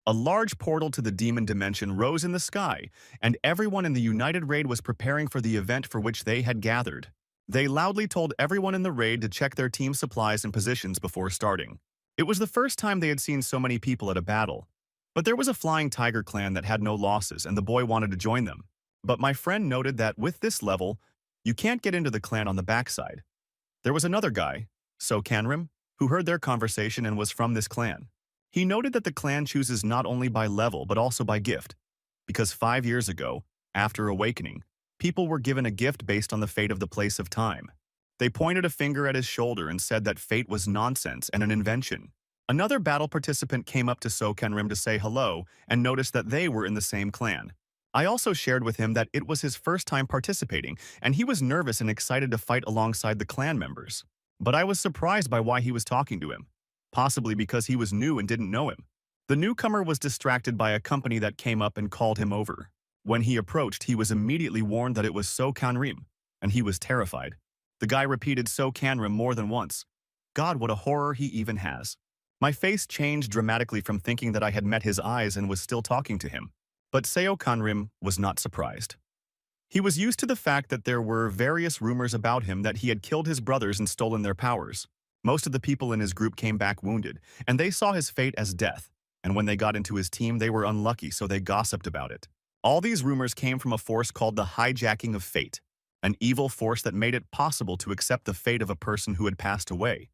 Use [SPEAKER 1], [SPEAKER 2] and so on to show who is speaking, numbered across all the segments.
[SPEAKER 1] A large portal to the demon dimension rose in the sky, and everyone in the United Raid was preparing for the event for which they had gathered. They loudly told everyone in the raid to check their team supplies and positions before starting. It was the first time they had seen so many people at a battle. But there was a Flying Tiger clan that had no losses, and the boy wanted to join them. But my friend noted that with this level, you can't get into the clan on the backside. There was another guy, So Canrim, who heard their conversation and was from this clan. He noted that the clan chooses not only by level but also by gift, because 5 years ago, after awakening, people were given a gift based on the fate of the place of time. They pointed a finger at his shoulder and said that fate was nonsense and an invention. Another battle participant came up to So Kenrim to say hello and noticed that they were in the same clan. I also shared with him that it was his first time participating, and he was nervous and excited to fight alongside the clan members. But I was surprised by why he was talking to him, possibly because he was new and didn't know him. The newcomer was distracted by a company that came up and called him over. When he approached, he was immediately warned that it was So Canrim, and he was terrified. The guy repeated So Canrim more than once. God, what a horror he even has. My face changed dramatically from thinking that I had met his eyes and was still talking to him. But Seo Kanrim was not surprised. He was used to the fact that there were various rumors about him that he had killed his brothers and stolen their powers. Most of the people in his group came back wounded, and they saw his fate as death. And when they got into his team, they were unlucky, so they gossiped about it. All these rumors came from a force called the Hijacking of Fate, an evil force that made it possible to accept the fate of a person who had passed away.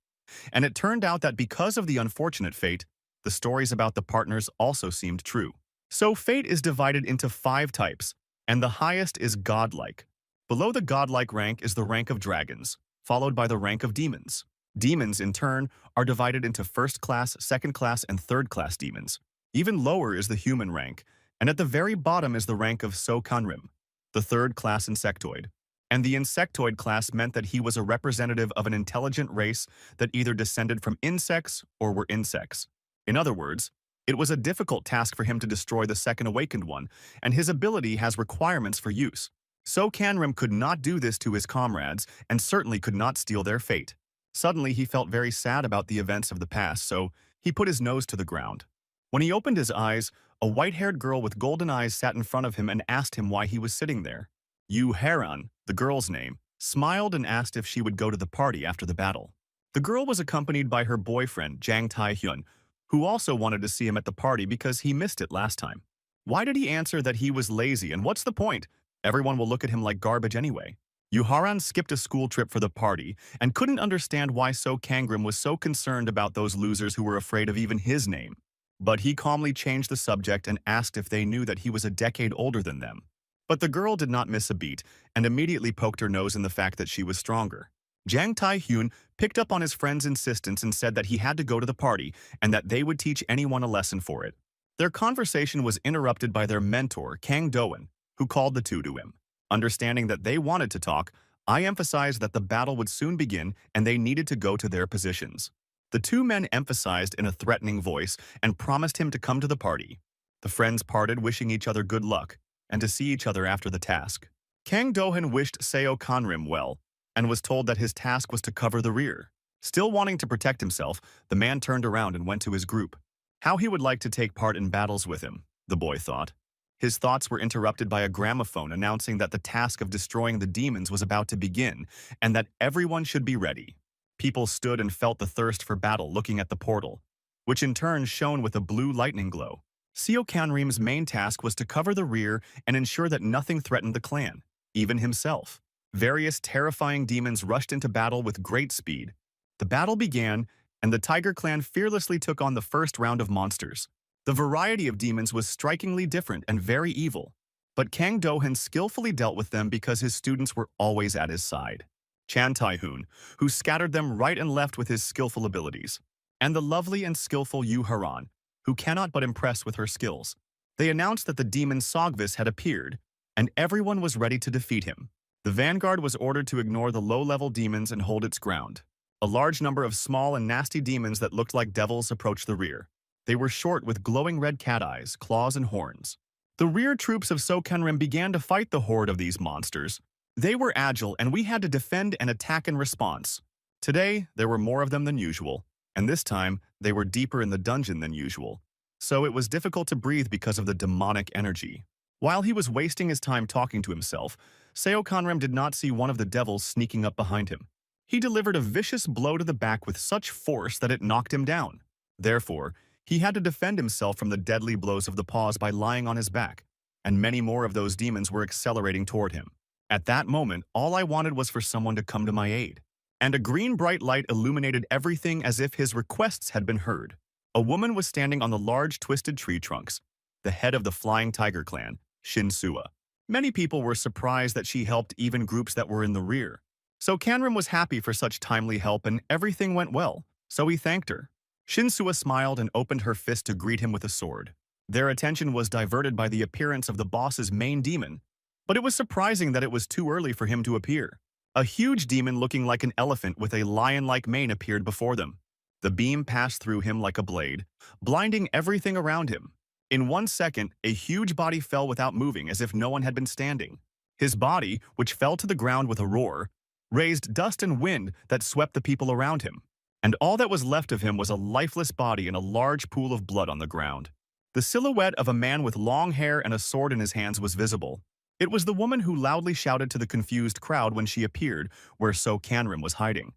[SPEAKER 1] And it turned out that because of the unfortunate fate, the stories about the partners also seemed true. So fate is divided into 5 types, and the highest is godlike. Below the godlike rank is the rank of dragons, followed by the rank of demons. Demons, in turn, are divided into first class, second class, and third class demons. Even lower is the human rank, and at the very bottom is the rank of So Kanrim, the third class insectoid. And the insectoid class meant that he was a representative of an intelligent race that either descended from insects or were insects. In other words, it was a difficult task for him to destroy the second awakened one, and his ability has requirements for use. So Canrim could not do this to his comrades, and certainly could not steal their fate. Suddenly, he felt very sad about the events of the past, so he put his nose to the ground. When he opened his eyes, a white-haired girl with golden eyes sat in front of him and asked him why he was sitting there. Yu Haran, the girl's name, smiled and asked if she would go to the party after the battle. The girl was accompanied by her boyfriend, Jang Tae-hyun, who also wanted to see him at the party because he missed it last time. Why did he answer that he was lazy, and what's the point? Everyone will look at him like garbage anyway. Yu Haran skipped a school trip for the party and couldn't understand why So Kangrim was so concerned about those losers who were afraid of even his name. But he calmly changed the subject and asked if they knew that he was a decade older than them. But the girl did not miss a beat and immediately poked her nose in the fact that she was stronger. Jang Tae-hyun picked up on his friend's insistence and said that he had to go to the party and that they would teach anyone a lesson for it. Their conversation was interrupted by their mentor, Kang Do-eun, who called the two to him. Understanding that they wanted to talk, I emphasized that the battle would soon begin and they needed to go to their positions. The two men emphasized in a threatening voice and promised him to come to the party. The friends parted, wishing each other good luck and to see each other after the task. Kang Do-eun wished Seo Kanrim well and was told that his task was to cover the rear. Still wanting to protect himself, the man turned around and went to his group. How he would like to take part in battles with him, the boy thought. His thoughts were interrupted by a gramophone announcing that the task of destroying the demons was about to begin and that everyone should be ready. People stood and felt the thirst for battle looking at the portal, which in turn shone with a blue lightning glow. Seo Kanrim's main task was to cover the rear and ensure that nothing threatened the clan, even himself. Various terrifying demons rushed into battle with great speed. The battle began, and the Tiger clan fearlessly took on the first round of monsters. The variety of demons was strikingly different and very evil, but Kang Do-eun skillfully dealt with them because his students were always at his side. Chan Tai-hoon, who scattered them right and left with his skillful abilities, and the lovely and skillful Yu Haran, who cannot but impress with her skills. They announced that the demon Sogvis had appeared, and everyone was ready to defeat him. The vanguard was ordered to ignore the low-level demons and hold its ground. A large number of small and nasty demons that looked like devils approached the rear. They were short with glowing red cat eyes, claws, and horns. The rear troops of So Kenrim began to fight the horde of these monsters. They were agile, and we had to defend and attack in response. Today, there were more of them than usual, and this time, they were deeper in the dungeon than usual. so it was difficult to breathe because of the demonic energy. While he was wasting his time talking to himself, Seo Conram did not see one of the devils sneaking up behind him. He delivered a vicious blow to the back with such force that it knocked him down. Therefore, he had to defend himself from the deadly blows of the paws by lying on his back, and many more of those demons were accelerating toward him. At that moment, all I wanted was for someone to come to my aid. And a green bright light illuminated everything as if his requests had been heard. A woman was standing on the large twisted tree trunks, the head of the Flying Tiger clan, Shinsua. Many people were surprised that she helped even groups that were in the rear. So Kanram was happy for such timely help and everything went well, so he thanked her. Shinsua smiled and opened her fist to greet him with a sword. Their attention was diverted by the appearance of the boss's main demon, but it was surprising that it was too early for him to appear. A huge demon looking like an elephant with a lion-like mane appeared before them. The beam passed through him like a blade, blinding everything around him. In 1 second, a huge body fell without moving as if no one had been standing. His body, which fell to the ground with a roar, raised dust and wind that swept the people around him. And all that was left of him was a lifeless body and a large pool of blood on the ground. The silhouette of a man with long hair and a sword in his hands was visible. It was the woman who loudly shouted to the confused crowd when she appeared where So Kanram was hiding.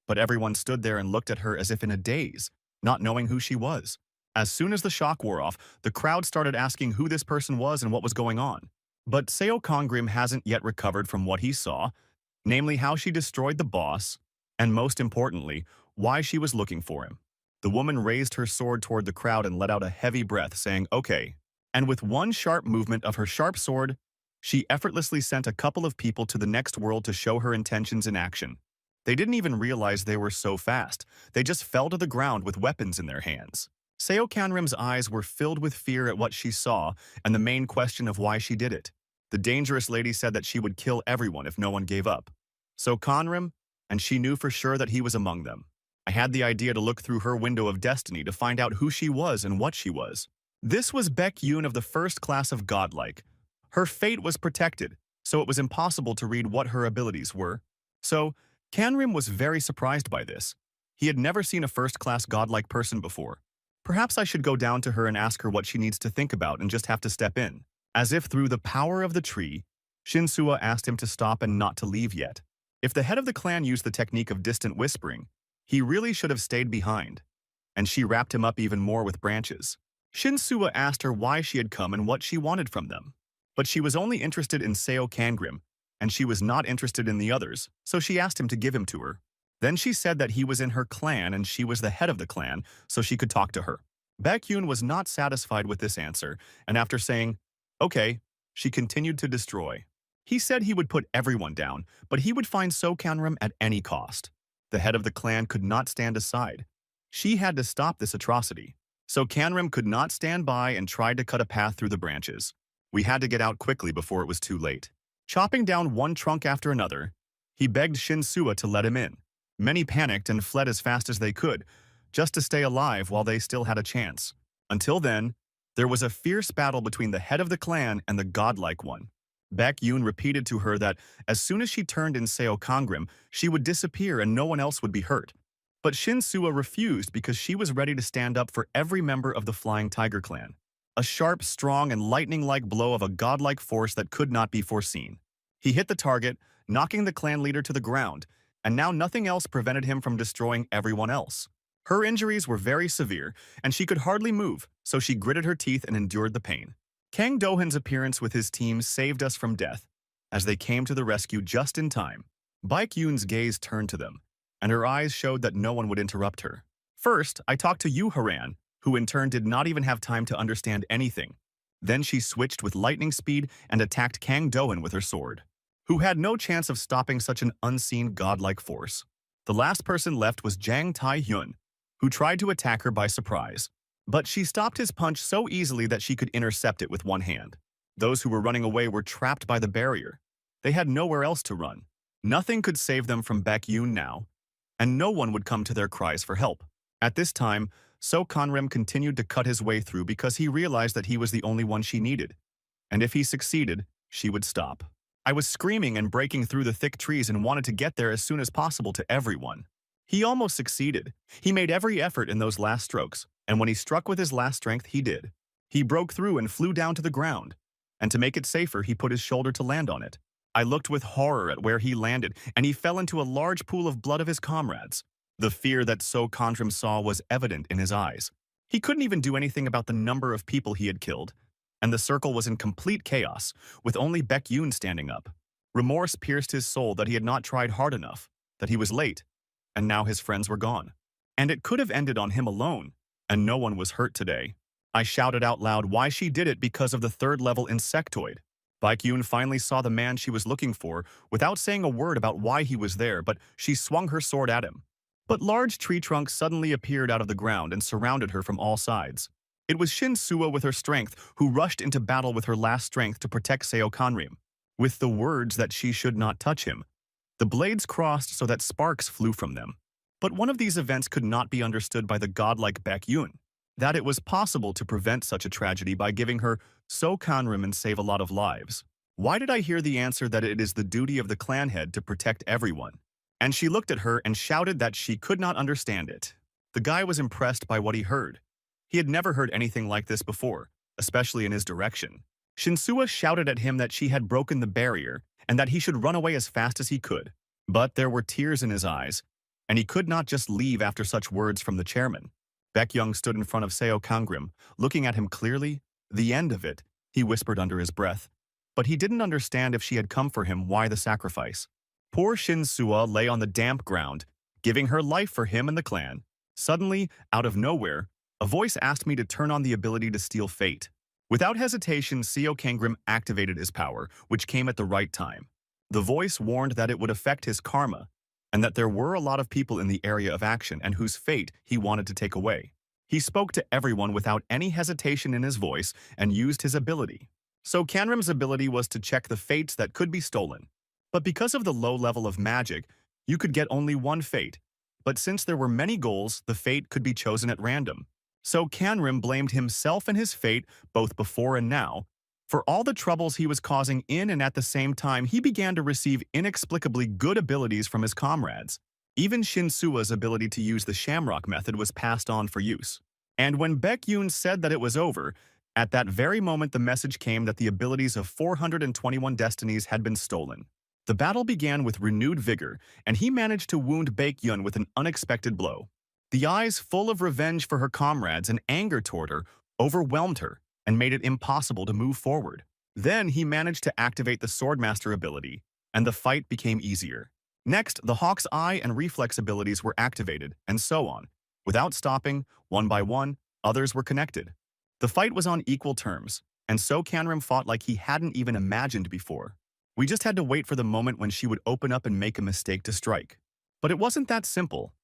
[SPEAKER 1] But everyone stood there and looked at her as if in a daze, not knowing who she was. As soon as the shock wore off, the crowd started asking who this person was and what was going on. But Seo Congram hasn't yet recovered from what he saw, namely how she destroyed the boss, and most importantly, why she was looking for him. The woman raised her sword toward the crowd and let out a heavy breath, saying, "Okay." And with one sharp movement of her sharp sword, she effortlessly sent a couple of people to the next world to show her intentions in action. They didn't even realize they were so fast. They just fell to the ground with weapons in their hands. Seo Kanram's eyes were filled with fear at what she saw and the main question of why she did it. The dangerous lady said that she would kill everyone if no one gave up. So Kanram, and she knew for sure that he was among them. I had the idea to look through her window of destiny to find out who she was and what she was. This was Baek Yoon of the first class of godlike. Her fate was protected, so it was impossible to read what her abilities were. So, Kanram was very surprised by this. He had never seen a first-class godlike person before. Perhaps I should go down to her and ask her what she needs to think about and just have to step in. As if through the power of the tree, Shinsua asked him to stop and not to leave yet. If the head of the clan used the technique of distant whispering, he really should have stayed behind. And she wrapped him up even more with branches. Shinsua asked her why she had come and what she wanted from them. But she was only interested in Seo Kangram, and she was not interested in the others, so she asked him to give him to her. Then she said that he was in her clan and she was the head of the clan, so she could talk to her. Baek Yoon was not satisfied with this answer, and after saying, "Okay," she continued to destroy. He said he would put everyone down, but he would find So Kanram at any cost. The head of the clan could not stand aside. She had to stop this atrocity. So Kanram could not stand by and tried to cut a path through the branches. We had to get out quickly before it was too late. Chopping down one trunk after another, he begged Shinsua to let him in. Many panicked and fled as fast as they could, just to stay alive while they still had a chance. Until then, there was a fierce battle between the head of the clan and the godlike one. Baek Yoon repeated to her that as soon as she turned in Seo Kangram, she would disappear and no one else would be hurt. But Shinsua refused because she was ready to stand up for every member of the Flying Tiger clan. A sharp, strong, and lightning-like blow of a godlike force that could not be foreseen. He hit the target, knocking the clan leader to the ground, and now nothing else prevented him from destroying everyone else. Her injuries were very severe, and she could hardly move, so she gritted her teeth and endured the pain. Kang Do-han's appearance with his team saved us from death, as they came to the rescue just in time. Baek Yoon's gaze turned to them, and her eyes showed that no one would interrupt her. First, I talked to Yu Haran, who in turn did not even have time to understand anything. Then she switched with lightning speed and attacked Kang Do-han with her sword, who had no chance of stopping such an unseen godlike force. The last person left was Jang Tae-hyun, who tried to attack her by surprise. But she stopped his punch so easily that she could intercept it with one hand. Those who were running away were trapped by the barrier. They had nowhere else to run. Nothing could save them from Baek Yoon now, and no one would come to their cries for help. At this time, So Kanram continued to cut his way through because he realized that he was the only one she needed. And if he succeeded, she would stop. I was screaming and breaking through the thick trees and wanted to get there as soon as possible to everyone. He almost succeeded. He made every effort in those last strokes, And when he struck with his last strength, he did. He broke through and flew down to the ground. And to make it safer, he put his shoulder to land on it. I looked with horror at where he landed, and he fell into a large pool of blood of his comrades. The fear that So Kandrim saw was evident in his eyes. He couldn't even do anything about the number of people he had killed, and the circle was in complete chaos, with only Baek Yoon standing up. Remorse pierced his soul that he had not tried hard enough, that he was late, and now his friends were gone. And it could have ended on him alone, and no one was hurt today. I shouted out loud why she did it because of the third-level insectoid. Baek Yoon finally saw the man she was looking for without saying a word about why he was there, but she swung her sword at him. But large tree trunks suddenly appeared out of the ground and surrounded her from all sides. It was Shin Suo with her strength who rushed into battle with her last strength to protect Seo Kanrim, with the words that she should not touch him. The blades crossed so that sparks flew from them. But one of these events could not be understood by the godlike Baek Yoon, that it was possible to prevent such a tragedy by giving her So Kanrim and save a lot of lives. Why did I hear the answer that it is the duty of the clan head to protect everyone? And she looked at her and shouted that she could not understand it. The guy was impressed by what he heard. He had never heard anything like this before, especially in his direction. Shinsua shouted at him that she had broken the barrier and that he should run away as fast as he could. But there were tears in his eyes, and he could not just leave after such words from the chairman. Baek Young stood in front of Seo Kangrim, looking at him clearly. The end of it, he whispered under his breath. But he didn't understand if she had come for him, why the sacrifice. Poor Shin Sua lay on the damp ground, giving her life for him and the clan. Suddenly, out of nowhere, a voice asked me to turn on the ability to steal fate. Without hesitation, Seo Kangrim activated his power, which came at the right time. The voice warned that it would affect his karma, and that there were a lot of people in the area of action and whose fate he wanted to take away. He spoke to everyone without any hesitation in his voice and used his ability. So Kanrim's ability was to check the fates that could be stolen. But because of the low level of magic, you could get only one fate. But since there were many goals, the fate could be chosen at random. So Kanrim blamed himself and his fate, both before and now, for all the troubles he was causing in, and at the same time he began to receive inexplicably good abilities from his comrades. Even Shinsua's ability to use the Shamrock method was passed on for use. And when Baek Yoon said that it was over, at that very moment the message came that the abilities of 421 destinies had been stolen. The battle began with renewed vigor, and he managed to wound Baek Yoon with an unexpected blow. The eyes full of revenge for her comrades and anger toward her overwhelmed her and made it impossible to move forward. Then he managed to activate the Swordmaster ability, and the fight became easier. Next, the Hawk's Eye and Reflex abilities were activated, and so on. Without stopping, one by one, others were connected. The fight was on equal terms, and So Kanrim fought like he hadn't even imagined before. We just had to wait for the moment when she would open up and make a mistake to strike. But it wasn't that simple.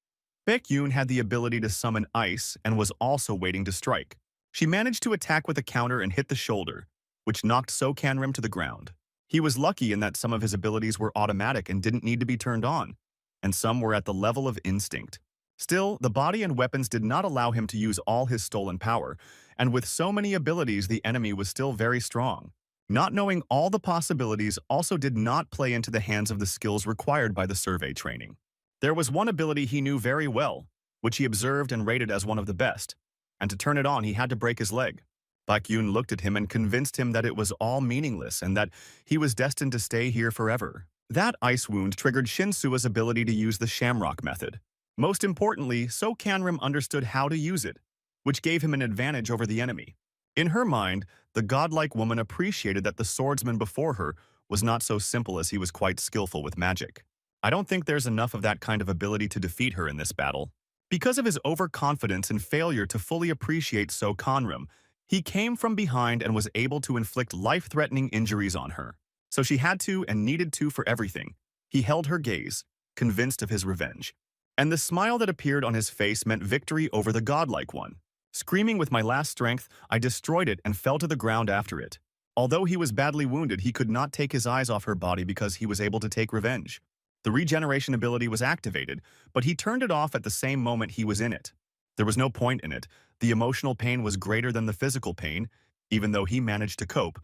[SPEAKER 1] Baek Yoon had the ability to summon ice and was also waiting to strike. She managed to attack with a counter and hit the shoulder, which knocked So Kanrim to the ground. He was lucky in that some of his abilities were automatic and didn't need to be turned on, and some were at the level of instinct. Still, the body and weapons did not allow him to use all his stolen power, and with so many abilities the enemy was still very strong. Not knowing all the possibilities also did not play into the hands of the skills required by the survey training. There was one ability he knew very well, which he observed and rated as one of the best, and to turn it on he had to break his leg. Baek Yoon looked at him and convinced him that it was all meaningless and that he was destined to stay here forever. That ice wound triggered Shinsua's ability to use the Shamrock method. Most importantly, So Kanrim understood how to use it, which gave him an advantage over the enemy. In her mind, the godlike woman appreciated that the swordsman before her was not so simple as he was quite skillful with magic. I don't think there's enough of that kind of ability to defeat her in this battle. Because of his overconfidence and failure to fully appreciate So Kanrim, he came from behind and was able to inflict life-threatening injuries on her. So she had to and needed to for everything. He held her gaze, convinced of his revenge. And the smile that appeared on his face meant victory over the godlike one. Screaming with my last strength, I destroyed it and fell to the ground after it. Although he was badly wounded, he could not take his eyes off her body because he was able to take revenge. The regeneration ability was activated, but he turned it off at the same moment he was in it. There was no point in it. The emotional pain was greater than the physical pain, even though he managed to cope,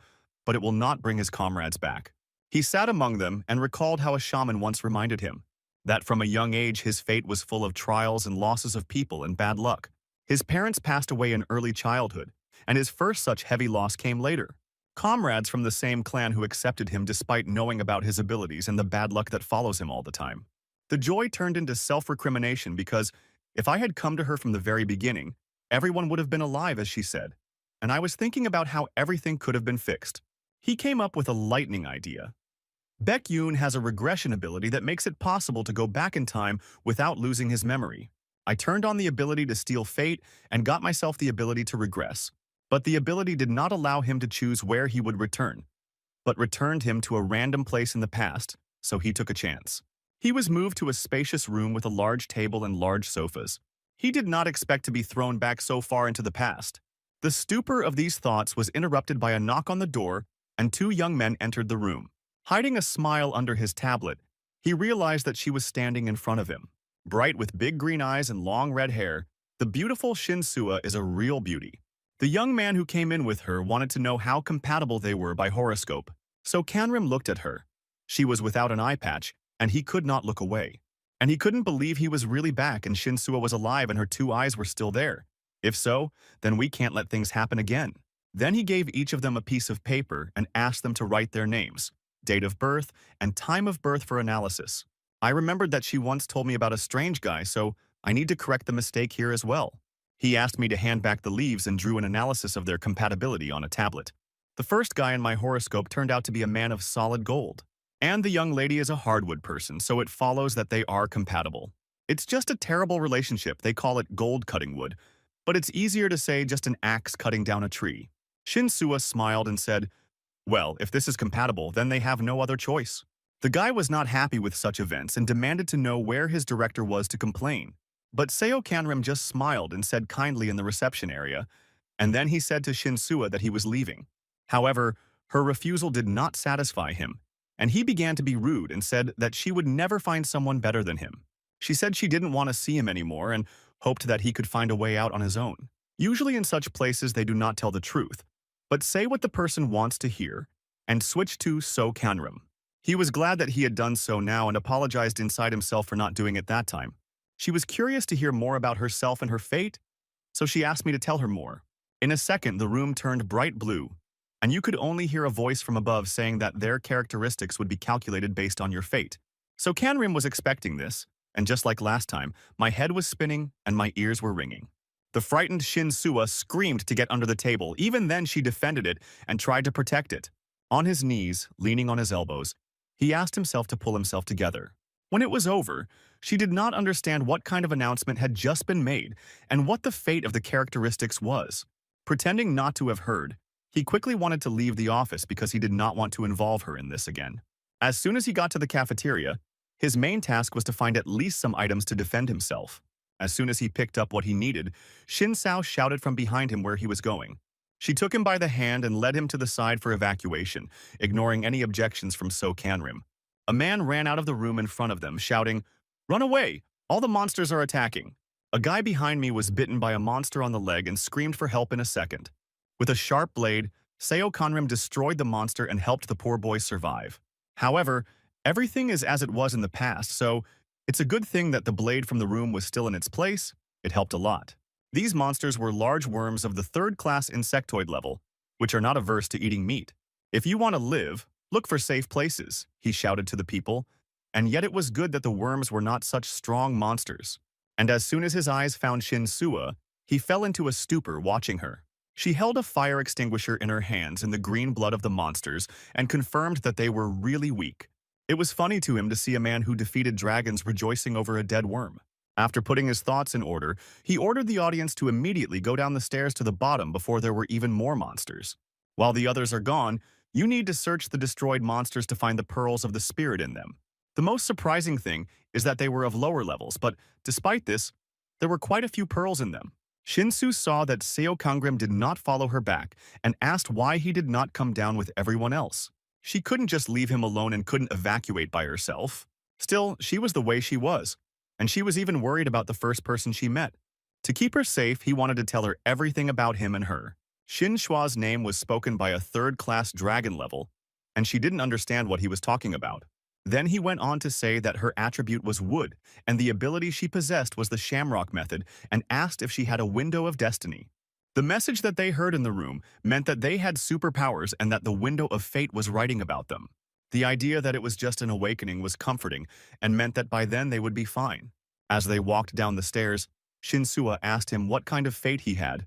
[SPEAKER 1] but it will not bring his comrades back. He sat among them and recalled how a shaman once reminded him that from a young age his fate was full of trials and losses of people and bad luck. His parents passed away in early childhood, and his first such heavy loss came later. Comrades from the same clan who accepted him despite knowing about his abilities and the bad luck that follows him all the time. The joy turned into self-recrimination because if I had come to her from the very beginning, everyone would have been alive, as she said. And I was thinking about how everything could have been fixed. He came up with a lightning idea. Baek Yoon has a regression ability that makes it possible to go back in time without losing his memory. I turned on the ability to steal fate and got myself the ability to regress. But the ability did not allow him to choose where he would return, but returned him to a random place in the past, so he took a chance. He was moved to a spacious room with a large table and large sofas. He did not expect to be thrown back so far into the past. The stupor of these thoughts was interrupted by a knock on the door, and two young men entered the room. Hiding a smile under his tablet, he realized that she was standing in front of him. Bright with big green eyes and long red hair, the beautiful Shin Sua is a real beauty. The young man who came in with her wanted to know how compatible they were by horoscope, so Kanrim looked at her. She was without an eye patch, and he could not look away. And he couldn't believe he was really back and Shin Sua was alive and her two eyes were still there. If so, then we can't let things happen again. Then he gave each of them a piece of paper and asked them to write their names, date of birth, and time of birth for analysis. I remembered that she once told me about a strange guy, so I need to correct the mistake here as well. He asked me to hand back the leaves and drew an analysis of their compatibility on a tablet. The first guy in my horoscope turned out to be a man of solid gold. And the young lady is a hardwood person, so it follows that they are compatible. It's just a terrible relationship, they call it gold cutting wood, but it's easier to say just an axe cutting down a tree. Shin Sua smiled and said, well, if this is compatible, then they have no other choice. The guy was not happy with such events and demanded to know where his director was to complain. But Seo Kanrim just smiled and said kindly in the reception area, and then he said to Shin Sua that he was leaving. However, her refusal did not satisfy him, and he began to be rude and said that she would never find someone better than him. She said she didn't want to see him anymore and hoped that he could find a way out on his own. Usually in such places they do not tell the truth, but say what the person wants to hear, and switch to Seo Kanrim. He was glad that he had done so now and apologized inside himself for not doing it that time. She was curious to hear more about herself and her fate, so she asked me to tell her more. In a second, the room turned bright blue, and you could only hear a voice from above saying that their characteristics would be calculated based on your fate. So Kanrim was expecting this, and just like last time, my head was spinning and my ears were ringing. The frightened Shin Sua screamed to get under the table. Even then, she defended it and tried to protect it. On his knees, leaning on his elbows, he asked himself to pull himself together. When it was over, she did not understand what kind of announcement had just been made and what the fate of the characteristics was. Pretending not to have heard, he quickly wanted to leave the office because he did not want to involve her in this again. As soon as he got to the cafeteria, his main task was to find at least some items to defend himself. As soon as he picked up what he needed, Shin Sao shouted from behind him where he was going. She took him by the hand and led him to the side for evacuation, ignoring any objections from Seo Kanrim. A man ran out of the room in front of them, shouting, "Run away! All the monsters are attacking!" A guy behind me was bitten by a monster on the leg and screamed for help in a second. With a sharp blade, Seo Kanrim destroyed the monster and helped the poor boy survive. However, everything is as it was in the past, so it's a good thing that the blade from the room was still in its place. It helped a lot. These monsters were large worms of the third-class insectoid level, which are not averse to eating meat. If you want to live, look for safe places, he shouted to the people, and yet it was good that the worms were not such strong monsters. And as soon as his eyes found Shin Sua, he fell into a stupor watching her. She held a fire extinguisher in her hands in the green blood of the monsters and confirmed that they were really weak. It was funny to him to see a man who defeated dragons rejoicing over a dead worm. After putting his thoughts in order, he ordered the audience to immediately go down the stairs to the bottom before there were even more monsters. While the others are gone, you need to search the destroyed monsters to find the pearls of the spirit in them. The most surprising thing is that they were of lower levels, but despite this, there were quite a few pearls in them. Shin-Soo saw that Seo Kanrim did not follow her back and asked why he did not come down with everyone else. She couldn't just leave him alone and couldn't evacuate by herself. Still, she was the way she was, and she was even worried about the first person she met. To keep her safe, he wanted to tell her everything about him and her. Shin Shua's name was spoken by a third-class dragon level, and she didn't understand what he was talking about. Then he went on to say that her attribute was wood, and the ability she possessed was the Shamrock method, and asked if she had a window of destiny. The message that they heard in the room meant that they had superpowers and that the window of fate was writing about them. The idea that it was just an awakening was comforting and meant that by then they would be fine. As they walked down the stairs, Shinsuo asked him what kind of fate he had,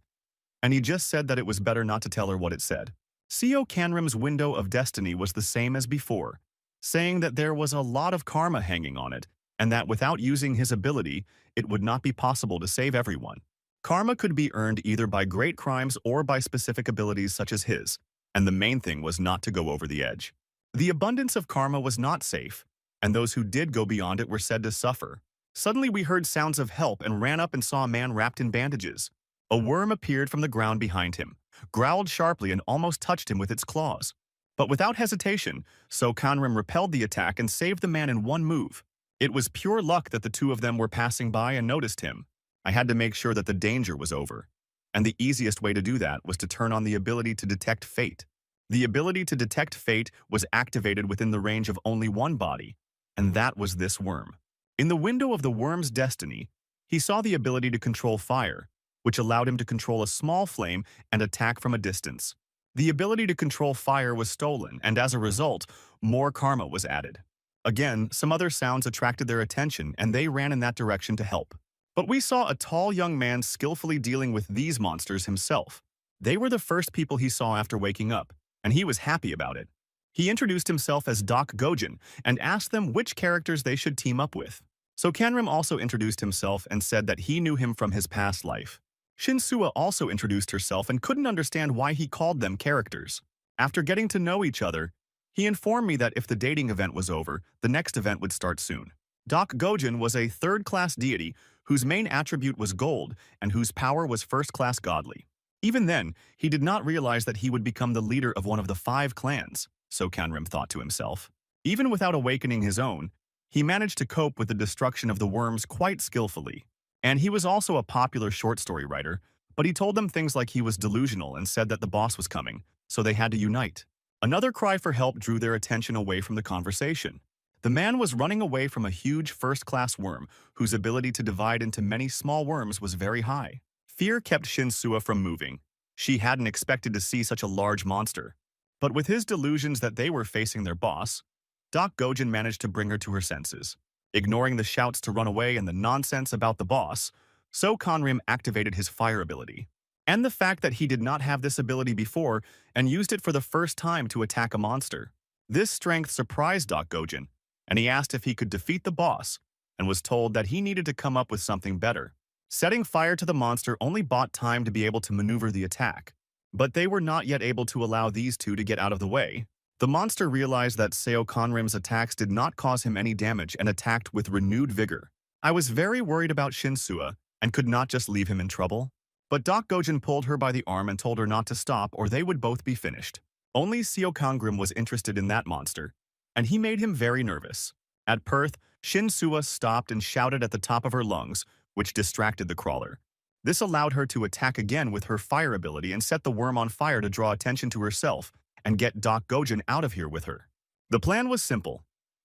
[SPEAKER 1] and he just said that it was better not to tell her what it said. Seo Kanrim's window of destiny was the same as before, saying that there was a lot of karma hanging on it, and that without using his ability, it would not be possible to save everyone. Karma could be earned either by great crimes or by specific abilities such as his, and the main thing was not to go over the edge. The abundance of karma was not safe, and those who did go beyond it were said to suffer. Suddenly we heard sounds of help and ran up and saw a man wrapped in bandages. A worm appeared from the ground behind him, growled sharply and almost touched him with its claws. But without hesitation, So Kanrim repelled the attack and saved the man in one move. It was pure luck that the two of them were passing by and noticed him. I had to make sure that the danger was over. And the easiest way to do that was to turn on the ability to detect fate. The ability to detect fate was activated within the range of only one body, and that was this worm. In the window of the worm's destiny, he saw the ability to control fire, which allowed him to control a small flame and attack from a distance. The ability to control fire was stolen, and as a result, more karma was added. Again, some other sounds attracted their attention, and they ran in that direction to help. But we saw a tall young man skillfully dealing with these monsters himself. They were the first people he saw after waking up, and he was happy about it. He introduced himself as Doc Gojin and asked them which characters they should team up with. So Kanrim also introduced himself and said that he knew him from his past life. Shinsuo also introduced herself and couldn't understand why he called them characters. After getting to know each other, he informed me that if the dating event was over, the next event would start soon. Doc Gojin was a third-class deity whose main attribute was gold and whose power was first-class godly. Even then, he did not realize that he would become the leader of one of the 5 clans, so Kanrim thought to himself. Even without awakening his own, he managed to cope with the destruction of the worms quite skillfully. And he was also a popular short story writer, but he told them things like he was delusional and said that the boss was coming, so they had to unite. Another cry for help drew their attention away from the conversation. The man was running away from a huge first-class worm whose ability to divide into many small worms was very high. Fear kept Shinsuo from moving. She hadn't expected to see such a large monster. But with his delusions that they were facing their boss, Doc Gojin managed to bring her to her senses. Ignoring the shouts to run away and the nonsense about the boss, So Kanrim activated his fire ability. And the fact that he did not have this ability before and used it for the first time to attack a monster. This strength surprised Doc Gojin, and he asked if he could defeat the boss, and was told that he needed to come up with something better. Setting fire to the monster only bought time to be able to maneuver the attack. But they were not yet able to allow these two to get out of the way. The monster realized that Seo Kanrim's attacks did not cause him any damage and attacked with renewed vigor. I was very worried about Shinsuo and could not just leave him in trouble. But Doc Gojin pulled her by the arm and told her not to stop or they would both be finished. Only Seo Kangrim was interested in that monster, and he made him very nervous. At Perth, Shinsuo stopped and shouted at the top of her lungs, which distracted the crawler. This allowed her to attack again with her fire ability and set the worm on fire to draw attention to herself and get Doc Gojin out of here with her. The plan was simple.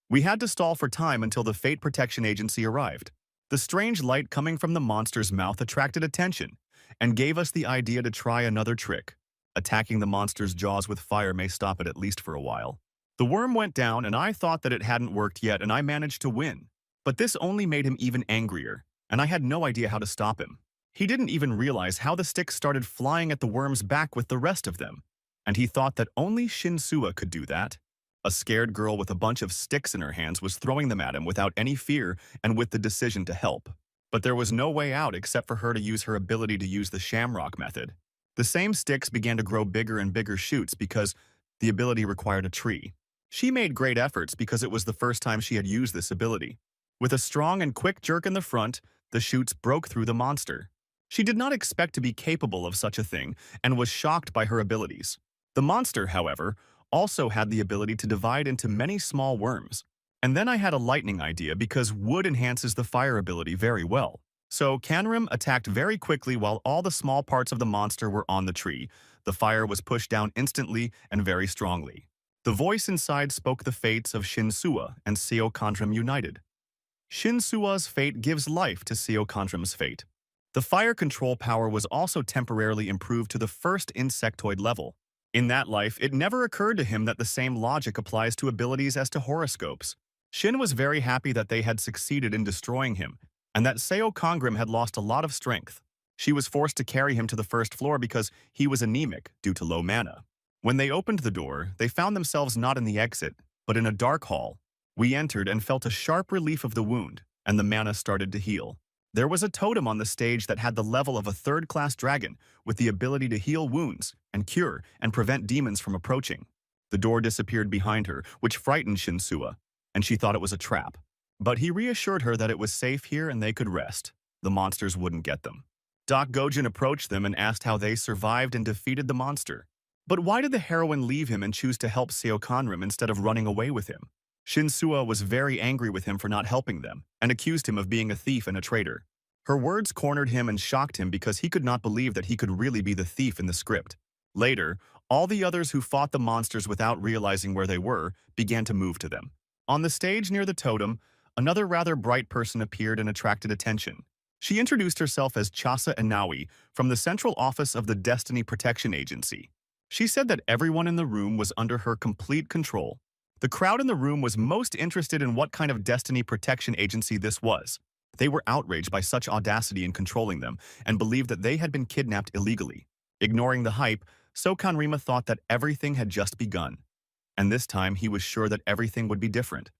[SPEAKER 1] We had to stall for time until the Fate Protection Agency arrived. The strange light coming from the monster's mouth attracted attention and gave us the idea to try another trick. Attacking the monster's jaws with fire may stop it at least for a while. The worm went down and I thought that it hadn't worked yet and I managed to win. But this only made him even angrier, and I had no idea how to stop him. He didn't even realize how the sticks started flying at the worm's back with the rest of them, and he thought that only Shinsuo could do that. A scared girl with a bunch of sticks in her hands was throwing them at him without any fear and with the decision to help. But there was no way out except for her to use her ability to use the Shamrock method. The same sticks began to grow bigger and bigger shoots because the ability required a tree. She made great efforts because it was the first time she had used this ability. With a strong and quick jerk in the front, the shoots broke through the monster. She did not expect to be capable of such a thing and was shocked by her abilities. The monster, however, also had the ability to divide into many small worms. And then I had a lightning idea because wood enhances the fire ability very well. So Kanrim attacked very quickly while all the small parts of the monster were on the tree. The fire was pushed down instantly and very strongly. The voice inside spoke the fates of Shinsuwa and Seo Kandrim united. Shinsua's fate gives life to Seo Kandrim's fate. The fire control power was also temporarily improved to the first insectoid level. In that life, it never occurred to him that the same logic applies to abilities as to horoscopes. Shin was very happy that they had succeeded in destroying him, and that Seo Kangrim had lost a lot of strength. She was forced to carry him to the first floor because he was anemic due to low mana. When they opened the door, they found themselves not in the exit, but in a dark hall. We entered and felt a sharp relief of the wound, and the mana started to heal. There was a totem on the stage that had the level of a third-class dragon, with the ability to heal wounds and cure and prevent demons from approaching. The door disappeared behind her, which frightened Shinsuwa, and she thought it was a trap. But he reassured her that it was safe here and they could rest. The monsters wouldn't get them. Doc Gojin approached them and asked how they survived and defeated the monster. But why did the heroine leave him and choose to help Seo Kandrim instead of running away with him? Shinsuwa was very angry with him for not helping them and accused him of being a thief and a traitor. Her words cornered him and shocked him because he could not believe that he could really be the thief in the script. Later, all the others who fought the monsters without realizing where they were began to move to them. On the stage near the totem, another rather bright person appeared and attracted attention. She introduced herself as Chasa Inawi from the central office of the Destiny Protection Agency. She said that everyone in the room was under her complete control. The crowd in the room was most interested in what kind of Destiny Protection Agency this was. They were outraged by such audacity in controlling them and believed that they had been kidnapped illegally. Ignoring the hype, Sokanrima thought that everything had just begun. And this time he was sure that everything would be different.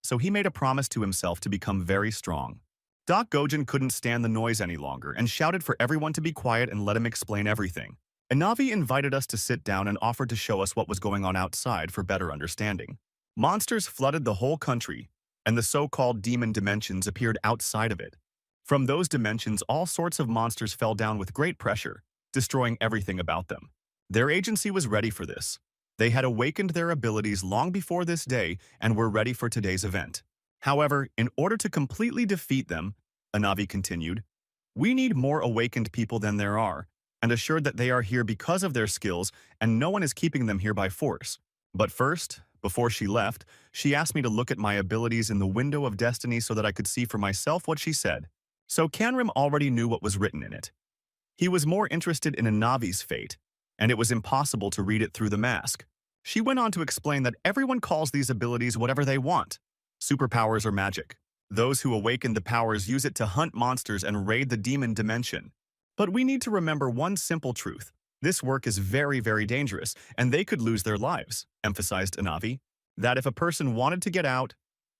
[SPEAKER 1] So he made a promise to himself to become very strong. Doc Gojin couldn't stand the noise any longer and shouted for everyone to be quiet and let him explain everything. Inavi invited us to sit down and offered to show us what was going on outside for better understanding. Monsters flooded the whole country, and the so-called demon dimensions appeared outside of it. From those dimensions, all sorts of monsters fell down with great pressure, destroying everything about them. Their agency was ready for this. They had awakened their abilities long before this day and were ready for today's event. However, in order to completely defeat them, Inavi continued, we need more awakened people than there are, and assured that they are here because of their skills and no one is keeping them here by force. But first, before she left, she asked me to look at my abilities in the window of destiny so that I could see for myself what she said. So Kanrim already knew what was written in it. He was more interested in Inavi's fate, and it was impossible to read it through the mask. She went on to explain that everyone calls these abilities whatever they want. Superpowers or magic. Those who awaken the powers use it to hunt monsters and raid the demon dimension. But we need to remember one simple truth. This work is very, very dangerous, and they could lose their lives, emphasized Inavi. That if a person wanted to get out,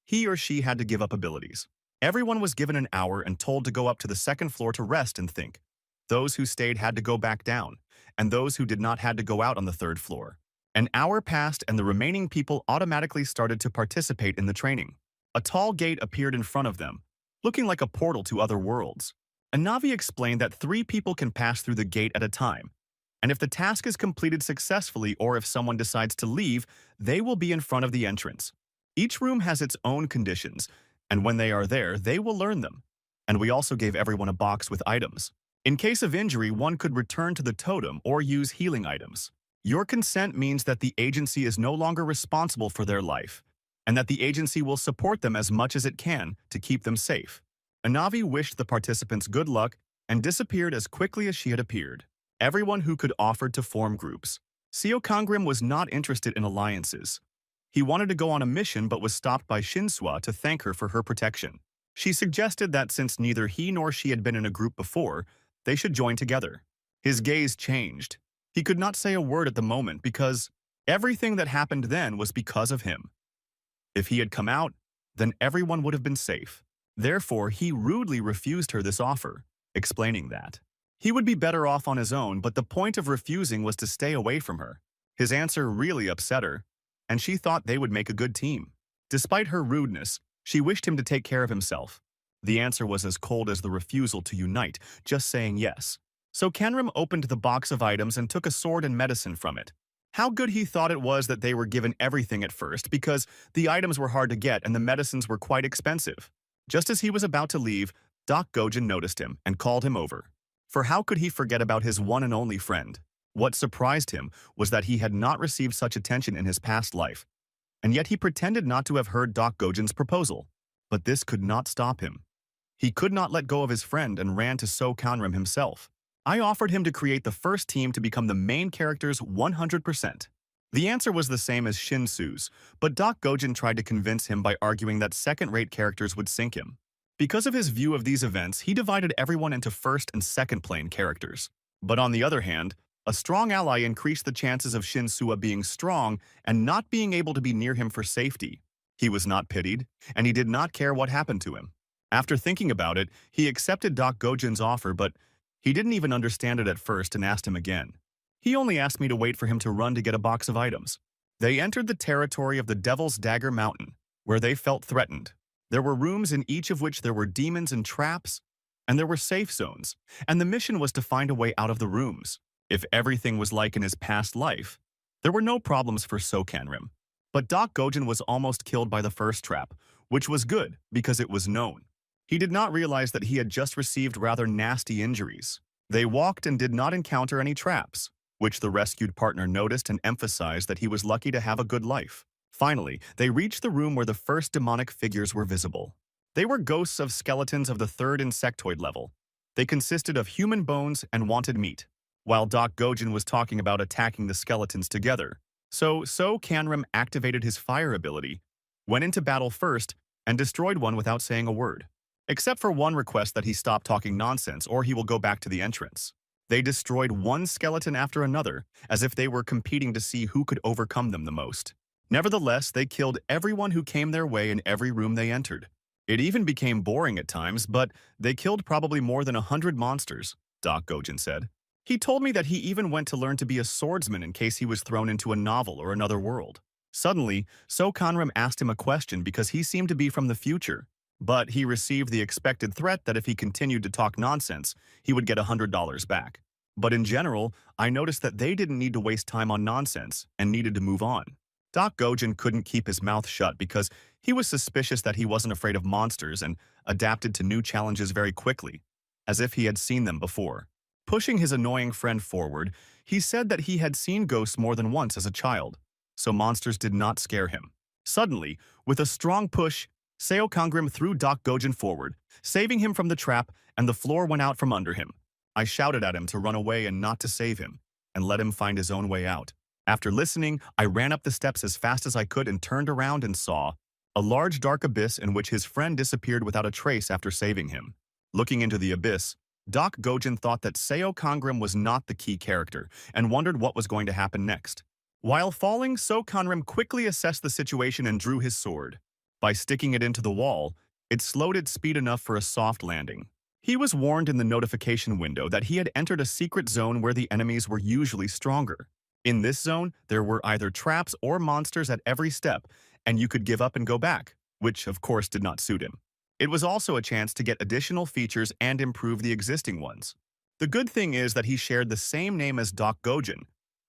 [SPEAKER 1] he or she had to give up abilities. Everyone was given an hour and told to go up to the second floor to rest and think. Those who stayed had to go back down, and those who did not had to go out on the third floor. An hour passed and the remaining people automatically started to participate in the training. A tall gate appeared in front of them, looking like a portal to other worlds. Inavi explained that 3 people can pass through the gate at a time, and if the task is completed successfully or if someone decides to leave, they will be in front of the entrance. Each room has its own conditions, and when they are there, they will learn them. And we also gave everyone a box with items. In case of injury, one could return to the totem or use healing items. Your consent means that the agency is no longer responsible for their life, and that the agency will support them as much as it can to keep them safe. Inavi wished the participants good luck and disappeared as quickly as she had appeared. Everyone who could offered to form groups. Seo Kangrim was not interested in alliances. He wanted to go on a mission but was stopped by Shinsuwa to thank her for her protection. She suggested that since neither he nor she had been in a group before, they should join together. His gaze changed. He could not say a word at the moment because everything that happened then was because of him. If he had come out, then everyone would have been safe. Therefore, he rudely refused her this offer, explaining that he would be better off on his own, but the point of refusing was to stay away from her. His answer really upset her, and she thought they would make a good team. Despite her rudeness, she wished him to take care of himself. The answer was as cold as the refusal to unite, just saying yes. So Kanrim opened the box of items and took a sword and medicine from it. How good he thought it was that they were given everything at first, because the items were hard to get and the medicines were quite expensive. Just as he was about to leave, Doc Gojin noticed him and called him over. For how could he forget about his one and only friend? What surprised him was that he had not received such attention in his past life, and yet he pretended not to have heard Doc Gojin's proposal. But this could not stop him. He could not let go of his friend and ran to So Kanrim himself. I offered him to create the first team to become the main characters 100%. The answer was the same as Shinsu's, but Doc Gojin tried to convince him by arguing that second-rate characters would sink him. Because of his view of these events, he divided everyone into first and second-plane characters. But on the other hand, a strong ally increased the chances of Shinsua being strong and not being able to be near him for safety. He was not pitied, and he did not care what happened to him. After thinking about it, he accepted Doc Gojin's offer, but he didn't even understand it at first and asked him again. He only asked me to wait for him to run to get a box of items. They entered the territory of the Devil's Dagger Mountain, where they felt threatened. There were rooms in each of which there were demons and traps, and there were safe zones, and the mission was to find a way out of the rooms. If everything was like in his past life, there were no problems for So Kanrim. But Doc Gojin was almost killed by the first trap, which was good because it was known. He did not realize that he had just received rather nasty injuries. They walked and did not encounter any traps, which the rescued partner noticed and emphasized that he was lucky to have a good life. Finally, they reached the room where the first demonic figures were visible. They were ghosts of skeletons of the third insectoid level. They consisted of human bones and wanted meat. While Doc Gojin was talking about attacking the skeletons together, So Kanrim activated his fire ability, went into battle first, and destroyed one without saying a word. Except for one request that he stop talking nonsense or he will go back to the entrance. They destroyed one skeleton after another, as if they were competing to see who could overcome them the most. Nevertheless, they killed everyone who came their way in every room they entered. It even became boring at times, but they killed probably more than 100 monsters, Doc Gojin said. He told me that he even went to learn to be a swordsman in case he was thrown into a novel or another world. Suddenly, So Kanrim asked him a question because he seemed to be from the future, but he received the expected threat that if he continued to talk nonsense, he would get $100 back. But in general, I noticed that they didn't need to waste time on nonsense and needed to move on. Doc Gojin couldn't keep his mouth shut because he was suspicious that he wasn't afraid of monsters and adapted to new challenges very quickly, as if he had seen them before. Pushing his annoying friend forward, he said that he had seen ghosts more than once as a child, so monsters did not scare him. Suddenly, with a strong push, So Kanrim threw Doc Gojin forward, saving him from the trap, and the floor went out from under him. I shouted at him to run away and not to save him, and let him find his own way out. After listening, I ran up the steps as fast as I could and turned around and saw a large dark abyss in which his friend disappeared without a trace after saving him. Looking into the abyss, Doc Gojin thought that So Kanrim was not the key character and wondered what was going to happen next. While falling, So Kanrim quickly assessed the situation and drew his sword. By sticking it into the wall, it slowed its speed enough for a soft landing. He was warned in the notification window that he had entered a secret zone where the enemies were usually stronger. In this zone, there were either traps or monsters at every step, and you could give up and go back, which of course did not suit him. It was also a chance to get additional features and improve the existing ones. The good thing is that he shared the same name as Doc Gojin,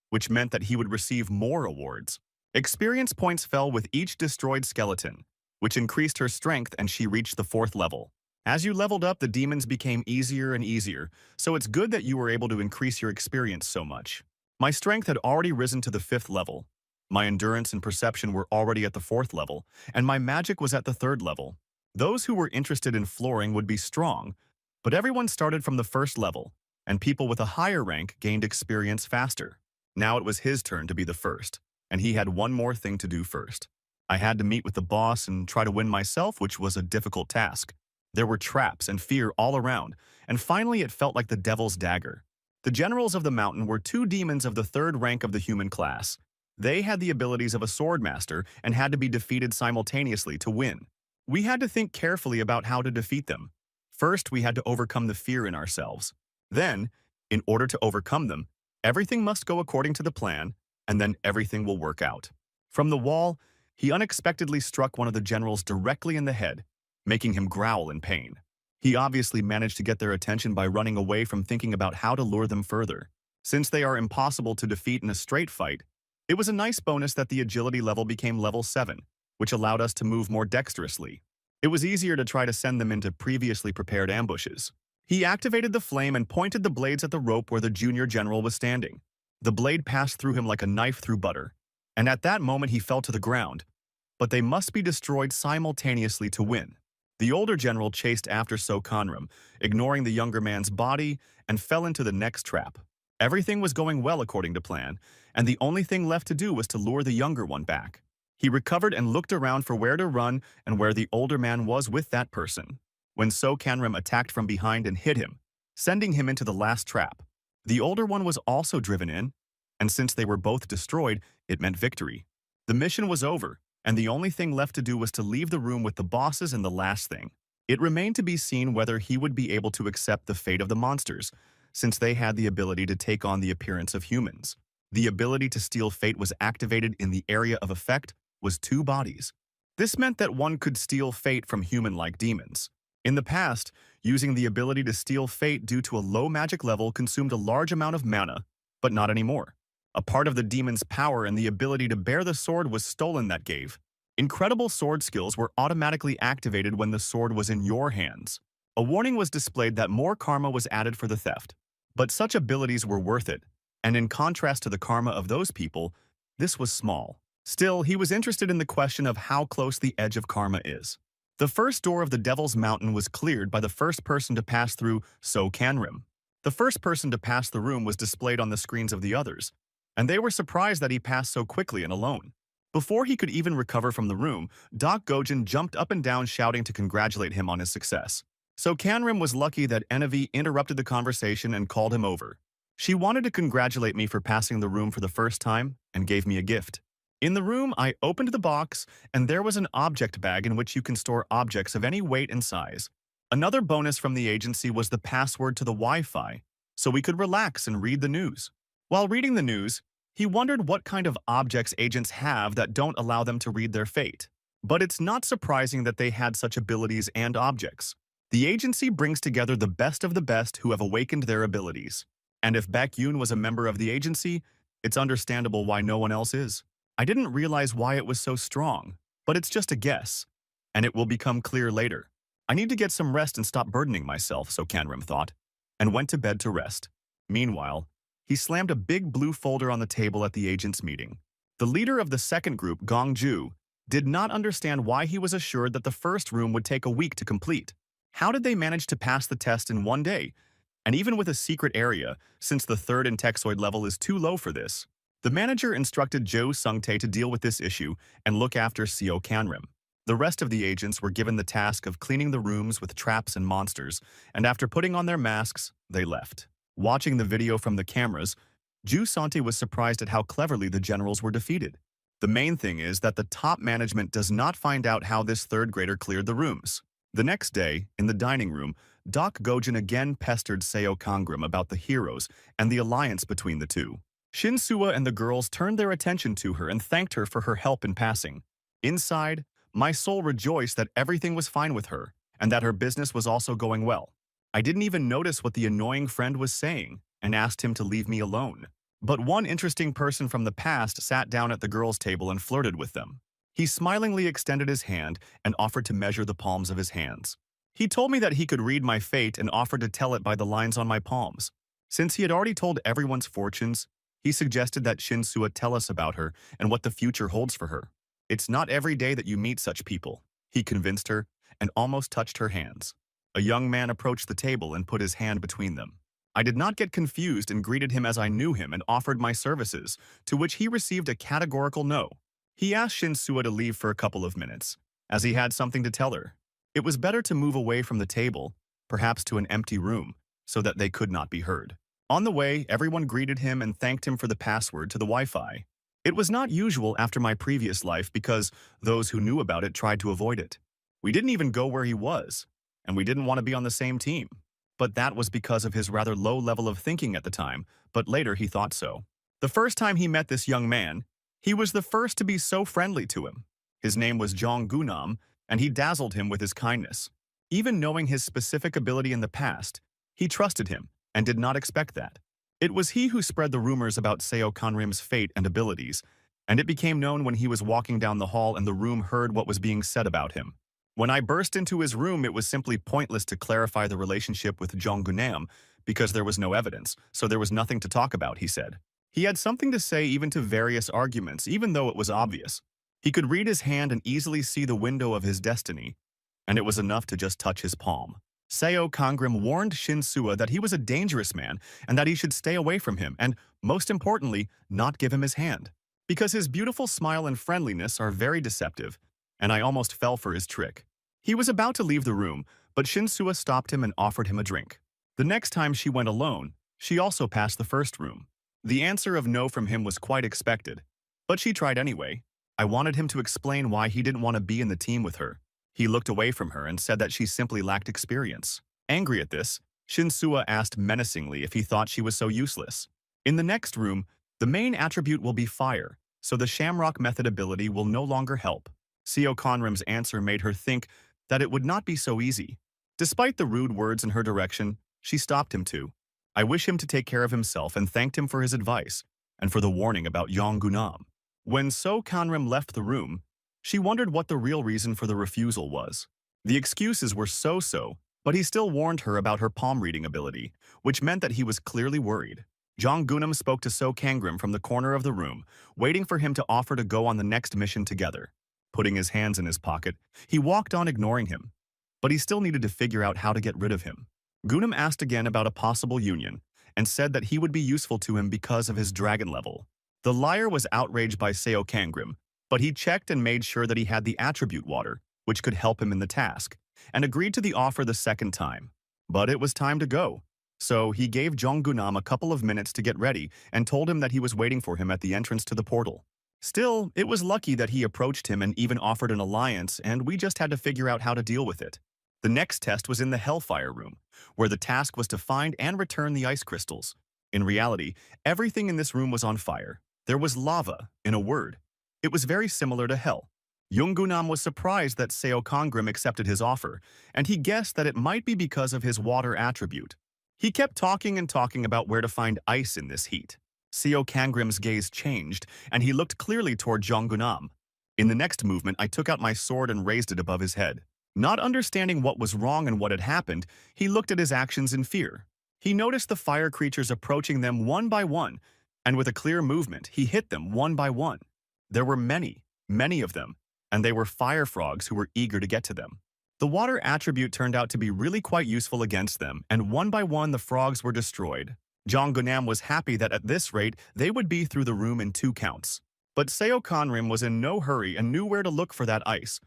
[SPEAKER 1] which meant that he would receive more awards. Experience points fell with each destroyed skeleton, which increased her strength and she reached the 4th level. As you leveled up, the demons became easier and easier, so it's good that you were able to increase your experience so much. My strength had already risen to the 5th level. My endurance and perception were already at the 4th level, and my magic was at the 3rd level. Those who were interested in flooring would be strong, but everyone started from the 1st level, and people with a higher rank gained experience faster. Now it was his turn to be the first, and he had one more thing to do first. I had to meet with the boss and try to win myself, which was a difficult task. There were traps and fear all around, and finally it felt like the Devil's Dagger. The generals of the mountain were 2 demons of the 3rd rank of the human class. They had the abilities of a swordmaster and had to be defeated simultaneously to win. We had to think carefully about how to defeat them. First, we had to overcome the fear in ourselves. Then, in order to overcome them, everything must go according to the plan, and then everything will work out. From the wall, he unexpectedly struck one of the generals directly in the head, making him growl in pain. He obviously managed to get their attention by running away from thinking about how to lure them further. Since they are impossible to defeat in a straight fight, it was a nice bonus that the agility level became level 7, which allowed us to move more dexterously. It was easier to try to send them into previously prepared ambushes. He activated the flame and pointed the blades at the rope where the junior general was standing. The blade passed through him like a knife through butter, and at that moment he fell to the ground, but they must be destroyed simultaneously to win. The older general chased after Sokanram, ignoring the younger man's body, and fell into the next trap. Everything was going well according to plan, and the only thing left to do was to lure the younger one back. He recovered and looked around for where to run and where the older man was with that person, when Sokanram attacked from behind and hit him, sending him into the last trap. The older one was also driven in, and since they were both destroyed, it meant victory. The mission was over, and the only thing left to do was to leave the room with the bosses and the last thing. It remained to be seen whether he would be able to accept the fate of the monsters, since they had the ability to take on the appearance of humans. The ability to steal fate was activated in the area of effect was 2 bodies. This meant that one could steal fate from human-like demons. In the past, using the ability to steal fate due to a low magic level consumed a large amount of mana, but not anymore. A part of the demon's power and the ability to bear the sword was stolen that gave. Incredible sword skills were automatically activated when the sword was in your hands. A warning was displayed that more karma was added for the theft. But such abilities were worth it, and in contrast to the karma of those people, this was small. Still, he was interested in the question of how close the edge of karma is. The first door of the Devil's Mountain was cleared by the first person to pass through Sokanram. The first person to pass the room was displayed on the screens of the others, and they were surprised that he passed so quickly and alone. Before he could even recover from the room, Doc Gojin jumped up and down shouting to congratulate him on his success. Sokanram was lucky that Enevi interrupted the conversation and called him over. She wanted to congratulate me for passing the room for the first time and gave me a gift. In the room, I opened the box, and there was an object bag in which you can store objects of any weight and size. Another bonus from the agency was the password to the Wi-Fi, so we could relax and read the news. While reading the news, he wondered what kind of objects agents have that don't allow them to read their fate. But it's not surprising that they had such abilities and objects. The agency brings together the best of the best who have awakened their abilities. And if Baek Yoon was a member of the agency, it's understandable why no one else is. I didn't realize why it was so strong, but it's just a guess, and it will become clear later. I need to get some rest and stop burdening myself, Sokanram thought, and went to bed to rest. Meanwhile, he slammed a big blue folder on the table at the agents' meeting. The leader of the second group, Gong Ju, did not understand why he was assured that the first room would take a week to complete. How did they manage to pass the test in one day? And even with a secret area, since the third Intexoid level is too low for this. The manager instructed Jo Sungtae to deal with this issue and look after Sokanram. The rest of the agents were given the task of cleaning the rooms with traps and monsters, and after putting on their masks, they left. Watching the video from the cameras, Ju Santi was surprised at how cleverly the generals were defeated. The main thing is that the top management does not find out how this third grader cleared the rooms. The next day, in the dining room, Doc Gojin again pestered Sokanram about the heroes and the alliance between the two. Shinsua and the girls turned their attention to her and thanked her for her help in passing. Inside, my soul rejoiced that everything was fine with her and that her business was also going well. I didn't even notice what the annoying friend was saying and asked him to leave me alone. But one interesting person from the past sat down at the girls' table and flirted with them. He smilingly extended his hand and offered to measure the palms of his hands. He told me that he could read my fate and offered to tell it by the lines on my palms. Since he had already told everyone's fortunes, he suggested that Shinsua tell us about her and what the future holds for her. It's not every day that you meet such people, he convinced her and almost touched her hands. A young man approached the table and put his hand between them. I did not get confused and greeted him as I knew him and offered my services, to which he received a categorical no. He asked Shinsua to leave for a couple of minutes, as he had something to tell her. It was better to move away from the table, perhaps to an empty room, so that they could not be heard. On the way, everyone greeted him and thanked him for the password to the Wi-Fi. It was not usual after my previous life because those who knew about it tried to avoid it. We didn't even go where he was, and we didn't want to be on the same team. But that was because of his rather low level of thinking at the time, but later he thought so. The first time he met this young man, he was the first to be so friendly to him. His name was Jong Gunam, and he dazzled him with his kindness. Even knowing his specific ability in the past, he trusted him and did not expect that. It was he who spread the rumors about Sokanram's fate and abilities, and it became known when he was walking down the hall and the room heard what was being said about him. When I burst into his room, it was simply pointless to clarify the relationship with Jong Gunam because there was no evidence, so there was nothing to talk about, he said. He had something to say even to various arguments, even though it was obvious. He could read his hand and easily see the window of his destiny, and it was enough to just touch his palm. Seo Kangrim warned Shinsua that he was a dangerous man and that he should stay away from him and, most importantly, not give him his hand. Because his beautiful smile and friendliness are very deceptive, and I almost fell for his trick. He was about to leave the room, but Shinsua stopped him and offered him a drink. The next time she went alone, she also passed the first room. The answer of no from him was quite expected, but she tried anyway. I wanted him to explain why he didn't want to be in the team with her. He looked away from her and said that she simply lacked experience. Angry at this, Shinsua asked menacingly if he thought she was so useless. In the next room, the main attribute will be fire, so the Shamrock method ability will no longer help. Seo Conrim's answer made her think that it would not be so easy. Despite the rude words in her direction, she stopped him too. I wish him to take care of himself and thanked him for his advice and for the warning about Yonggunam. When So Kanrim left the room, she wondered what the real reason for the refusal was. The excuses were so-so, but he still warned her about her palm reading ability, which meant that he was clearly worried. Jonggunam spoke to So Kangrim from the corner of the room, waiting for him to offer to go on the next mission together. Putting his hands in his pocket, he walked on ignoring him. But he still needed to figure out how to get rid of him. Gunam asked again about a possible union, and said that he would be useful to him because of his dragon level. The liar was outraged by Seo Kangrim, but he checked and made sure that he had the attribute water, which could help him in the task, and agreed to the offer the second time. But it was time to go. So he gave Jonggunam a couple of minutes to get ready and told him that he was waiting for him at the entrance to the portal. Still, it was lucky that he approached him and even offered an alliance, and we just had to figure out how to deal with it. The next test was in the Hellfire Room, where the task was to find and return the ice crystals. In reality, everything in this room was on fire. There was lava, in a word. It was very similar to hell. Yonggunam was surprised that Seo Kangrim accepted his offer, and he guessed that it might be because of his water attribute. He kept talking and talking about where to find ice in this heat. Seo Kangrim's gaze changed, and he looked clearly toward Jonggunam. In the next movement, I took out my sword and raised it above his head. Not understanding what was wrong and what had happened, he looked at his actions in fear. He noticed the fire creatures approaching them one by one, and with a clear movement, he hit them one by one. There were many of them, and they were fire frogs who were eager to get to them. The water attribute turned out to be really quite useful against them, and one by one the frogs were destroyed. Jonggunam was happy that at this rate they would be through the room in 2 counts. But Seo Kanrim was in no hurry and knew where to look for that ice.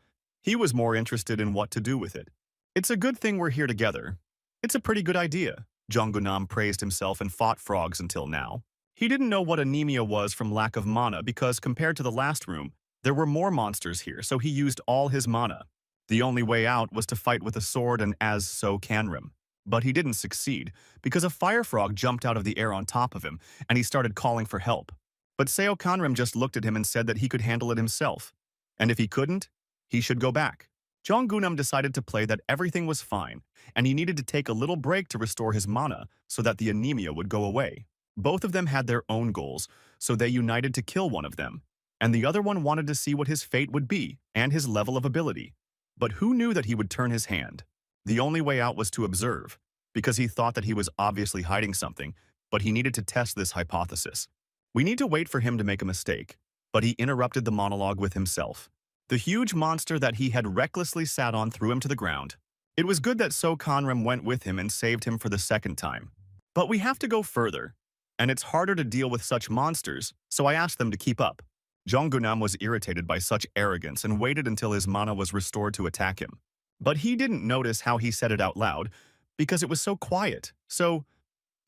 [SPEAKER 1] He was more interested in what to do with it. It's a good thing we're here together. It's a pretty good idea. Jonggunam praised himself and fought frogs until now. He didn't know what anemia was from lack of mana because compared to the last room, there were more monsters here, so he used all his mana. The only way out was to fight with a sword and as So Kanrim. But he didn't succeed because a fire frog jumped out of the air on top of him and he started calling for help. But Seo Kanrim just looked at him and said that he could handle it himself. And if he couldn't, he should go back. Jonggunam decided to play that everything was fine, and he needed to take a little break to restore his mana so that the anemia would go away. Both of them had their own goals, so they united to kill one of them, and the other one wanted to see what his fate would be and his level of ability. But who knew that he would turn his hand? The only way out was to observe, because he thought that he was obviously hiding something, but he needed to test this hypothesis. We need to wait for him to make a mistake, but he interrupted the monologue with himself. The huge monster that he had recklessly sat on threw him to the ground. It was good that So Kanrim went with him and saved him for the second time. But we have to go further, and it's harder to deal with such monsters, so I asked them to keep up. Jonggunam was irritated by such arrogance and waited until his mana was restored to attack him. But he didn't notice how he said it out loud, because it was so quiet. So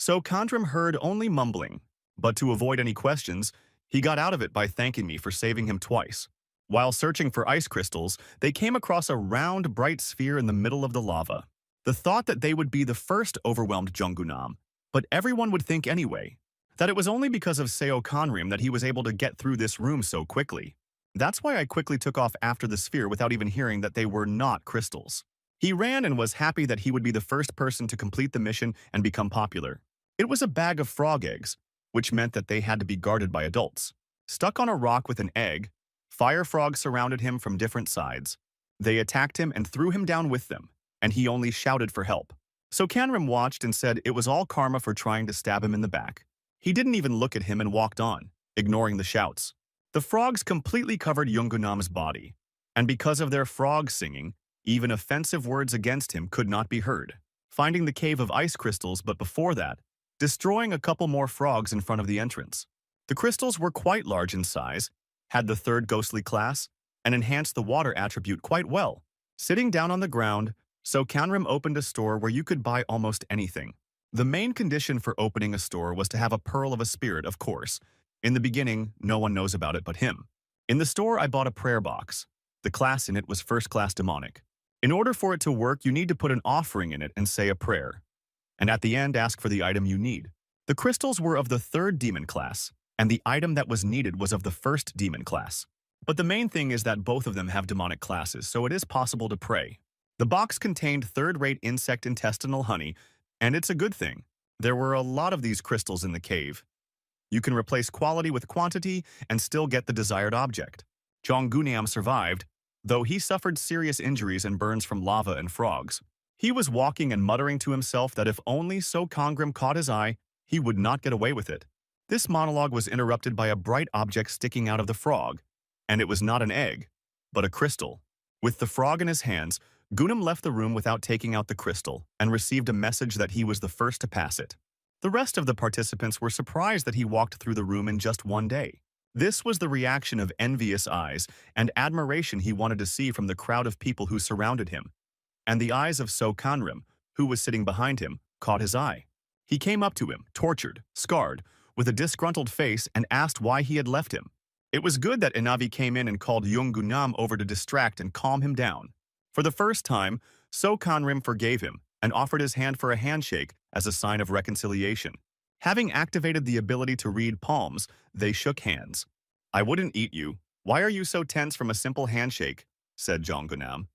[SPEAKER 1] Kanrim heard only mumbling. But to avoid any questions, he got out of it by thanking me for saving him twice. While searching for ice crystals, they came across a round, bright sphere in the middle of the lava. The thought that they would be the first overwhelmed Jonggunam, but everyone would think anyway, that it was only because of Seo Kanrim that he was able to get through this room so quickly. That's why I quickly took off after the sphere without even hearing that they were not crystals. He ran and was happy that he would be the first person to complete the mission and become popular. It was a bag of frog eggs, which meant that they had to be guarded by adults. Stuck on a rock with an egg, fire frogs surrounded him from different sides. They attacked him and threw him down with them, and he only shouted for help. So Kanrim watched and said it was all karma for trying to stab him in the back. He didn't even look at him and walked on, ignoring the shouts. The frogs completely covered Yungunam's body, and because of their frog singing, even offensive words against him could not be heard. Finding the cave of ice crystals, but before that, destroying a couple more frogs in front of the entrance. The crystals were quite large in size, had the third ghostly class, and enhanced the water attribute quite well. Sitting down on the ground, So Kanrim opened a store where you could buy almost anything. The main condition for opening a store was to have a pearl of a spirit, of course. In the beginning, no one knows about it but him. In the store, I bought a prayer box. The class in it was first-class demonic. In order for it to work, you need to put an offering in it and say a prayer. And at the end, ask for the item you need. The crystals were of the third demon class, and the item that was needed was of the first demon class. But the main thing is that both of them have demonic classes, so it is possible to pray. The box contained third-rate insect intestinal honey, and it's a good thing. There were a lot of these crystals in the cave. You can replace quality with quantity and still get the desired object. Jonggunam survived, though he suffered serious injuries and burns from lava and frogs. He was walking and muttering to himself that if only So Kongrim caught his eye, he would not get away with it. This monologue was interrupted by a bright object sticking out of the frog, and it was not an egg, but a crystal. With the frog in his hands, Gunam left the room without taking out the crystal and received a message that he was the first to pass it. The rest of the participants were surprised that he walked through the room in just one day. This was the reaction of envious eyes and admiration he wanted to see from the crowd of people who surrounded him. And the eyes of So Kanrim, who was sitting behind him, caught his eye. He came up to him, tortured, scarred, with a disgruntled face and asked why he had left him. It was good that Inavi came in and called Yungunam over to distract and calm him down. For the first time, So Kanrim forgave him and offered his hand for a handshake as a sign of reconciliation. Having activated the ability to read palms, they shook hands. "I wouldn't eat you. Why are you so tense from a simple handshake?" said Jonggunam.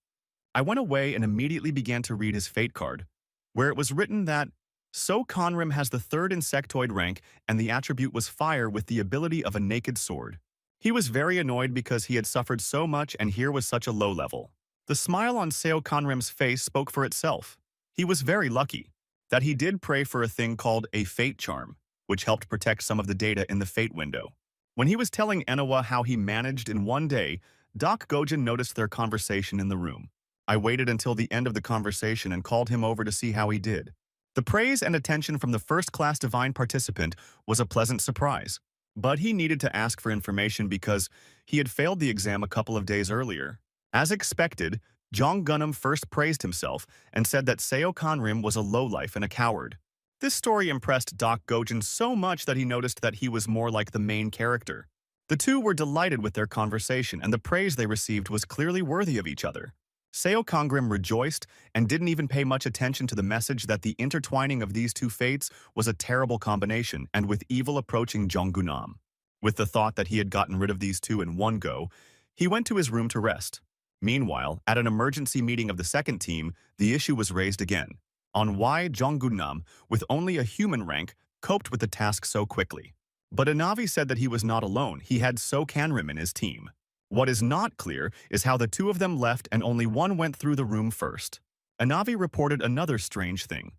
[SPEAKER 1] I went away and immediately began to read his fate card, where it was written that So Kanrim has the third insectoid rank and the attribute was fire with the ability of a naked sword. He was very annoyed because he had suffered so much and here was such a low level. The smile on So Kanrim's face spoke for itself. He was very lucky that he did pray for a thing called a fate charm, which helped protect some of the data in the fate window. When he was telling Enawa how he managed in one day, Doc Gojin noticed their conversation in the room. I waited until the end of the conversation and called him over to see how he did. The praise and attention from the first-class divine participant was a pleasant surprise, but he needed to ask for information because he had failed the exam a couple of days earlier. As expected, Jonggunam first praised himself and said that So Kanrim was a lowlife and a coward. This story impressed Doc Gojin so much that he noticed that he was more like the main character. The two were delighted with their conversation and the praise they received was clearly worthy of each other. So Kongrim rejoiced and didn't even pay much attention to the message that the intertwining of these two fates was a terrible combination and with evil approaching Jonggunam. With the thought that he had gotten rid of these two in one go, he went to his room to rest. Meanwhile, at an emergency meeting of the second team, the issue was raised again on why Jonggunam, with only a human rank, coped with the task so quickly. But Inavi said that he was not alone. He had So Kanrim in his team. What is not clear is how the two of them left and only one went through the room first. Inavi reported another strange thing.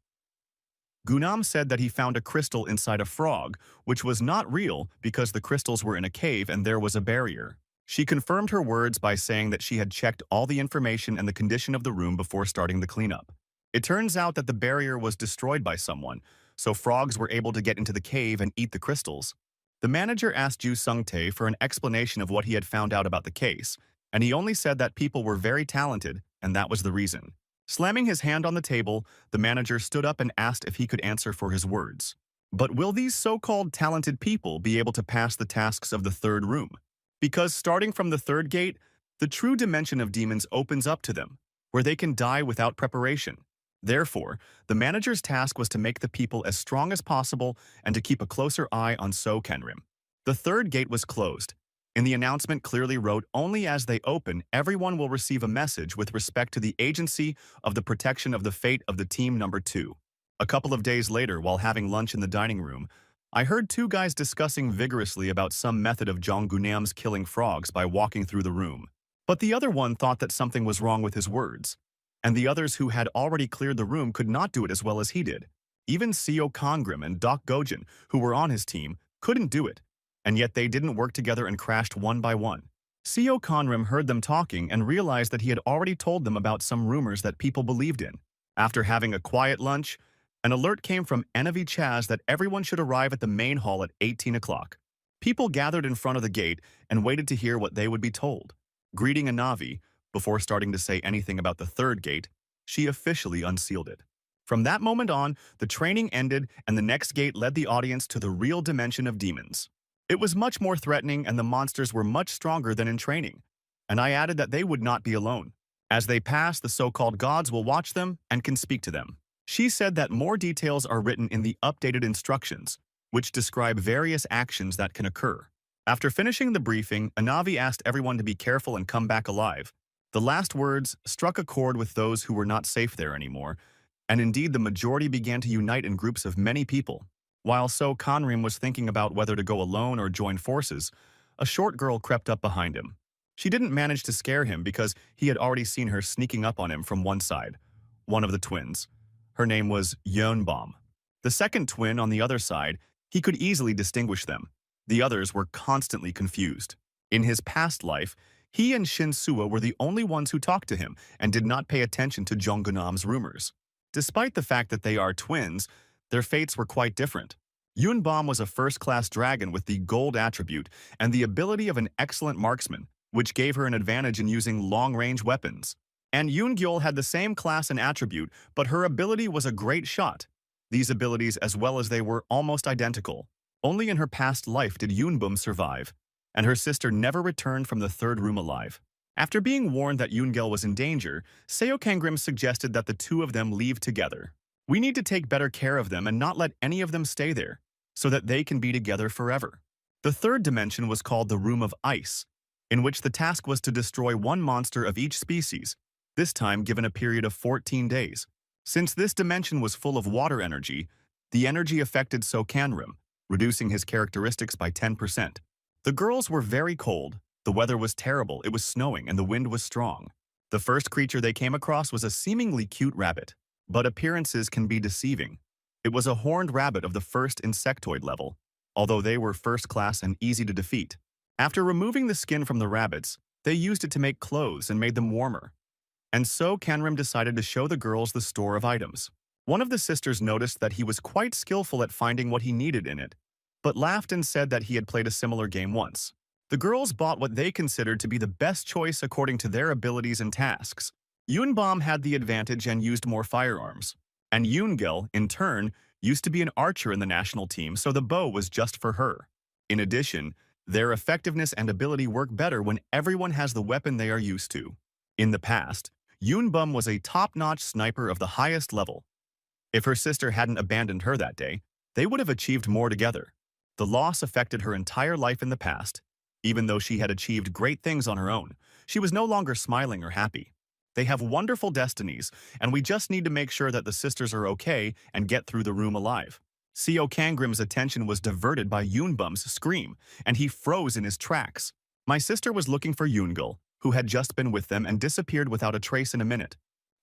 [SPEAKER 1] Gunam said that he found a crystal inside a frog, which was not real because the crystals were in a cave and there was a barrier. She confirmed her words by saying that she had checked all the information and the condition of the room before starting the cleanup. It turns out that the barrier was destroyed by someone, so frogs were able to get into the cave and eat the crystals. The manager asked Ju Sung-tae for an explanation of what he had found out about the case, and he only said that people were very talented, and that was the reason. Slamming his hand on the table, the manager stood up and asked if he could answer for his words. But will these so-called talented people be able to pass the tasks of the third room? Because starting from the third gate, the true dimension of demons opens up to them, where they can die without preparation. Therefore, the manager's task was to make the people as strong as possible and to keep a closer eye on So Kanrim. The third gate was closed. In the announcement clearly wrote, "Only as they open, everyone will receive a message with respect to the agency of the protection of the fate of the team number 2. A couple of days later, while having lunch in the dining room, I heard two guys discussing vigorously about some method of Jonggunam's killing frogs by walking through the room. But the other one thought that something was wrong with his words, and the others who had already cleared the room could not do it as well as he did. Even Seo Kongrim and Doc Gojin, who were on his team, couldn't do it, and yet they didn't work together and crashed one by one. Seo Konrim heard them talking and realized that he had already told them about some rumors that people believed in. After having a quiet lunch, an alert came from Enavi Chaz that everyone should arrive at the main hall at 18 o'clock. People gathered in front of the gate and waited to hear what they would be told. Greeting Enavi, before starting to say anything about the third gate, she officially unsealed it. From that moment on, the training ended and the next gate led the audience to the real dimension of demons. It was much more threatening and the monsters were much stronger than in training. And I added that they would not be alone. As they pass, the so-called gods will watch them and can speak to them. She said that more details are written in the updated instructions, which describe various actions that can occur. After finishing the briefing, Anavi asked everyone to be careful and come back alive. The last words struck a chord with those who were not safe there anymore, and indeed the majority began to unite in groups of many people. While So Conrim was thinking about whether to go alone or join forces, a short girl crept up behind him. She didn't manage to scare him because he had already seen her sneaking up on him from one side, one of the twins. Her name was Yeonbom. The second twin on the other side, he could easily distinguish them. The others were constantly confused. In his past life, he and Shin Suo were the only ones who talked to him and did not pay attention to Jonggunam's rumors. Despite the fact that they are twins, their fates were quite different. Yunbom was a first-class dragon with the gold attribute and the ability of an excellent marksman, which gave her an advantage in using long-range weapons. And Yoongyul had the same class and attribute, but her ability was a great shot. These abilities, as well as they were almost identical. Only in her past life did Yoonbom survive, and her sister never returned from the third room alive. After being warned that Yoongil was in danger, Seo Kangrim suggested that the two of them leave together. We need to take better care of them and not let any of them stay there, so that they can be together forever. The third dimension was called the Room of Ice, in which the task was to destroy one monster of each species, this time given a period of 14 days. Since this dimension was full of water energy, the energy affected So Kanrim, reducing his characteristics by 10%. The girls were very cold, the weather was terrible, it was snowing, and the wind was strong. The first creature they came across was a seemingly cute rabbit, but appearances can be deceiving. It was a horned rabbit of the first insectoid level, although they were first class and easy to defeat. After removing the skin from the rabbits, they used it to make clothes and made them warmer. And so Kanrim decided to show the girls the store of items. One of the sisters noticed that he was quite skillful at finding what he needed in it, but laughed and said that he had played a similar game once. The girls bought what they considered to be the best choice according to their abilities and tasks. Yunbom had the advantage and used more firearms. And Yoongil, in turn, used to be an archer in the national team, so the bow was just for her. In addition, their effectiveness and ability work better when everyone has the weapon they are used to. In the past, Yunbom was a top-notch sniper of the highest level. If her sister hadn't abandoned her that day, they would have achieved more together. The loss affected her entire life in the past. Even though she had achieved great things on her own, she was no longer smiling or happy. They have wonderful destinies, and we just need to make sure that the sisters are okay and get through the room alive. Seo Kangrim's attention was diverted by Yoonbum's scream, and he froze in his tracks. My sister was looking for Yoongil, who had just been with them and disappeared without a trace in a minute.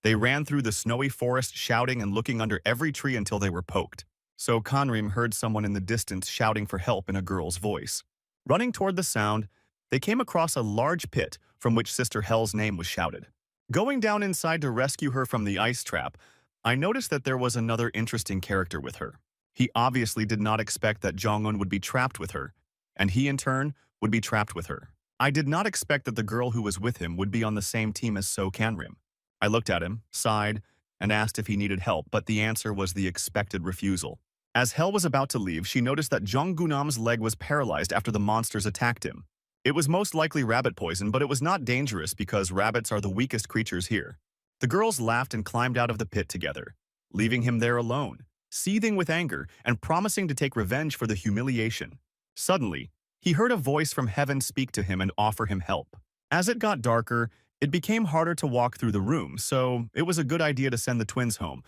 [SPEAKER 1] They ran through the snowy forest shouting and looking under every tree until they were poked. So Conrim heard someone in the distance shouting for help in a girl's voice. Running toward the sound, they came across a large pit from which Sister Hell's name was shouted. Going down inside to rescue her from the ice trap, I noticed that there was another interesting character with her. He obviously did not expect that Jong-un would be trapped with her, and he in turn would be trapped with her. I did not expect that the girl who was with him would be on the same team as So Kanrim. I looked at him, sighed, and asked if he needed help, but the answer was the expected refusal. As Hell was about to leave, she noticed that Jonggunam's leg was paralyzed after the monsters attacked him. It was most likely rabbit poison, but it was not dangerous because rabbits are the weakest creatures here. The girls laughed and climbed out of the pit together, leaving him there alone, seething with anger and promising to take revenge for the humiliation. Suddenly, he heard a voice from heaven speak to him and offer him help. As it got darker, it became harder to walk through the room, so it was a good idea to send the twins home,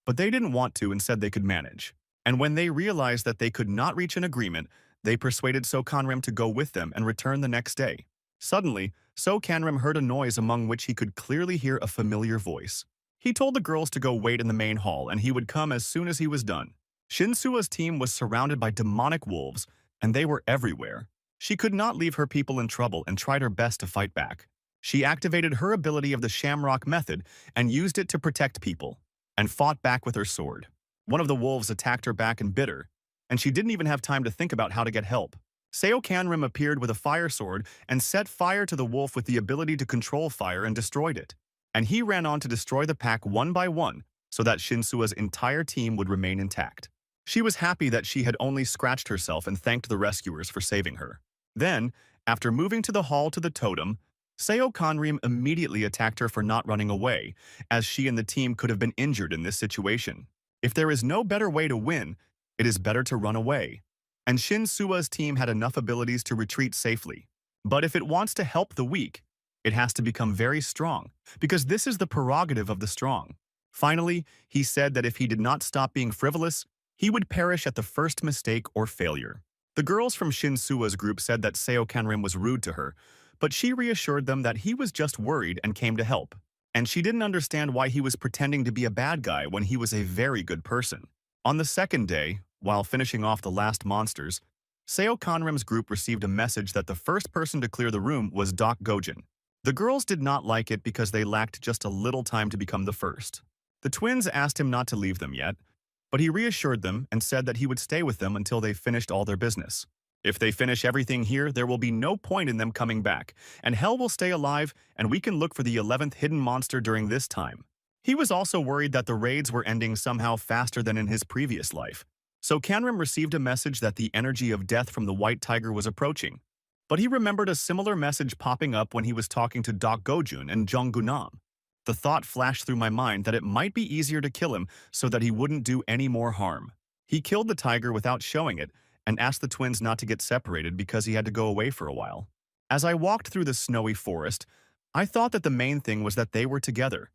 [SPEAKER 1] but they didn't want to and said they could manage. And when they realized that they could not reach an agreement, they persuaded So Kanrim to go with them and return the next day. Suddenly, So Kanrim heard a noise among which he could clearly hear a familiar voice. He told the girls to go wait in the main hall and he would come as soon as he was done. Shinsua's team was surrounded by demonic wolves, and they were everywhere. She could not leave her people in trouble and tried her best to fight back. She activated her ability of the Shamrock method and used it to protect people, and fought back with her sword. One of the wolves attacked her back and bit her, and she didn't even have time to think about how to get help. Seo Kanrim appeared with a fire sword and set fire to the wolf with the ability to control fire and destroyed it. And he ran on to destroy the pack one by one so that Shinsua's entire team would remain intact. She was happy that she had only scratched herself and thanked the rescuers for saving her. Then, after moving to the hall to the totem, Seo Kanrim immediately attacked her for not running away, as she and the team could have been injured in this situation. If there is no better way to win, it is better to run away. And Shin Sua's team had enough abilities to retreat safely. But if it wants to help the weak, it has to become very strong, because this is the prerogative of the strong. Finally, he said that if he did not stop being frivolous, he would perish at the first mistake or failure. The girls from Shin Sua's group said that Seo Kanrim was rude to her, but she reassured them that he was just worried and came to help. And she didn't understand why he was pretending to be a bad guy when he was a very good person. On the second day, while finishing off the last monsters, Seo Kanrim's group received a message that the first person to clear the room was Doc Gojin. The girls did not like it because they lacked just a little time to become the first. The twins asked him not to leave them yet, but he reassured them and said that he would stay with them until they finished all their business. If they finish everything here, there will be no point in them coming back, and Hell will stay alive, and we can look for the 11th hidden monster during this time. He was also worried that the raids were ending somehow faster than in his previous life. So Kanrim received a message that the energy of death from the White Tiger was approaching. But he remembered a similar message popping up when he was talking to Doc Gojun and Jonggunam. The thought flashed through my mind that it might be easier to kill him so that he wouldn't do any more harm. He killed the tiger without showing it and asked the twins not to get separated because he had to go away for a while. As I walked through the snowy forest, I thought that the main thing was that they were together,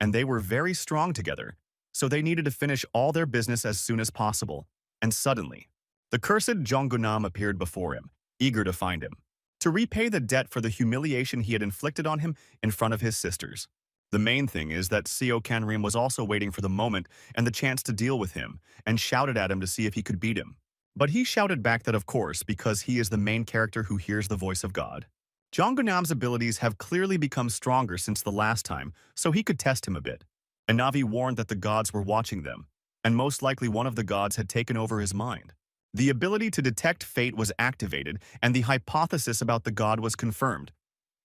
[SPEAKER 1] and they were very strong together, so they needed to finish all their business as soon as possible. And suddenly, the cursed Jonggunam appeared before him, eager to find him, to repay the debt for the humiliation he had inflicted on him in front of his sisters. The main thing is that Seo Kanrim was also waiting for the moment and the chance to deal with him, and shouted at him to see if he could beat him. But he shouted back that of course, because he is the main character who hears the voice of God. Jonggunam's abilities have clearly become stronger since the last time, so he could test him a bit. And Navi warned that the gods were watching them, and most likely one of the gods had taken over his mind. The ability to detect fate was activated, and the hypothesis about the god was confirmed.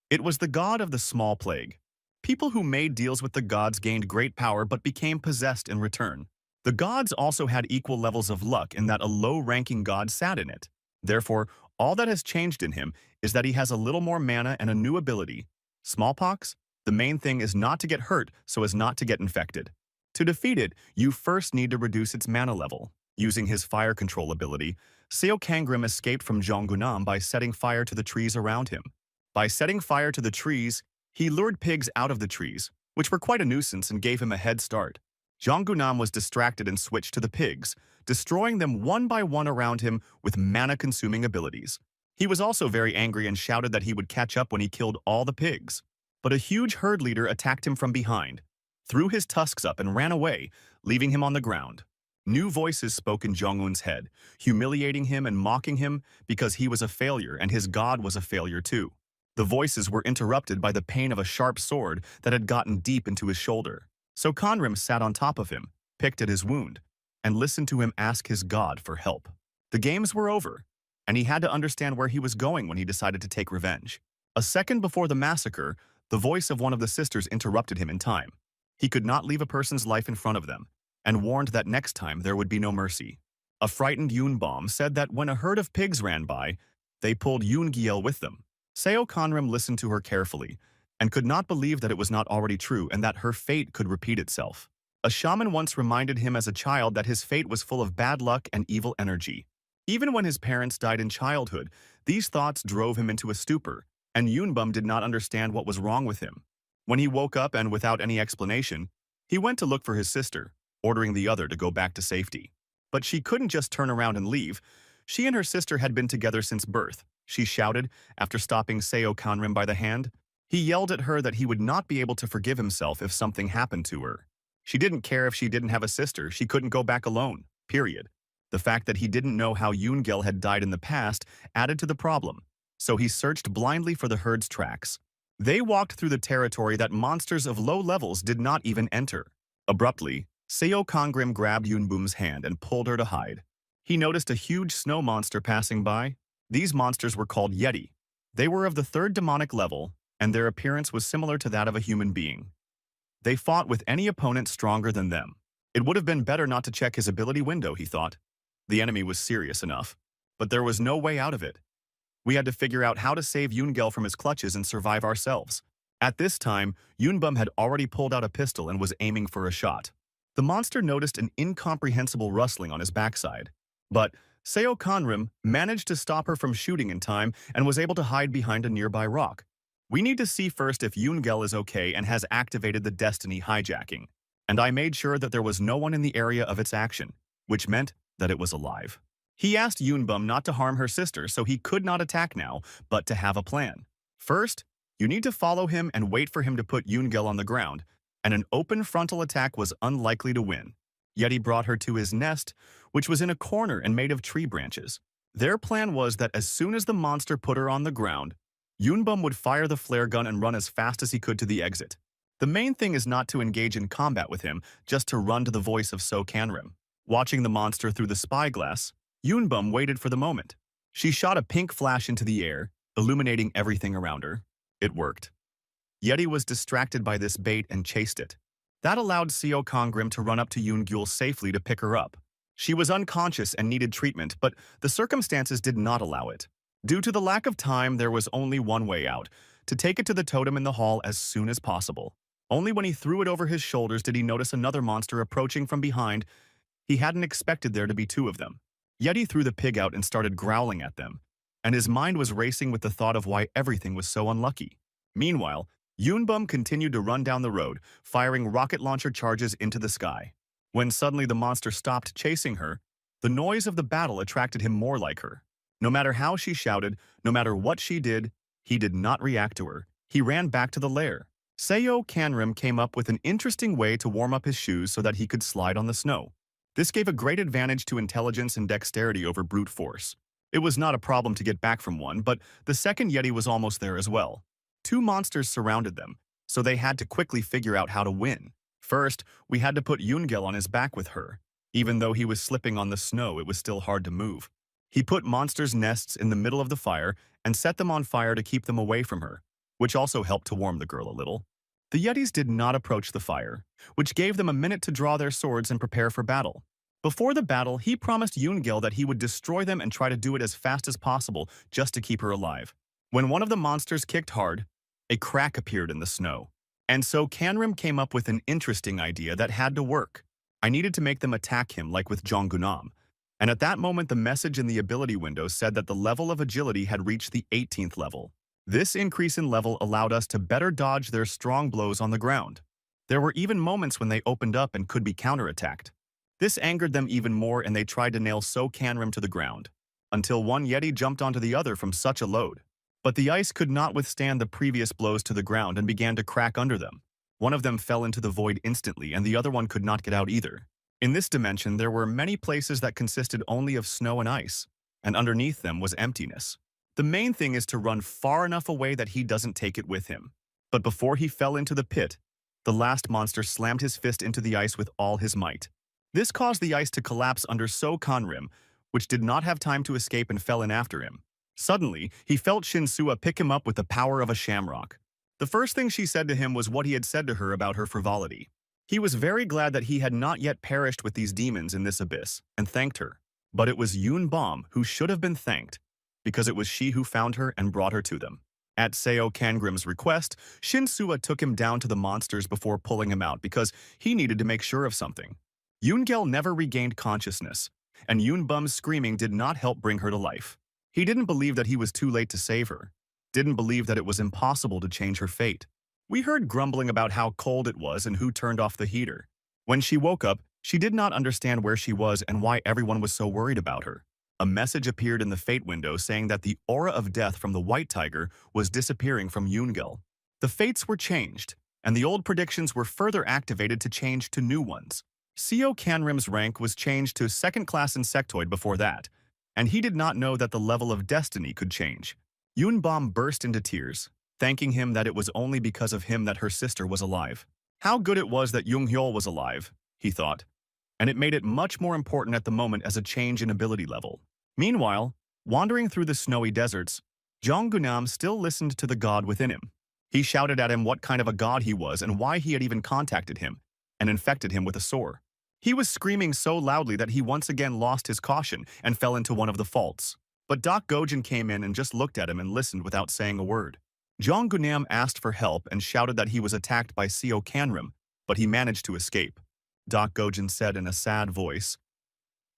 [SPEAKER 1] It was the god of the small plague. People who made deals with the gods gained great power but became possessed in return. The gods also had equal levels of luck in that a low-ranking god sat in it. Therefore, all that has changed in him is that he has a little more mana and a new ability. Smallpox? The main thing is not to get hurt so as not to get infected. To defeat it, you first need to reduce its mana level. Using his fire control ability, Seo Kanrim escaped from Jonggunam by setting fire to the trees around him. By setting fire to the trees, he lured pigs out of the trees, which were quite a nuisance and gave him a head start. Jonggunam was distracted and switched to the pigs, destroying them one by one around him with mana-consuming abilities. He was also very angry and shouted that he would catch up when he killed all the pigs. But a huge herd leader attacked him from behind, threw his tusks up and ran away, leaving him on the ground. New voices spoke in Jong-un's head, humiliating him and mocking him because he was a failure and his god was a failure too. The voices were interrupted by the pain of a sharp sword that had gotten deep into his shoulder. So Kanrim sat on top of him, picked at his wound, and listened to him ask his god for help. The games were over, and he had to understand where he was going when he decided to take revenge. A second before the massacre, the voice of one of the sisters interrupted him in time. He could not leave a person's life in front of them, and warned that next time there would be no mercy. A frightened Yunbom said that when a herd of pigs ran by, they pulled Yoongiel with them. Seo Kanrim listened to her carefully, and could not believe that it was not already true and that her fate could repeat itself. A shaman once reminded him as a child that his fate was full of bad luck and evil energy. Even when his parents died in childhood, these thoughts drove him into a stupor, and Yunbom did not understand what was wrong with him. When he woke up and without any explanation, he went to look for his sister, ordering the other to go back to safety. But she couldn't just turn around and leave. She and her sister had been together since birth, she shouted after stopping Seo Kanrim by the hand. He yelled at her that he would not be able to forgive himself if something happened to her. She didn't care if she didn't have a sister, she couldn't go back alone, period. The fact that he didn't know how Yoon-gil had died in the past added to the problem, so he searched blindly for the herd's tracks. They walked through the territory that monsters of low levels did not even enter. Abruptly, Seo Kongrim grabbed Yoonbum's hand and pulled her to hide. He noticed a huge snow monster passing by. These monsters were called Yeti. They were of the third demonic level, and their appearance was similar to that of a human being. They fought with any opponent stronger than them. It would have been better not to check his ability window, he thought. The enemy was serious enough, but there was no way out of it. We had to figure out how to save Yoon-gil from his clutches and survive ourselves. At this time, Yoonbum had already pulled out a pistol and was aiming for a shot. The monster noticed an incomprehensible rustling on his backside. But Seo Kongrim managed to stop her from shooting in time and was able to hide behind a nearby rock. We need to see first if Yoon-gil is okay and has activated the Destiny hijacking. And I made sure that there was no one in the area of its action, which meant that it was alive. He asked Yoonbum not to harm her sister, so he could not attack now, but to have a plan. First, you need to follow him and wait for him to put Yoon-gil on the ground, and an open frontal attack was unlikely to win. Yeti brought her to his nest, which was in a corner and made of tree branches. Their plan was that as soon as the monster put her on the ground, Yoonbum would fire the flare gun and run as fast as he could to the exit. The main thing is not to engage in combat with him, just to run to the voice of Seo Kongrim. Watching the monster through the spyglass, Yoonbum waited for the moment. She shot a pink flash into the air, illuminating everything around her. It worked. Yeti was distracted by this bait and chased it. That allowed Seo Kongrim to run up to Yoon-gil safely to pick her up. She was unconscious and needed treatment, but the circumstances did not allow it. Due to the lack of time, there was only one way out, to take it to the totem in the hall as soon as possible. Only when he threw it over his shoulders did he notice another monster approaching from behind. He hadn't expected there to be two of them. Yeti threw the pig out and started growling at them, and his mind was racing with the thought of why everything was so unlucky. Meanwhile, Yoonbum continued to run down the road, firing rocket launcher charges into the sky. When suddenly the monster stopped chasing her, the noise of the battle attracted him more like her. No matter how she shouted, no matter what she did, he did not react to her. He ran back to the lair. Seo Kongrim came up with an interesting way to warm up his shoes so that he could slide on the snow. This gave a great advantage to intelligence and dexterity over brute force. It was not a problem to get back from one, but the second Yeti was almost there as well. Two monsters surrounded them, so they had to quickly figure out how to win. First, we had to put Yoon-gil on his back with her. Even though he was slipping on the snow, it was still hard to move. He put monsters' nests in the middle of the fire and set them on fire to keep them away from her, which also helped to warm the girl a little. The Yetis did not approach the fire, which gave them a minute to draw their swords and prepare for battle. Before the battle, he promised Yoon-gil that he would destroy them and try to do it as fast as possible just to keep her alive. When one of the monsters kicked hard, a crack appeared in the snow. And so Kongrim came up with an interesting idea that had to work. I needed to make them attack him like with Jonggunam. And at that moment, the message in the ability window said that the level of agility had reached the 18th level. This increase in level allowed us to better dodge their strong blows on the ground. There were even moments when they opened up and could be counterattacked. This angered them even more and they tried to nail Seo Kongrim to the ground, until one Yeti jumped onto the other from such a load. But the ice could not withstand the previous blows to the ground and began to crack under them. One of them fell into the void instantly and the other one could not get out either. In this dimension, there were many places that consisted only of snow and ice, and underneath them was emptiness. The main thing is to run far enough away that he doesn't take it with him. But before he fell into the pit, the last monster slammed his fist into the ice with all his might. This caused the ice to collapse under Seo Kongrim, which did not have time to escape and fell in after him. Suddenly, he felt Shin-Soo pick him up with the power of a shamrock. The first thing she said to him was what he had said to her about her frivolity. He was very glad that he had not yet perished with these demons in this abyss, and thanked her. But it was Yoon-bum who should have been thanked, because it was she who found her and brought her to them. At Seo Kongrim's request, Shin-Soo took him down to the monsters before pulling him out because he needed to make sure of something. Yoon-gil never regained consciousness, and Yoon-bum's screaming did not help bring her to life. He didn't believe that he was too late to save her, didn't believe that it was impossible to change her fate. We heard grumbling about how cold it was and who turned off the heater. When she woke up, she did not understand where she was and why everyone was so worried about her. A message appeared in the fate window saying that the aura of death from the white tiger was disappearing from Yoon-gil. The fates were changed. and the old predictions were further activated to change to new ones. Seo Canrim's rank was changed to second-class insectoid before that, and he did not know that the level of destiny could change. Yunbom burst into tears, thanking him that it was only because of him that her sister was alive. How good it was that Jung Hyol was alive, he thought, and it made it much more important at the moment as a change in ability level. Meanwhile, wandering through the snowy deserts, Jong Gunam still listened to the god within him. He shouted at him what kind of a god he was and why he had even contacted him, and infected him with a sore. He was screaming so loudly that he once again lost his caution and fell into one of the faults. But Doc Gojin came in and just looked at him and listened without saying a word. Jong Gunam asked for help and shouted that he was attacked by Seo Canrim, but he managed to escape. Doc Gojin said in a sad voice,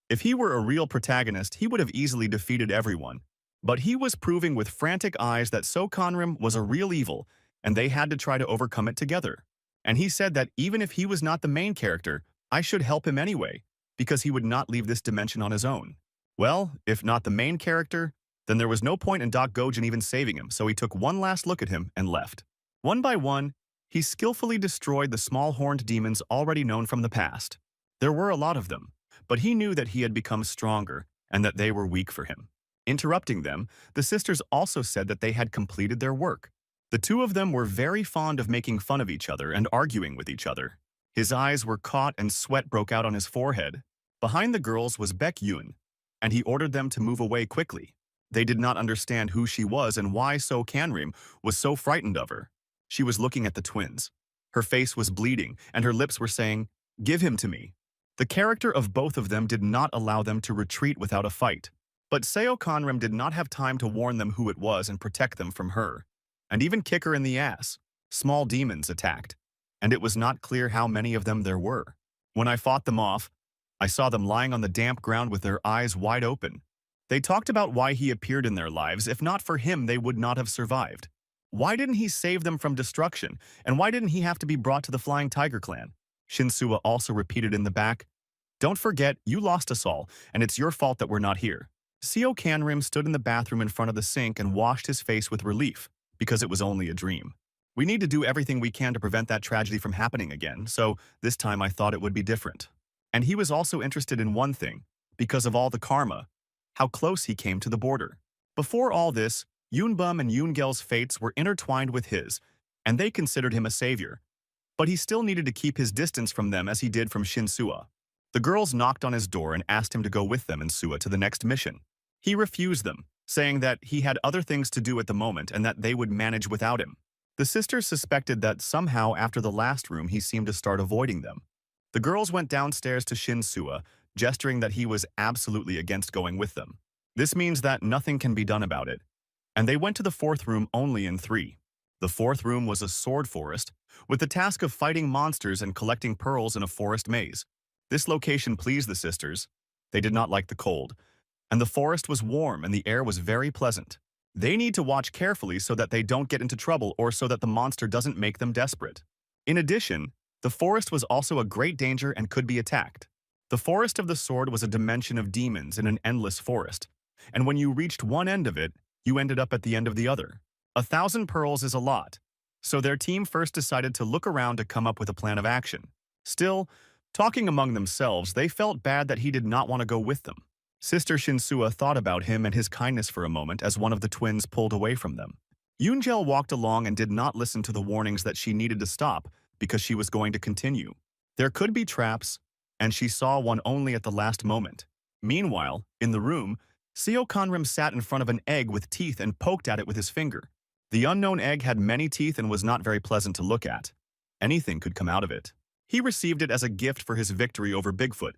[SPEAKER 1] "If he were a real protagonist, he would have easily defeated everyone. But he was proving with frantic eyes that Seo Canrim was a real evil, and they had to try to overcome it together. And he said that even if he was not the main character, I should help him anyway, because he would not leave this dimension on his own. Well, if not the main character, then there was no point in Doc Gojin even saving him, so he took one last look at him and left. One by one, he skillfully destroyed the small horned demons already known from the past. There were a lot of them, but he knew that he had become stronger and that they were weak for him. Interrupting them, the sisters also said that they had completed their work. The two of them were very fond of making fun of each other and arguing with each other. His eyes were caught and sweat broke out on his forehead. Behind the girls was Baek Yoon, and he ordered them to move away quickly. They did not understand who she was and why Seo Canrim was so frightened of her. She was looking at the twins. Her face was bleeding, and her lips were saying, "Give him to me." The character of both of them did not allow them to retreat without a fight. But Seo Canrim did not have time to warn them who it was and protect them from her, and even kick her in the ass. Small demons attacked, and it was not clear how many of them there were. When I fought them off, I saw them lying on the damp ground with their eyes wide open. They talked about why he appeared in their lives. If not for him, they would not have survived. Why didn't he save them from destruction, and why didn't he have to be brought to the Flying Tiger Clan? Shinsua also repeated in the back, "Don't forget, you lost us all, and it's your fault that we're not here." Seo Canrim stood in the bathroom in front of the sink and washed his face with relief, because it was only a dream. We need to do everything we can to prevent that tragedy from happening again, so this time I thought it would be different. And he was also interested in one thing, because of all the karma, how close he came to the border. Before all this, Yunbum and Yoongel's fates were intertwined with his, and they considered him a savior. But he still needed to keep his distance from them as he did from Shinsua. The girls knocked on his door and asked him to go with them and Sua to the next mission. He refused them, saying that he had other things to do at the moment and that they would manage without him. The sisters suspected that somehow after the last room he seemed to start avoiding them. The girls went downstairs to Shinsua, gesturing that he was absolutely against going with them. This means that nothing can be done about it. And they went to the fourth room only in 3. The fourth room was a sword forest, with the task of fighting monsters and collecting pearls in a forest maze. This location pleased the sisters. They did not like the cold, and the forest was warm and the air was very pleasant. They need to watch carefully so that they don't get into trouble or so that the monster doesn't make them desperate. In addition, the forest was also a great danger and could be attacked. The Forest of the Sword was a dimension of demons in an endless forest, and when you reached one end of it, you ended up at the end of the other. 1,000 pearls is a lot, so their team first decided to look around to come up with a plan of action. Still, talking among themselves, they felt bad that he did not want to go with them. Sister Shinsua thought about him and his kindness for a moment as one of the twins pulled away from them. Yoonjel walked along and did not listen to the warnings that she needed to stop because she was going to continue. There could be traps, and she saw one only at the last moment. Meanwhile, in the room, Seo Canrim sat in front of an egg with teeth and poked at it with his finger. The unknown egg had many teeth and was not very pleasant to look at. Anything could come out of it. He received it as a gift for his victory over Bigfoot,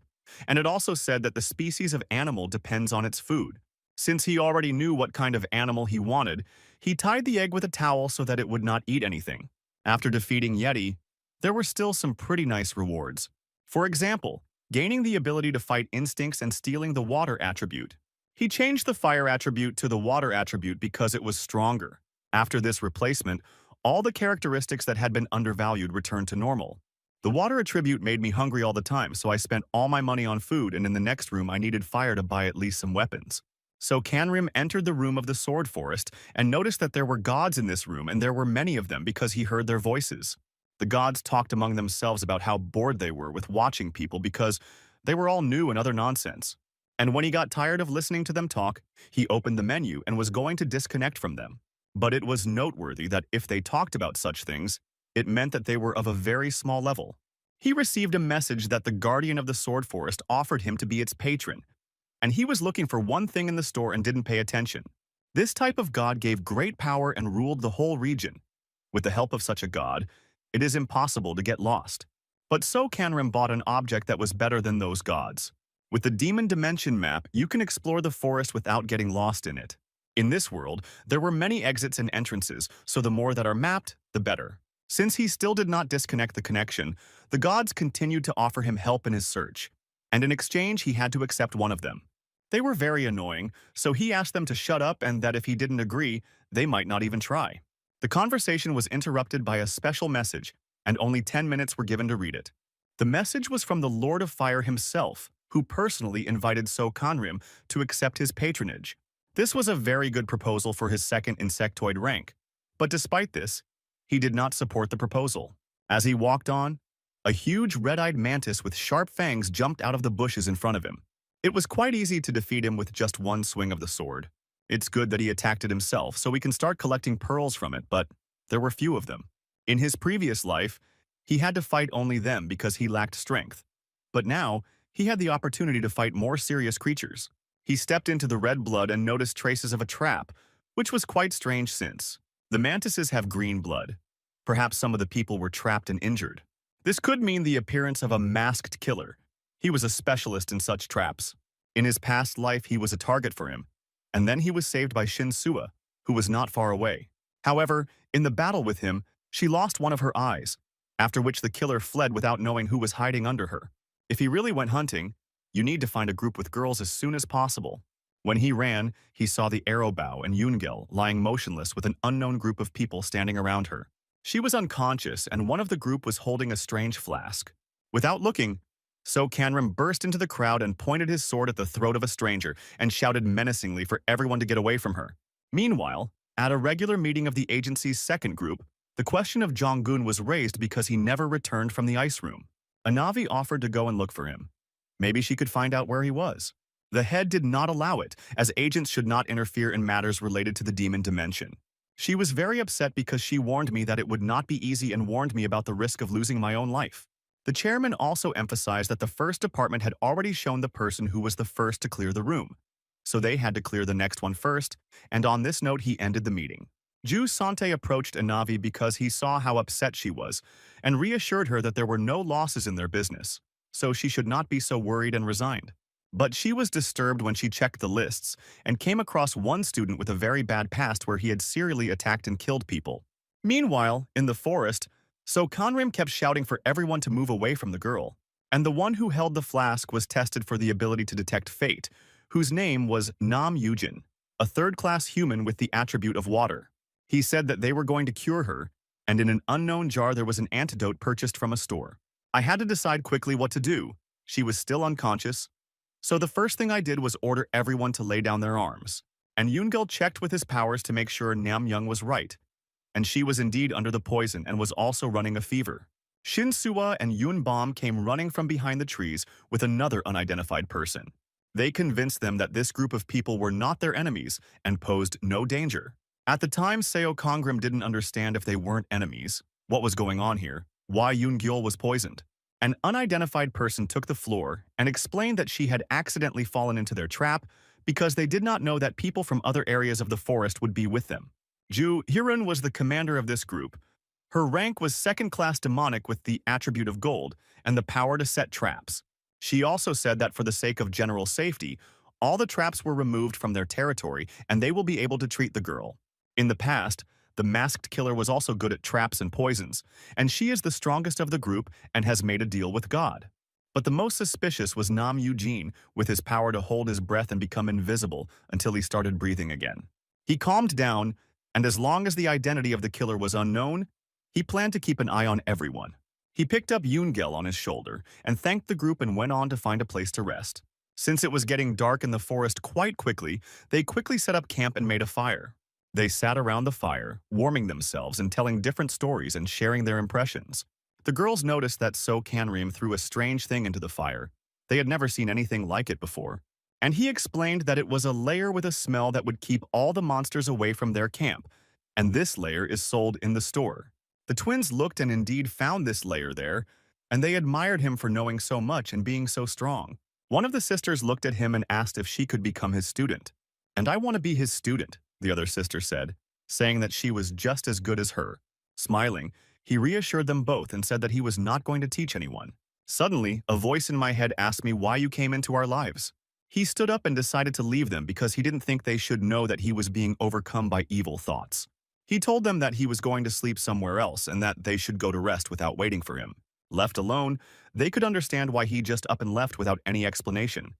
[SPEAKER 1] and it also said that the species of animal depends on its food. Since he already knew what kind of animal he wanted, he tied the egg with a towel so that it would not eat anything. After defeating Yeti, there were still some pretty nice rewards. For example, gaining the ability to fight instincts and stealing the water attribute. He changed the fire attribute to the water attribute because it was stronger. After this replacement, all the characteristics that had been undervalued returned to normal. The water attribute made me hungry all the time, so I spent all my money on food, and in the next room I needed fire to buy at least some weapons. So Canrim entered the room of the sword forest and noticed that there were gods in this room, and there were many of them because he heard their voices. The gods talked among themselves about how bored they were with watching people because they were all new and other nonsense. And when he got tired of listening to them talk, he opened the menu and was going to disconnect from them. But it was noteworthy that if they talked about such things, it meant that they were of a very small level. He received a message that the guardian of the sword forest offered him to be its patron, and he was looking for one thing in the store and didn't pay attention. This type of god gave great power and ruled the whole region. With the help of such a god, it is impossible to get lost. But So Canrim bought an object that was better than those gods. With the Demon Dimension map, you can explore the forest without getting lost in it. In this world, there were many exits and entrances, so the more that are mapped, the better. Since he still did not disconnect the connection, the gods continued to offer him help in his search, and in exchange he had to accept one of them. They were very annoying, so he asked them to shut up and that if he didn't agree, they might not even try. The conversation was interrupted by a special message, and only 10 minutes were given to read it. The message was from the Lord of Fire himself, who personally invited So Canrim to accept his patronage. This was a very good proposal for his second insectoid rank, but despite this, he did not support the proposal. As he walked on, a huge red-eyed mantis with sharp fangs jumped out of the bushes in front of him. It was quite easy to defeat him with just one swing of the sword. It's good that he attacked it himself, so we can start collecting pearls from it, but there were few of them. In his previous life, he had to fight only them because he lacked strength. But now, he had the opportunity to fight more serious creatures. He stepped into the red blood and noticed traces of a trap, which was quite strange since the mantises have green blood. Perhaps some of the people were trapped and injured. This could mean the appearance of a masked killer. He was a specialist in such traps. In his past life, he was a target for him, and then he was saved by Shinsua, who was not far away. However, in the battle with him, she lost one of her eyes, after which the killer fled without knowing who was hiding under her. If he really went hunting, you need to find a group with girls as soon as possible. When he ran, he saw the arrow bow and Yungel lying motionless with an unknown group of people standing around her. She was unconscious, and one of the group was holding a strange flask. Without looking, So Canrim burst into the crowd and pointed his sword at the throat of a stranger and shouted menacingly for everyone to get away from her. Meanwhile, at a regular meeting of the agency's second group, the question of Jong-gun was raised because he never returned from the ice room. Anavi offered to go and look for him. Maybe she could find out where he was. The head did not allow it, as agents should not interfere in matters related to the demon dimension. She was very upset because she warned me that it would not be easy and warned me about the risk of losing my own life. The chairman also emphasized that the first department had already shown the person who was the first to clear the room, so they had to clear the next one first, and on this note he ended the meeting. Ju Sante approached Anavi because he saw how upset she was, and reassured her that there were no losses in their business, so she should not be so worried and resigned. But she was disturbed when she checked the lists and came across one student with a very bad past where he had serially attacked and killed people. Meanwhile, in the forest, So Canrim kept shouting for everyone to move away from the girl, and the one who held the flask was tested for the ability to detect fate, whose name was Nam Yujin, a third-class human with the attribute of water. He said that they were going to cure her, and in an unknown jar there was an antidote purchased from a store. I had to decide quickly what to do. She was still unconscious, so the first thing I did was order everyone to lay down their arms. And Yungel checked with his powers to make sure Nam Young was right, and she was indeed under the poison and was also running a fever. Shinsua and Yun Bom came running from behind the trees with another unidentified person. They convinced them that this group of people were not their enemies and posed no danger. At the time, Seo Congrim didn't understand if they weren't enemies, what was going on here, why Yoon Gyul was poisoned. An unidentified person took the floor and explained that she had accidentally fallen into their trap because they did not know that people from other areas of the forest would be with them. Ju Hirun was the commander of this group. Her rank was second-class demonic with the attribute of gold and the power to set traps. She also said that for the sake of general safety, all the traps were removed from their territory and they will be able to treat the girl. In the past, the masked killer was also good at traps and poisons, and she is the strongest of the group and has made a deal with God. But the most suspicious was Nam Eugene, with his power to hold his breath and become invisible until he started breathing again. He calmed down, and as long as the identity of the killer was unknown, he planned to keep an eye on everyone. He picked up Yungel on his shoulder and thanked the group and went on to find a place to rest. Since it was getting dark in the forest quite quickly, they quickly set up camp and made a fire. They sat around the fire, warming themselves and telling different stories and sharing their impressions. The girls noticed that So Kanrim threw a strange thing into the fire. They had never seen anything like it before. And he explained that it was a layer with a smell that would keep all the monsters away from their camp, and this layer is sold in the store. The twins looked and indeed found this layer there, and they admired him for knowing so much and being so strong. One of the sisters looked at him and asked if she could become his student. "And I want to be his student," the other sister said, saying that she was just as good as her. Smiling, he reassured them both and said that he was not going to teach anyone. Suddenly, a voice in my head asked me why you came into our lives. He stood up and decided to leave them because he didn't think they should know that he was being overcome by evil thoughts. He told them that he was going to sleep somewhere else and that they should go to rest without waiting for him. Left alone, they could understand why he just up and left without any explanation.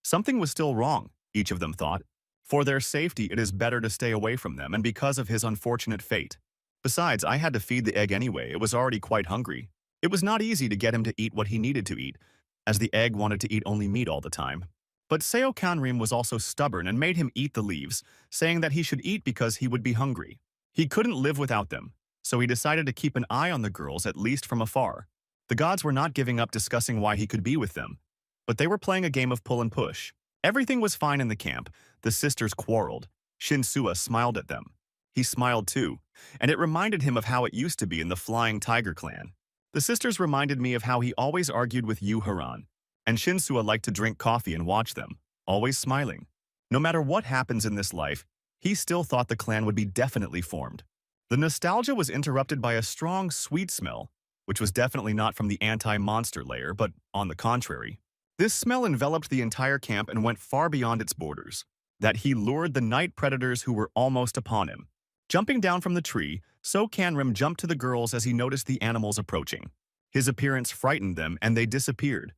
[SPEAKER 1] Something was still wrong, each of them thought. For their safety, it is better to stay away from them, and because of his unfortunate fate. Besides, I had to feed the egg anyway. It was already quite hungry. It was not easy to get him to eat what he needed to eat, as the egg wanted to eat only meat all the time. But Seo Kanrim was also stubborn and made him eat the leaves, saying that he should eat because he would be hungry. He couldn't live without them, so he decided to keep an eye on the girls at least from afar. The gods were not giving up discussing why he could be with them, but they were playing a game of pull and push. Everything was fine in the camp. The sisters quarreled. Shinsua smiled at them. He smiled too, and it reminded him of how it used to be in the Flying Tiger clan. The sisters reminded me of how he always argued with Yu Haran, and Shinsua liked to drink coffee and watch them, always smiling. No matter what happens in this life, he still thought the clan would be definitely formed. The nostalgia was interrupted by a strong, sweet smell, which was definitely not from the anti-monster layer, but on the contrary. This smell enveloped the entire camp and went far beyond its borders, that he lured the night predators who were almost upon him. Jumping down from the tree, So Kanrim jumped to the girls as he noticed the animals approaching. His appearance frightened them and they disappeared.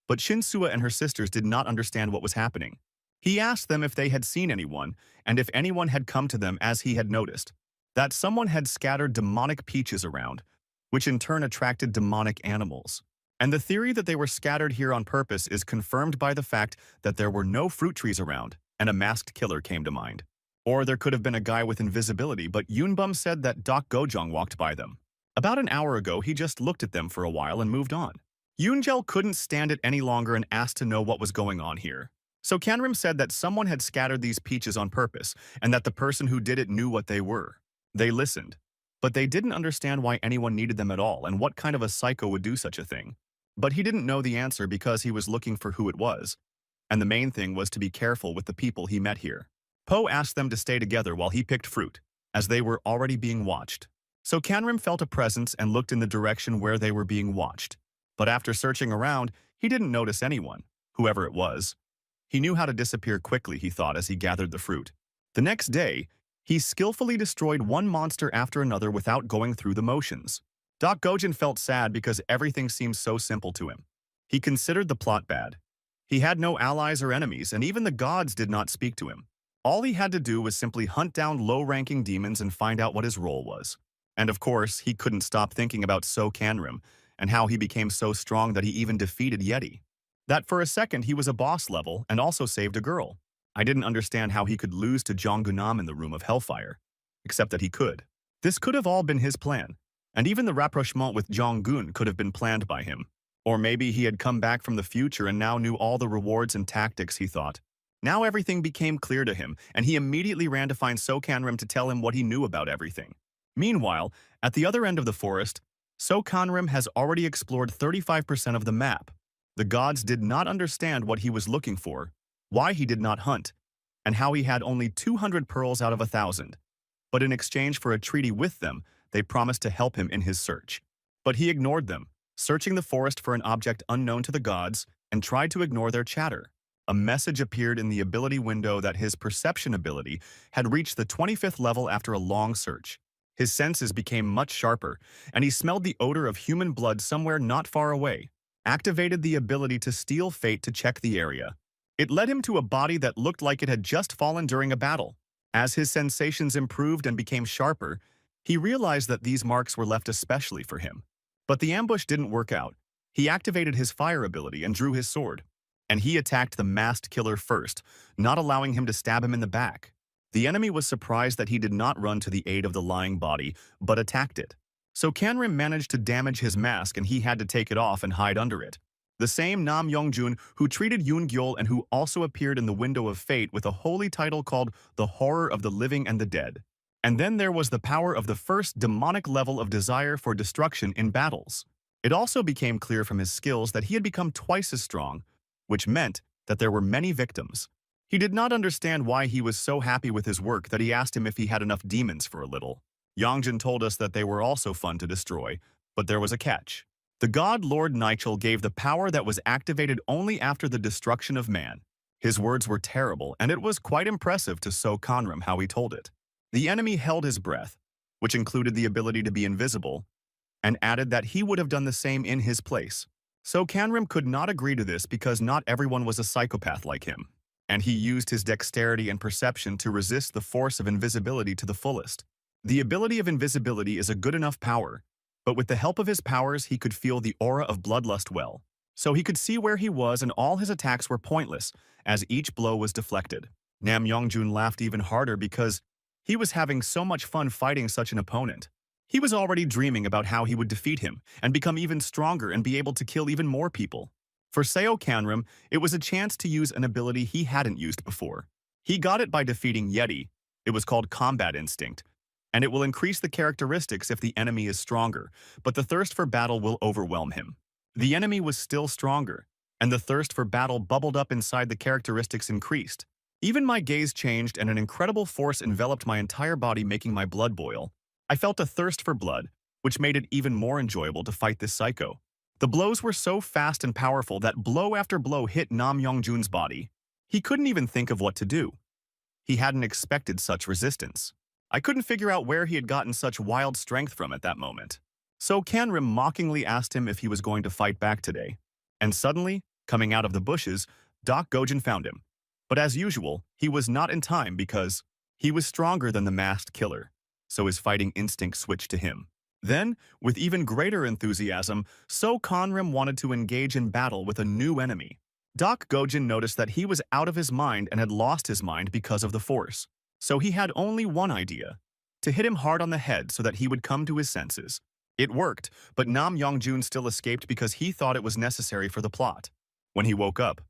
[SPEAKER 1] But Shinsua and her sisters did not understand what was happening. He asked them if they had seen anyone, and if anyone had come to them as he had noticed. That someone had scattered demonic peaches around, which in turn attracted demonic animals. And the theory that they were scattered here on purpose is confirmed by the fact that there were no fruit trees around, and a masked killer came to mind. Or there could have been a guy with invisibility, but Yunbum said that Doc Gojong walked by them. About an hour ago, he just looked at them for a while and moved on. Yunjel couldn't stand it any longer and asked to know what was going on here. So Kanrim said that someone had scattered these peaches on purpose, and that the person who did it knew what they were. They listened, but they didn't understand why anyone needed them at all and what kind of a psycho would do such a thing. But he didn't know the answer because he was looking for who it was. And the main thing was to be careful with the people he met here. Poe asked them to stay together while he picked fruit, as they were already being watched. So Kanrim felt a presence and looked in the direction where they were being watched. But after searching around, he didn't notice anyone, whoever it was. He knew how to disappear quickly, he thought as he gathered the fruit. The next day, he skillfully destroyed one monster after another without going through the motions. Doc Gojin felt sad because everything seemed so simple to him. He considered the plot bad. He had no allies or enemies, and even the gods did not speak to him. All he had to do was simply hunt down low-ranking demons and find out what his role was. And of course, he couldn't stop thinking about So Kanrim and how he became so strong that he even defeated Yeti. That for a second he was a boss level and also saved a girl. I didn't understand how he could lose to Jonggunam in the Room of Hellfire, except that he could. This could have all been his plan, and even the rapprochement with Jonggun could have been planned by him. Or maybe he had come back from the future and now knew all the rewards and tactics, he thought. Now everything became clear to him, and he immediately ran to find So Kanrim to tell him what he knew about everything. Meanwhile, at the other end of the forest, So Kanrim has already explored 35% of the map. The gods did not understand what he was looking for, why he did not hunt, and how he had only 200 pearls out of 1,000. But in exchange for a treaty with them, they promised to help him in his search. But he ignored them, searching the forest for an object unknown to the gods, and tried to ignore their chatter. A message appeared in the ability window that his perception ability had reached the 25th level after a long search. His senses became much sharper, and he smelled the odor of human blood somewhere not far away. Activated the ability to steal fate to check the area. It led him to a body that looked like it had just fallen during a battle. As his sensations improved and became sharper, he realized that these marks were left especially for him. But the ambush didn't work out. He activated his fire ability and drew his sword. And he attacked the masked killer first, not allowing him to stab him in the back. The enemy was surprised that he did not run to the aid of the lying body, but attacked it. So Kanrim managed to damage his mask and he had to take it off and hide under it. The same Nam Yongjun who treated Yoon Gyul and who also appeared in the Window of Fate with a holy title called The Horror of the Living and the Dead. And then there was the power of the first demonic level of desire for destruction in battles. It also became clear from his skills that he had become twice as strong, which meant that there were many victims. He did not understand why he was so happy with his work that he asked him if he had enough demons for a little. Yongjin told us that they were also fun to destroy, but there was a catch. The god Lord Nichol gave the power that was activated only after the destruction of man. His words were terrible, and it was quite impressive to So Kanrim how he told it. The enemy held his breath, which included the ability to be invisible, and added that he would have done the same in his place. So Kanrim could not agree to this because not everyone was a psychopath like him, and he used his dexterity and perception to resist the force of invisibility to the fullest. The ability of invisibility is a good enough power, but with the help of his powers he could feel the aura of bloodlust well. So he could see where he was and all his attacks were pointless, as each blow was deflected. Nam Yongjun laughed even harder because he was having so much fun fighting such an opponent. He was already dreaming about how he would defeat him and become even stronger and be able to kill even more people. For Seo Kanrim, it was a chance to use an ability he hadn't used before. He got it by defeating Yeti. It was called Combat Instinct, and it will increase the characteristics if the enemy is stronger, but the thirst for battle will overwhelm him. The enemy was still stronger, and the thirst for battle bubbled up inside the characteristics increased. Even my gaze changed and an incredible force enveloped my entire body, making my blood boil. I felt a thirst for blood, which made it even more enjoyable to fight this psycho. The blows were so fast and powerful that blow after blow hit Nam Yongjun's body. He couldn't even think of what to do. He hadn't expected such resistance. I couldn't figure out where he had gotten such wild strength from at that moment. So Kanrim mockingly asked him if he was going to fight back today. And suddenly, coming out of the bushes, Doc Gojin found him. But as usual, he was not in time because he was stronger than the masked killer, so his fighting instinct switched to him. Then, with even greater enthusiasm, So Kanrim wanted to engage in battle with a new enemy. Doc Gojin noticed that he was out of his mind and had lost his mind because of the force. So he had only one idea, to hit him hard on the head so that he would come to his senses. It worked, but Nam Yongjun still escaped because he thought it was necessary for the plot. When he woke up,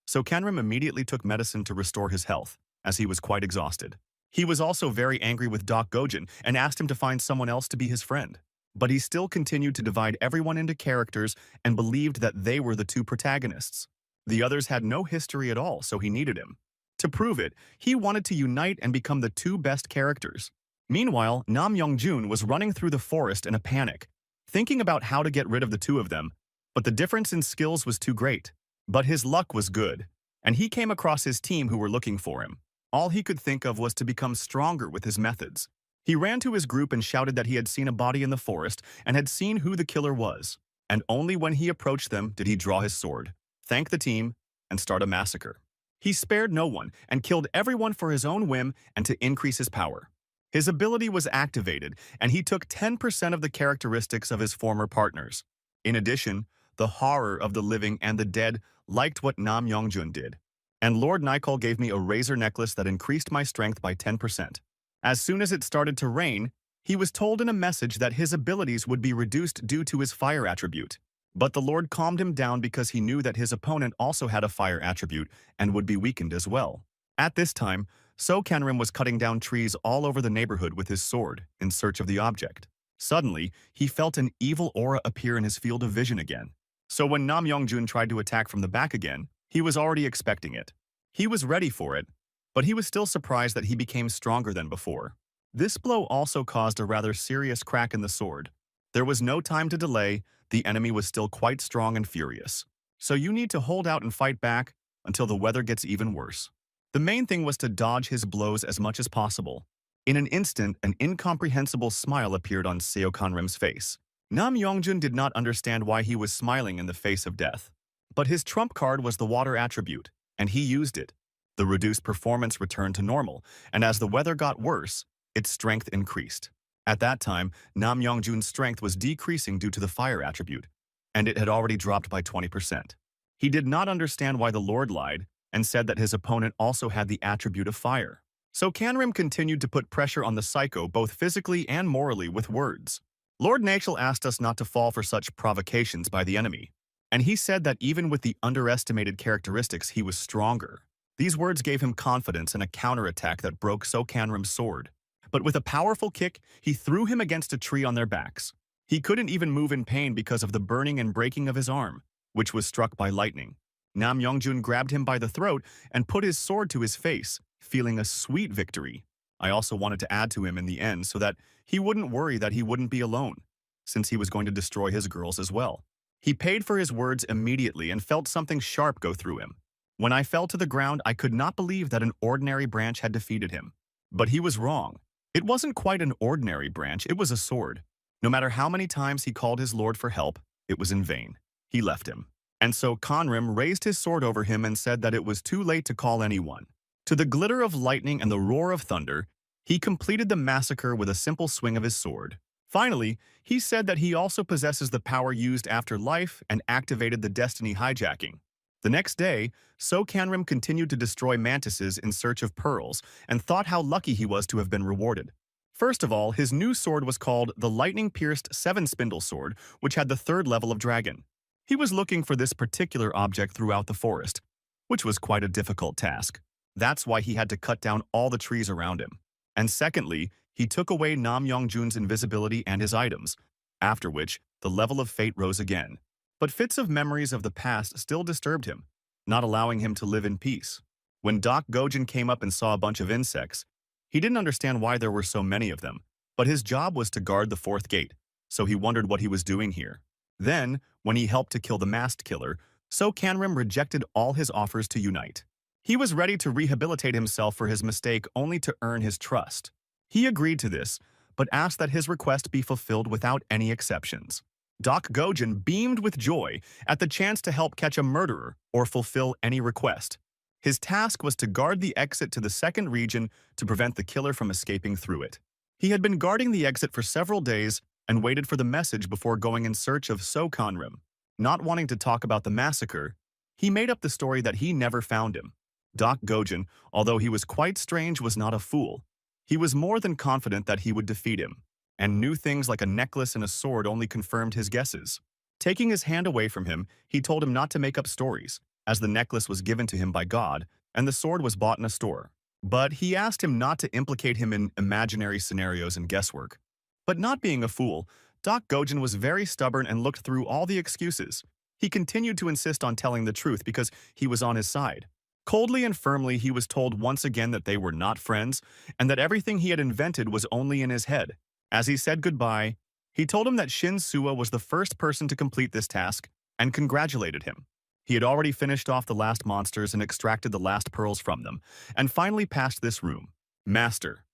[SPEAKER 1] So Kanrim immediately took medicine to restore his health, as he was quite exhausted. He was also very angry with Doc Gojin and asked him to find someone else to be his friend. But he still continued to divide everyone into characters and believed that they were the two protagonists. The others had no history at all, so he needed him. To prove it, he wanted to unite and become the two best characters. Meanwhile, Nam Yongjun was running through the forest in a panic, thinking about how to get rid of the two of them, but the difference in skills was too great. But his luck was good, and he came across his team who were looking for him. All he could think of was to become stronger with his methods. He ran to his group and shouted that he had seen a body in the forest and had seen who the killer was. And only when he approached them did he draw his sword, thank the team, and start a massacre. He spared no one and killed everyone for his own whim and to increase his power. His ability was activated, and he took 10% of the characteristics of his former partners. In addition, the horror of the living and the dead liked what Nam Yongjun did. And Lord Nichol gave me a razor necklace that increased my strength by 10%. As soon as it started to rain, he was told in a message that his abilities would be reduced due to his fire attribute. But the Lord calmed him down because he knew that his opponent also had a fire attribute and would be weakened as well. At this time, So Kanrim was cutting down trees all over the neighborhood with his sword in search of the object. Suddenly, he felt an evil aura appear in his field of vision again. So when Nam Yongjun tried to attack from the back again, he was already expecting it. He was ready for it, but he was still surprised that he became stronger than before. This blow also caused a rather serious crack in the sword. There was no time to delay, the enemy was still quite strong and furious. So you need to hold out and fight back until the weather gets even worse. The main thing was to dodge his blows as much as possible. In an instant, an incomprehensible smile appeared on Seo Kanrim's face. Nam Yongjun did not understand why he was smiling in the face of death. But his trump card was the water attribute, and he used it. The reduced performance returned to normal, and as the weather got worse, its strength increased. At that time, Nam Yongjun's strength was decreasing due to the fire attribute, and it had already dropped by 20%. He did not understand why the Lord lied and said that his opponent also had the attribute of fire. So Canrim continued to put pressure on the psycho both physically and morally with words. Lord Nachel asked us not to fall for such provocations by the enemy, and he said that even with the underestimated characteristics, he was stronger. These words gave him confidence and a counterattack that broke So Canrim's sword. But with a powerful kick, he threw him against a tree on their backs. He couldn't even move in pain because of the burning and breaking of his arm, which was struck by lightning. Nam Yongjun grabbed him by the throat and put his sword to his face, feeling a sweet victory. I also wanted to add to him in the end so that he wouldn't worry that he wouldn't be alone, since he was going to destroy his girls as well. He paid for his words immediately and felt something sharp go through him. When I fell to the ground, I could not believe that an ordinary branch had defeated him. But he was wrong. It wasn't quite an ordinary branch, it was a sword. No matter how many times he called his lord for help, it was in vain. He left him. And so Conrim raised his sword over him and said that it was too late to call anyone. To the glitter of lightning and the roar of thunder, he completed the massacre with a simple swing of his sword. Finally, he said that he also possesses the power used after life and activated the destiny hijacking. The next day, So Canrim continued to destroy mantises in search of pearls and thought how lucky he was to have been rewarded. First of all, his new sword was called the Lightning-Pierced Seven-Spindle Sword, which had the third level of dragon. He was looking for this particular object throughout the forest, which was quite a difficult task. That's why he had to cut down all the trees around him. And secondly, he took away Nam Yongjun's invisibility and his items, after which the level of fate rose again. But fits of memories of the past still disturbed him, not allowing him to live in peace. When Doc Gojin came up and saw a bunch of insects, he didn't understand why there were so many of them, but his job was to guard the fourth gate, so he wondered what he was doing here. Then, when he helped to kill the masked killer, So Canrim rejected all his offers to unite. He was ready to rehabilitate himself for his mistake only to earn his trust. He agreed to this, but asked that his request be fulfilled without any exceptions. Doc Gojin beamed with joy at the chance to help catch a murderer or fulfill any request. His task was to guard the exit to the second region to prevent the killer from escaping through it. He had been guarding the exit for several days and waited for the message before going in search of So Canrim. Not wanting to talk about the massacre, he made up the story that he never found him. Doc Gojin, although he was quite strange, was not a fool. He was more than confident that he would defeat him, and new things like a necklace and a sword only confirmed his guesses. Taking his hand away from him, he told him not to make up stories, as the necklace was given to him by God and the sword was bought in a store. But he asked him not to implicate him in imaginary scenarios and guesswork. But not being a fool, Doc Gojin was very stubborn and looked through all the excuses. He continued to insist on telling the truth because he was on his side. Coldly and firmly, he was told once again that they were not friends and that everything he had invented was only in his head. As he said goodbye, he told him that Shin Suo was the first person to complete this task and congratulated him. He had already finished off the last monsters and extracted the last pearls from them, and finally passed this room. Master.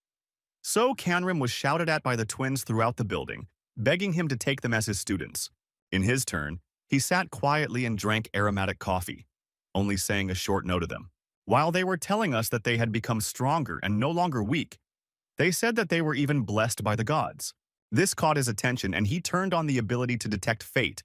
[SPEAKER 1] So Canrim was shouted at by the twins throughout the building, begging him to take them as his students. In his turn, he sat quietly and drank aromatic coffee, only saying a short no to them. While they were telling us that they had become stronger and no longer weak, they said that they were even blessed by the gods. This caught his attention and he turned on the ability to detect fate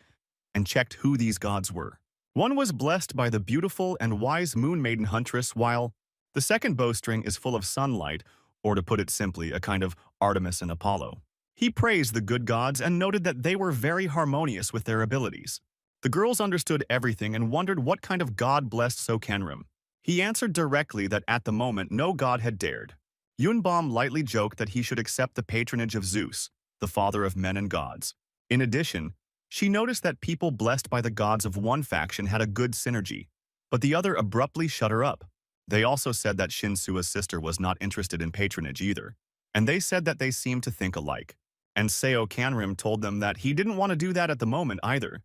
[SPEAKER 1] and checked who these gods were. One was blessed by the beautiful and wise Moon Maiden Huntress, while the second bowstring is full of sunlight, or to put it simply, a kind of Artemis and Apollo. He praised the good gods and noted that they were very harmonious with their abilities. The girls understood everything and wondered what kind of god blessed So Canrim. He answered directly that at the moment no god had dared. Yunbom lightly joked that he should accept the patronage of Zeus, the father of men and gods. In addition, she noticed that people blessed by the gods of one faction had a good synergy, but the other abruptly shut her up. They also said that Shin Suo's sister was not interested in patronage either, and they said that they seemed to think alike. And So Canrim told them that he didn't want to do that at the moment either,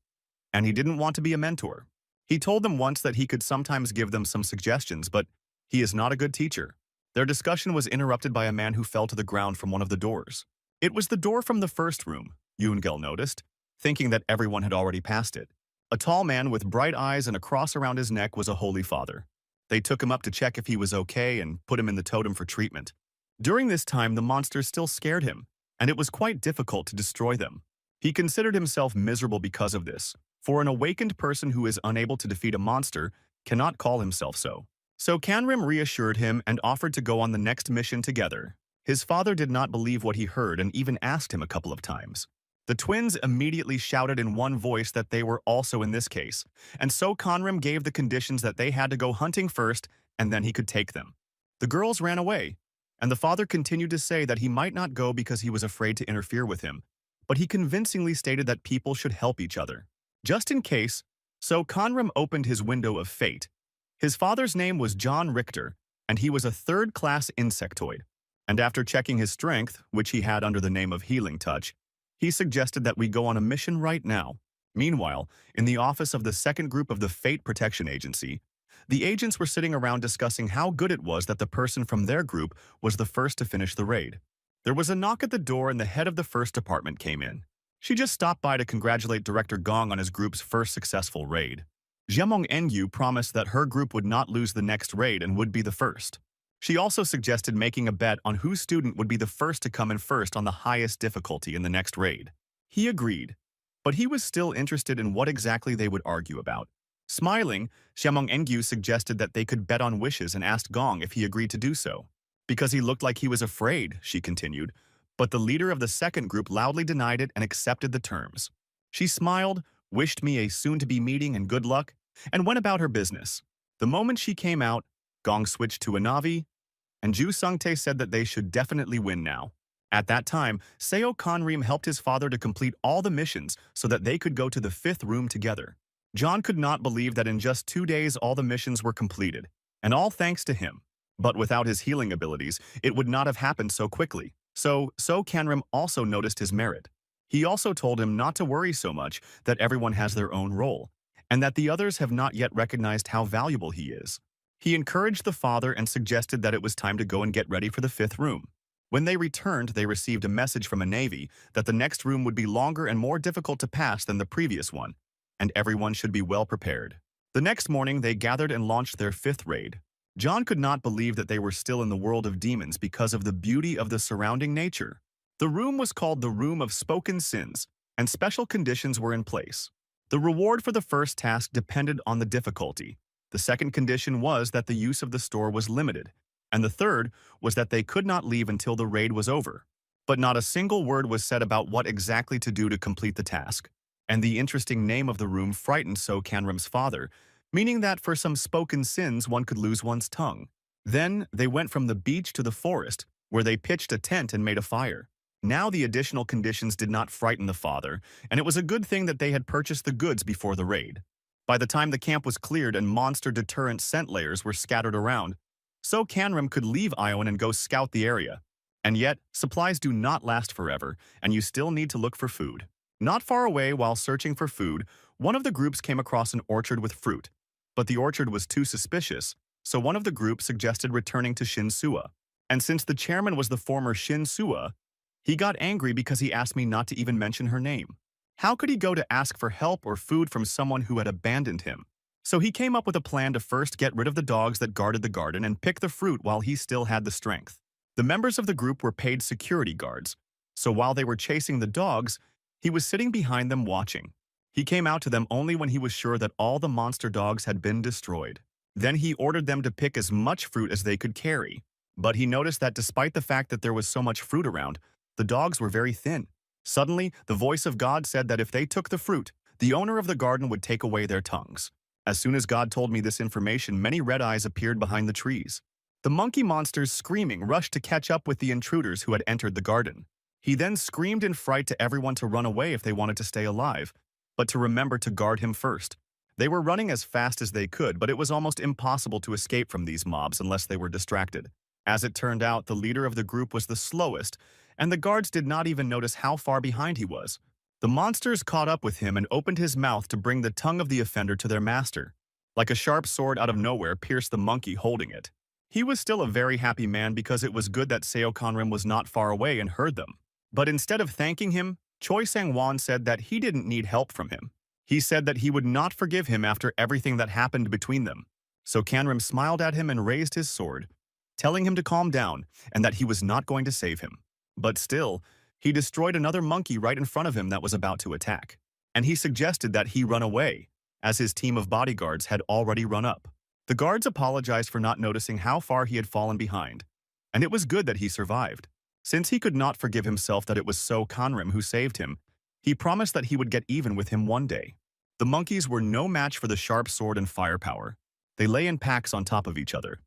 [SPEAKER 1] and he didn't want to be a mentor. He told them once that he could sometimes give them some suggestions, but he is not a good teacher. Their discussion was interrupted by a man who fell to the ground from one of the doors. It was the door from the first room, Yoongel noticed, thinking that everyone had already passed it. A tall man with bright eyes and a cross around his neck was a holy father. They took him up to check if he was okay and put him in the totem for treatment. During this time, the monsters still scared him, and it was quite difficult to destroy them. He considered himself miserable because of this, for an awakened person who is unable to defeat a monster cannot call himself so. So Kanrim reassured him and offered to go on the next mission together. His father did not believe what he heard and even asked him a couple of times. The twins immediately shouted in one voice that they were also in this case, and so Kanrim gave the conditions that they had to go hunting first and then he could take them. The girls ran away, and the father continued to say that he might not go because he was afraid to interfere with him, but he convincingly stated that people should help each other. Just in case, so Kanrim opened his window of fate. His father's name was John Richter, and he was a third-class insectoid. And after checking his strength, which he had under the name of Healing Touch, he suggested that we go on a mission right now. Meanwhile, in the office of the second group of the Fate Protection Agency, the agents were sitting around discussing how good it was that the person from their group was the first to finish the raid. There was a knock at the door and the head of the first department came in. She just stopped by to congratulate Director Gong on his group's first successful raid. Jiameng Enyu promised that her group would not lose the next raid and would be the first. She also suggested making a bet on whose student would be the first to come in first on the highest difficulty in the next raid. He agreed, but he was still interested in what exactly they would argue about. Smiling, Jiameng Enyu suggested that they could bet on wishes and asked Gong if he agreed to do so. Because he looked like he was afraid, she continued, but the leader of the second group loudly denied it and accepted the terms. She smiled, wished me a soon-to-be meeting and good luck, and went about her business. The moment she came out, Gong switched to a Navi, and Ju Sungtae said that they should definitely win now. At that time, Seo Kanrim helped his father to complete all the missions so that they could go to the fifth room together. John could not believe that in just 2 days all the missions were completed, and all thanks to him. But without his healing abilities, it would not have happened so quickly. So Kanrim also noticed his merit. He also told him not to worry so much, that everyone has their own role, and that the others have not yet recognized how valuable he is. He encouraged the father and suggested that it was time to go and get ready for the fifth room. When they returned, they received a message from a navy that the next room would be longer and more difficult to pass than the previous one, and everyone should be well prepared. The next morning, they gathered and launched their fifth raid. John could not believe that they were still in the world of demons because of the beauty of the surrounding nature. The room was called the Room of Spoken Sins, and special conditions were in place. The reward for the first task depended on the difficulty. The second condition was that the use of the store was limited, and the third was that they could not leave until the raid was over. But not a single word was said about what exactly to do to complete the task. And the interesting name of the room frightened So Kanrim's father, meaning that for some spoken sins one could lose one's tongue. Then they went from the beach to the forest, where they pitched a tent and made a fire. Now the additional conditions did not frighten the father, and it was a good thing that they had purchased the goods before the raid. By the time the camp was cleared and monster deterrent scent layers were scattered around, So Kanrim could leave Iowan and go scout the area. And yet, supplies do not last forever, and you still need to look for food. Not far away, while searching for food, one of the groups came across an orchard with fruit. But the orchard was too suspicious, so one of the groups suggested returning to Shin Sua. And since the chairman was the former Shin Sua, he got angry because he asked me not to even mention her name. How could he go to ask for help or food from someone who had abandoned him? So he came up with a plan to first get rid of the dogs that guarded the garden and pick the fruit while he still had the strength. The members of the group were paid security guards, so while they were chasing the dogs, he was sitting behind them watching. He came out to them only when he was sure that all the monster dogs had been destroyed. Then he ordered them to pick as much fruit as they could carry. But he noticed that despite the fact that there was so much fruit around, the dogs were very thin. Suddenly, the voice of God said that if they took the fruit, the owner of the garden would take away their tongues. As soon as God told me this information, many red eyes appeared behind the trees. The monkey monsters, screaming, rushed to catch up with the intruders who had entered the garden. He then screamed in fright to everyone to run away if they wanted to stay alive, but to remember to guard him first. They were running as fast as they could, but it was almost impossible to escape from these mobs unless they were distracted. As it turned out, the leader of the group was the slowest, and the guards did not even notice how far behind he was. The monsters caught up with him and opened his mouth to bring the tongue of the offender to their master. Like a sharp sword out of nowhere pierced the monkey holding it. He was still a very happy man because it was good that Seo Kanrim was not far away and heard them. But instead of thanking him, Choi Sang-won said that he didn't need help from him. He said that he would not forgive him after everything that happened between them. So Kanrim smiled at him and raised his sword, telling him to calm down and that he was not going to save him. But still, he destroyed another monkey right in front of him that was about to attack. And he suggested that he run away, as his team of bodyguards had already run up. The guards apologized for not noticing how far he had fallen behind, and it was good that he survived. Since he could not forgive himself that it was So Conrim who saved him, he promised that he would get even with him one day. The monkeys were no match for the sharp sword and firepower. They lay in packs on top of each other.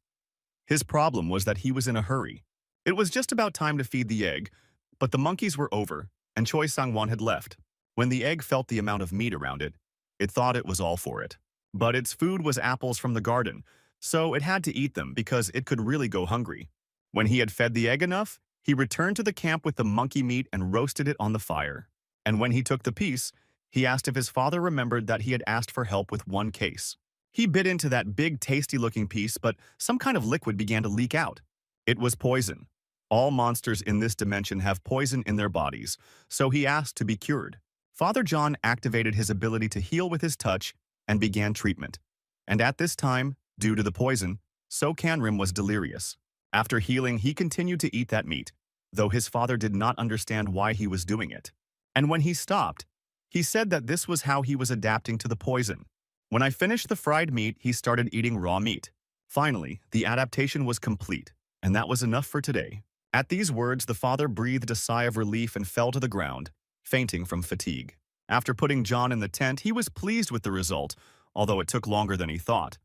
[SPEAKER 1] His problem was that he was in a hurry. It was just about time to feed the egg, but the monkeys were over, and Choi Sang-won had left. When the egg felt the amount of meat around it, it thought it was all for it. But its food was apples from the garden, so it had to eat them because it could really go hungry. When he had fed the egg enough, he returned to the camp with the monkey meat and roasted it on the fire. And when he took the piece, he asked if his father remembered that he had asked for help with one case. He bit into that big, tasty-looking piece, but some kind of liquid began to leak out. It was poison. All monsters in this dimension have poison in their bodies, so he asked to be cured. Father John activated his ability to heal with his touch and began treatment. And at this time, due to the poison, So Canrim was delirious. After healing, he continued to eat that meat, though his father did not understand why he was doing it. And when he stopped, he said that this was how he was adapting to the poison. When I finished the fried meat, he started eating raw meat. Finally, the adaptation was complete, and that was enough for today. At these words, the father breathed a sigh of relief and fell to the ground, fainting from fatigue. After putting John in the tent, he was pleased with the result, although it took longer than he thought.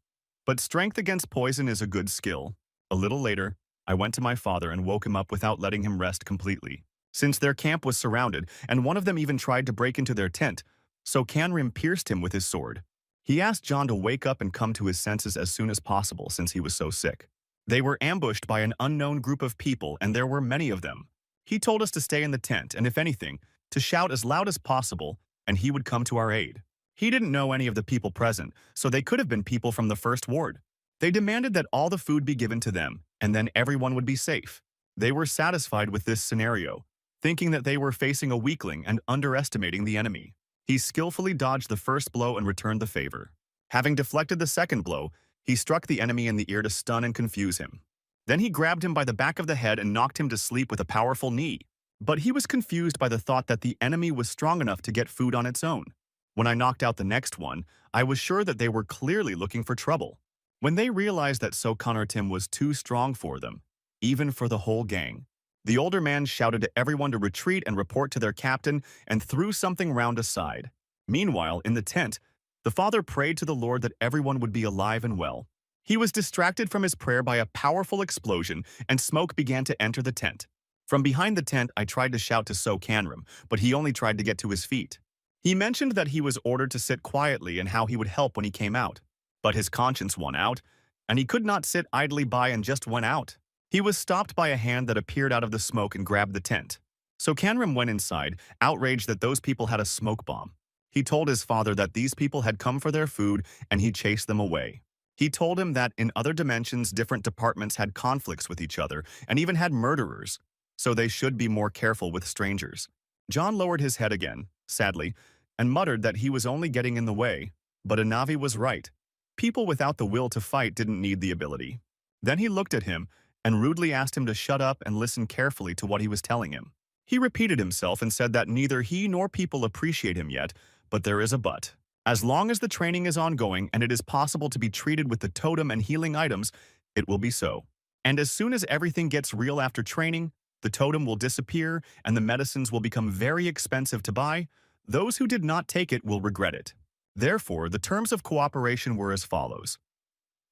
[SPEAKER 1] But strength against poison is a good skill. A little later, I went to my father and woke him up without letting him rest completely. Since their camp was surrounded, and one of them even tried to break into their tent, so Canrim pierced him with his sword. He asked John to wake up and come to his senses as soon as possible since he was so sick. They were ambushed by an unknown group of people, and there were many of them. He told us to stay in the tent, and if anything, to shout as loud as possible, and he would come to our aid. He didn't know any of the people present, so they could have been people from the first ward. They demanded that all the food be given to them, and then everyone would be safe. They were satisfied with this scenario, thinking that they were facing a weakling and underestimating the enemy. He skillfully dodged the first blow and returned the favor. Having deflected the second blow, he struck the enemy in the ear to stun and confuse him. Then he grabbed him by the back of the head and knocked him to sleep with a powerful knee. But he was confused by the thought that the enemy was strong enough to get food on its own. When I knocked out the next one, I was sure that they were clearly looking for trouble. When they realized that So Connor Tim was too strong for them, even for the whole gang, the older man shouted to everyone to retreat and report to their captain and threw something round aside. Meanwhile, in the tent, the father prayed to the Lord that everyone would be alive and well. He was distracted from his prayer by a powerful explosion, and smoke began to enter the tent. From behind the tent, I tried to shout to So Canrim, but he only tried to get to his feet. He mentioned that he was ordered to sit quietly and how he would help when he came out. But his conscience won out, and he could not sit idly by and just went out. He was stopped by a hand that appeared out of the smoke and grabbed the tent. So Canrim went inside, outraged that those people had a smoke bomb. He told his father that these people had come for their food and he chased them away. He told him that in other dimensions, different departments had conflicts with each other and even had murderers, so they should be more careful with strangers. John lowered his head again, sadly, and muttered that he was only getting in the way, but Anavi was right. People without the will to fight didn't need the ability. Then he looked at him and rudely asked him to shut up and listen carefully to what he was telling him. He repeated himself and said that neither he nor people appreciate him yet, but there is a but. As long as the training is ongoing and it is possible to be treated with the totem and healing items, it will be so. And as soon as everything gets real after training, the totem will disappear and the medicines will become very expensive to buy. Those who did not take it will regret it. Therefore, the terms of cooperation were as follows.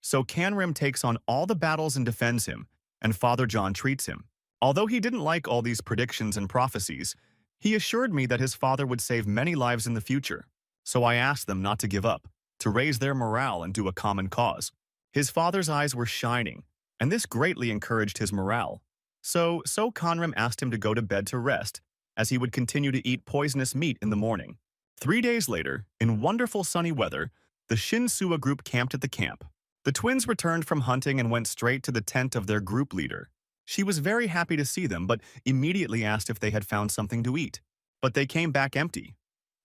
[SPEAKER 1] So Canrim takes on all the battles and defends him, and Father John treats him. Although he didn't like all these predictions and prophecies, he assured me that his father would save many lives in the future. So I asked them not to give up, to raise their morale and do a common cause. His father's eyes were shining, and this greatly encouraged his morale. So Conrim asked him to go to bed to rest, as he would continue to eat poisonous meat in the morning. 3 days later, in wonderful sunny weather, the Shinsua group camped at the camp. The twins returned from hunting and went straight to the tent of their group leader. She was very happy to see them, but immediately asked if they had found something to eat. But they came back empty.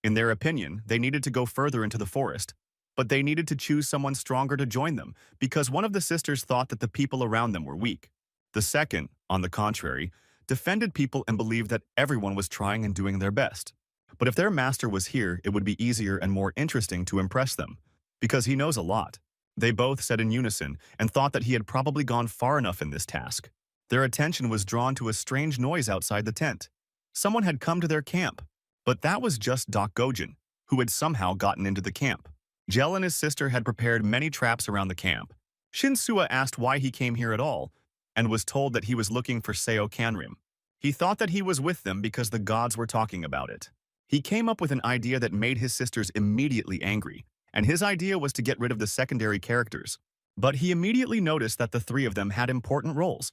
[SPEAKER 1] In their opinion, they needed to go further into the forest, but they needed to choose someone stronger to join them, because one of the sisters thought that the people around them were weak. The second, on the contrary, defended people and believed that everyone was trying and doing their best. But if their master was here, it would be easier and more interesting to impress them, because he knows a lot. They both said in unison and thought that he had probably gone far enough in this task. Their attention was drawn to a strange noise outside the tent. Someone had come to their camp, but that was just Doc Gojin, who had somehow gotten into the camp. Gel and his sister had prepared many traps around the camp. Shinsua asked why he came here at all, and was told that he was looking for Seo Kanrim. He thought that he was with them because the gods were talking about it. He came up with an idea that made his sisters immediately angry, and his idea was to get rid of the secondary characters. But he immediately noticed that the three of them had important roles,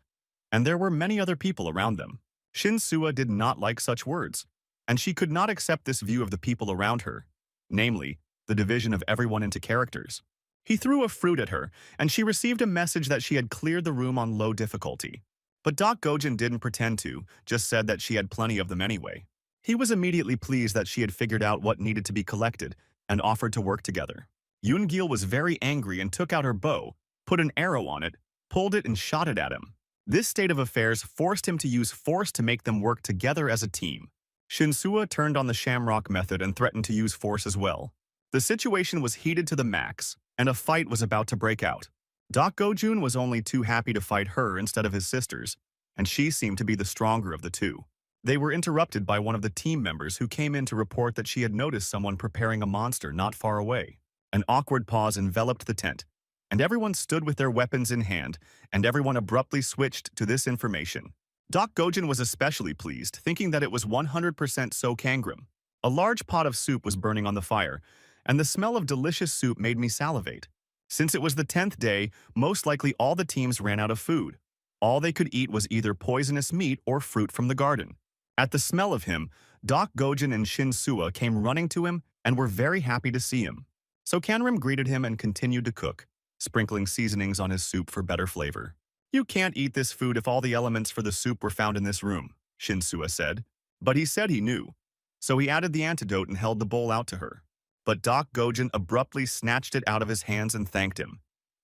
[SPEAKER 1] and there were many other people around them. Shinsua did not like such words, and she could not accept this view of the people around her, namely, the division of everyone into characters. He threw a fruit at her, and she received a message that she had cleared the room on low difficulty. But Doc Gojin didn't pretend to, just said that she had plenty of them anyway. He was immediately pleased that she had figured out what needed to be collected and offered to work together. Yoon-gil was very angry and took out her bow, put an arrow on it, pulled it and shot it at him. This state of affairs forced him to use force to make them work together as a team. Shinsua turned on the Shamrock method and threatened to use force as well. The situation was heated to the max, and a fight was about to break out. Doc Gojun was only too happy to fight her instead of his sisters, and she seemed to be the stronger of the two. They were interrupted by one of the team members who came in to report that she had noticed someone preparing a monster not far away. An awkward pause enveloped the tent, and everyone stood with their weapons in hand, and everyone abruptly switched to this information. Doc Gojin was especially pleased, thinking that it was 100% So Kangram. A large pot of soup was burning on the fire, and the smell of delicious soup made me salivate. Since it was the 10th day, most likely all the teams ran out of food. All they could eat was either poisonous meat or fruit from the garden. At the smell of him, Doc Gojin and Shinsua came running to him and were very happy to see him. So Kanrim greeted him and continued to cook, sprinkling seasonings on his soup for better flavor. "You can't eat this food if all the elements for the soup were found in this room," Shinsua said. But he said he knew, so he added the antidote and held the bowl out to her. But Doc Gojin abruptly snatched it out of his hands and thanked him,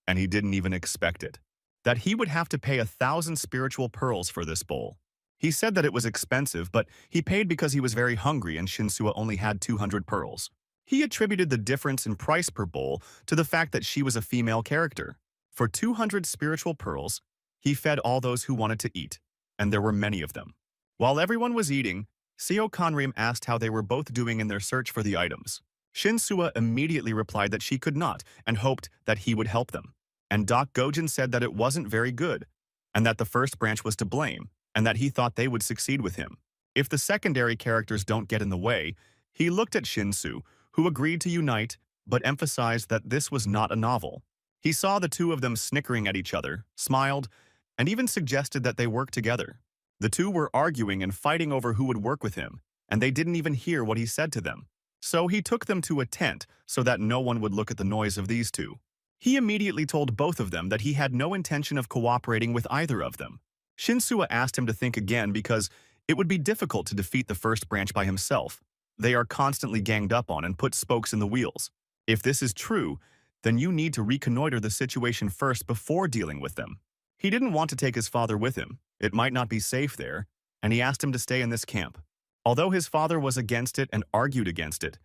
[SPEAKER 1] and he didn't even expect it. That he would have to pay 1,000 spiritual pearls for this bowl. He said that it was expensive, but he paid because he was very hungry and Shinsua only had 200 pearls. He attributed the difference in price per bowl to the fact that she was a female character. For 200 spiritual pearls, he fed all those who wanted to eat, and there were many of them. While everyone was eating, Seo Kanrim asked how they were both doing in their search for the items. Shinsua immediately replied that she could not and hoped that he would help them. And Doc Gojin said that it wasn't very good, and that the first branch was to blame, and that he thought they would succeed with him. If the secondary characters don't get in the way, he looked at Shinsu, who agreed to unite, but emphasized that this was not a novel. He saw the two of them snickering at each other, smiled, and even suggested that they work together. The two were arguing and fighting over who would work with him, and they didn't even hear what he said to them. So he took them to a tent so that no one would look at the noise of these two. He immediately told both of them that he had no intention of cooperating with either of them. Shinsua asked him to think again because it would be difficult to defeat the first branch by himself. They are constantly ganged up on and put spokes in the wheels. If this is true, then you need to reconnoiter the situation first before dealing with them. He didn't want to take his father with him. It might not be safe there, and he asked him to stay in this camp. Although his father was against it and argued against it,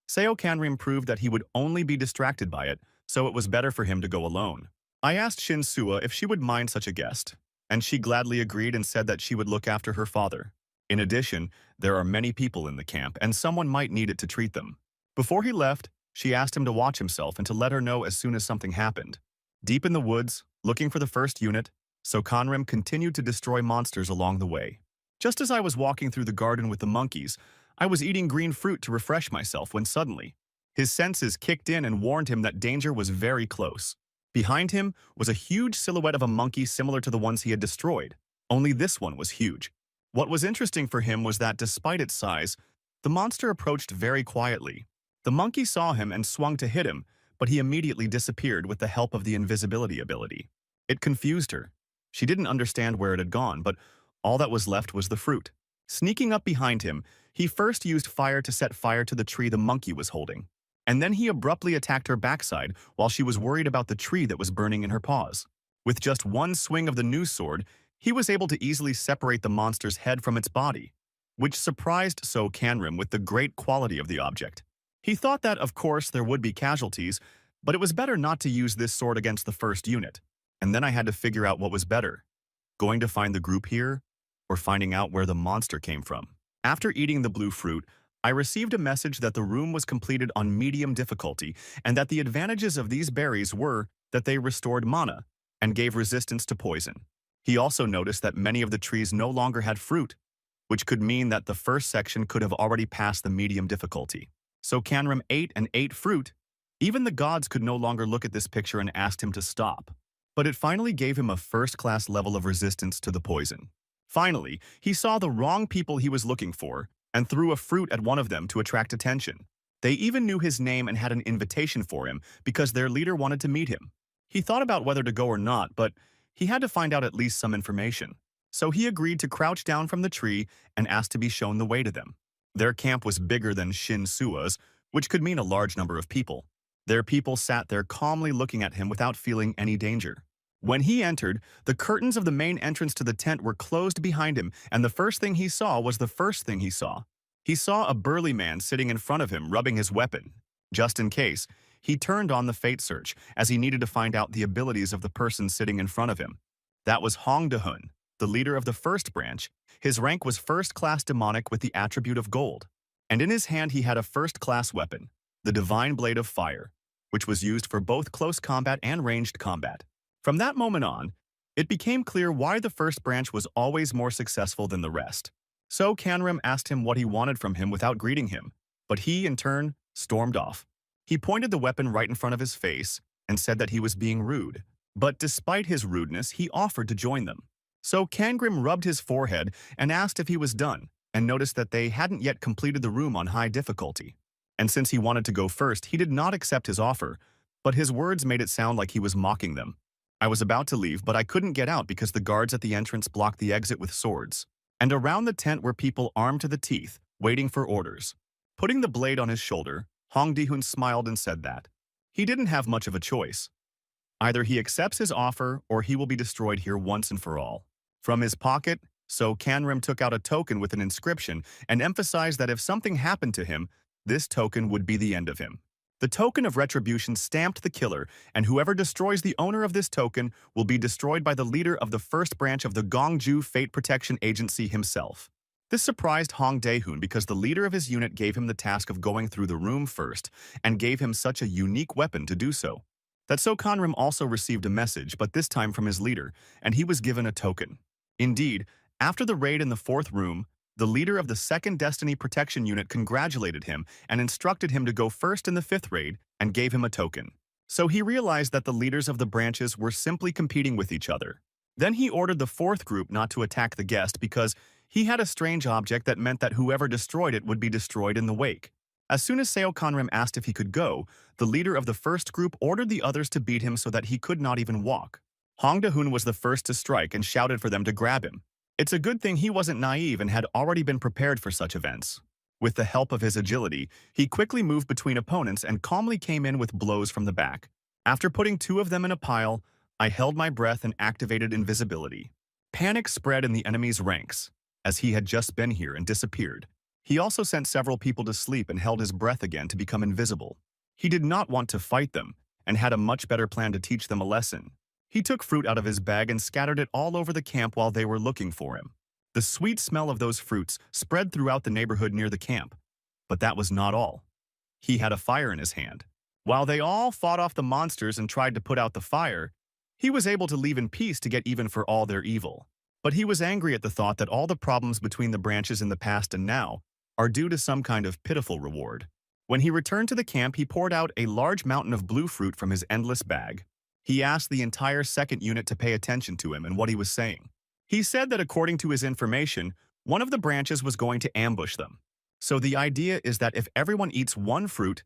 [SPEAKER 1] Seo Kanrim proved that he would only be distracted by it, so it was better for him to go alone. I asked Shinsua if she would mind such a guest, and she gladly agreed and said that she would look after her father. In addition, there are many people in the camp, and someone might need it to treat them. Before he left, she asked him to watch himself and to let her know as soon as something happened. Deep in the woods, looking for the first unit, So Kanrim continued to destroy monsters along the way. Just as I was walking through the garden with the monkeys, I was eating green fruit to refresh myself when suddenly, his senses kicked in and warned him that danger was very close. Behind him was a huge silhouette of a monkey similar to the ones he had destroyed, only this one was huge. What was interesting for him was that despite its size, the monster approached very quietly. The monkey saw him and swung to hit him, but he immediately disappeared with the help of the invisibility ability. It confused her. She didn't understand where it had gone, but all that was left was the fruit. Sneaking up behind him, he first used fire to set fire to the tree the monkey was holding, and then he abruptly attacked her backside while she was worried about the tree that was burning in her paws. With just one swing of the new sword, he was able to easily separate the monster's head from its body, which surprised So Kanrim with the great quality of the object. He thought that, of course, there would be casualties, But it was better not to use this sword against the first unit. And then I had to figure out what was better, going to find the group here or finding out where the monster came from. After eating the blue fruit, I received a message that the room was completed on medium difficulty and that the advantages of these berries were that they restored mana and gave resistance to poison. He also noticed that many of the trees no longer had fruit, which could mean that the first section could have already passed the medium difficulty. So Canram ate fruit. Even the gods could no longer look at this picture and asked him to stop. But it finally gave him a first-class level of resistance to the poison. Finally, he saw the wrong people he was looking for and threw a fruit at one of them to attract attention. They even knew his name and had an invitation for him because their leader wanted to meet him. He thought about whether to go or not, but he had to find out at least some information. So he agreed to crouch down from the tree and asked to be shown the way to them. Their camp was bigger than Shin Sua's, which could mean a large number of people. Their people sat there calmly looking at him without feeling any danger. When he entered, the curtains of the main entrance to the tent were closed behind him, and the first thing he saw was the first thing he saw. He saw a burly man sitting in front of him, rubbing his weapon. Just in case, he turned on the fate search, as he needed to find out the abilities of the person sitting in front of him. That was Hong Dehun, the leader of the first branch. His rank was first-class demonic with the attribute of gold. And in his hand he had a first-class weapon, the Divine Blade of Fire, which was used for both close combat and ranged combat. From that moment on, it became clear why the first branch was always more successful than the rest. So Canram asked him what he wanted from him without greeting him, but he, in turn, stormed off. He pointed the weapon right in front of his face and said that he was being rude. But despite his rudeness, he offered to join them. So Cangrim rubbed his forehead and asked if he was done, and noticed that they hadn't yet completed the room on high difficulty. And since he wanted to go first, he did not accept his offer, but his words made it sound like he was mocking them. I was about to leave, but I couldn't get out because the guards at the entrance blocked the exit with swords. And around the tent were people armed to the teeth, waiting for orders. Putting the blade on his shoulder, Hong Dehun smiled and said that he didn't have much of a choice. Either he accepts his offer or he will be destroyed here once and for all. From his pocket, So Canram took out a token with an inscription and emphasized that if something happened to him, this token would be the end of him. The token of retribution stamped the killer, and whoever destroys the owner of this token will be destroyed by the leader of the first branch of the Gongju Fate Protection Agency himself. This surprised Hong Daehun because the leader of his unit gave him the task of going through the room first and gave him such a unique weapon to do so. That So Conram also received a message, but this time from his leader, and he was given a token. Indeed, after the raid in the fourth room, the leader of the second Destiny Protection Unit congratulated him and instructed him to go first in the fifth raid and gave him a token. So he realized that the leaders of the branches were simply competing with each other. Then he ordered the fourth group not to attack the guest because he had a strange object that meant that whoever destroyed it would be destroyed in the wake. As soon as Seo Conram asked if he could go, the leader of the first group ordered the others to beat him so that he could not even walk. Hong Daehun was the first to strike and shouted for them to grab him. It's a good thing he wasn't naive and had already been prepared for such events. With the help of his agility, he quickly moved between opponents and calmly came in with blows from the back. After putting two of them in a pile, I held my breath and activated invisibility. Panic spread in the enemy's ranks, as he had just been here and disappeared. He also sent several people to sleep and held his breath again to become invisible. He did not want to fight them, and had a much better plan to teach them a lesson. He took fruit out of his bag and scattered it all over the camp while they were looking for him. The sweet smell of those fruits spread throughout the neighborhood near the camp. But that was not all. He had a fire in his hand. While they all fought off the monsters and tried to put out the fire, he was able to leave in peace to get even for all their evil. But he was angry at the thought that all the problems between the branches in the past and now are due to some kind of pitiful reward. When he returned to the camp, he poured out a large mountain of blue fruit from his endless bag. He asked the entire second unit to pay attention to him and what he was saying. He said that according to his information, one of the branches was going to ambush them. So the idea is that if everyone eats one fruit,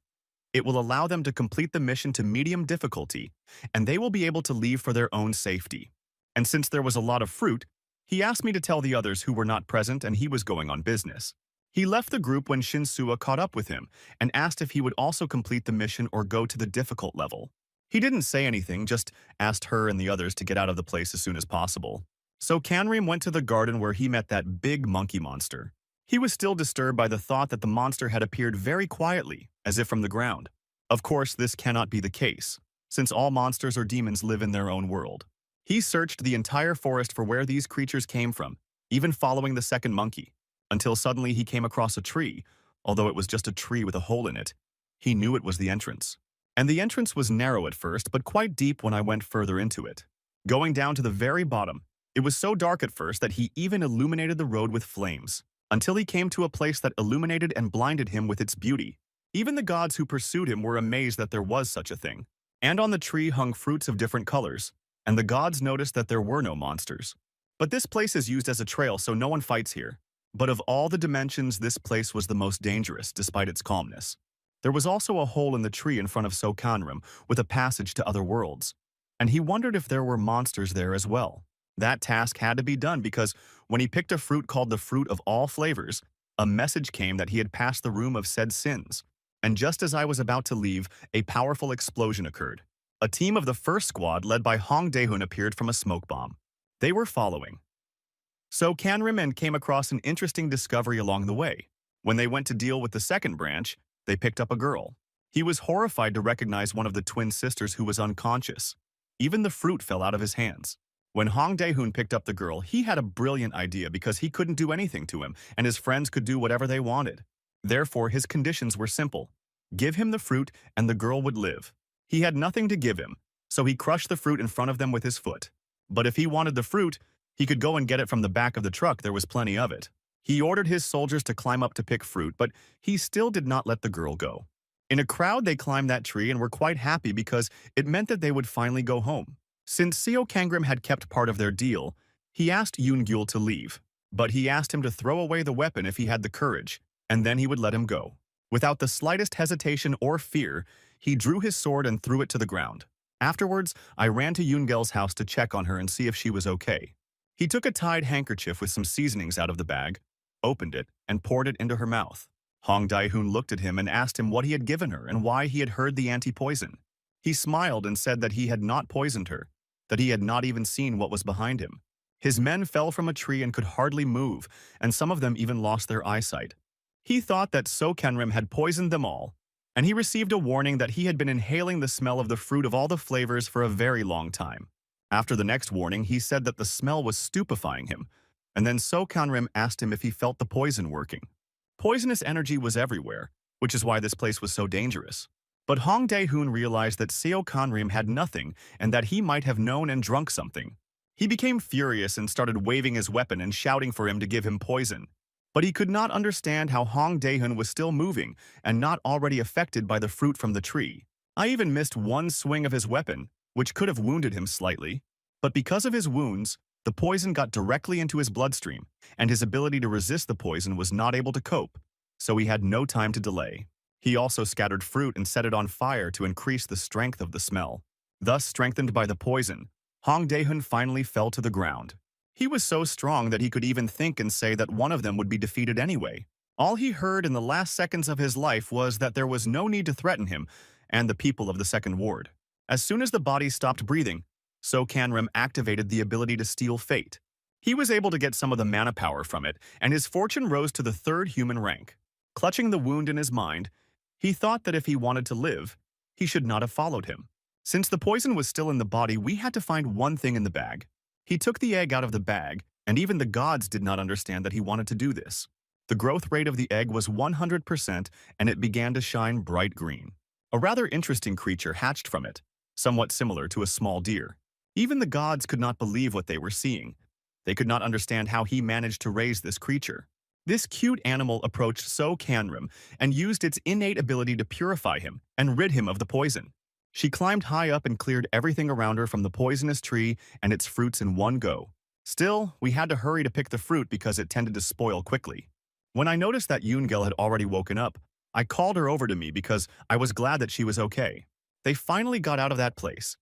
[SPEAKER 1] it will allow them to complete the mission to medium difficulty, and they will be able to leave for their own safety. And since there was a lot of fruit, he asked me to tell the others who were not present and he was going on business. He left the group when Shinsua caught up with him and asked if he would also complete the mission or go to the difficult level. He didn't say anything, just asked her and the others to get out of the place as soon as possible. So Canrim went to the garden where he met that big monkey monster. He was still disturbed by the thought that the monster had appeared very quietly, as if from the ground. Of course, this cannot be the case, since all monsters or demons live in their own world. He searched the entire forest for where these creatures came from, even following the second monkey, until suddenly he came across a tree. Although it was just a tree with a hole in it, he knew it was the entrance. And the entrance was narrow at first, but quite deep when I went further into it. Going down to the very bottom, it was so dark at first that he even illuminated the road with flames, until he came to a place that illuminated and blinded him with its beauty. Even the gods who pursued him were amazed that there was such a thing. And on the tree hung fruits of different colors, and the gods noticed that there were no monsters. But this place is used as a trail, so no one fights here. But of all the dimensions, this place was the most dangerous, despite its calmness. There was also a hole in the tree in front of Sokanrim, with a passage to other worlds. And he wondered if there were monsters there as well. That task had to be done because when he picked a fruit called the fruit of all flavors, a message came that he had passed the room of said sins. And just as I was about to leave, a powerful explosion occurred. A team of the first squad led by Hong Daehun appeared from a smoke bomb. They were following. So Kanrim and came across an interesting discovery along the way. When they went to deal with the second branch, they picked up a girl. He was horrified to recognize one of the twin sisters who was unconscious. Even the fruit fell out of his hands. When Hong Daehun picked up the girl, he had a brilliant idea because he couldn't do anything to him, and his friends could do whatever they wanted. Therefore, his conditions were simple. Give him the fruit, and the girl would live. He had nothing to give him, so he crushed the fruit in front of them with his foot. But if he wanted the fruit, he could go and get it from the back of the truck. There was plenty of it. He ordered his soldiers to climb up to pick fruit, but he still did not let the girl go. In a crowd, they climbed that tree and were quite happy because it meant that they would finally go home. Since Seo Kangrim had kept part of their deal, he asked Yoon-gyul to leave, but he asked him to throw away the weapon if he had the courage, and then he would let him go. Without the slightest hesitation or fear, he drew his sword and threw it to the ground. Afterwards, I ran to Yoon-gyul's house to check on her and see if she was okay. He took a tied handkerchief with some seasonings out of the bag, opened it, and poured it into her mouth. Hong Daehun looked at him and asked him what he had given her and why he had heard the anti-poison. He smiled and said that he had not poisoned her, that he had not even seen what was behind him. His men fell from a tree and could hardly move, and some of them even lost their eyesight. He thought that So Kenrim had poisoned them all, and he received a warning that he had been inhaling the smell of the fruit of all the flavors for a very long time. After the next warning, he said that the smell was stupefying him, and then So Kenrim asked him if he felt the poison working. Poisonous energy was everywhere, which is why this place was so dangerous. But Hong Daehun realized that Seo Kanrim had nothing and that he might have known and drunk something. He became furious and started waving his weapon and shouting for him to give him poison. But he could not understand how Hong Daehun was still moving and not already affected by the fruit from the tree. I even missed one swing of his weapon, which could have wounded him slightly. But because of his wounds, the poison got directly into his bloodstream, and his ability to resist the poison was not able to cope, so he had no time to delay. He also scattered fruit and set it on fire to increase the strength of the smell. Thus, strengthened by the poison, Hong Daehun finally fell to the ground. He was so strong that he could even think and say that one of them would be defeated anyway. All he heard in the last seconds of his life was that there was no need to threaten him and the people of the second ward. As soon as the body stopped breathing, So Kanrim activated the ability to steal fate. He was able to get some of the mana power from it, and his fortune rose to the 3rd human rank. Clutching the wound in his mind, he thought that if he wanted to live, he should not have followed him. Since the poison was still in the body, we had to find one thing in the bag. He took the egg out of the bag, and even the gods did not understand that he wanted to do this. The growth rate of the egg was 100%, and it began to shine bright green. A rather interesting creature hatched from it, somewhat similar to a small deer. Even the gods could not believe what they were seeing. They could not understand how he managed to raise this creature. This cute animal approached So Kanrim and used its innate ability to purify him and rid him of the poison. She climbed high up and cleared everything around her from the poisonous tree and its fruits in one go. Still, we had to hurry to pick the fruit because it tended to spoil quickly. When I noticed that Yoon-gyul had already woken up, I called her over to me because I was glad that she was okay. They finally got out of that place.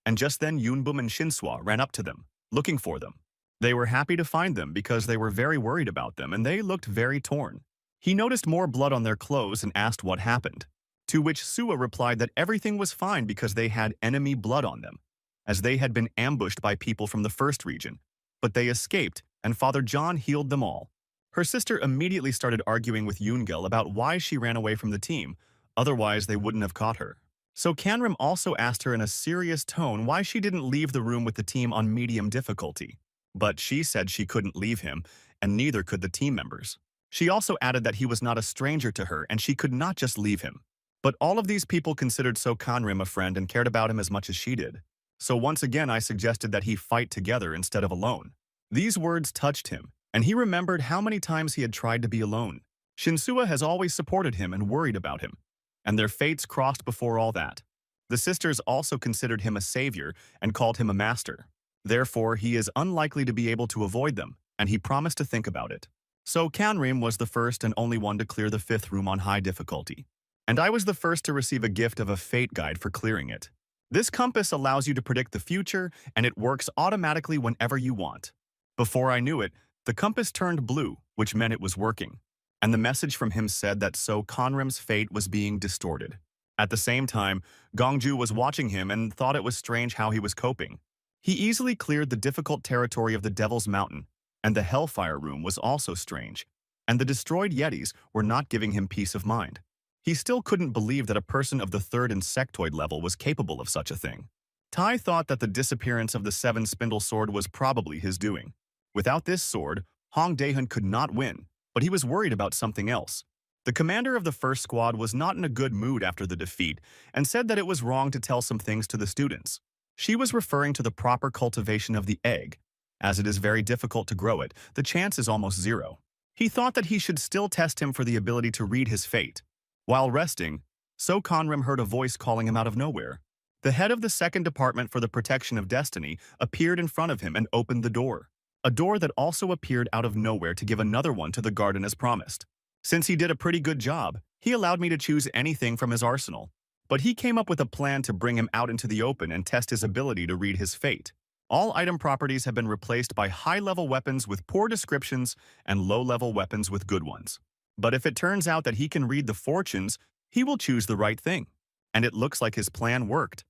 [SPEAKER 1] And just then Yoonbum and Shinswa ran up to them, looking for them. They were happy to find them because they were very worried about them and they looked very torn. He noticed more blood on their clothes and asked what happened, to which Sua replied that everything was fine because they had enemy blood on them, as they had been ambushed by people from the first region, but they escaped and Father John healed them all. Her sister immediately started arguing with Yoon-gyul about why she ran away from the team, Otherwise, they wouldn't have caught her. So Kanrim also asked her in a serious tone why she didn't leave the room with the team on medium difficulty. But she said she couldn't leave him, and neither could the team members. She also added that he was not a stranger to her and she could not just leave him. But all of these people considered So Kanrim a friend and cared about him as much as she did. So once again I suggested that he fight together instead of alone. These words touched him, and he remembered how many times he had tried to be alone. Shinsua has always supported him and worried about him, and their fates crossed before all that. The sisters also considered him a savior and called him a master. Therefore, he is unlikely to be able to avoid them, and he promised to think about it. So Kanrim was the first and only one to clear the fifth room on high difficulty. And I was the first to receive a gift of a fate guide for clearing it. This compass allows you to predict the future, and it works automatically whenever you want. Before I knew it, the compass turned blue, which meant it was working. And the message from him said that So Kanrim's fate was being distorted. At the same time, Gongju was watching him and thought it was strange how he was coping. He easily cleared the difficult territory of the Devil's Mountain, and the Hellfire Room was also strange, and the destroyed Yetis were not giving him peace of mind. He still couldn't believe that a person of the third insectoid level was capable of such a thing. Tai thought that the disappearance of the Seven Spindle Sword was probably his doing. Without this sword, Hong Daehun could not win, but he was worried about something else. The commander of the first squad was not in a good mood after the defeat and said that it was wrong to tell some things to the students. She was referring to the proper cultivation of the egg. As it is very difficult to grow it, the chance is almost zero. He thought that he should still test him for the ability to read his fate. While resting, So Kanrim heard a voice calling him out of nowhere. The head of the second department for the protection of destiny appeared in front of him and opened the door. A door that also appeared out of nowhere to give another one to the garden as promised. Since he did a pretty good job, he allowed me to choose anything from his arsenal. But he came up with a plan to bring him out into the open and test his ability to read his fate. All item properties have been replaced by high-level weapons with poor descriptions and low-level weapons with good ones. But if it turns out that he can read the fortunes, he will choose the right thing. And it looks like his plan worked,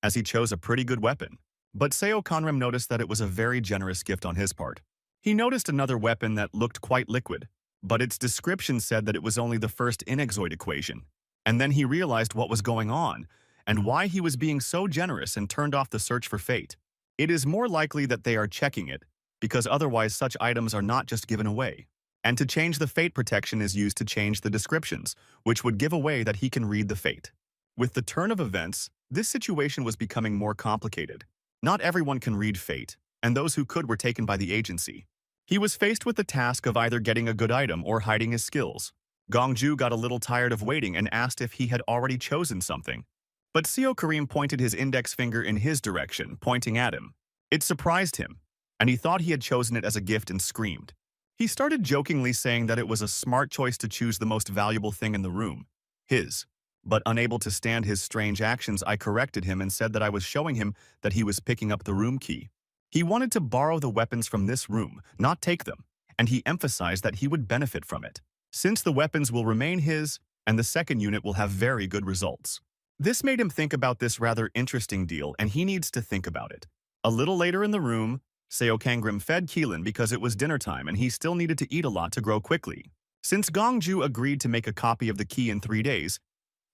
[SPEAKER 1] as he chose a pretty good weapon. But Seo Kanrim noticed that it was a very generous gift on his part. He noticed another weapon that looked quite liquid, but its description said that it was only the first Inexoid equation. And then he realized what was going on, and why he was being so generous and turned off the search for fate. It is more likely that they are checking it, because otherwise such items are not just given away. And to change the fate protection is used to change the descriptions, which would give away that he can read the fate. With the turn of events, this situation was becoming more complicated. Not everyone can read fate, and those who could were taken by the agency. He was faced with the task of either getting a good item or hiding his skills. Gongju got a little tired of waiting and asked if he had already chosen something. But Seo Karim pointed his index finger in his direction, pointing at him. It surprised him, and he thought he had chosen it as a gift and screamed. He started jokingly saying that it was a smart choice to choose the most valuable thing in the room, his. But unable to stand his strange actions, I corrected him and said that I was showing him that he was picking up the room key. He wanted to borrow the weapons from this room, not take them, and he emphasized that he would benefit from it, since the weapons will remain his and the second unit will have very good results. This made him think about this rather interesting deal, and he needs to think about it. A little later in the room, Seo Kanrim fed Keelan because it was dinner time and he still needed to eat a lot to grow quickly. Since Gongju agreed to make a copy of the key in 3 days,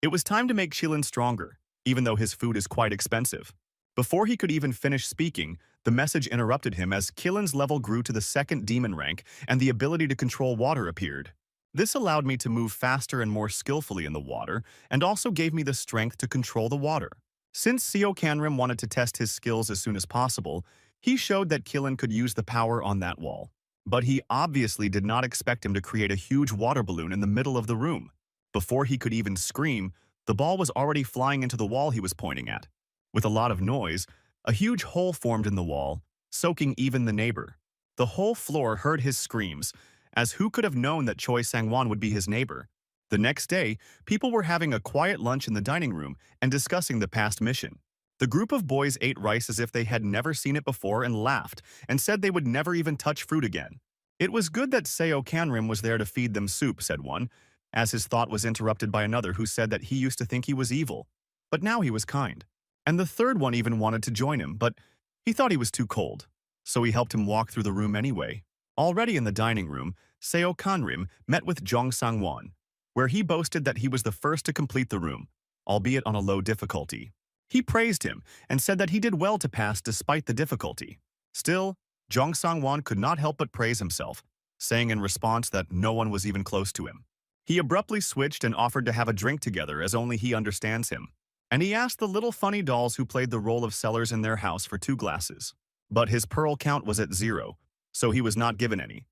[SPEAKER 1] it was time to make Keelan stronger, even though his food is quite expensive. Before he could even finish speaking, the message interrupted him as Keelan's level grew to the second demon rank and the ability to control water appeared. This allowed me to move faster and more skillfully in the water, and also gave me the strength to control the water. Since Seo Kanrim wanted to test his skills as soon as possible, he showed that Keelan could use the power on that wall. But he obviously did not expect him to create a huge water balloon in the middle of the room. Before he could even scream, the ball was already flying into the wall he was pointing at. With a lot of noise, a huge hole formed in the wall, soaking even the neighbor. The whole floor heard his screams, as who could have known that Choi Sang-won would be his neighbor? The next day, people were having a quiet lunch in the dining room and discussing the past mission. The group of boys ate rice as if they had never seen it before and laughed, and said they would never even touch fruit again. It was good that Seo Kanrim was there to feed them soup, said one, as his thought was interrupted by another who said that he used to think he was evil, but now he was kind. And the third one even wanted to join him, but he thought he was too cold, so he helped him walk through the room anyway. Already in the dining room, Seo Kanrim met with Jong Sang-won. where he boasted that he was the first to complete the room, albeit on a low difficulty. He praised him and said that he did well to pass despite the difficulty. Still, Jong Sang-won could not help but praise himself, saying in response that no one was even close to him. He abruptly switched and offered to have a drink together as only he understands him. And he asked the little funny dolls who played the role of sellers in their house for 2 glasses. But his pearl count was at 0, so he was not given any.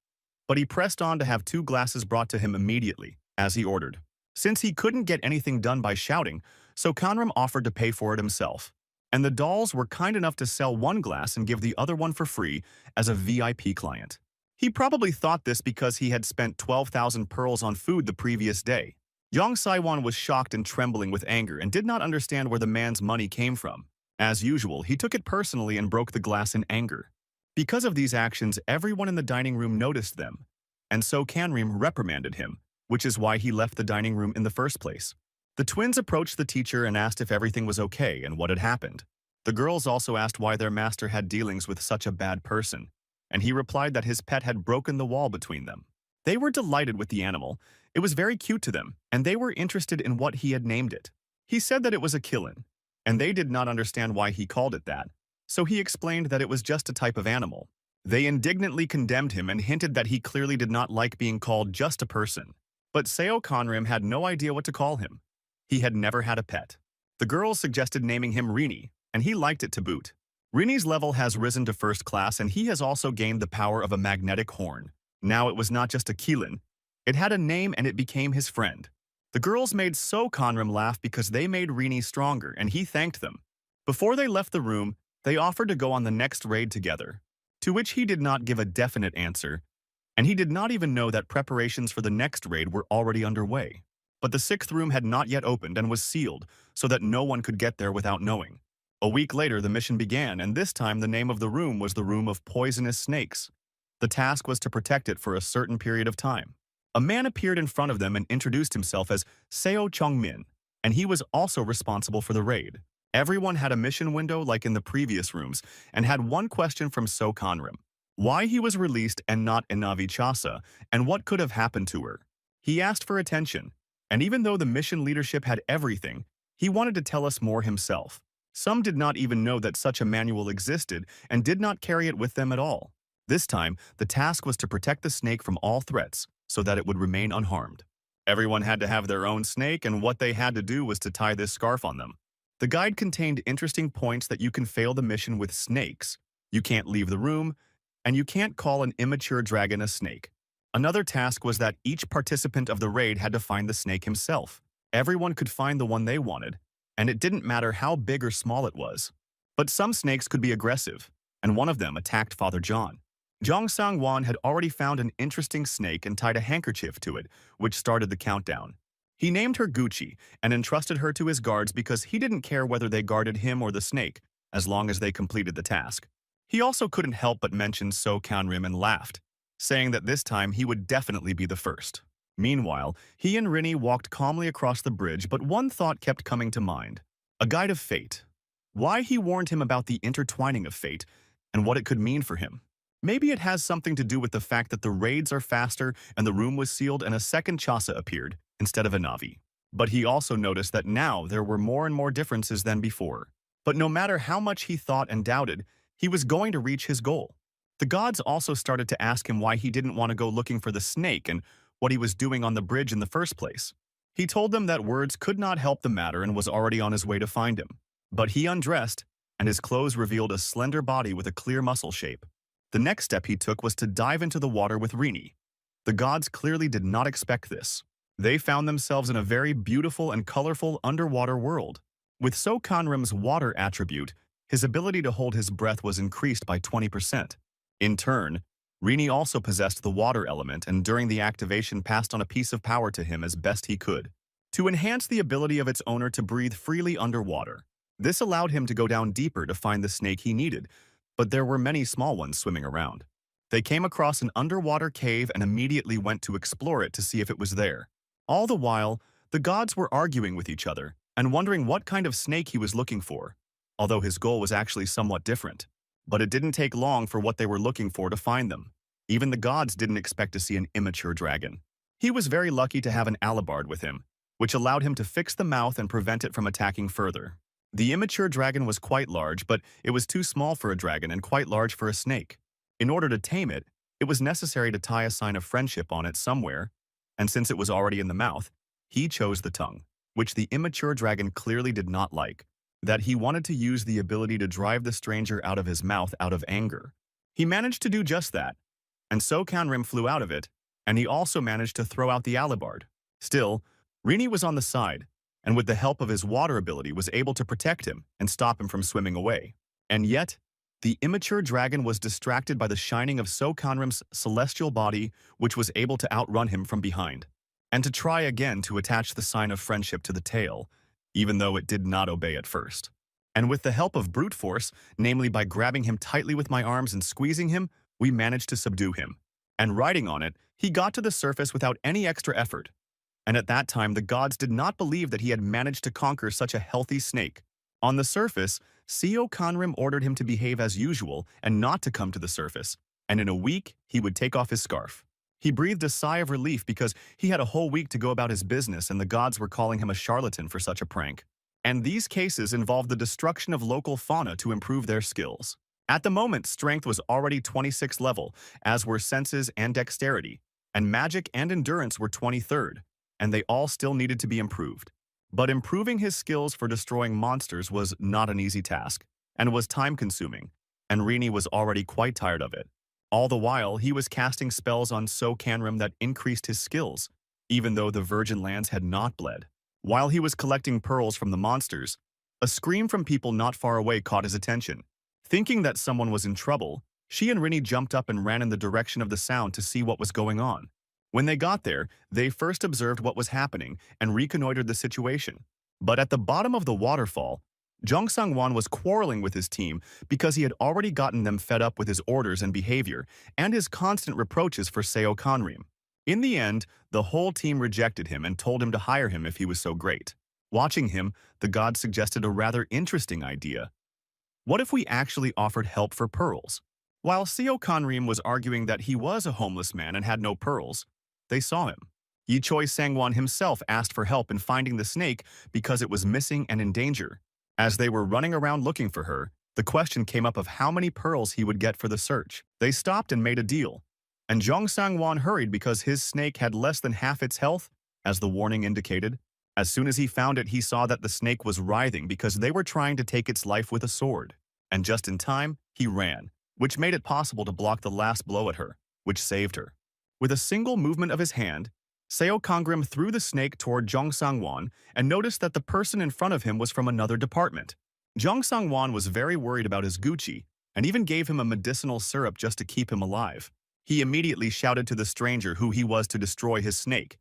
[SPEAKER 1] But he pressed on to have 2 glasses brought to him immediately, as he ordered. Since he couldn't get anything done by shouting, so Conram offered to pay for it himself. And the dolls were kind enough to sell 1 glass and give the other one for free as a VIP client. He probably thought this because he had spent 12,000 pearls on food the previous day. Jong Sai-won was shocked and trembling with anger and did not understand where the man's money came from. As usual, he took it personally and broke the glass in anger. Because of these actions, everyone in the dining room noticed them, and so Kanrim reprimanded him, which is why he left the dining room in the first place. The twins approached the teacher and asked if everything was okay and what had happened. The girls also asked why their master had dealings with such a bad person, and he replied that his pet had broken the wall between them. They were delighted with the animal. It was very cute to them, and they were interested in what he had named it. He said that it was a killin, and they did not understand why he called it that, so he explained that it was just a type of animal. They indignantly condemned him and hinted that he clearly did not like being called just a person. But Seo Conrim had no idea what to call him. He had never had a pet. The girls suggested naming him Rini, and he liked it to boot. Rini's level has risen to first class, and he has also gained the power of a magnetic horn. Now it was not just a Keelan. It had a name and it became his friend. The girls made So Conram laugh because they made Rini stronger, and he thanked them. Before they left the room, they offered to go on the next raid together, to which he did not give a definite answer, and he did not even know that preparations for the next raid were already underway. But the 6th room had not yet opened and was sealed, so that no one could get there without knowing. A week later, the mission began, and this time the name of the room was the Room of Poisonous Snakes. The task was to protect it for a certain period of time. A man appeared in front of them and introduced himself as Seo Chong-min, and he was also responsible for the raid. Everyone had a mission window like in the previous rooms, and had one question from So Conrim: why he was released and not Inavi Chasa, and what could have happened to her. He asked for attention, and even though the mission leadership had everything, he wanted to tell us more himself. Some did not even know that such a manual existed and did not carry it with them at all. This time, the task was to protect the snake from all threats so that it would remain unharmed. Everyone had to have their own snake, and what they had to do was to tie this scarf on them. The guide contained interesting points that you can fail the mission with snakes, you can't leave the room, and you can't call an immature dragon a snake. Another task was that each participant of the raid had to find the snake himself. Everyone could find the one they wanted, and it didn't matter how big or small it was. But some snakes could be aggressive, and one of them attacked Father John. Jong Sang-won had already found an interesting snake and tied a handkerchief to it, which started the countdown. He named her Gucci and entrusted her to his guards because he didn't care whether they guarded him or the snake, as long as they completed the task. He also couldn't help but mention So Kanrim and laughed, saying that this time he would definitely be the first. Meanwhile, he and Rini walked calmly across the bridge, but one thought kept coming to mind: a guide of fate. Why he warned him about the intertwining of fate and what it could mean for him. Maybe it has something to do with the fact that the raids are faster and the room was sealed and a second Chasa appeared instead of a Navi. But he also noticed that now there were more and more differences than before. But no matter how much he thought and doubted, he was going to reach his goal. The gods also started to ask him why he didn't want to go looking for the snake and what he was doing on the bridge in the first place. He told them that words could not help the matter and was already on his way to find him. But he undressed, and his clothes revealed a slender body with a clear muscle shape. The next step he took was to dive into the water with Rini. The gods clearly did not expect this. They found themselves in a very beautiful and colorful underwater world. With So Conrim's water attribute, his ability to hold his breath was increased by 20%. In turn, Rini also possessed the water element and during the activation passed on a piece of power to him as best he could, to enhance the ability of its owner to breathe freely underwater. This allowed him to go down deeper to find the snake he needed, but there were many small ones swimming around. They came across an underwater cave and immediately went to explore it to see if it was there. All the while, the gods were arguing with each other and wondering what kind of snake he was looking for, although his goal was actually somewhat different. But it didn't take long for what they were looking for to find them. Even the gods didn't expect to see an immature dragon. He was very lucky to have an alabard with him, which allowed him to fix the mouth and prevent it from attacking further. The immature dragon was quite large, but it was too small for a dragon and quite large for a snake. In order to tame it, it was necessary to tie a sign of friendship on it somewhere, and since it was already in the mouth, he chose the tongue, which the immature dragon clearly did not like, that he wanted to use the ability to drive the stranger out of his mouth out of anger. He managed to do just that, and so Canrim flew out of it, and he also managed to throw out the alabard. Still, Rini was on the side, and with the help of his water ability was able to protect him and stop him from swimming away. And yet, the immature dragon was distracted by the shining of Canrim's celestial body, which was able to outrun him from behind, and to try again to attach the sign of friendship to the tail, even though it did not obey at first. And with the help of brute force, namely by grabbing him tightly with my arms and squeezing him, we managed to subdue him. And riding on it, he got to the surface without any extra effort. And at that time, the gods did not believe that he had managed to conquer such a healthy snake. On the surface, Canrim ordered him to behave as usual and not to come to the surface, and in a week, he would take off his scarf. He breathed a sigh of relief because he had a whole week to go about his business and the gods were calling him a charlatan for such a prank. And these cases involved the destruction of local fauna to improve their skills. At the moment, strength was already 26 level, as were senses and dexterity, and magic and endurance were 23rd, and they all still needed to be improved. But improving his skills for destroying monsters was not an easy task, and was time-consuming, and Rini was already quite tired of it. All the while, he was casting spells on Canrim that increased his skills, even though the Virgin Lands had not bled. While he was collecting pearls from the monsters, a scream from people not far away caught his attention. Thinking that someone was in trouble, she and Rini jumped up and ran in the direction of the sound to see what was going on. When they got there, they first observed what was happening and reconnoitered the situation. But at the bottom of the waterfall, Zhong Sangwan was quarreling with his team because he had already gotten them fed up with his orders and behavior and his constant reproaches for Canrim. In the end, the whole team rejected him and told him to hire him if he was so great. Watching him, the gods suggested a rather interesting idea. What if we actually offered help for pearls? While Canrim was arguing that he was a homeless man and had no pearls, they saw him. Yi Choi Sangwan himself asked for help in finding the snake because it was missing and in danger. As they were running around looking for her, the question came up of how many pearls he would get for the search. They stopped and made a deal, and Zhong Sangwan hurried because his snake had less than half its health, as the warning indicated. As soon as he found it, he saw that the snake was writhing because they were trying to take its life with a sword. And just in time, he ran, which made it possible to block the last blow at her, which saved her. With a single movement of his hand, Canrim threw the snake toward Zhong Sangwan and noticed that the person in front of him was from another department. Zhong Sangwan was very worried about his Gucci and even gave him a medicinal syrup just to keep him alive. He immediately shouted to the stranger who he was to destroy his snake,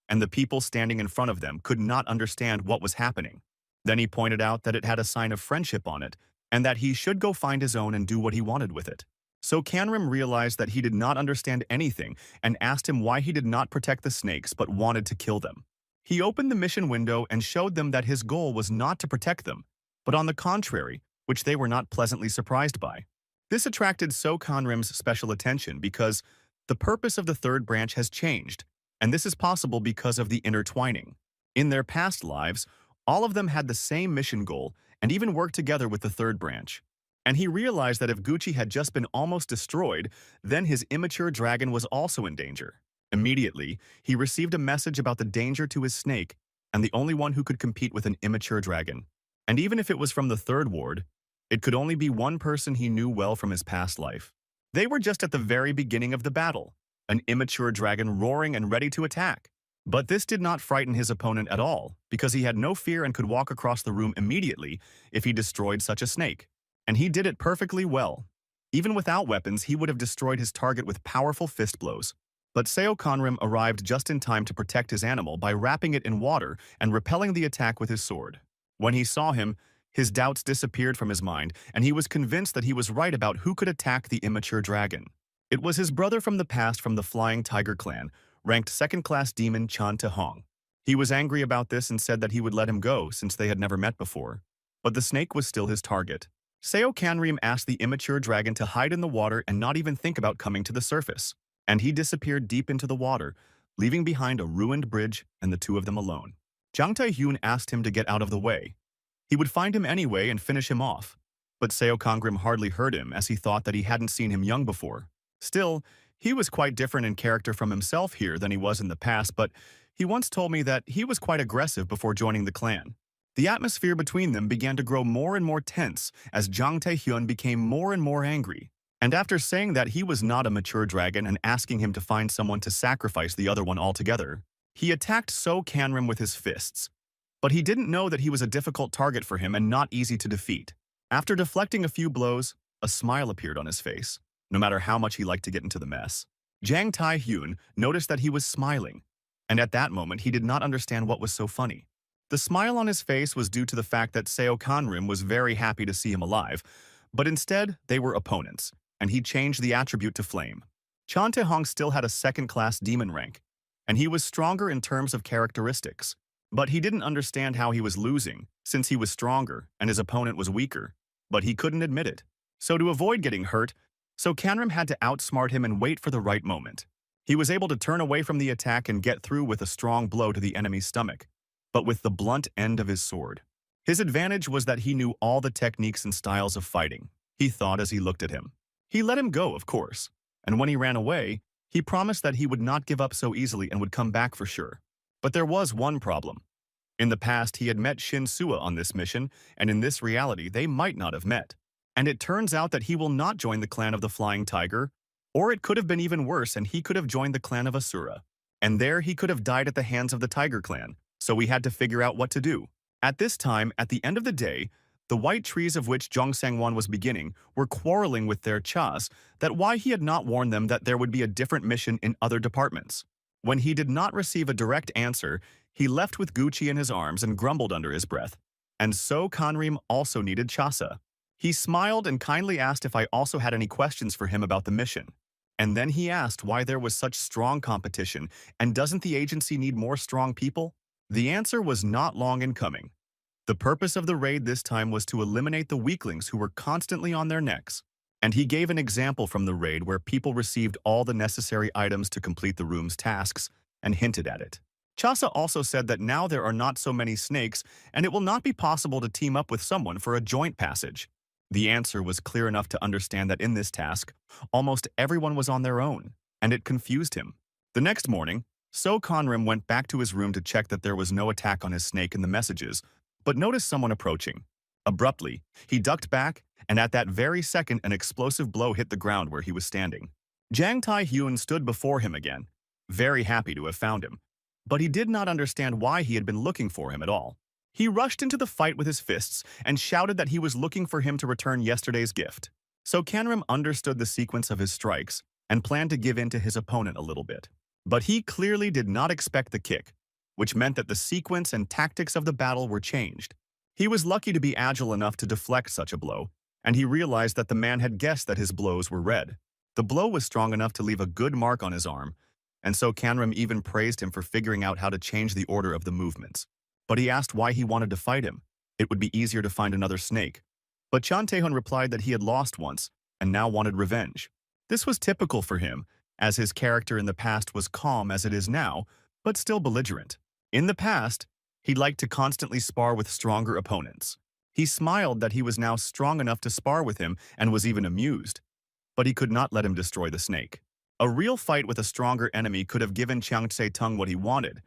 [SPEAKER 1] and the people standing in front of them could not understand what was happening. Then he pointed out that it had a sign of friendship on it, and that he should go find his own and do what he wanted with it. So Canrim realized that he did not understand anything and asked him why he did not protect the snakes but wanted to kill them. He opened the mission window and showed them that his goal was not to protect them, but on the contrary, which they were not pleasantly surprised by. This attracted Canrim's special attention because the purpose of the third branch has changed, and this is possible because of the intertwining. In their past lives, all of them had the same mission goal and even worked together with the third branch. And he realized that if Gucci had just been almost destroyed, then his immature dragon was also in danger. Immediately, he received a message about the danger to his snake and the only one who could compete with an immature dragon. And even if it was from the third ward, it could only be one person he knew well from his past life. They were just at the very beginning of the battle, an immature dragon roaring and ready to attack. But this did not frighten his opponent at all, because he had no fear and could walk across the room immediately if he destroyed such a snake. And he did it perfectly well. Even without weapons, he would have destroyed his target with powerful fist blows. But Canrim arrived just in time to protect his animal by wrapping it in water and repelling the attack with his sword. When he saw him, his doubts disappeared from his mind, and he was convinced that he was right about who could attack the immature dragon. It was his brother from the past from the Flying Tiger clan, ranked second-class demon Chan Tehong. He was angry about this and said that he would let him go since they had never met before. But the snake was still his target. Canrim asked the immature dragon to hide in the water and not even think about coming to the surface. And he disappeared deep into the water, leaving behind a ruined bridge and the two of them alone. Jang Tae-hyun asked him to get out of the way. He would find him anyway and finish him off. But Seo Kangrim hardly heard him, as he thought that he hadn't seen him young before. Still, he was quite different in character from himself here than he was in the past, but he once told me that he was quite aggressive before joining the clan. The atmosphere between them began to grow more and more tense as Jang Tae-hyun became more and more angry. And after saying that he was not a mature dragon and asking him to find someone to sacrifice the other one altogether, he attacked Seo Kangrim with his fists. But he didn't know that he was a difficult target for him and not easy to defeat. After deflecting a few blows, a smile appeared on his face, no matter how much he liked to get into the mess. Jang Tae-hyun noticed that he was smiling, and at that moment he did not understand what was so funny. The smile on his face was due to the fact that Seo Kangrim was very happy to see him alive, but instead they were opponents, and he changed the attribute to Flame. Chan Tae-hong still had a second-class demon rank, and he was stronger in terms of characteristics. But he didn't understand how he was losing, since he was stronger and his opponent was weaker, but he couldn't admit it. So to avoid getting hurt, Seo Kangrim had to outsmart him and wait for the right moment. He was able to turn away from the attack and get through with a strong blow to the enemy's stomach, but with the blunt end of his sword. His advantage was that he knew all the techniques and styles of fighting, he thought as he looked at him. He let him go, of course, and when he ran away, he promised that he would not give up so easily and would come back for sure. But there was one problem. In the past, he had met Shin Sua on this mission, and in this reality, they might not have met. And it turns out that he will not join the clan of the Flying Tiger, or it could have been even worse and he could have joined the clan of Asura. And there he could have died at the hands of the Tiger clan, so we had to figure out what to do. At this time, at the end of the day, the white trees of which Jong Sang-won was beginning were quarreling with their chas that why he had not warned them that there would be a different mission in other departments. When he did not receive a direct answer, he left with Gucci in his arms and grumbled under his breath. And so Kangrim also needed Chasa. He smiled and kindly asked if I also had any questions for him about the mission. And then he asked why there was such strong competition, and doesn't the agency need more strong people? The answer was not long in coming. The purpose of the raid this time was to eliminate the weaklings who were constantly on their necks. And he gave an example from the raid where people received all the necessary items to complete the room's tasks and hinted at it. Chasa also said that now there are not so many snakes and it will not be possible to team up with someone for a joint passage. The answer was clear enough to understand that in this task, almost everyone was on their own, and it confused him. The next morning, Seo Kangrim went back to his room to check that there was no attack on his snake in the messages, but noticed someone approaching. Abruptly, he ducked back, and at that very second an explosive blow hit the ground where he was standing. Jang Tae-hyun stood before him again, very happy to have found him, but he did not understand why he had been looking for him at all. He rushed into the fight with his fists and shouted that he was looking for him to return yesterday's gift. So Kangrim understood the sequence of his strikes and planned to give in to his opponent a little bit. But he clearly did not expect the kick, which meant that the sequence and tactics of the battle were changed. He was lucky to be agile enough to deflect such a blow, and he realized that the man had guessed that his blows were red. The blow was strong enough to leave a good mark on his arm, and so Kangrim even praised him for figuring out how to change the order of the movements. But he asked why he wanted to fight him. It would be easier to find another snake. But Chan Tae-hun replied that he had lost once and now wanted revenge. This was typical for him, as his character in the past was calm as it is now, but still belligerent. In the past, he liked to constantly spar with stronger opponents. He smiled that he was now strong enough to spar with him and was even amused. But he could not let him destroy the snake. A real fight with a stronger enemy could have given Chang Tse-tung what he wanted,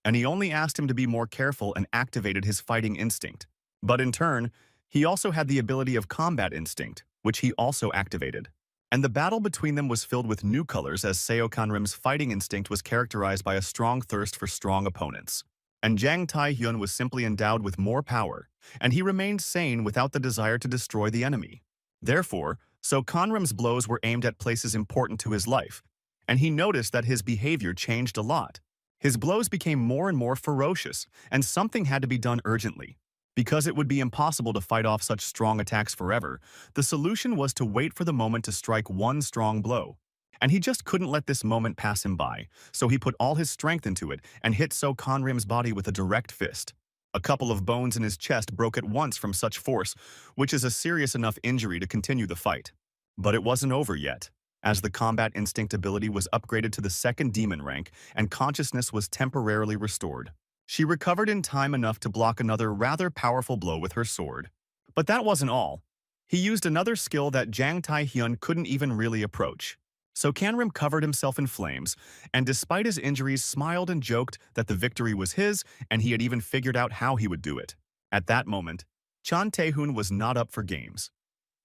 [SPEAKER 1] and he only asked him to be more careful and activated his fighting instinct. But in turn, he also had the ability of combat instinct, which he also activated. And the battle between them was filled with new colors as Seo Kangrim's fighting instinct was characterized by a strong thirst for strong opponents. And Jang Tae-hyun was simply endowed with more power, and he remained sane without the desire to destroy the enemy. Therefore, Seo Kangrim's blows were aimed at places important to his life, and he noticed that his behavior changed a lot. His blows became more and more ferocious, and something had to be done urgently. Because it would be impossible to fight off such strong attacks forever, the solution was to wait for the moment to strike one strong blow. And he just couldn't let this moment pass him by, so he put all his strength into it and hit Seo Kangrim's body with a direct fist. A couple of bones in his chest broke at once from such force, which is a serious enough injury to continue the fight. But it wasn't over yet. as the combat instinct ability was upgraded to the second demon rank and consciousness was temporarily restored. She recovered in time enough to block another rather powerful blow with her sword. But that wasn't all. He used another skill that Jang Tae-hyun couldn't even really approach. So Kanrim covered himself in flames, and despite his injuries smiled and joked that the victory was his and he had even figured out how he would do it. At that moment, Chan Tae-hoon was not up for games.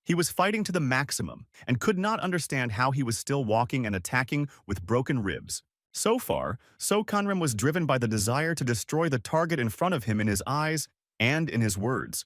[SPEAKER 1] He was fighting to the maximum and could not understand how he was still walking and attacking with broken ribs. So far, So Kanrim was driven by the desire to destroy the target in front of him in his eyes and in his words.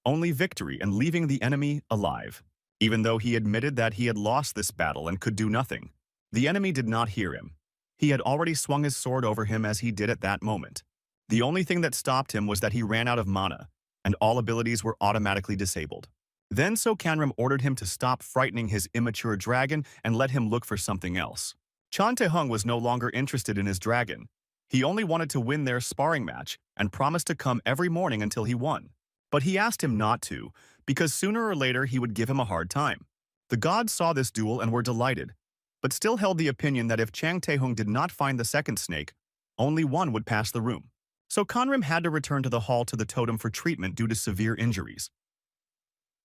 [SPEAKER 1] Only victory and leaving the enemy alive. Even though he admitted that he had lost this battle and could do nothing, the enemy did not hear him. He had already swung his sword over him as he did at that moment. The only thing that stopped him was that he ran out of mana, and all abilities were automatically disabled. Then So Kanrim ordered him to stop frightening his immature dragon and let him look for something else. Chan Tae-hung was no longer interested in his dragon. He only wanted to win their sparring match and promised to come every morning until he won. But he asked him not to, because sooner or later he would give him a hard time. The gods saw this duel and were delighted, but still held the opinion that if Chang Tae-hung did not find the second snake, only one would pass the room. So Kanrim had to return to the hall to the totem for treatment due to severe injuries.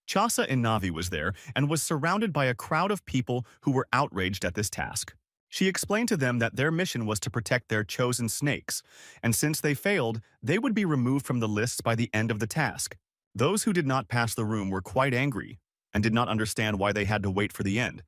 [SPEAKER 1] Chasa Inavi was there and was surrounded by a crowd of people who were outraged at this task. She explained to them that their mission was to protect their chosen snakes, and since they failed, they would be removed from the lists by the end of the task. Those who did not pass the room were quite angry and did not understand why they had to wait for the end,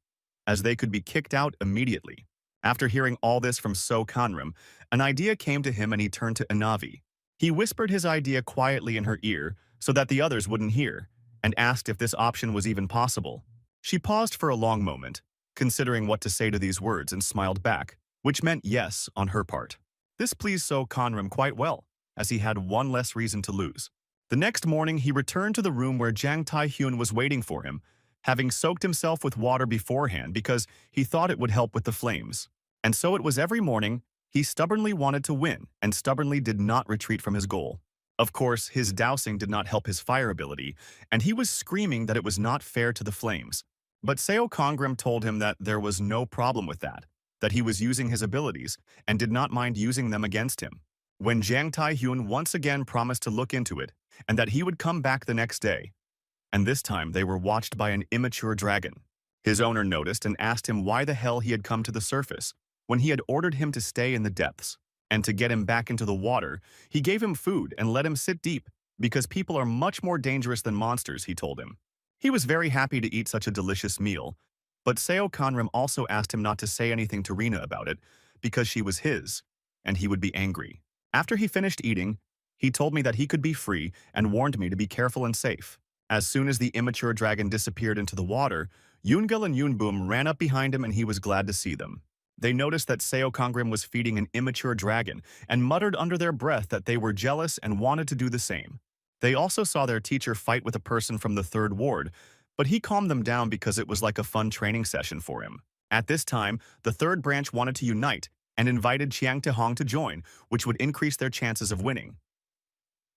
[SPEAKER 1] as they could be kicked out immediately. After hearing all this from So Kanrim, an idea came to him and he turned to Inavi. He whispered his idea quietly in her ear so that the others wouldn't hear, and asked if this option was even possible. She paused for a long moment, considering what to say to these words, and smiled back, which meant yes on her part. This pleased So Kanrim quite well, as he had one less reason to lose. The next morning, he returned to the room where Jang Tae-hyun was waiting for him, having soaked himself with water beforehand because he thought it would help with the flames. And so it was every morning. He stubbornly wanted to win and stubbornly did not retreat from his goal. Of course, his dousing did not help his fire ability, and he was screaming that it was not fair to the flames. But Seo Kongrim told him that there was no problem with that he was using his abilities and did not mind using them against him. When Jang Tae-hyun once again promised to look into it and that he would come back the next day, and this time they were watched by an immature dragon. His owner noticed and asked him why the hell he had come to the surface when he had ordered him to stay in the depths. And to get him back into the water, he gave him food and let him sit deep, because people are much more dangerous than monsters, he told him. He was very happy to eat such a delicious meal, but Seo Kanrim also asked him not to say anything to Rina about it, because she was his, and he would be angry. After he finished eating, he told me that he could be free and warned me to be careful and safe. As soon as the immature dragon disappeared into the water, Yoongil and Yoonboom ran up behind him and he was glad to see them. They noticed that Seo Kongrim was feeding an immature dragon and muttered under their breath that they were jealous and wanted to do the same. They also saw their teacher fight with a person from the third ward, but he calmed them down because it was like a fun training session for him. At this time, the third branch wanted to unite and invited Chiang Tae-hong to join, which would increase their chances of winning.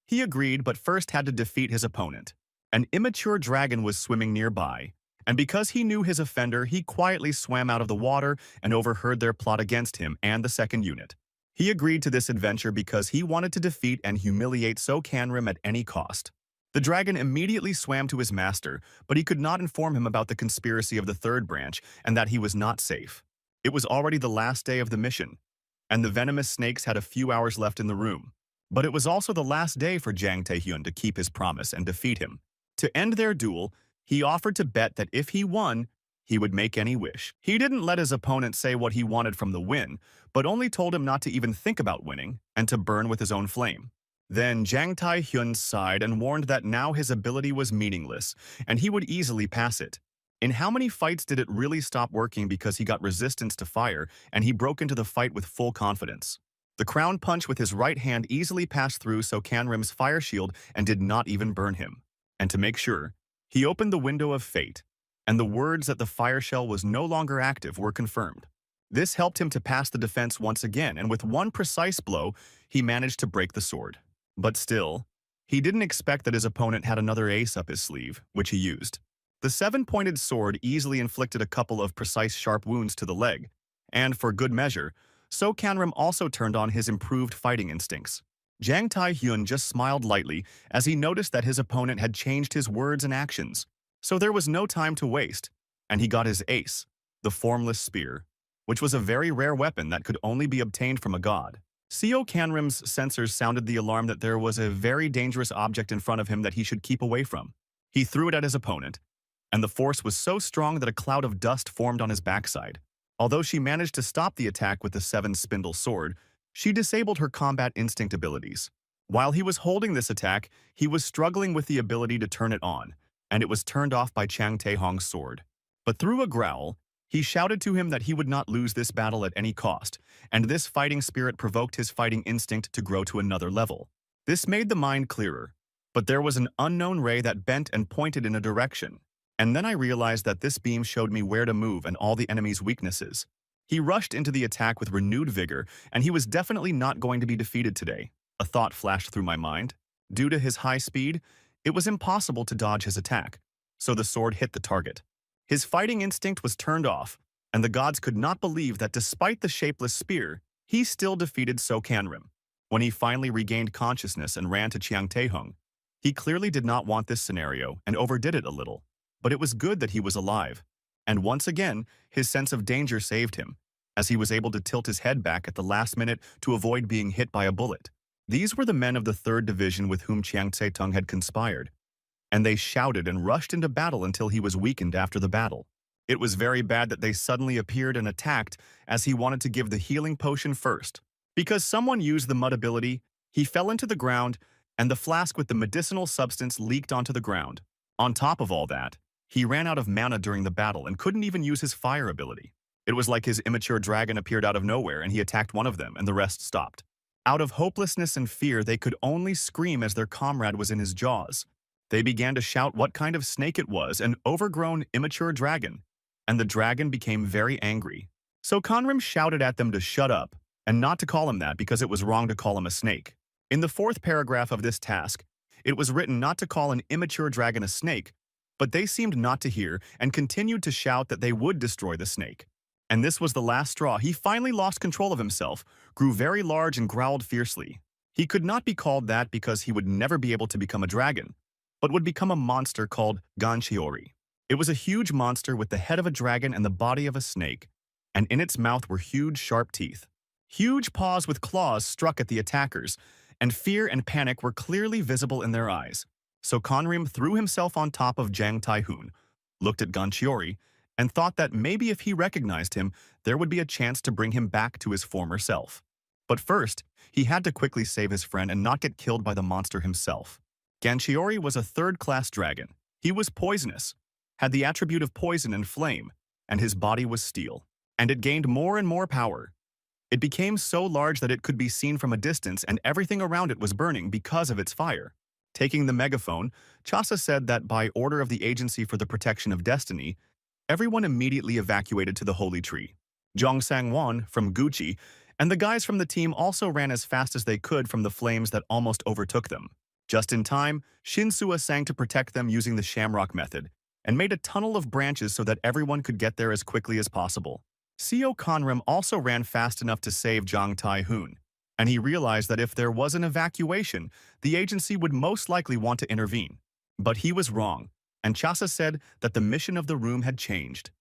[SPEAKER 1] He agreed, but first had to defeat his opponent. An immature dragon was swimming nearby, and because he knew his offender, he quietly swam out of the water and overheard their plot against him and the second unit. He agreed to this adventure because he wanted to defeat and humiliate So Kanrim at any cost. The dragon immediately swam to his master, but he could not inform him about the conspiracy of the third branch and that he was not safe. It was already the last day of the mission, and the venomous snakes had a few hours left in the room. But it was also the last day for Jang Tae-hyun to keep his promise and defeat him. To end their duel, he offered to bet that if he won, he would make any wish. He didn't let his opponent say what he wanted from the win, but only told him not to even think about winning and to burn with his own flame. Then Jang Tae-hyun sighed and warned that now his ability was meaningless, and he would easily pass it. In how many fights did it really stop working because he got resistance to fire and he broke into the fight with full confidence? The crown punch with his right hand easily passed through So Kanrim's fire shield and did not even burn him. And to make sure, he opened the window of fate, and the words that the fire shell was no longer active were confirmed. This helped him to pass the defense once again, and with one precise blow, he managed to break the sword. But still, he didn't expect that his opponent had another ace up his sleeve, which he used. The seven-pointed sword easily inflicted a couple of precise sharp wounds to the leg, and for good measure, So Kanram also turned on his improved fighting instincts. Jang Tai-hyun just smiled lightly as he noticed that his opponent had changed his words and actions. So there was no time to waste, and he got his ace, the Formless Spear, which was a very rare weapon that could only be obtained from a god. Seo Kanram's sensors sounded the alarm that there was a very dangerous object in front of him that he should keep away from. He threw it at his opponent, and the force was so strong that a cloud of dust formed on his backside. Although she managed to stop the attack with the seven-spindle sword, she disabled her combat instinct abilities. While he was holding this attack, he was struggling with the ability to turn it on, and it was turned off by Chang Tae-hong's sword. But through a growl, he shouted to him that he would not lose this battle at any cost, and this fighting spirit provoked his fighting instinct to grow to another level. This made the mind clearer, but there was an unknown ray that bent and pointed in a direction. And then I realized that this beam showed me where to move and all the enemy's weaknesses. He rushed into the attack with renewed vigor, and he was definitely not going to be defeated today. A thought flashed through my mind. Due to his high speed, it was impossible to dodge his attack, so the sword hit the target. His fighting instinct was turned off, and the gods could not believe that despite the shapeless spear, he still defeated So Kanram. When he finally regained consciousness and ran to Chiang Tae-hung, he clearly did not want this scenario and overdid it a little. But it was good that he was alive, and once again, his sense of danger saved him, as he was able to tilt his head back at the last minute to avoid being hit by a bullet. These were the men of the 3rd Division with whom Chiang Tae-tung had conspired, and they shouted and rushed into battle until he was weakened after the battle. It was very bad that they suddenly appeared and attacked, as he wanted to give the healing potion first. Because someone used the mud ability, he fell into the ground, and the flask with the medicinal substance leaked onto the ground. On top of all that, he ran out of mana during the battle and couldn't even use his fire ability. It was like his immature dragon appeared out of nowhere and he attacked one of them and the rest stopped. Out of hopelessness and fear, they could only scream as their comrade was in his jaws. They began to shout what kind of snake it was, an overgrown, immature dragon, and the dragon became very angry. So Kanram shouted at them to shut up and not to call him that because it was wrong to call him a snake. In the 4th paragraph of this task, it was written not to call an immature dragon a snake, but they seemed not to hear and continued to shout that they would destroy the snake. And this was the last straw. He finally lost control of himself, grew very large and growled fiercely. He could not be called that because he would never be able to become a dragon, but would become a monster called Ganchiori. It was a huge monster with the head of a dragon and the body of a snake, and in its mouth were huge sharp teeth. Huge paws with claws struck at the attackers, and fear and panic were clearly visible in their eyes. So Kanram threw himself on top of Jang Tai-hyun, looked at Ganchiori, and thought that maybe if he recognized him, there would be a chance to bring him back to his former self. But first, he had to quickly save his friend and not get killed by the monster himself. Ganchiori was a 3rd-class dragon. He was poisonous, had the attribute of poison and flame, and his body was steel. And it gained more and more power. It became so large that it could be seen from a distance and everything around it was burning because of its fire. Taking the megaphone, Chasa said that by order of the Agency for the Protection of Destiny, everyone immediately evacuated to the Holy Tree. Jong Sang-won from Gucci and the guys from the team also ran as fast as they could from the flames that almost overtook them. Just in time, Shin Sua sang to protect them using the Shamrock method and made a tunnel of branches so that everyone could get there as quickly as possible. Seo Kanram also ran fast enough to save Jang Tai-hyun, and he realized that if there was an evacuation, the agency would most likely want to intervene. But he was wrong, and Chasa said that the mission of the room had changed.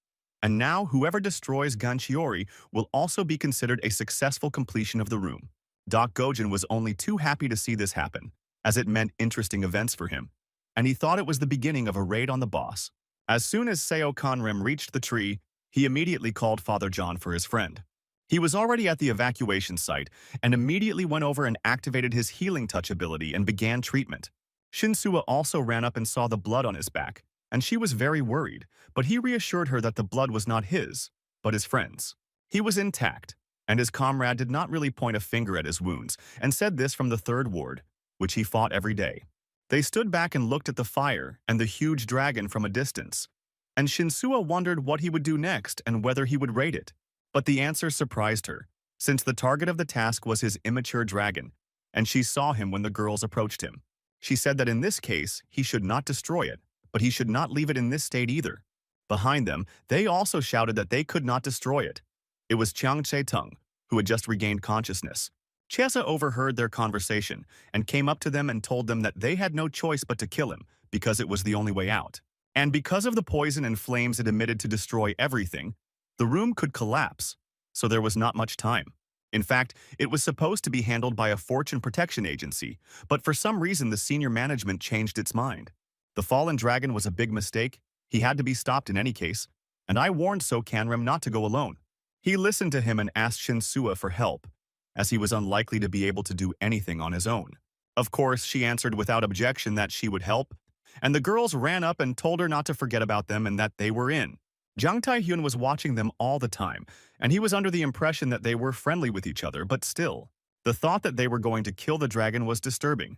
[SPEAKER 1] And now whoever destroys Ganchiori will also be considered a successful completion of the room. Doc Gojin was only too happy to see this happen, as it meant interesting events for him, and he thought it was the beginning of a raid on the boss. As soon as Seo Kanram reached the tree, he immediately called Father John for his friend. He was already at the evacuation site and immediately went over and activated his healing touch ability and began treatment. Shinsua also ran up and saw the blood on his back, and she was very worried, but he reassured her that the blood was not his, but his friend's. He was intact, and his comrade did not really point a finger at his wounds and said this from the 3rd ward, which he fought every day. They stood back and looked at the fire and the huge dragon from a distance, and Shinsua wondered what he would do next and whether he would raid it. But the answer surprised her, since the target of the task was his immature dragon, and she saw him when the girls approached him. She said that in this case, he should not destroy it, but he should not leave it in this state either. Behind them, they also shouted that they could not destroy it. It was Chiang Che-tung, who had just regained consciousness. Chiesa overheard their conversation and came up to them and told them that they had no choice but to kill him because it was the only way out. And because of the poison and flames it emitted to destroy everything, the room could collapse, so there was not much time. In fact, it was supposed to be handled by a fortune protection agency, but for some reason the senior management changed its mind. The fallen dragon was a big mistake. He had to be stopped in any case, and I warned So Kanrim not to go alone. He listened to him and asked Shin Sua for help, as he was unlikely to be able to do anything on his own. Of course, she answered without objection that she would help, and the girls ran up and told her not to forget about them and that they were in. Jang Tae-hyun was watching them all the time, and he was under the impression that they were friendly with each other, but still, the thought that they were going to kill the dragon was disturbing,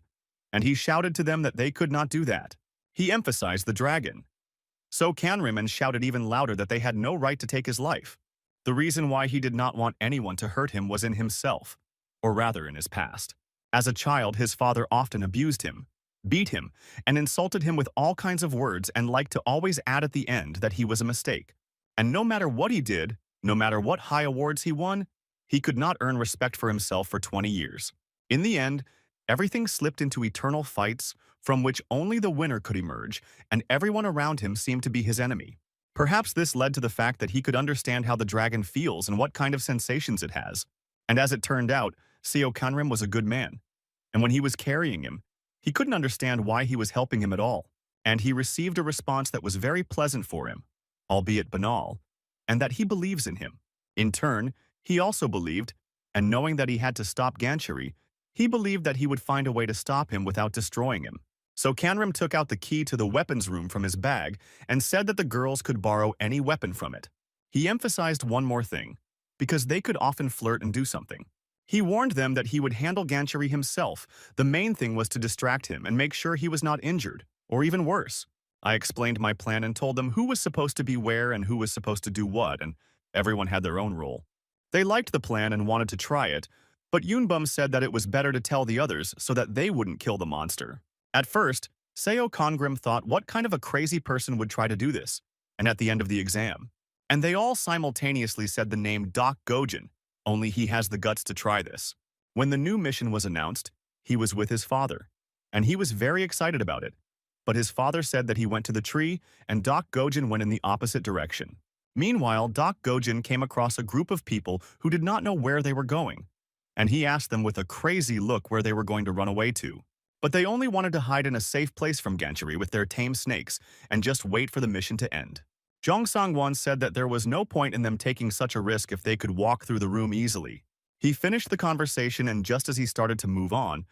[SPEAKER 1] and he shouted to them that they could not do that. He emphasized the dragon. So Kanriman shouted even louder that they had no right to take his life. The reason why he did not want anyone to hurt him was in himself, or rather in his past. As a child, his father often abused him, beat him, and insulted him with all kinds of words and liked to always add at the end that he was a mistake. And no matter what he did, no matter what high awards he won, he could not earn respect for himself for 20 years. In the end, everything slipped into eternal fights from which only the winner could emerge, and everyone around him seemed to be his enemy. Perhaps this led to the fact that he could understand how the dragon feels and what kind of sensations it has. And as it turned out, Seo Kanrim was a good man. And when he was carrying him, he couldn't understand why he was helping him at all. And he received a response that was very pleasant for him, albeit banal, and that he believes in him. In turn, he also believed, and knowing that he had to stop Gancheri, he believed that he would find a way to stop him without destroying him. So Kanrim took out the key to the weapons room from his bag and said that the girls could borrow any weapon from it. He emphasized one more thing, because they could often flirt and do something. He warned them that he would handle Gancheri himself. The main thing was to distract him and make sure he was not injured, or even worse. I explained my plan and told them who was supposed to be where and who was supposed to do what, and everyone had their own role. They liked the plan and wanted to try it, but Yunbum said that it was better to tell the others so that they wouldn't kill the monster. At first, Seo Kongrim thought what kind of a crazy person would try to do this, and at the end of the exam. And they all simultaneously said the name Doc Gojin, only he has the guts to try this. When the new mission was announced, he was with his father, and he was very excited about it. But his father said that he went to the tree, and Doc Gojin went in the opposite direction. Meanwhile, Doc Gojin came across a group of people who did not know where they were going, and he asked them with a crazy look where they were going to run away to. But they only wanted to hide in a safe place from Gancheri with their tame snakes and just wait for the mission to end. Jong Sang-won said that there was no point in them taking such a risk if they could walk through the room easily. He finished the conversation, and just as he started to move on,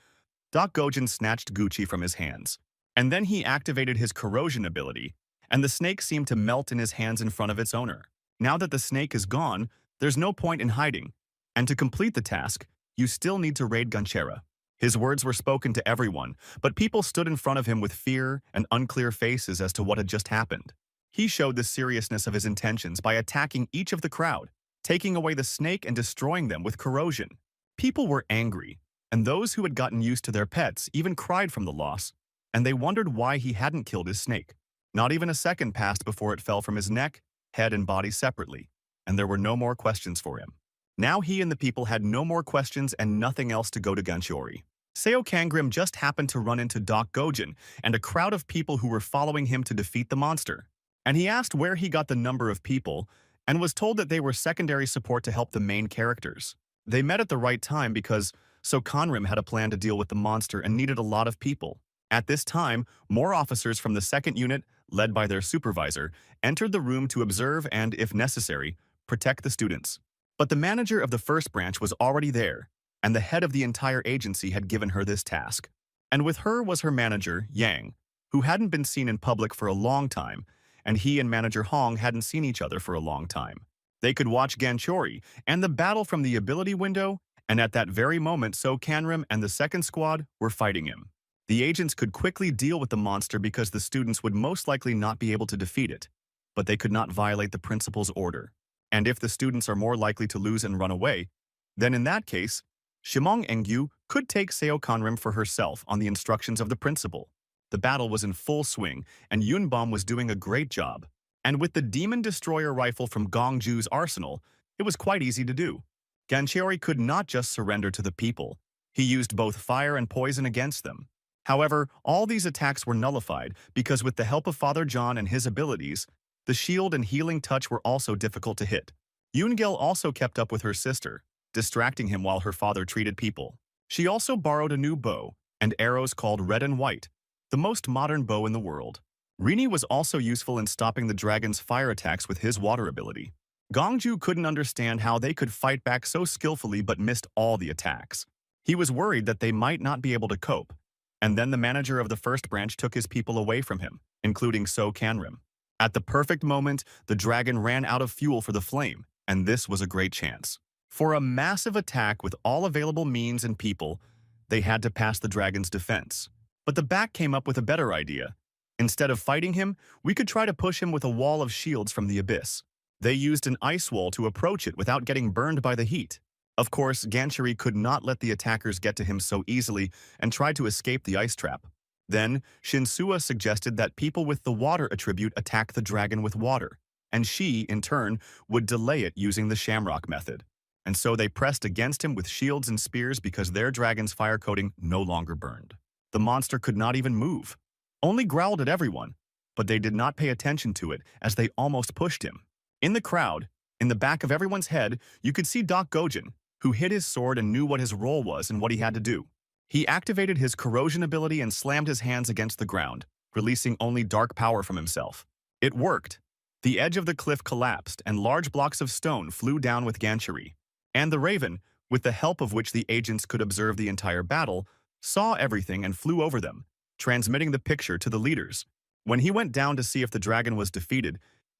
[SPEAKER 1] Doc Gojin snatched Gucci from his hands. And then he activated his corrosion ability, and the snake seemed to melt in his hands in front of its owner. Now that the snake is gone, there's no point in hiding. And to complete the task, you still need to raid Ganchera. His words were spoken to everyone, but people stood in front of him with fear and unclear faces as to what had just happened. He showed the seriousness of his intentions by attacking each of the crowd, taking away the snake and destroying them with corrosion. People were angry, and those who had gotten used to their pets even cried from the loss, and they wondered why he hadn't killed his snake. Not even a second passed before it fell from his neck, head, and body separately, and there were no more questions for him. Now he and the people had no more questions and nothing else to go to Ganchori. Seo Kangrim just happened to run into Doc Gojin and a crowd of people who were following him to defeat the monster. And he asked where he got the number of people and was told that they were secondary support to help the main characters. They met at the right time because So Kanrim had a plan to deal with the monster and needed a lot of people. At this time, more officers from the second unit, led by their supervisor, entered the room to observe and, if necessary, protect the students. But the manager of the first branch was already there, and the head of the entire agency had given her this task. And with her was her manager, Yang, who hadn't been seen in public for a long time, and he and Manager Hong hadn't seen each other for a long time. They could watch Ganchori and the battle from the ability window, and at that very moment So Kanrim and the second squad were fighting him. The agents could quickly deal with the monster because the students would most likely not be able to defeat it, but they could not violate the principal's order. And if the students are more likely to lose and run away, then in that case, Shimong Engyu could take Seo Kanrim for herself on the instructions of the principal. The battle was in full swing, and Yunbom was doing a great job. And with the Demon Destroyer rifle from Gongju's arsenal, it was quite easy to do. Gancherry could not just surrender to the people. He used both fire and poison against them. However, all these attacks were nullified because with the help of Father John and his abilities, the shield and healing touch were also difficult to hit. Yoongil also kept up with her sister, distracting him while her father treated people. She also borrowed a new bow and arrows called Red and White, the most modern bow in the world. Rini was also useful in stopping the dragon's fire attacks with his water ability. Gongju couldn't understand how they could fight back so skillfully but missed all the attacks. He was worried that they might not be able to cope. And then the manager of the first branch took his people away from him, including So Kanrim. At the perfect moment, the dragon ran out of fuel for the flame, and this was a great chance. For a massive attack with all available means and people, they had to pass the dragon's defense. But the back came up with a better idea. Instead of fighting him, we could try to push him with a wall of shields from the abyss. They used an ice wall to approach it without getting burned by the heat. Of course, Gancherry could not let the attackers get to him so easily and tried to escape the ice trap. Then, Shinsua suggested that people with the water attribute attack the dragon with water, and she, in turn, would delay it using the Shamrock method. And so they pressed against him with shields and spears because their dragon's fire coating no longer burned. The monster could not even move, only growled at everyone, but they did not pay attention to it as they almost pushed him. In the crowd, in the back of everyone's head, you could see Doc Gojin, who hid his sword and knew what his role was and what he had to do. He activated his corrosion ability and slammed his hands against the ground, releasing only dark power from himself. It worked. The edge of the cliff collapsed and large blocks of stone flew down with Gancherry. And the Raven, with the help of which the agents could observe the entire battle, saw everything and flew over them, transmitting the picture to the leaders. When he went down to see if the dragon was defeated,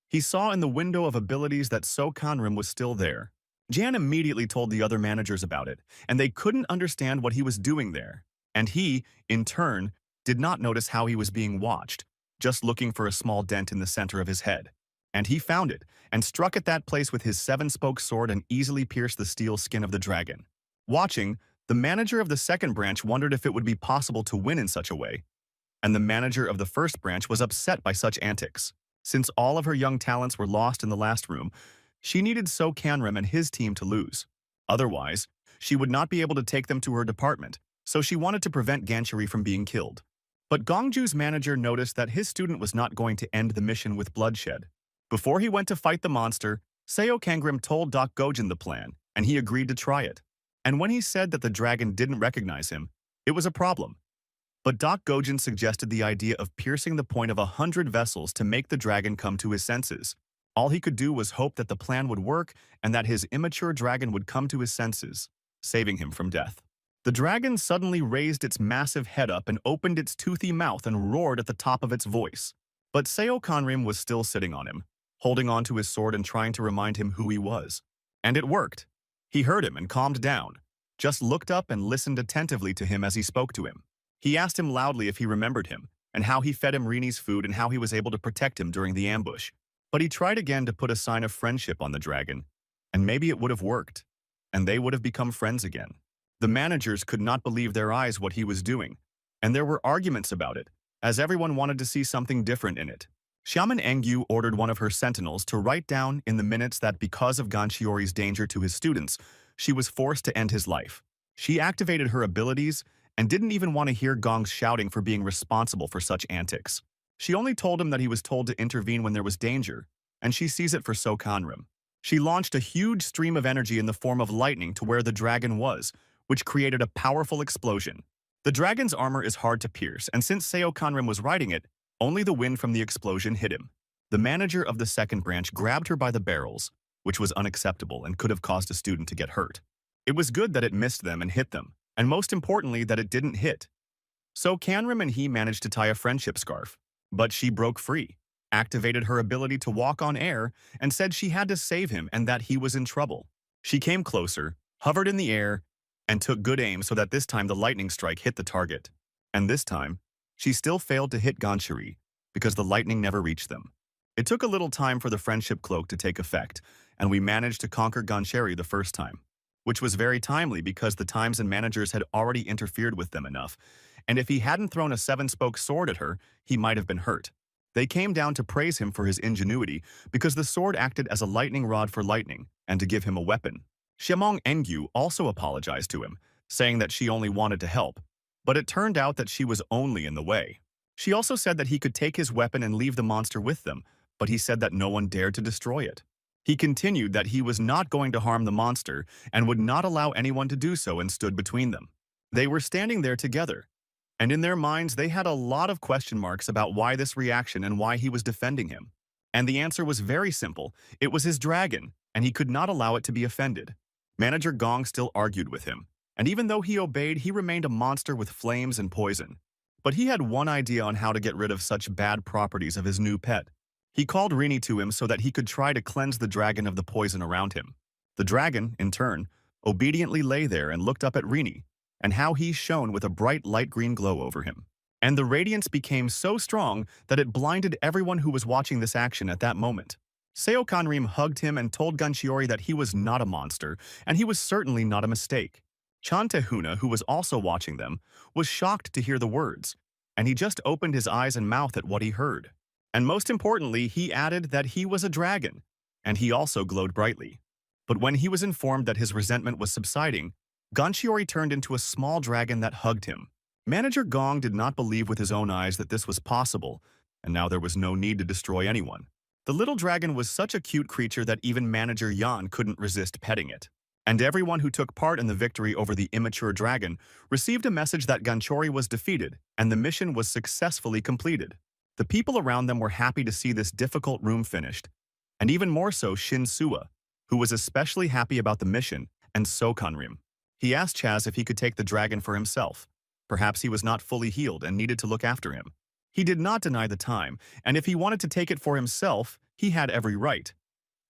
[SPEAKER 1] he saw in the window of abilities that So Kanrim was still there. Jan immediately told the other managers about it, and they couldn't understand what he was doing there. And he, in turn, did not notice how he was being watched, just looking for a small dent in the center of his head. And he found it, and struck at that place with his seven-spoke sword and easily pierced the steel skin of the dragon. Watching, the manager of the second branch wondered if it would be possible to win in such a way. And the manager of the first branch was upset by such antics. Since all of her young talents were lost in the last room, she needed So Kanrim and his team to lose. Otherwise, she would not be able to take them to her department, so she wanted to prevent Gancherry from being killed. But Gongju's manager noticed that his student was not going to end the mission with bloodshed. Before he went to fight the monster, Seo Kangrim told Doc Gojin the plan, and he agreed to try it. And when he said that the dragon didn't recognize him, it was a problem. But Doc Gojin suggested the idea of piercing the point of 100 vessels to make the dragon come to his senses. All he could do was hope that the plan would work and that his immature dragon would come to his senses, saving him from death. The dragon suddenly raised its massive head up and opened its toothy mouth and roared at the top of its voice. But Seo Kanrim was still sitting on him, holding onto his sword and trying to remind him who he was. And it worked. He heard him and calmed down, just looked up and listened attentively to him as he spoke to him. He asked him loudly if he remembered him, and how he fed him Rini's food and how he was able to protect him during the ambush. But he tried again to put a sign of friendship on the dragon, and maybe it would have worked, and they would have become friends again. The managers could not believe their eyes what he was doing, and there were arguments about it, as everyone wanted to see something different in it. Xiamen Engyu ordered one of her sentinels to write down in the minutes that because of Ganchiori's danger to his students, she was forced to end his life. She activated her abilities and didn't even want to hear Gong's shouting for being responsible for such antics. She only told him that he was told to intervene when there was danger, and she sees it for So Kanrim. She launched a huge stream of energy in the form of lightning to where the dragon was, which created a powerful explosion. The dragon's armor is hard to pierce, and since Seo Kanrim was riding it, only the wind from the explosion hit him. The manager of the second branch grabbed her by the barrels, which was unacceptable and could have caused a student to get hurt. It was good that it missed them and hit them, and most importantly that it didn't hit. So Kanrim and he managed to tie a friendship scarf, but she broke free, activated her ability to walk on air, and said she had to save him and that he was in trouble. She came closer, hovered in the air, and took good aim so that this time the lightning strike hit the target. And this time, she still failed to hit Gancherry because the lightning never reached them. It took a little time for the friendship cloak to take effect, and we managed to conquer Gancherry the first time, which was very timely because the times and managers had already interfered with them enough, and if he hadn't thrown a seven-spoke sword at her, he might have been hurt. They came down to praise him for his ingenuity because the sword acted as a lightning rod for lightning and to give him a weapon. Xiamong Engyu also apologized to him, saying that she only wanted to help, but it turned out that she was only in the way. She also said that he could take his weapon and leave the monster with them, but he said that no one dared to destroy it. He continued that he was not going to harm the monster and would not allow anyone to do so and stood between them. They were standing there together, and in their minds they had a lot of question marks about why this reaction and why he was defending him. And the answer was very simple. It was his dragon, and he could not allow it to be offended. Manager Gong still argued with him, and even though he obeyed, he remained a monster with flames and poison. But he had one idea on how to get rid of such bad properties of his new pet. He called Rini to him so that he could try to cleanse the dragon of the poison around him. The dragon, in turn, obediently lay there and looked up at Rini, and how he shone with a bright light green glow over him. And the radiance became so strong that it blinded everyone who was watching this action at that moment. Seo Kanrim hugged him and told Gunchiori that he was not a monster, and he was certainly not a mistake. Chan Tehuna, who was also watching them, was shocked to hear the words, and he just opened his eyes and mouth at what he heard. And most importantly, he added that he was a dragon, and he also glowed brightly. But when he was informed that his resentment was subsiding, Gunchiori turned into a small dragon that hugged him. Manager Gong did not believe with his own eyes that this was possible, and now there was no need to destroy anyone. The little dragon was such a cute creature that even Manager Yan couldn't resist petting it. And everyone who took part in the victory over the immature dragon received a message that Gunchiori was defeated and the mission was successfully completed. The people around them were happy to see this difficult room finished, and even more so Shin Sua, who was especially happy about the mission, and So Kanrim. He asked Chaz if he could take the dragon for himself. Perhaps he was not fully healed and needed to look after him. He did not deny the time, and if he wanted to take it for himself, he had every right.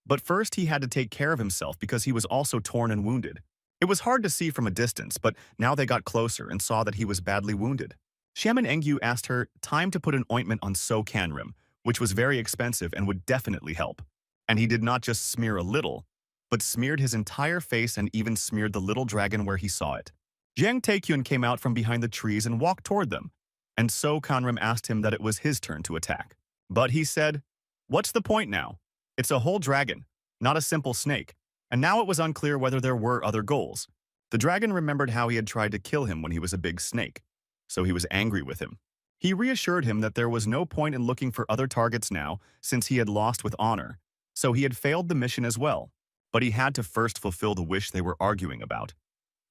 [SPEAKER 1] But first he had to take care of himself because he was also torn and wounded. It was hard to see from a distance, but now they got closer and saw that he was badly wounded. Xiamen Engyu asked her time to put an ointment on So Kanrim, which was very expensive and would definitely help. And he did not just smear a little, but smeared his entire face and even smeared the little dragon where he saw it. Jiang Taekyun came out from behind the trees and walked toward them, and So Kanrim asked him that it was his turn to attack. But he said, "What's the point now? It's a whole dragon, not a simple snake." And now it was unclear whether there were other goals. The dragon remembered how he had tried to kill him when he was a big snake, so he was angry with him. He reassured him that there was no point in looking for other targets now since he had lost with honor, so he had failed the mission as well. But he had to first fulfill the wish they were arguing about,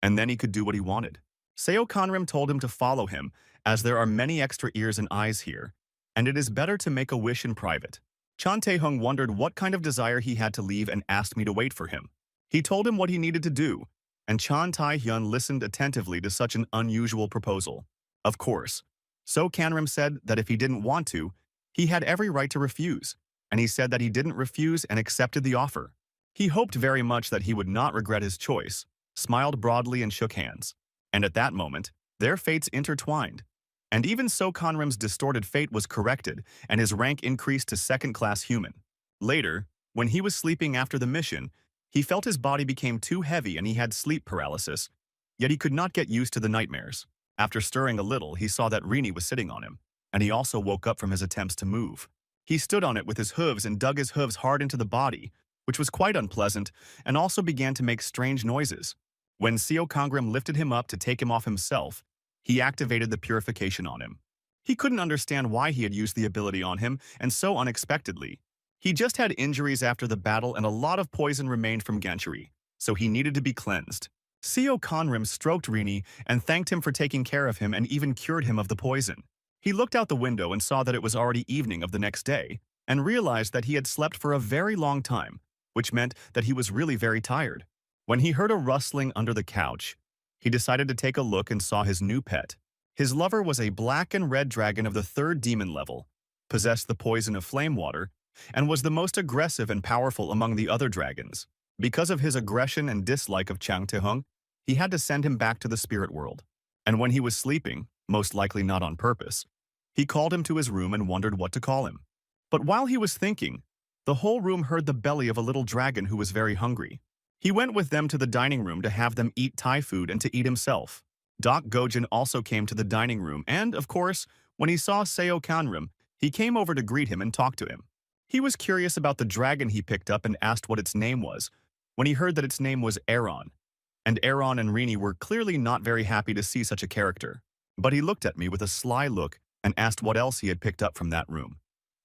[SPEAKER 1] and then he could do what he wanted. Seo Kanrim told him to follow him, as there are many extra ears and eyes here, and it is better to make a wish in private. Chan Taehung wondered what kind of desire he had to leave and asked me to wait for him. He told him what he needed to do, and Chan Tai-hyun listened attentively to such an unusual proposal. Of course, So Kanrim said that if he didn't want to, he had every right to refuse, and he said that he didn't refuse and accepted the offer. He hoped very much that he would not regret his choice, smiled broadly and shook hands. And at that moment, their fates intertwined. And even So Kanrim's distorted fate was corrected, and his rank increased to second-class human. Later, when he was sleeping after the mission, he felt his body became too heavy and he had sleep paralysis, yet he could not get used to the nightmares. After stirring a little, he saw that Rini was sitting on him, and he also woke up from his attempts to move. He stood on it with his hooves and dug his hooves hard into the body, which was quite unpleasant, and also began to make strange noises. When Seo Kanrim lifted him up to take him off himself, he activated the purification on him. He couldn't understand why he had used the ability on him, and so unexpectedly. He just had injuries after the battle and a lot of poison remained from Ganchuri, so he needed to be cleansed. Seo Kanrim stroked Rini and thanked him for taking care of him and even cured him of the poison. He looked out the window and saw that it was already evening of the next day, and realized that he had slept for a very long time, which meant that he was really very tired. When he heard a rustling under the couch, he decided to take a look and saw his new pet. His lover was a black and red dragon of the 3rd demon level, possessed the poison of flame water, and was the most aggressive and powerful among the other dragons. Because of his aggression and dislike of Chang Tehung, he had to send him back to the spirit world. And when he was sleeping, most likely not on purpose, he called him to his room and wondered what to call him. But while he was thinking, the whole room heard the belly of a little dragon who was very hungry. He went with them to the dining room to have them eat Thai food and to eat himself. Doc Gojin also came to the dining room and, of course, when he saw Seo Kanrim, he came over to greet him and talk to him. He was curious about the dragon he picked up and asked what its name was, when he heard that its name was Aaron. And Aaron and Rini were clearly not very happy to see such a character. But he looked at me with a sly look and asked what else he had picked up from that room.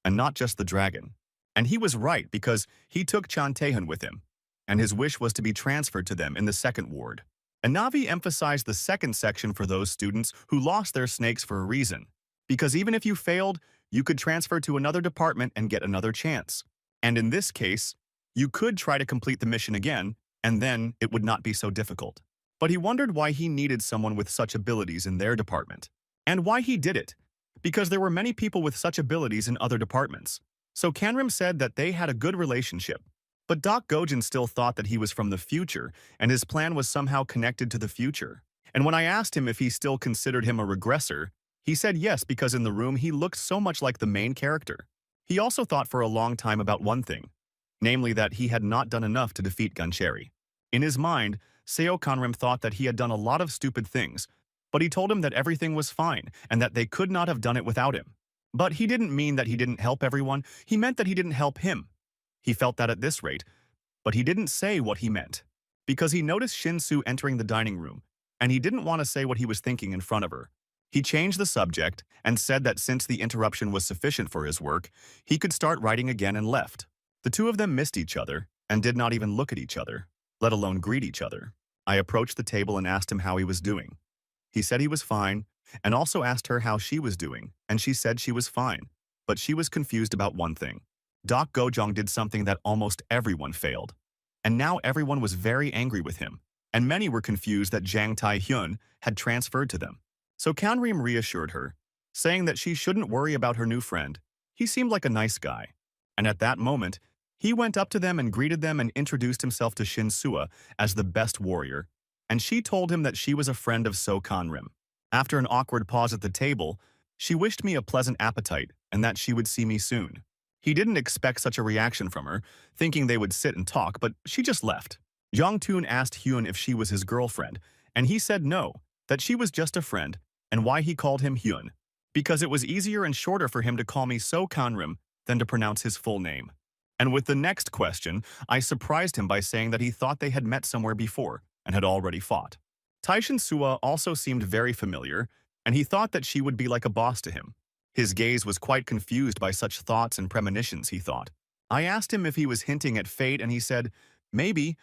[SPEAKER 1] And not just the dragon. And he was right because he took Chan Taehyun with him, and his wish was to be transferred to them in the second ward. And Navi emphasized the second section for those students who lost their snakes for a reason, because even if you failed, you could transfer to another department and get another chance. And in this case, you could try to complete the mission again, and then it would not be so difficult. But he wondered why he needed someone with such abilities in their department, and why he did it, because there were many people with such abilities in other departments. So Kanrim said that they had a good relationship, but Doc Gojin still thought that he was from the future, and his plan was somehow connected to the future. And when I asked him if he still considered him a regressor, he said yes because in the room he looked so much like the main character. He also thought for a long time about one thing, namely that he had not done enough to defeat Guncherry. In his mind, Seo Kanrim thought that he had done a lot of stupid things, but he told him that everything was fine and that they could not have done it without him. But he didn't mean that he didn't help everyone, he meant that he didn't help him. He felt that at this rate, but he didn't say what he meant, because he noticed Shin-Soo entering the dining room, and he didn't want to say what he was thinking in front of her. He changed the subject and said that since the interruption was sufficient for his work, he could start writing again and left. The two of them missed each other and did not even look at each other, let alone greet each other. I approached the table and asked him how he was doing. He said he was fine, and also asked her how she was doing, and she said she was fine, but she was confused about one thing. Doc Gojong did something that almost everyone failed, and now everyone was very angry with him, and many were confused that Jang Tae-hyun had transferred to them. So Kanrim reassured her, saying that she shouldn't worry about her new friend. He seemed like a nice guy. And at that moment, he went up to them and greeted them and introduced himself to Shin-Soo as the best warrior, and she told him that she was a friend of So Kanrim. After an awkward pause at the table, she wished me a pleasant appetite and that she would see me soon. He didn't expect such a reaction from her, thinking they would sit and talk, but she just left. Jong-toon asked Hyun if she was his girlfriend, and he said no, that she was just a friend, and why he called him Hyun. Because it was easier and shorter for him to call me So Kanrim than to pronounce his full name. And with the next question, I surprised him by saying that he thought they had met somewhere before and had already fought. Taishin Sua also seemed very familiar, and he thought that she would be like a boss to him. His gaze was quite confused by such thoughts and premonitions, he thought. I asked him if he was hinting at fate, and he said, maybe,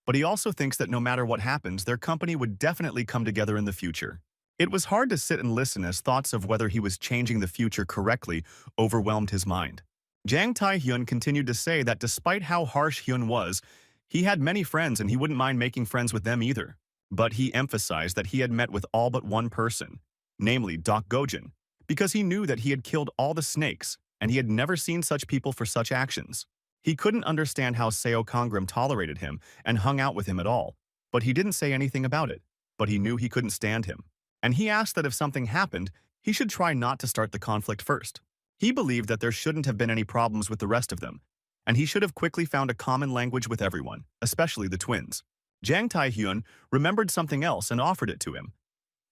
[SPEAKER 1] but he also thinks that no matter what happens, their company would definitely come together in the future. It was hard to sit and listen as thoughts of whether he was changing the future correctly overwhelmed his mind. Jang Tae-hyun continued to say that despite how harsh Hyun was, he had many friends and he wouldn't mind making friends with them either. But he emphasized that he had met with all but one person, namely Doc Gojin, because he knew that he had killed all the snakes, and he had never seen such people for such actions. He couldn't understand how Seo Kangram tolerated him and hung out with him at all, but he didn't say anything about it, but he knew he couldn't stand him. And he asked that if something happened, he should try not to start the conflict first. He believed that there shouldn't have been any problems with the rest of them, and he should have quickly found a common language with everyone, especially the twins. Jang Tae-hyun remembered something else and offered it to him.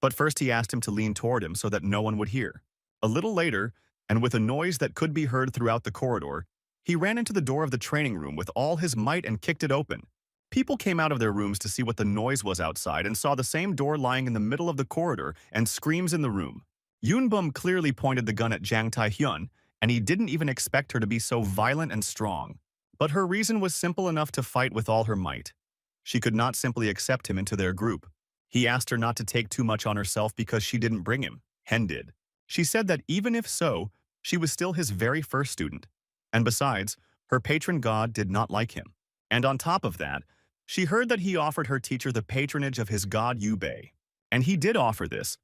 [SPEAKER 1] But first he asked him to lean toward him so that no one would hear. A little later, and with a noise that could be heard throughout the corridor, he ran into the door of the training room with all his might and kicked it open. People came out of their rooms to see what the noise was outside and saw the same door lying in the middle of the corridor and screams in the room. Yoonbum clearly pointed the gun at Jang Tae-hyun, and he didn't even expect her to be so violent and strong. But her reason was simple enough to fight with all her might. She could not simply accept him into their group. He asked her not to take too much on herself because she didn't bring him. Hen did. She said that even if so, she was still his very first student. And besides, her patron god did not like him. And on top of that, she heard that he offered her teacher the patronage of his god Yubei. And he did offer this,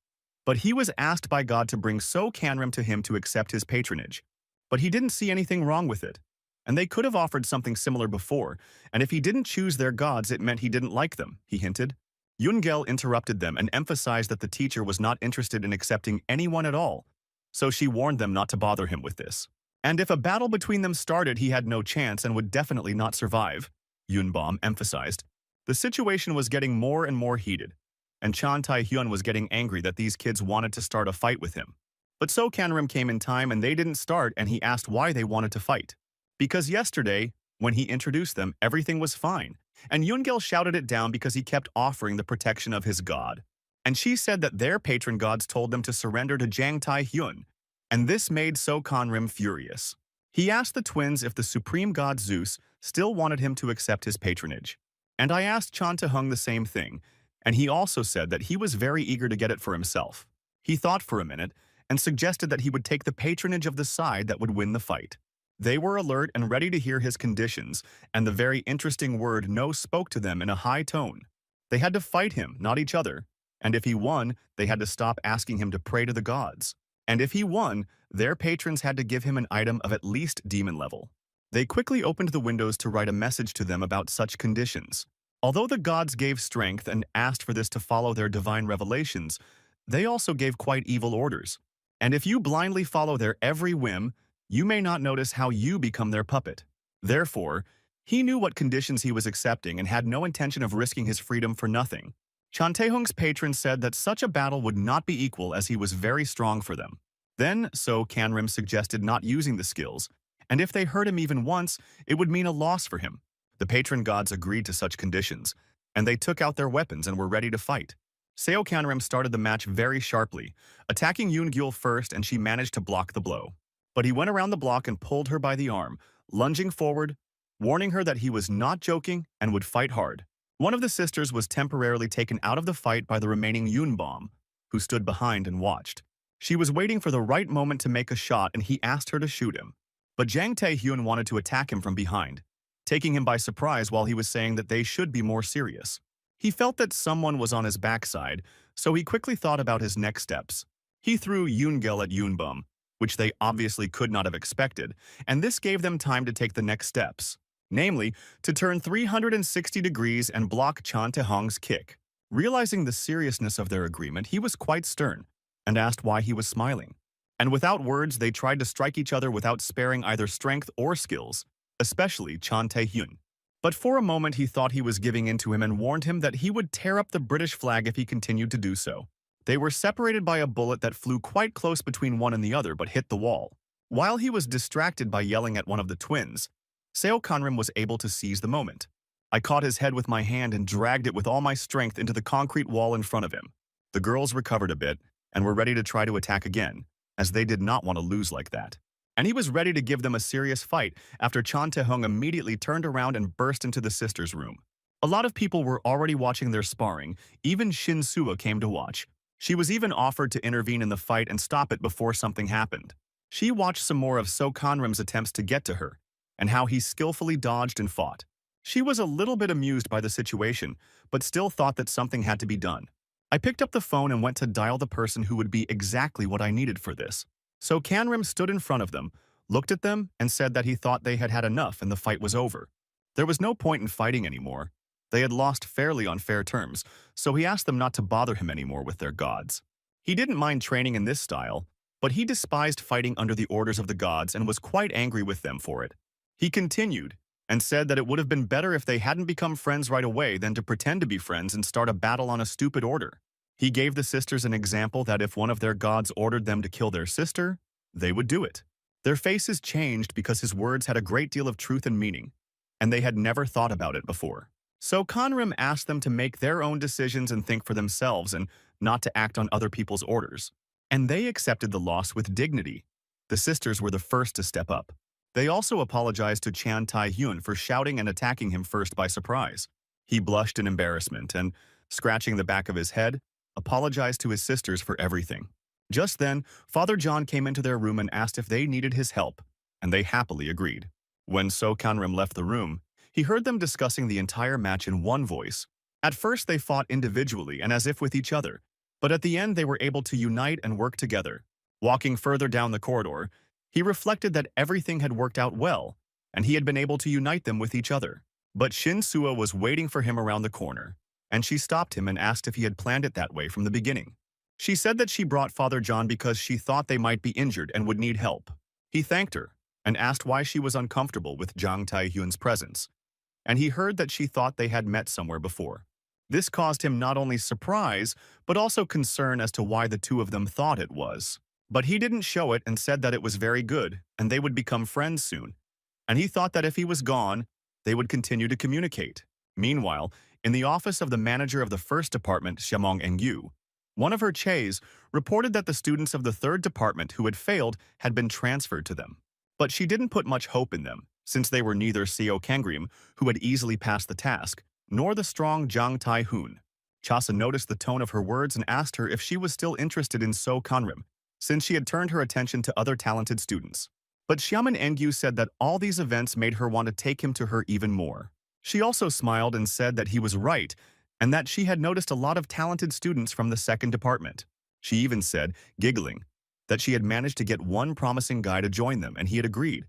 [SPEAKER 1] but he was asked by God to bring So Kanrim to him to accept his patronage. But he didn't see anything wrong with it. And they could have offered something similar before, and if he didn't choose their gods, it meant he didn't like them, he hinted. Yoon-gel interrupted them and emphasized that the teacher was not interested in accepting anyone at all, so she warned them not to bother him with this. And if a battle between them started, he had no chance and would definitely not survive, Yoonbom emphasized. The situation was getting more and more heated, and Chan Tai-hyun was getting angry that these kids wanted to start a fight with him. But So Kanrim came in time and they didn't start, and he asked why they wanted to fight. Because yesterday, when he introduced them, everything was fine, and Yoon-gil shouted it down because he kept offering the protection of his god. And she said that their patron gods told them to surrender to Jang Tai-hyun, and this made So Kanrim furious. He asked the twins if the supreme god Zeus still wanted him to accept his patronage. And I asked Chan Ta-hung the same thing, and he also said that he was very eager to get it for himself. He thought for a minute and suggested that he would take the patronage of the side that would win the fight. They were alert and ready to hear his conditions, and the very interesting word no spoke to them in a high tone. They had to fight him, not each other, and if he won, they had to stop asking him to pray to the gods. And if he won, their patrons had to give him an item of at least demon level. They quickly opened the windows to write a message to them about such conditions. Although the gods gave strength and asked for this to follow their divine revelations, they also gave quite evil orders. And if you blindly follow their every whim, you may not notice how you become their puppet. Therefore, he knew what conditions he was accepting and had no intention of risking his freedom for nothing. Chan Tae-hung's patron said that such a battle would not be equal as he was very strong for them. Then, So Kanrim suggested not using the skills, and if they hurt him even once, it would mean a loss for him. The patron gods agreed to such conditions, and they took out their weapons and were ready to fight. Seo Kanrim started the match very sharply, attacking Yoon-gil first, and she managed to block the blow. But he went around the block and pulled her by the arm, lunging forward, warning her that he was not joking and would fight hard. One of the sisters was temporarily taken out of the fight by the remaining Yoonbom, who stood behind and watched. She was waiting for the right moment to make a shot, and he asked her to shoot him. But Jang Tae-hyun wanted to attack him from behind, taking him by surprise while he was saying that they should be more serious. He felt that someone was on his backside, so he quickly thought about his next steps. He threw Yoon-gil at Yoonbom, which they obviously could not have expected, and this gave them time to take the next steps, namely, to turn 360 degrees and block Chan Ta-hung's kick. Realizing the seriousness of their agreement, he was quite stern, and asked why he was smiling. And without words, they tried to strike each other without sparing either strength or skills, especially Chan Tae-hyun. But for a moment he thought he was giving in to him and warned him that he would tear up the British flag if he continued to do so. They were separated by a bullet that flew quite close between one and the other but hit the wall. While he was distracted by yelling at one of the twins, Seo Kanrim was able to seize the moment. I caught his head with my hand and dragged it with all my strength into the concrete wall in front of him. The girls recovered a bit and were ready to try to attack again, as they did not want to lose like that. And he was ready to give them a serious fight after Chan Ta-hung immediately turned around and burst into the sisters' room. A lot of people were already watching their sparring. Even Shin Soo came to watch. She was even offered to intervene in the fight and stop it before something happened. She watched some more of So Kanrim's attempts to get to her, and how he skillfully dodged and fought. She was a little bit amused by the situation, but still thought that something had to be done. I picked up the phone and went to dial the person who would be exactly what I needed for this. So Kanrim stood in front of them, looked at them, and said that he thought they had had enough and the fight was over. There was no point in fighting anymore. They had lost fairly on fair terms, so he asked them not to bother him anymore with their gods. He didn't mind training in this style, but he despised fighting under the orders of the gods and was quite angry with them for it. He continued and said that it would have been better if they hadn't become friends right away than to pretend to be friends and start a battle on a stupid order. He gave the sisters an example that if one of their gods ordered them to kill their sister, they would do it. Their faces changed because his words had a great deal of truth and meaning, and they had never thought about it before. So Kanrim asked them to make their own decisions and think for themselves and not to act on other people's orders. And they accepted the loss with dignity. The sisters were the first to step up. They also apologized to Chan Tai-hyun for shouting and attacking him first by surprise. He blushed in embarrassment and, scratching the back of his head, apologized to his sisters for everything. Just then, Father John came into their room and asked if they needed his help, and they happily agreed. When So Kanrim left the room, he heard them discussing the entire match in one voice. At first they fought individually and as if with each other, but at the end they were able to unite and work together. Walking further down the corridor, he reflected that everything had worked out well, and he had been able to unite them with each other. But Shin Soo was waiting for him around the corner, and she stopped him and asked if he had planned it that way from the beginning. She said that she brought Father John because she thought they might be injured and would need help. He thanked her and asked why she was uncomfortable with Jang Tae-hyun's presence, and he heard that she thought they had met somewhere before. This caused him not only surprise, but also concern as to why the two of them thought it was. But he didn't show it and said that it was very good, and they would become friends soon. And he thought that if he was gone, they would continue to communicate. Meanwhile, in the office of the manager of the first department, Xiamong Engyu, one of her Che's reported that the students of the third department who had failed had been transferred to them. But she didn't put much hope in them, since they were neither Seo Kangrim, who had easily passed the task, nor the strong Zhang Tai-hoon. Chasa noticed the tone of her words and asked her if she was still interested in So Kanrim, since she had turned her attention to other talented students. But Xiamen Engyu said that all these events made her want to take him to her even more. She also smiled and said that he was right, and that she had noticed a lot of talented students from the second department. She even said, giggling, that she had managed to get one promising guy to join them, and he had agreed,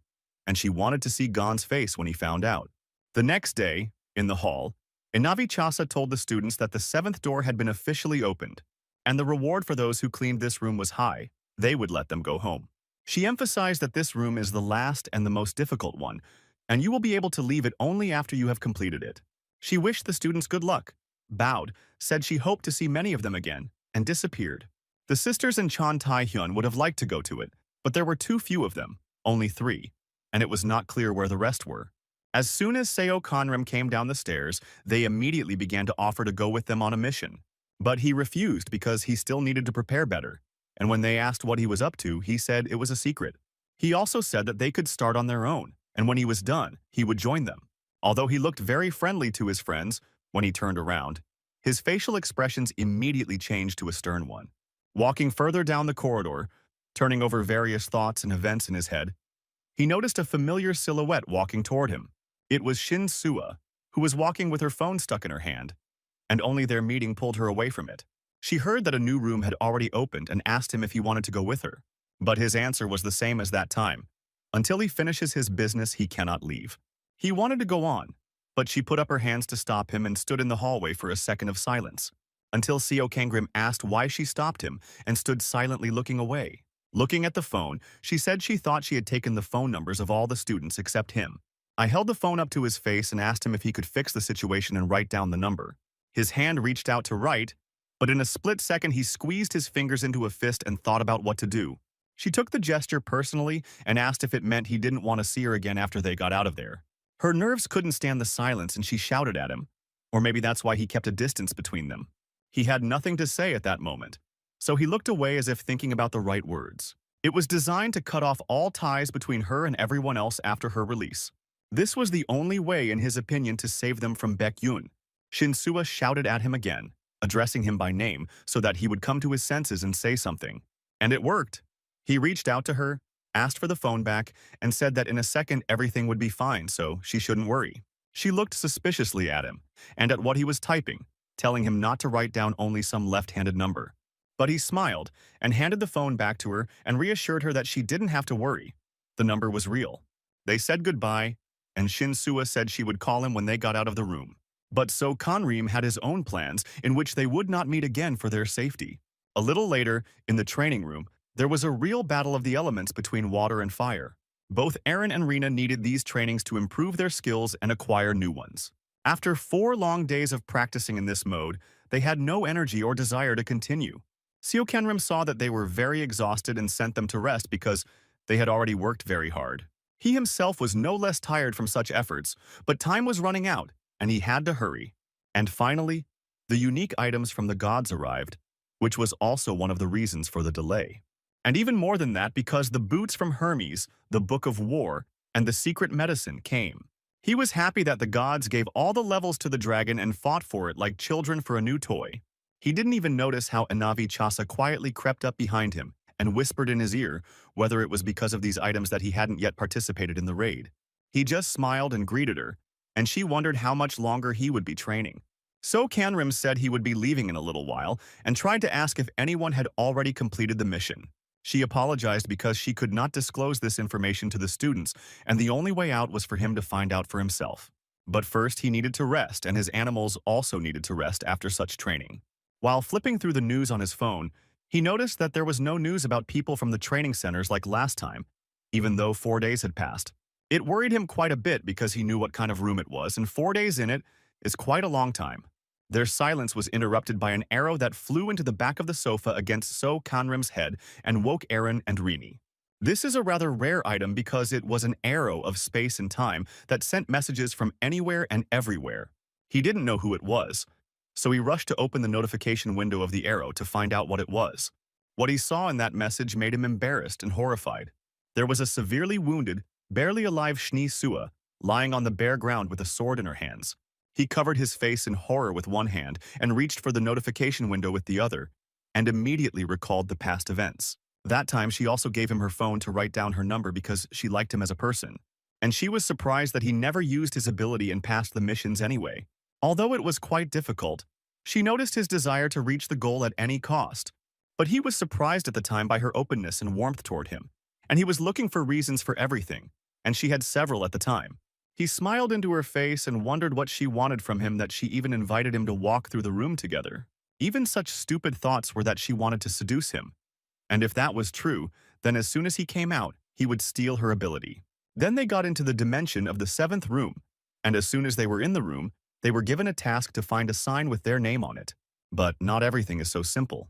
[SPEAKER 1] and she wanted to see Gon's face when he found out. The next day, in the hall, Inavi Chasa told the students that the seventh door had been officially opened, and the reward for those who cleaned this room was high. They would let them go home. She emphasized that this room is the last and the most difficult one, and you will be able to leave it only after you have completed it. She wished the students good luck, bowed, said she hoped to see many of them again, and disappeared. The sisters and Chan Tai-hyun would have liked to go to it, but there were too few of them, only 3, and it was not clear where the rest were. As soon as Seo Kanrim came down the stairs, they immediately began to offer to go with them on a mission. But he refused because he still needed to prepare better, and when they asked what he was up to, he said it was a secret. He also said that they could start on their own, and when he was done, he would join them. Although he looked very friendly to his friends, when he turned around, his facial expressions immediately changed to a stern one. Walking further down the corridor, turning over various thoughts and events in his head, he noticed a familiar silhouette walking toward him. It was Shin Sua, who was walking with her phone stuck in her hand, and only their meeting pulled her away from it. She heard that a new room had already opened and asked him if he wanted to go with her. But his answer was the same as that time. Until he finishes his business, he cannot leave. He wanted to go on, but she put up her hands to stop him and stood in the hallway for a second of silence, until Seo Kangrim asked why she stopped him and stood silently looking away. Looking at the phone, she said she thought she had taken the phone numbers of all the students except him. I held the phone up to his face and asked him if he could fix the situation and write down the number. His hand reached out to write, but in a split second he squeezed his fingers into a fist and thought about what to do. She took the gesture personally and asked if it meant he didn't want to see her again after they got out of there. Her nerves couldn't stand the silence and she shouted at him, or maybe that's why he kept a distance between them. He had nothing to say at that moment, so he looked away as if thinking about the right words. It was designed to cut off all ties between her and everyone else after her release. This was the only way, in his opinion, to save them from Baek Yun. Shinsua shouted at him again, addressing him by name so that he would come to his senses and say something. And it worked. He reached out to her, asked for the phone back, and said that in a second everything would be fine, so she shouldn't worry. She looked suspiciously at him, and at what he was typing, telling him not to write down only some left-handed number. But he smiled and handed the phone back to her and reassured her that she didn't have to worry. The number was real. They said goodbye, and Shinsua said she would call him when they got out of the room. But So Kanrim had his own plans in which they would not meet again for their safety. A little later, in the training room, there was a real battle of the elements between water and fire. Both Aaron and Rena needed these trainings to improve their skills and acquire new ones. After 4 long days of practicing in this mode, they had no energy or desire to continue. Seo Kanrim saw that they were very exhausted and sent them to rest because they had already worked very hard. He himself was no less tired from such efforts, but time was running out, and he had to hurry. And finally, the unique items from the gods arrived, which was also one of the reasons for the delay. And even more than that, because the boots from Hermes, the Book of War, and the secret medicine came. He was happy that the gods gave all the levels to the dragon and fought for it like children for a new toy. He didn't even notice how Inavi Chasa quietly crept up behind him and whispered in his ear whether it was because of these items that he hadn't yet participated in the raid. He just smiled and greeted her, and she wondered how much longer he would be training. So Kanrim said he would be leaving in a little while and tried to ask if anyone had already completed the mission. She apologized because she could not disclose this information to the students, and the only way out was for him to find out for himself. But first he needed to rest, and his animals also needed to rest after such training. While flipping through the news on his phone, he noticed that there was no news about people from the training centers like last time, even though 4 days had passed. It worried him quite a bit because he knew what kind of room it was, and 4 days in it is quite a long time. Their silence was interrupted by an arrow that flew into the back of the sofa against So Kanrim's head and woke Eren and Rini. This is a rather rare item because it was an arrow of space and time that sent messages from anywhere and everywhere. He didn't know who it was, so he rushed to open the notification window of the arrow to find out what it was. What he saw in that message made him embarrassed and horrified. There was a severely wounded, barely alive Shni Sua lying on the bare ground with a sword in her hands. He covered his face in horror with one hand and reached for the notification window with the other, and immediately recalled the past events. That time, she also gave him her phone to write down her number because she liked him as a person. And she was surprised that he never used his ability and passed the missions anyway. Although it was quite difficult, she noticed his desire to reach the goal at any cost. But he was surprised at the time by her openness and warmth toward him. And he was looking for reasons for everything, and she had several at the time. He smiled into her face and wondered what she wanted from him that she even invited him to walk through the room together. Even such stupid thoughts were that she wanted to seduce him. And if that was true, then as soon as he came out, he would steal her ability. Then they got into the dimension of the 7th room, and as soon as they were in the room, they were given a task to find a sign with their name on it. But not everything is so simple.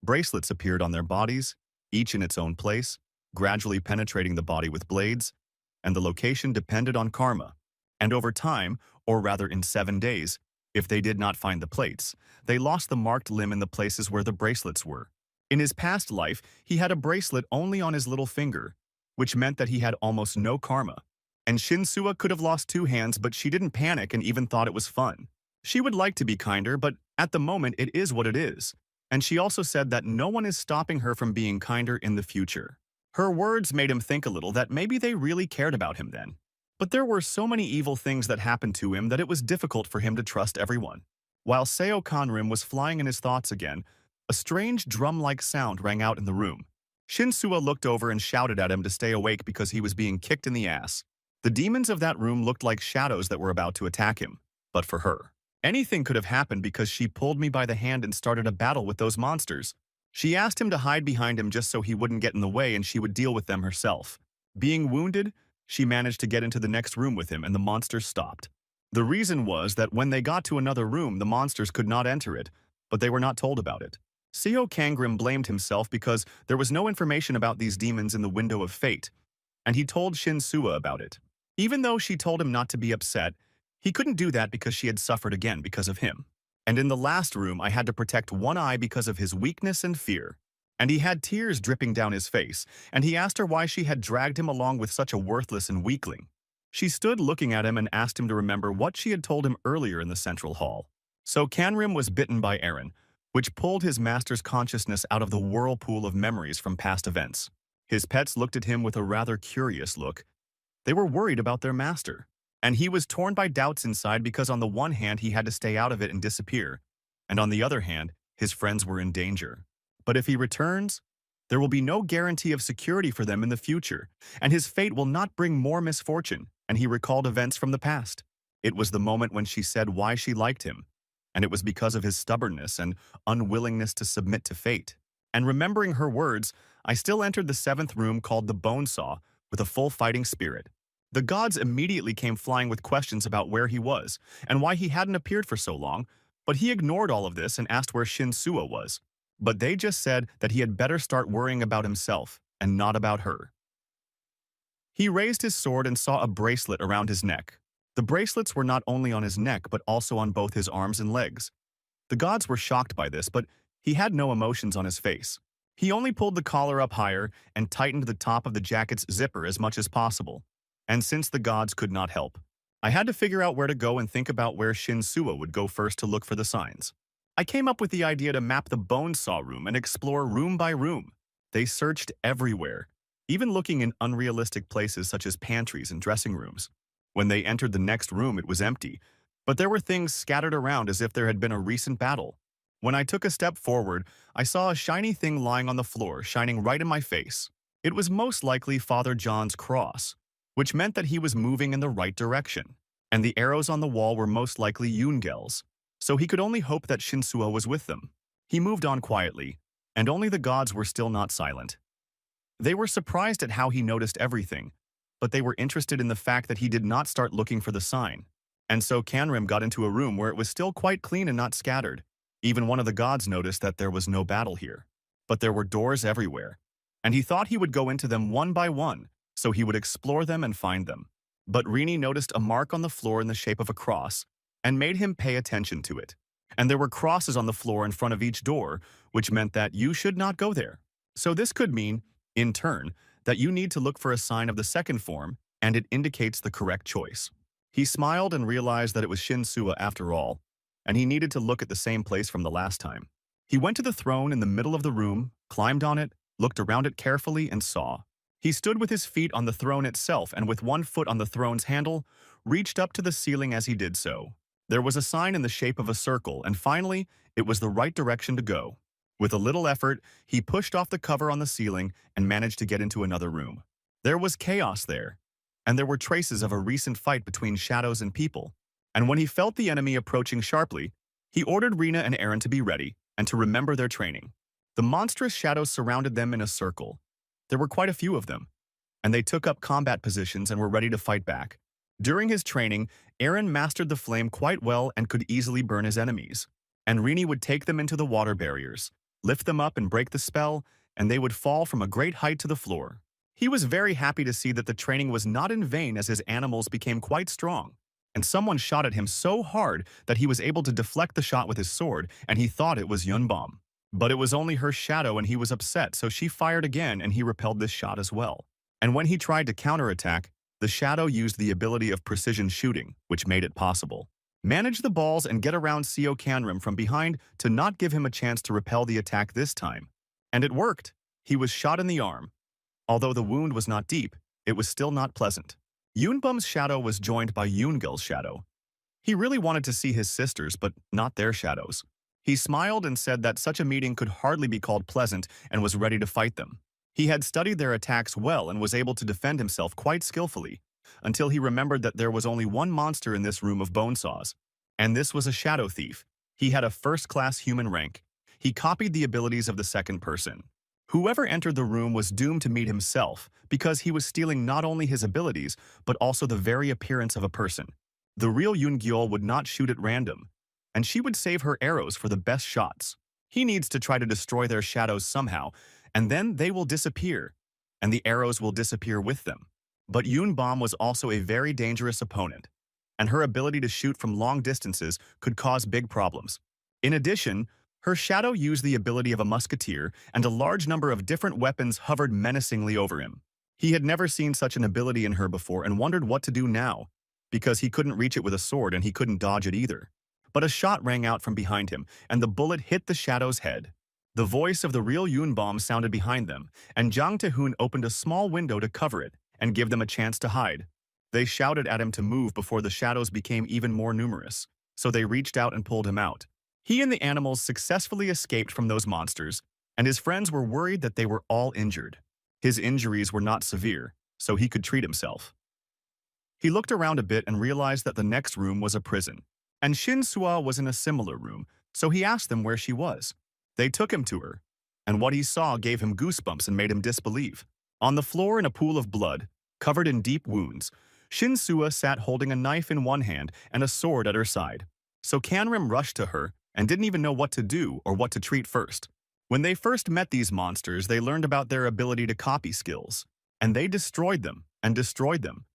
[SPEAKER 1] Bracelets appeared on their bodies, each in its own place, gradually penetrating the body with blades, and the location depended on karma. And over time, or rather in 7 days, if they did not find the plates, they lost the marked limb in the places where the bracelets were. In his past life, he had a bracelet only on his little finger, which meant that he had almost no karma. And Shinsuke could have lost 2 hands, but she didn't panic and even thought it was fun. She would like to be kinder, but at the moment it is what it is. And she also said that no one is stopping her from being kinder in the future. Her words made him think a little that maybe they really cared about him then. But there were so many evil things that happened to him that it was difficult for him to trust everyone. While Seo Kanrim was flying in his thoughts again, a strange drum-like sound rang out in the room. Shinsuke looked over and shouted at him to stay awake because he was being kicked in the ass. The demons of that room looked like shadows that were about to attack him. But for her, anything could have happened because she pulled me by the hand and started a battle with those monsters. She asked him to hide behind him just so he wouldn't get in the way and she would deal with them herself. Being wounded, she managed to get into the next room with him and the monsters stopped. The reason was that when they got to another room, the monsters could not enter it, but they were not told about it. Seo Kangrim blamed himself because there was no information about these demons in the window of fate, and he told Shinsuke about it. Even though she told him not to be upset, he couldn't do that because she had suffered again because of him. And in the last room, I had to protect one eye because of his weakness and fear. And he had tears dripping down his face, and he asked her why she had dragged him along with such a worthless and weakling. She stood looking at him and asked him to remember what she had told him earlier in the central hall. So Kanrim was bitten by Eren, which pulled his master's consciousness out of the whirlpool of memories from past events. His pets looked at him with a rather curious look. They were worried about their master. And he was torn by doubts inside because on the one hand he had to stay out of it and disappear, and on the other hand, his friends were in danger. But if he returns, there will be no guarantee of security for them in the future, and his fate will not bring more misfortune, and he recalled events from the past. It was the moment when she said why she liked him, and it was because of his stubbornness and unwillingness to submit to fate. And remembering her words, I still entered the 7th room called the Bone Saw with a full fighting spirit. The gods immediately came flying with questions about where he was and why he hadn't appeared for so long, but he ignored all of this and asked where Shinsuke was. But they just said that he had better start worrying about himself and not about her. He raised his sword and saw a bracelet around his neck. The bracelets were not only on his neck but also on both his arms and legs. The gods were shocked by this, but he had no emotions on his face. He only pulled the collar up higher and tightened the top of the jacket's zipper as much as possible. And since the gods could not help, I had to figure out where to go and think about where Shinsuke would go first to look for the signs. I came up with the idea to map the bone saw room and explore room by room. They searched everywhere, even looking in unrealistic places such as pantries and dressing rooms. When they entered the next room, it was empty, but there were things scattered around as if there had been a recent battle. When I took a step forward, I saw a shiny thing lying on the floor, shining right in my face. It was most likely Father John's cross, which meant that he was moving in the right direction, and the arrows on the wall were most likely Yungel's, so he could only hope that Shinsuke was with them. He moved on quietly, and only the gods were still not silent. They were surprised at how he noticed everything, but they were interested in the fact that he did not start looking for the sign. And so Canrim got into a room where it was still quite clean and not scattered. Even one of the gods noticed that there was no battle here. But there were doors everywhere, and he thought he would go into them one by one, so he would explore them and find them. But Rini noticed a mark on the floor in the shape of a cross, and made him pay attention to it. And there were crosses on the floor in front of each door, which meant that you should not go there. So this could mean, in turn, that you need to look for a sign of the second form, and it indicates the correct choice. He smiled and realized that it was Shinsua after all, and he needed to look at the same place from the last time. He went to the throne in the middle of the room, climbed on it, looked around it carefully, and saw. He stood with his feet on the throne itself and with one foot on the throne's handle, reached up to the ceiling as he did so. There was a sign in the shape of a circle, and finally, it was the right direction to go. With a little effort, he pushed off the cover on the ceiling and managed to get into another room. There was chaos there, and there were traces of a recent fight between shadows and people. And when he felt the enemy approaching sharply, he ordered Rina and Aaron to be ready and to remember their training. The monstrous shadows surrounded them in a circle. There were quite a few of them, and they took up combat positions and were ready to fight back. During his training, Aaron mastered the flame quite well and could easily burn his enemies. And Rini would take them into the water barriers, lift them up and break the spell, and they would fall from a great height to the floor. He was very happy to see that the training was not in vain as his animals became quite strong. And someone shot at him so hard that he was able to deflect the shot with his sword, and he thought it was Yunbom. But it was only her shadow and he was upset, so she fired again and he repelled this shot as well. And when he tried to counterattack, the shadow used the ability of precision shooting, which made it possible. Manage the balls and get around Seo Canrim from behind to not give him a chance to repel the attack this time. And it worked. He was shot in the arm. Although the wound was not deep, it was still not pleasant. Yunbum's shadow was joined by Yoongel's shadow. He really wanted to see his sisters, but not their shadows. He smiled and said that such a meeting could hardly be called pleasant and was ready to fight them. He had studied their attacks well and was able to defend himself quite skillfully, until he remembered that there was only one monster in this room of bone saws, and this was a shadow thief. He had a first-class human rank. He copied the abilities of the second person. Whoever entered the room was doomed to meet himself, because he was stealing not only his abilities, but also the very appearance of a person. The real Yoon Gyeol would not shoot at random, and she would save her arrows for the best shots. He needs to try to destroy their shadows somehow, and then they will disappear, and the arrows will disappear with them. But Yunbom was also a very dangerous opponent, and her ability to shoot from long distances could cause big problems. In addition, her shadow used the ability of a musketeer, and a large number of different weapons hovered menacingly over him. He had never seen such an ability in her before and wondered what to do now, because he couldn't reach it with a sword and he couldn't dodge it either. But a shot rang out from behind him, and the bullet hit the shadow's head. The voice of the real Yunbom sounded behind them, and Jang Tae-hoon opened a small window to cover it and give them a chance to hide. They shouted at him to move before the shadows became even more numerous, so they reached out and pulled him out. He and the animals successfully escaped from those monsters, and his friends were worried that they were all injured. His injuries were not severe, so he could treat himself. He looked around a bit and realized that the next room was a prison, and Shinsua was in a similar room, so he asked them where she was. They took him to her, and what he saw gave him goosebumps and made him disbelieve. On the floor in a pool of blood, covered in deep wounds, Shinsua sat holding a knife in one hand and a sword at her side. So Canrim rushed to her and didn't even know what to do or what to treat first. When they first met these monsters, they learned about their ability to copy skills, and they destroyed them and destroyed them.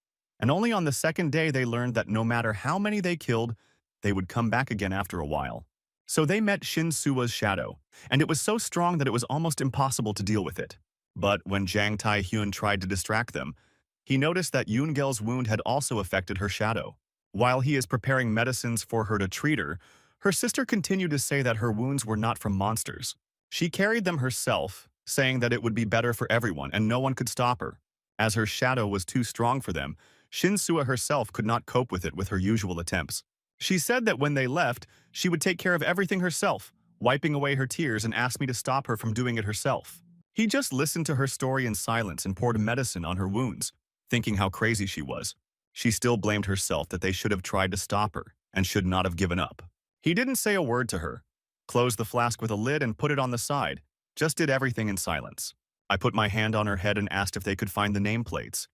[SPEAKER 1] And only on the second day they learned that no matter how many they killed, they would come back again after a while. So they met Shinsua's shadow, and it was so strong that it was almost impossible to deal with it. But when Jang Tae-hoon tried to distract them, he noticed that Yoongel's wound had also affected her shadow. While he is preparing medicines for her to treat her, her sister continued to say that her wounds were not from monsters. She carried them herself, saying that it would be better for everyone and no one could stop her. As her shadow was too strong for them, Shinsua herself could not cope with it with her usual attempts. She said that when they left, she would take care of everything herself, wiping away her tears, and asked me to stop her from doing it herself. He just listened to her story in silence and poured medicine on her wounds, thinking how crazy she was. She still blamed herself that they should have tried to stop her and should not have given up. He didn't say a word to her, closed the flask with a lid and put it on the side, just did everything in silence. I put my hand on her head and asked if they could find the nameplates.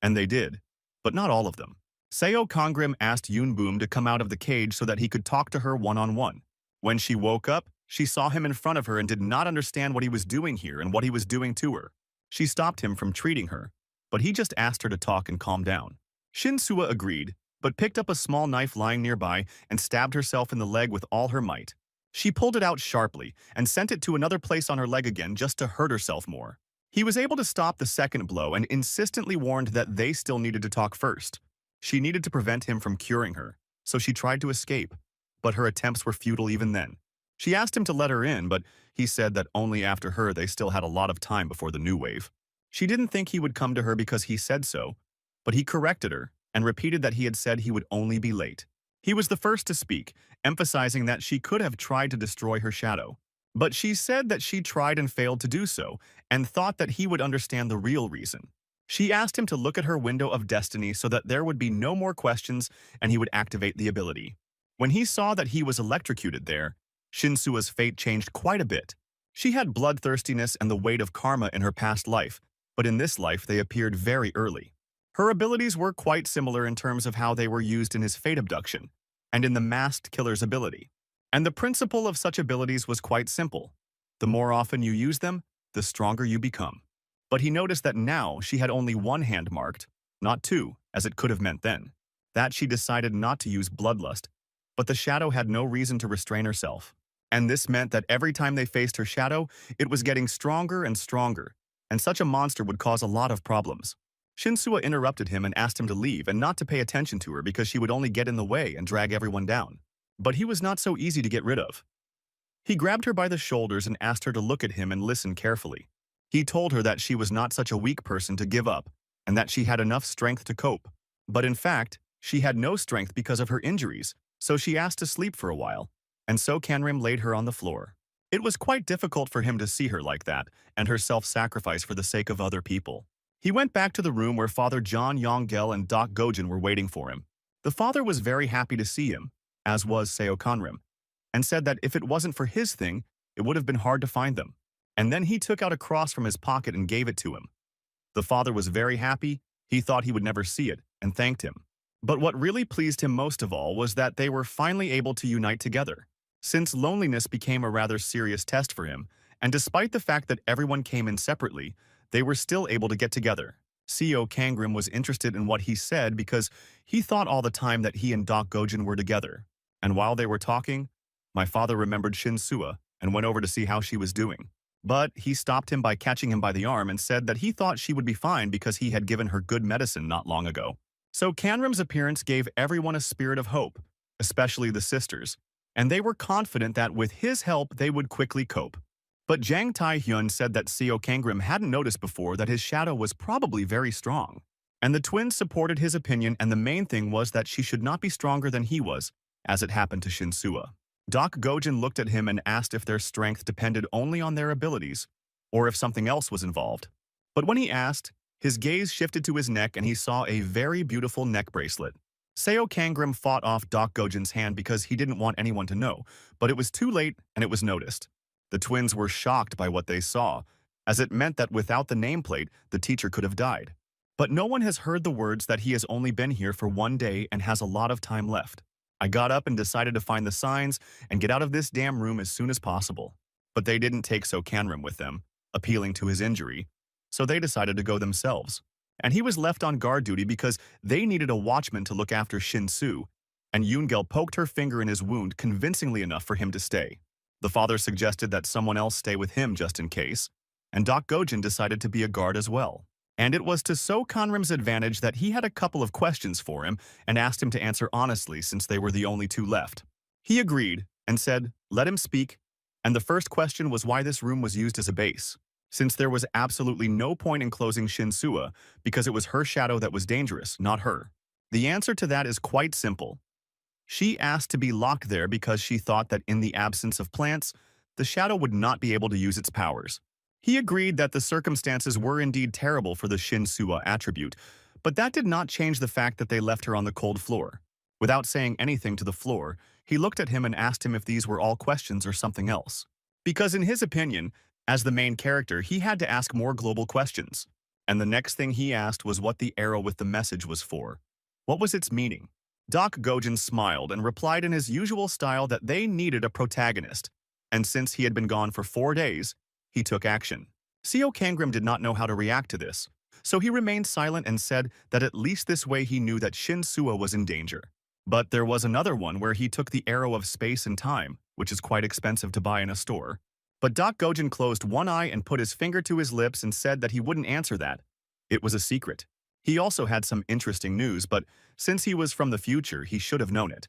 [SPEAKER 1] And they did, but not all of them. Seo Kongrim asked Yoonboom to come out of the cage so that he could talk to her one-on-one. When she woke up, she saw him in front of her and did not understand what he was doing here and what he was doing to her. She stopped him from treating her, but he just asked her to talk and calm down. Shin Soo agreed, but picked up a small knife lying nearby and stabbed herself in the leg with all her might. She pulled it out sharply and sent it to another place on her leg again just to hurt herself more. He was able to stop the second blow and insistently warned that they still needed to talk first. She needed to prevent him from curing her, so she tried to escape, but her attempts were futile even then. She asked him to let her in, but he said that only after her they still had a lot of time before the new wave. She didn't think he would come to her because he said so, but he corrected her and repeated that he had said he would only be late. He was the first to speak, emphasizing that she could have tried to destroy her shadow. But she said that she tried and failed to do so, and thought that he would understand the real reason. She asked him to look at her window of destiny so that there would be no more questions and he would activate the ability. When he saw that he was electrocuted there, Shinsua's fate changed quite a bit. She had bloodthirstiness and the weight of karma in her past life, but in this life they appeared very early. Her abilities were quite similar in terms of how they were used in his fate abduction, and in the masked killer's ability. And the principle of such abilities was quite simple. The more often you use them, the stronger you become. But he noticed that now she had only one hand marked, not two, as it could have meant then. That she decided not to use bloodlust, but the shadow had no reason to restrain herself. And this meant that every time they faced her shadow, it was getting stronger and stronger, and such a monster would cause a lot of problems. Shinsua interrupted him and asked him to leave and not to pay attention to her because she would only get in the way and drag everyone down. But he was not so easy to get rid of. He grabbed her by the shoulders and asked her to look at him and listen carefully. He told her that she was not such a weak person to give up and that she had enough strength to cope. But in fact, she had no strength because of her injuries, so she asked to sleep for a while, and so Kanrim laid her on the floor. It was quite difficult for him to see her like that and her self-sacrifice for the sake of other people. He went back to the room where Father John Yonggel and Doc Gojin were waiting for him. The father was very happy to see him, as was Seo Kanrim, and said that if it wasn't for his thing, it would have been hard to find them. And then he took out a cross from his pocket and gave it to him. The father was very happy, he thought he would never see it, and thanked him. But what really pleased him most of all was that they were finally able to unite together. Since loneliness became a rather serious test for him, and despite the fact that everyone came in separately, they were still able to get together. Seo Kangrim was interested in what he said because he thought all the time that he and Doc Gojin were together. And while they were talking, my father remembered Shinsua and went over to see how she was doing. But he stopped him by catching him by the arm and said that he thought she would be fine because he had given her good medicine not long ago. So Kanrim's appearance gave everyone a spirit of hope, especially the sisters, and they were confident that with his help they would quickly cope. But Jang Tai-hyun said that Seo Kangrim hadn't noticed before that his shadow was probably very strong. And the twins supported his opinion, and the main thing was that she should not be stronger than he was, as it happened to Shinsua. Doc Gojin looked at him and asked if their strength depended only on their abilities, or if something else was involved. But when he asked, his gaze shifted to his neck and he saw a very beautiful neck bracelet. Seo Kangrim fought off Doc Gojin's hand because he didn't want anyone to know, but it was too late and it was noticed. The twins were shocked by what they saw, as it meant that without the nameplate, the teacher could have died. But no one has heard the words that he has only been here for 1 day and has a lot of time left. I got up and decided to find the signs and get out of this damn room as soon as possible. But they didn't take Seo Kangrim with them, appealing to his injury, so they decided to go themselves. And he was left on guard duty because they needed a watchman to look after Shin-soo, and Yoon-gel poked her finger in his wound convincingly enough for him to stay. The father suggested that someone else stay with him just in case, and Doc Gojin decided to be a guard as well. And it was to Seo Kangrim's advantage that he had a couple of questions for him and asked him to answer honestly since they were the only two left. He agreed and said, let him speak, and the first question was why this room was used as a base, since there was absolutely no point in closing Shinsua because it was her shadow that was dangerous, not her. The answer to that is quite simple. She asked to be locked there because she thought that in the absence of plants, the shadow would not be able to use its powers. He agreed that the circumstances were indeed terrible for the Shinsua attribute, but that did not change the fact that they left her on the cold floor. Without saying anything to the floor, he looked at him and asked him if these were all questions or something else. Because in his opinion, as the main character, he had to ask more global questions. And the next thing he asked was what the arrow with the message was for. What was its meaning? Doc Gojin smiled and replied in his usual style that they needed a protagonist, and since he had been gone for 4 days, he took action. Seo Kangrim did not know how to react to this, so he remained silent and said that at least this way he knew that Shin Suo was in danger. But there was another one where he took the arrow of space and time, which is quite expensive to buy in a store. But Doc Gojin closed one eye and put his finger to his lips and said that he wouldn't answer that. It was a secret. He also had some interesting news, but since he was from the future, he should have known it.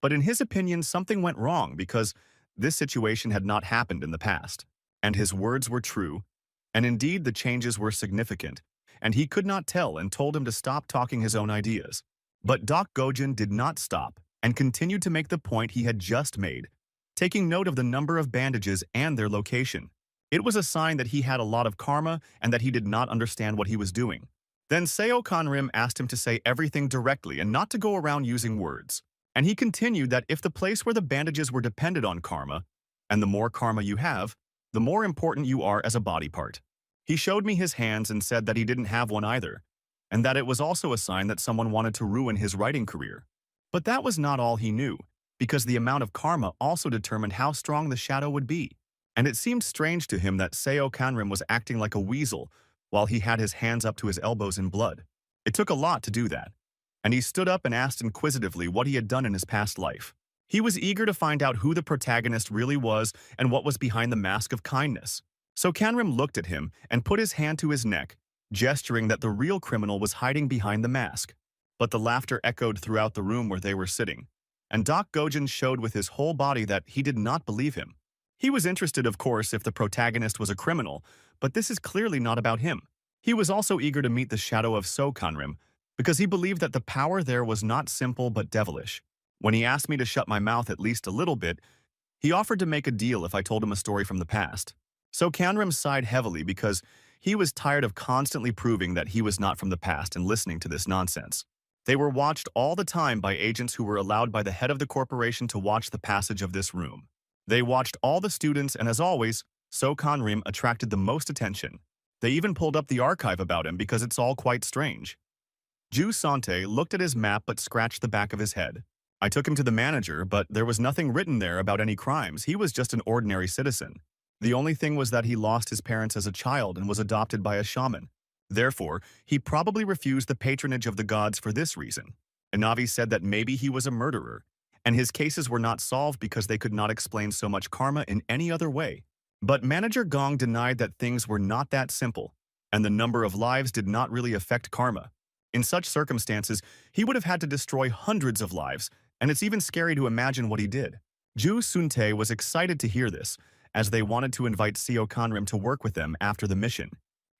[SPEAKER 1] But in his opinion, something went wrong because this situation had not happened in the past. And his words were true. And indeed, the changes were significant. And he could not tell and told him to stop talking his own ideas. But Doc Gojin did not stop and continued to make the point he had just made, taking note of the number of bandages and their location. It was a sign that he had a lot of karma and that he did not understand what he was doing. Then Seo Kanrim asked him to say everything directly and not to go around using words. And he continued that if the place where the bandages were depended on karma, and the more karma you have, the more important you are as a body part. He showed me his hands and said that he didn't have one either, and that it was also a sign that someone wanted to ruin his writing career. But that was not all he knew, because the amount of karma also determined how strong the shadow would be. And it seemed strange to him that Seo Kanrim was acting like a weasel while he had his hands up to his elbows in blood. It took a lot to do that, and he stood up and asked inquisitively what he had done in his past life. He was eager to find out who the protagonist really was and what was behind the mask of kindness. So Kanrim looked at him and put his hand to his neck, gesturing that the real criminal was hiding behind the mask. But the laughter echoed throughout the room where they were sitting, and Doc Gojin showed with his whole body that he did not believe him. He was interested, of course, if the protagonist was a criminal, but this is clearly not about him. He was also eager to meet the shadow of So Kanrim, because he believed that the power there was not simple but devilish. When he asked me to shut my mouth at least a little bit, he offered to make a deal if I told him a story from the past. So Kanrim sighed heavily because he was tired of constantly proving that he was not from the past and listening to this nonsense. They were watched all the time by agents who were allowed by the head of the corporation to watch the passage of this room. They watched all the students, and as always, So Kanrim attracted the most attention. They even pulled up the archive about him because it's all quite strange. Ju Sante looked at his map but scratched the back of his head. I took him to the manager, but there was nothing written there about any crimes. He was just an ordinary citizen. The only thing was that he lost his parents as a child and was adopted by a shaman. Therefore, he probably refused the patronage of the gods for this reason. Inavi said that maybe he was a murderer, and his cases were not solved because they could not explain so much karma in any other way. But Manager Gong denied that things were not that simple, and the number of lives did not really affect karma. In such circumstances, he would have had to destroy hundreds of lives, and it's even scary to imagine what he did. Ju Suntae was excited to hear this, as they wanted to invite Seo Kanrim to work with them after the mission.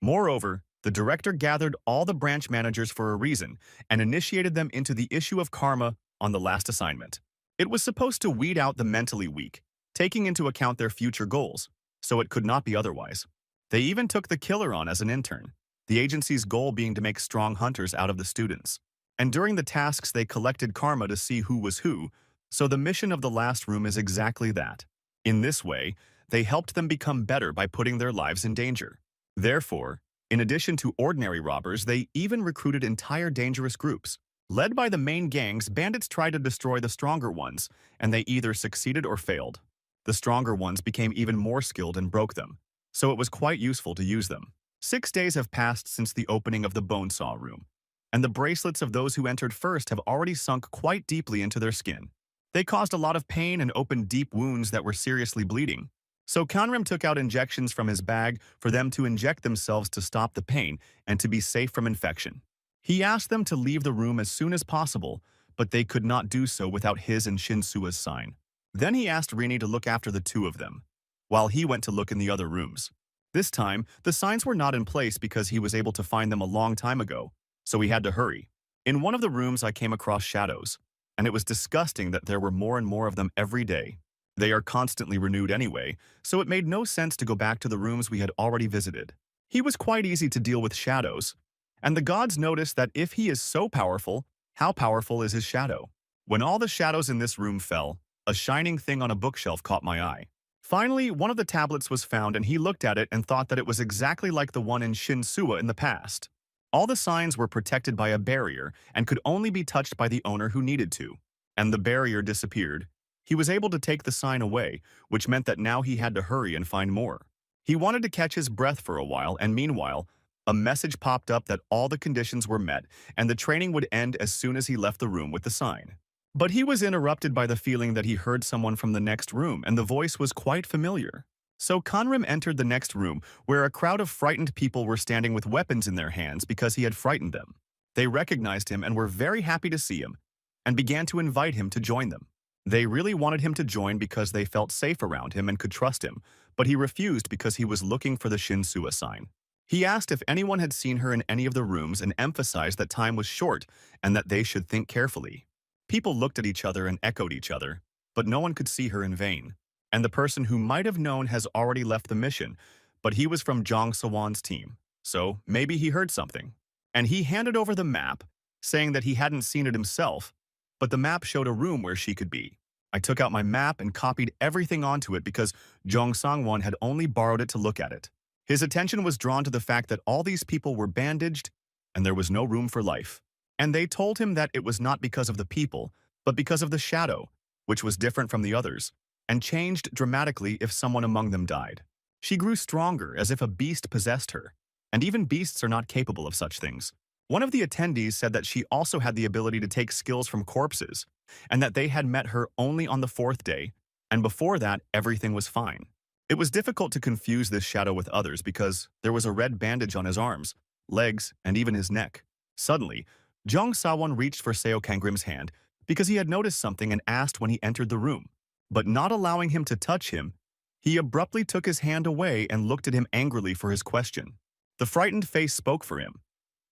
[SPEAKER 1] Moreover, the director gathered all the branch managers for a reason and initiated them into the issue of karma on the last assignment. It was supposed to weed out the mentally weak, taking into account their future goals, so it could not be otherwise. They even took the killer on as an intern, the agency's goal being to make strong hunters out of the students. And during the tasks they collected karma to see who was who, so the mission of the last room is exactly that. In this way, they helped them become better by putting their lives in danger. Therefore, in addition to ordinary robbers, they even recruited entire dangerous groups. Led by the main gangs, bandits tried to destroy the stronger ones, and they either succeeded or failed. The stronger ones became even more skilled and broke them, so it was quite useful to use them. 6 days have passed since the opening of the Bonesaw Room, and the bracelets of those who entered first have already sunk quite deeply into their skin. They caused a lot of pain and opened deep wounds that were seriously bleeding. So Kanrim took out injections from his bag for them to inject themselves to stop the pain and to be safe from infection. He asked them to leave the room as soon as possible, but they could not do so without his and Shinsua's sign. Then he asked Rini to look after the two of them, while he went to look in the other rooms. This time, the signs were not in place because he was able to find them a long time ago, so he had to hurry. In one of the rooms I came across shadows, and it was disgusting that there were more and more of them every day. They are constantly renewed anyway, so it made no sense to go back to the rooms we had already visited. He was quite easy to deal with shadows, and the gods noticed that if he is so powerful, how powerful is his shadow? When all the shadows in this room fell, a shining thing on a bookshelf caught my eye. Finally, one of the tablets was found and he looked at it and thought that it was exactly like the one in Shin Sua in the past. All the signs were protected by a barrier and could only be touched by the owner who needed to. And the barrier disappeared. He was able to take the sign away, which meant that now he had to hurry and find more. He wanted to catch his breath for a while, and meanwhile, a message popped up that all the conditions were met and the training would end as soon as he left the room with the sign. But he was interrupted by the feeling that he heard someone from the next room, and the voice was quite familiar. So Conrim entered the next room, where a crowd of frightened people were standing with weapons in their hands because he had frightened them. They recognized him and were very happy to see him, and began to invite him to join them. They really wanted him to join because they felt safe around him and could trust him, but he refused because he was looking for the Shinsua sign. He asked if anyone had seen her in any of the rooms and emphasized that time was short and that they should think carefully. People looked at each other and echoed each other, but no one could see her in vain. And the person who might have known has already left the mission, but he was from Jong Sawan's team, so maybe he heard something. And he handed over the map, saying that he hadn't seen it himself, but the map showed a room where she could be. I took out my map and copied everything onto it because Jong Sangwon had only borrowed it to look at it. His attention was drawn to the fact that all these people were bandaged and there was no room for life. And they told him that it was not because of the people, but because of the shadow, which was different from the others, and changed dramatically if someone among them died. She grew stronger as if a beast possessed her, and even beasts are not capable of such things. One of the attendees said that she also had the ability to take skills from corpses, and that they had met her only on the fourth day, and before that everything was fine. It was difficult to confuse this shadow with others because there was a red bandage on his arms, legs, and even his neck. Suddenly, Jong Sawon reached for Seo Kangrim's hand because he had noticed something and asked when he entered the room. But not allowing him to touch him, he abruptly took his hand away and looked at him angrily for his question. The frightened face spoke for him.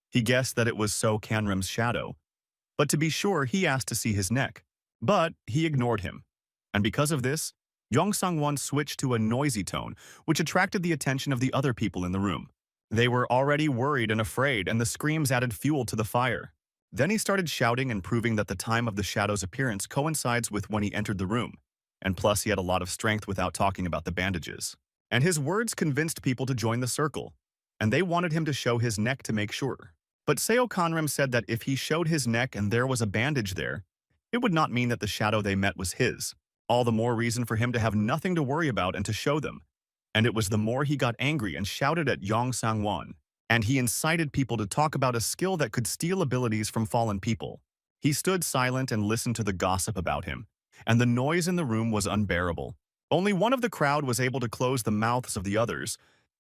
[SPEAKER 1] He guessed that it was Seo Kangrim's shadow, but to be sure he asked to see his neck. But he ignored him. And because of this, Jong Sangwon switched to a noisy tone, which attracted the attention of the other people in the room. They were already worried and afraid, and the screams added fuel to the fire. Then he started shouting and proving that the time of the shadow's appearance coincides with when he entered the room. And plus he had a lot of strength without talking about the bandages. And his words convinced people to join the circle, and they wanted him to show his neck to make sure. But Seo Conrim said that if he showed his neck and there was a bandage there, it would not mean that the shadow they met was his. All the more reason for him to have nothing to worry about and to show them. And it was the more he got angry and shouted at Jong Sangwon. And he incited people to talk about a skill that could steal abilities from fallen people. He stood silent and listened to the gossip about him, and the noise in the room was unbearable. Only one of the crowd was able to close the mouths of the others,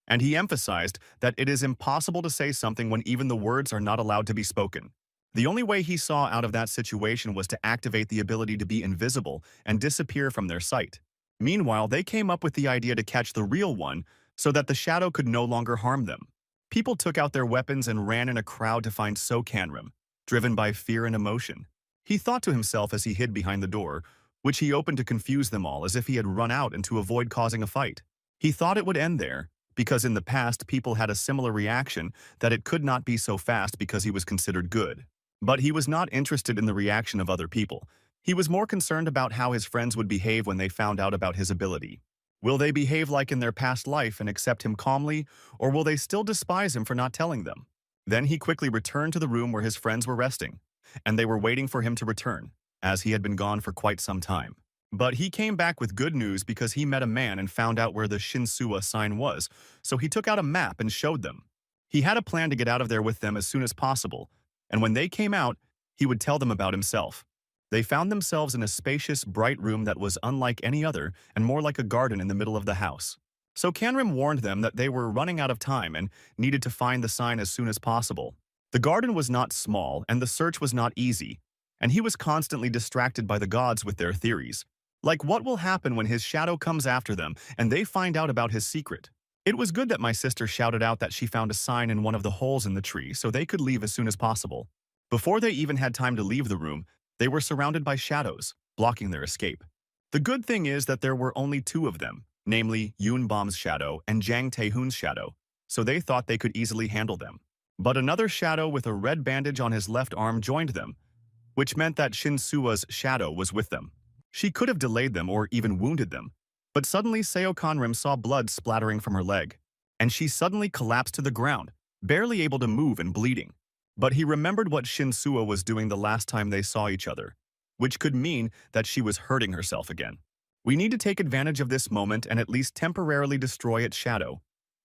[SPEAKER 1] and he emphasized that it is impossible to say something when even the words are not allowed to be spoken. The only way he saw out of that situation was to activate the ability to be invisible and disappear from their sight. Meanwhile, they came up with the idea to catch the real one so that the shadow could no longer harm them. People took out their weapons and ran in a crowd to find Seo Kangrim, driven by fear and emotion. He thought to himself as he hid behind the door, which he opened to confuse them all as if he had run out and to avoid causing a fight. He thought it would end there, because in the past people had a similar reaction that it could not be so fast because he was considered good. But he was not interested in the reaction of other people. He was more concerned about how his friends would behave when they found out about his ability. Will they behave like in their past life and accept him calmly, or will they still despise him for not telling them? Then he quickly returned to the room where his friends were resting, and they were waiting for him to return, as he had been gone for quite some time. But he came back with good news because he met a man and found out where the Shinsua sign was, so he took out a map and showed them. He had a plan to get out of there with them as soon as possible, and when they came out, he would tell them about himself. They found themselves in a spacious, bright room that was unlike any other and more like a garden in the middle of the house. So Kangrim warned them that they were running out of time and needed to find the sign as soon as possible. The garden was not small and the search was not easy, and he was constantly distracted by the gods with their theories. Like what will happen when his shadow comes after them and they find out about his secret. It was good that my sister shouted out that she found a sign in one of the holes in the tree so they could leave as soon as possible. Before they even had time to leave the room, they were surrounded by shadows, blocking their escape. The good thing is that there were only two of them, namely Yoon Bom's shadow and Jang Tae-hoon's shadow, so they thought they could easily handle them. But another shadow with a red bandage on his left arm joined them, which meant that Shinsua's shadow was with them. She could have delayed them or even wounded them, but suddenly Seo Kangrim saw blood splattering from her leg, and she suddenly collapsed to the ground, barely able to move and bleeding. But he remembered what Shinsuo was doing the last time they saw each other, which could mean that she was hurting herself again. We need to take advantage of this moment and at least temporarily destroy its shadow.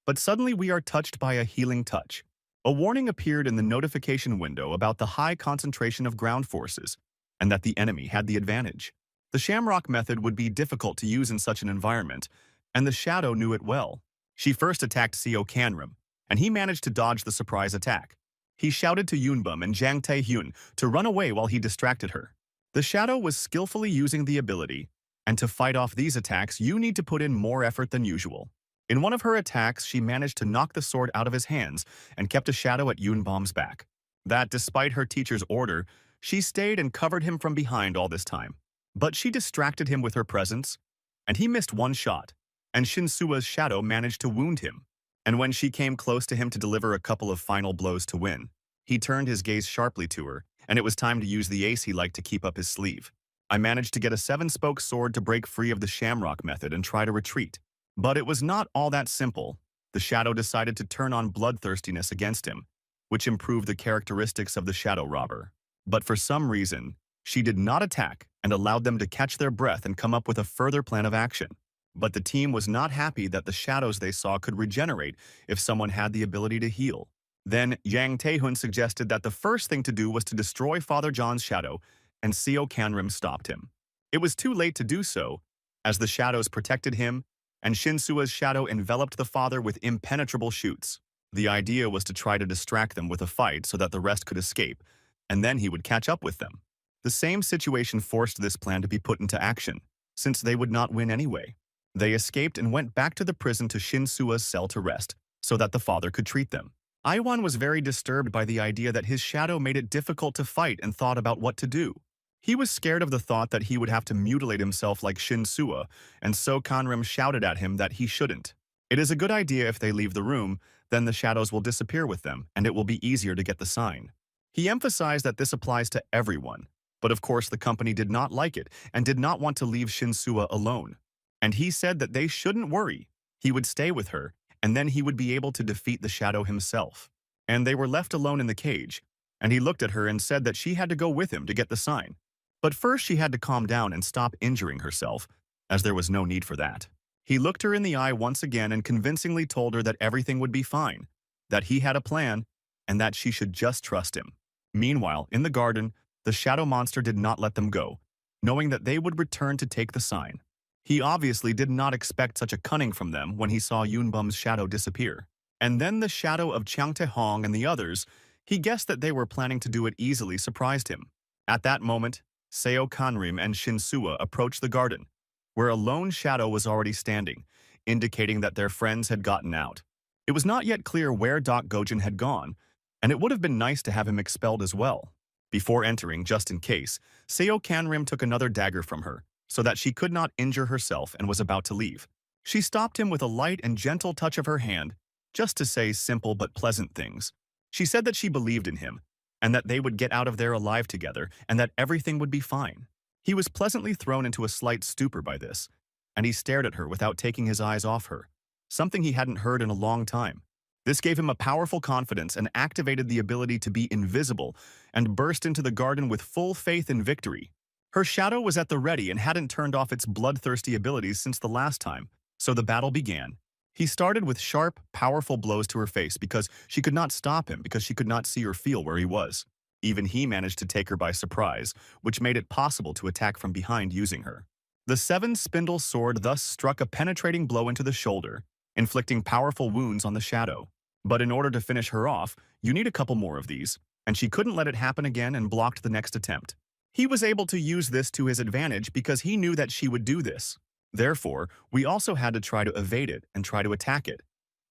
[SPEAKER 1] But suddenly we are touched by a healing touch. A warning appeared in the notification window about the high concentration of ground forces, and that the enemy had the advantage. The Shamrock method would be difficult to use in such an environment, and the Shadow knew it well. She first attacked Seo Kanrim, and he managed to dodge the surprise attack. He shouted to Yunbum and Jang Tae-hyun to run away while he distracted her. The Shadow was skillfully using the ability, and to fight off these attacks, you need to put in more effort than usual. In one of her attacks, she managed to knock the sword out of his hands and kept a shadow at Yunbum's back. That, despite her teacher's order, she stayed and covered him from behind all this time. But she distracted him with her presence, and he missed one shot, and Shinsua's shadow managed to wound him. And when she came close to him to deliver a couple of final blows to win, he turned his gaze sharply to her, and it was time to use the ace he liked to keep up his sleeve. I managed to get a 7-spoke sword to break free of the Shamrock method and try to retreat. But it was not all that simple. The Shadow decided to turn on bloodthirstiness against him, which improved the characteristics of the Shadow Robber. But for some reason, she did not attack and allowed them to catch their breath and come up with a further plan of action. But the team was not happy that the shadows they saw could regenerate if someone had the ability to heal. Then Jang Tae-hyun suggested that the first thing to do was to destroy Father John's shadow, and Seo Kanrim stopped him. It was too late to do so, as the shadows protected him, and Shinsua's shadow enveloped the father with impenetrable shoots. The idea was to try to distract them with a fight so that the rest could escape, and then he would catch up with them. The same situation forced this plan to be put into action, since they would not win anyway. They escaped and went back to the prison to Shinsua's cell to rest, so that the father could treat them. Iwan was very disturbed by the idea that his shadow made it difficult to fight and thought about what to do. He was scared of the thought that he would have to mutilate himself like Shinsua, and so Kanrim shouted at him that he shouldn't. It is a good idea if they leave the room, then the shadows will disappear with them, and it will be easier to get the sign. He emphasized that this applies to everyone, but of course the company did not like it and did not want to leave Shinsua alone. And he said that they shouldn't worry. He would stay with her, and then he would be able to defeat the shadow himself. And they were left alone in the cage, and he looked at her and said that she had to go with him to get the sign. But first she had to calm down and stop injuring herself, as there was no need for that. He looked her in the eye once again and convincingly told her that everything would be fine, that he had a plan, and that she should just trust him. Meanwhile, in the garden, the shadow monster did not let them go, knowing that they would return to take the sign. He obviously did not expect such a cunning from them when he saw Yunbum's shadow disappear. And then the shadow of Chang Tae-hong and the others, he guessed that they were planning to do it easily, surprised him. At that moment, Seo Kanrim and Shinsua approached the garden, where a lone shadow was already standing, indicating that their friends had gotten out. It was not yet clear where Doc Gojin had gone, and it would have been nice to have him expelled as well. Before entering, just in case, Seo Kanrim took another dagger from her, so that she could not injure herself and was about to leave. She stopped him with a light and gentle touch of her hand, just to say simple but pleasant things. She said that she believed in him, and that they would get out of there alive together, and that everything would be fine. He was pleasantly thrown into a slight stupor by this, and he stared at her without taking his eyes off her, something he hadn't heard in a long time. This gave him a powerful confidence and activated the ability to be invisible and burst into the garden with full faith in victory. Her shadow was at the ready and hadn't turned off its bloodthirsty abilities since the last time, so the battle began. He started with sharp, powerful blows to her face because she could not stop him because she could not see or feel where he was. Even he managed to take her by surprise, which made it possible to attack from behind using her. The 7-spindle sword thus struck a penetrating blow into the shoulder, inflicting powerful wounds on the shadow. But in order to finish her off, you need a couple more of these, and she couldn't let it happen again and blocked the next attempt. He was able to use this to his advantage because he knew that she would do this. Therefore, we also had to try to evade it and try to attack it,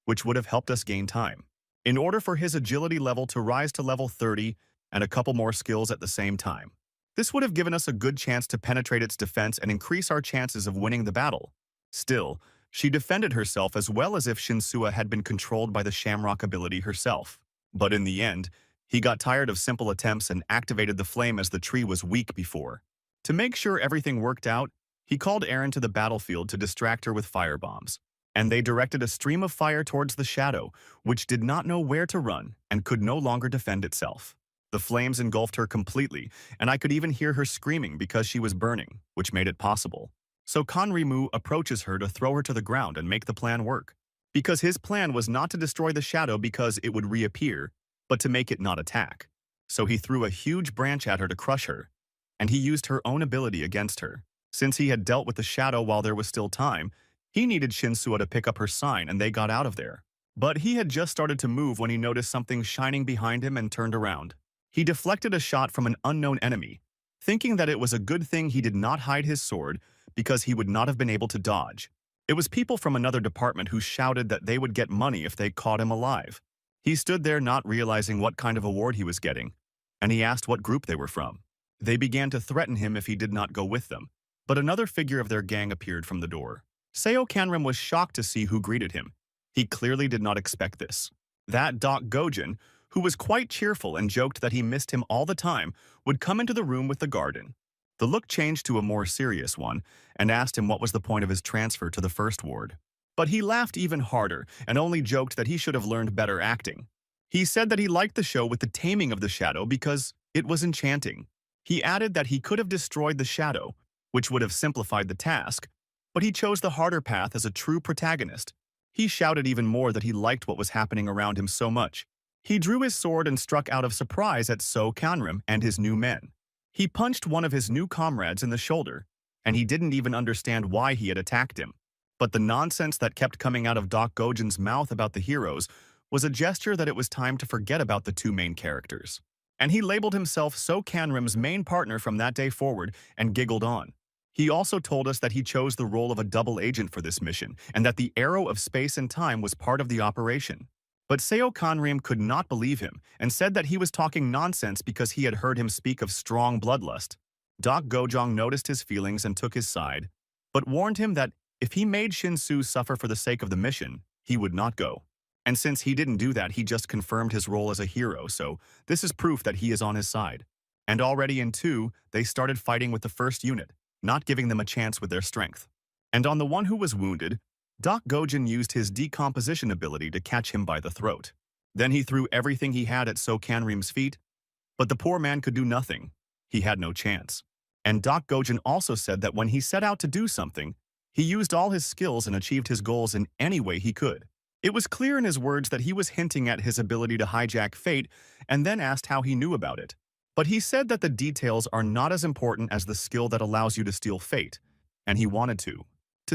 [SPEAKER 1] which would have helped us gain time. In order for his agility level to rise to level 30 and a couple more skills at the same time. This would have given us a good chance to penetrate its defense and increase our chances of winning the battle. Still, she defended herself as well as if Shinsua had been controlled by the Shamrock ability herself. But in the end, he got tired of simple attempts and activated the flame as the tree was weak before. To make sure everything worked out, he called Eren to the battlefield to distract her with firebombs. and they directed a stream of fire towards the shadow, which did not know where to run and could no longer defend itself. The flames engulfed her completely, and I could even hear her screaming because she was burning, which made it possible. So Kanrimu approaches her to throw her to the ground and make the plan work. Because his plan was not to destroy the shadow because it would reappear, but to make it not attack. So he threw a huge branch at her to crush her, and he used her own ability against her. Since he had dealt with the shadow while there was still time, he needed Shinsuo to pick up her sign and they got out of there. But he had just started to move when he noticed something shining behind him and turned around. He deflected a shot from an unknown enemy, thinking that it was a good thing he did not hide his sword because he would not have been able to dodge. It was people from another department who shouted that they would get money if they caught him alive. He stood there not realizing what kind of award he was getting, and he asked what group they were from. They began to threaten him if he did not go with them, but another figure of their gang appeared from the door. Seo Kanrim was shocked to see who greeted him. He clearly did not expect this. That Doc Gojin, who was quite cheerful and joked that he missed him all the time, would come into the room with the garden. The look changed to a more serious one and asked him what was the point of his transfer to the first ward. But he laughed even harder and only joked that he should have learned better acting. He said that he liked the show with the taming of the shadow because it was enchanting. He added that he could have destroyed the shadow, which would have simplified the task, but he chose the harder path as a true protagonist. He shouted even more that he liked what was happening around him so much. He drew his sword and struck out of surprise at So Kanrim and his new men. He punched one of his new comrades in the shoulder, and he didn't even understand why he had attacked him. But the nonsense that kept coming out of Doc Gojin's mouth about the heroes was a gesture that it was time to forget about the two main characters. And he labeled himself So Kanrim's main partner from that day forward and giggled on. He also told us that he chose the role of a double agent for this mission and that the arrow of space and time was part of the operation. But Seo Kanrim could not believe him and said that he was talking nonsense because he had heard him speak of strong bloodlust. Doc Gojong noticed his feelings and took his side, but warned him that if he made Shinsu suffer for the sake of the mission, he would not go. And since he didn't do that, he just confirmed his role as a hero, so this is proof that he is on his side. And already in 2, they started fighting with the first unit, not giving them a chance with their strength. And on the one who was wounded, Doc Gojin used his decomposition ability to catch him by the throat. Then he threw everything he had at So Kanrim's feet, but the poor man could do nothing. He had no chance. And Doc Gojin also said that when he set out to do something, he used all his skills and achieved his goals in any way he could. It was clear in his words that he was hinting at his ability to hijack fate and then asked how he knew about it. But he said that the details are not as important as the skill that allows you to steal fate, and he wanted to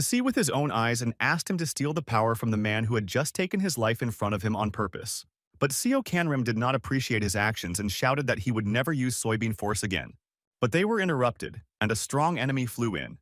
[SPEAKER 1] see with his own eyes and asked him to steal the power from the man who had just taken his life in front of him on purpose. But Seo Kanrim did not appreciate his actions and shouted that he would never use soybean force again. But they were interrupted, and a strong enemy flew in,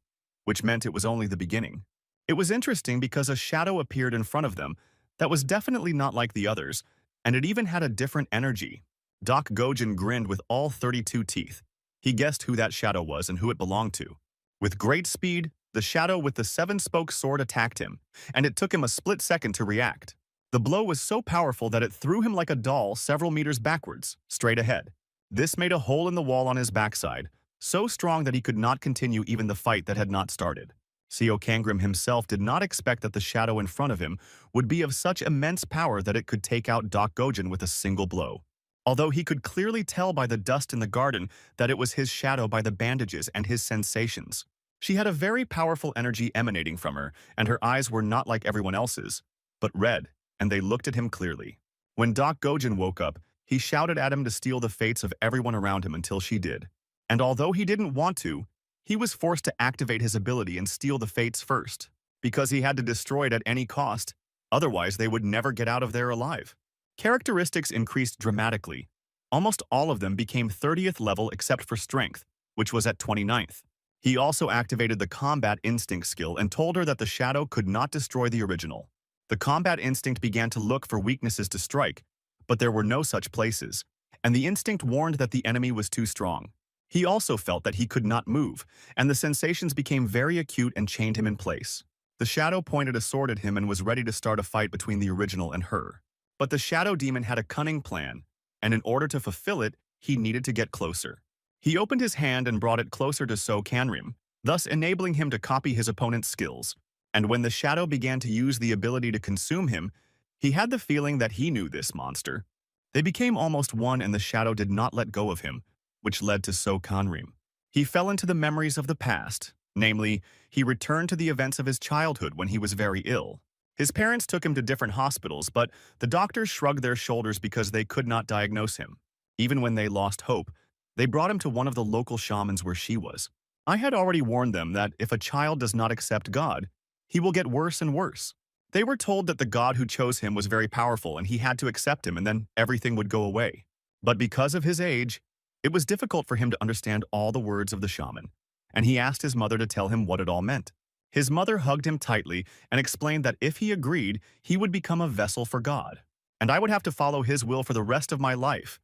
[SPEAKER 1] which meant it was only the beginning. It was interesting because a shadow appeared in front of them that was definitely not like the others, and it even had a different energy. Doc Gojin grinned with all 32 teeth. He guessed who that shadow was and who it belonged to. With great speed, the shadow with the 7-spoke sword attacked him, and it took him a split second to react. The blow was so powerful that it threw him like a doll several meters backwards, straight ahead. This made a hole in the wall on his backside, so strong that he could not continue even the fight that had not started. Seo Kanrim himself did not expect that the shadow in front of him would be of such immense power that it could take out Doc Gojin with a single blow. Although he could clearly tell by the dust in the garden that it was his shadow by the bandages and his sensations. She had a very powerful energy emanating from her, and her eyes were not like everyone else's, but red, and they looked at him clearly. When Doc Gojin woke up, he shouted at him to steal the fates of everyone around him until she did. And although he didn't want to, he was forced to activate his ability and steal the fates first, because he had to destroy it at any cost, otherwise they would never get out of there alive. Characteristics increased dramatically. Almost all of them became 30th level except for strength, which was at 29th. He also activated the combat instinct skill and told her that the shadow could not destroy the original. The combat instinct began to look for weaknesses to strike, but there were no such places, and the instinct warned that the enemy was too strong. He also felt that he could not move, and the sensations became very acute and chained him in place. The shadow pointed a sword at him and was ready to start a fight between the original and her. But the shadow demon had a cunning plan, and in order to fulfill it, he needed to get closer. He opened his hand and brought it closer to So Kanrim, thus enabling him to copy his opponent's skills. And when the shadow began to use the ability to consume him, he had the feeling that he knew this monster. They became almost one and the shadow did not let go of him, which led to So Kanrim. He fell into the memories of the past, namely, he returned to the events of his childhood when he was very ill. His parents took him to different hospitals, but the doctors shrugged their shoulders because they could not diagnose him. Even when they lost hope, they brought him to one of the local shamans where she was. I had already warned them that if a child does not accept God, he will get worse and worse. They were told that the God who chose him was very powerful and he had to accept him and then everything would go away. But because of his age, it was difficult for him to understand all the words of the shaman, and he asked his mother to tell him what it all meant. His mother hugged him tightly and explained that if he agreed, he would become a vessel for God, and I would have to follow his will for the rest of my life,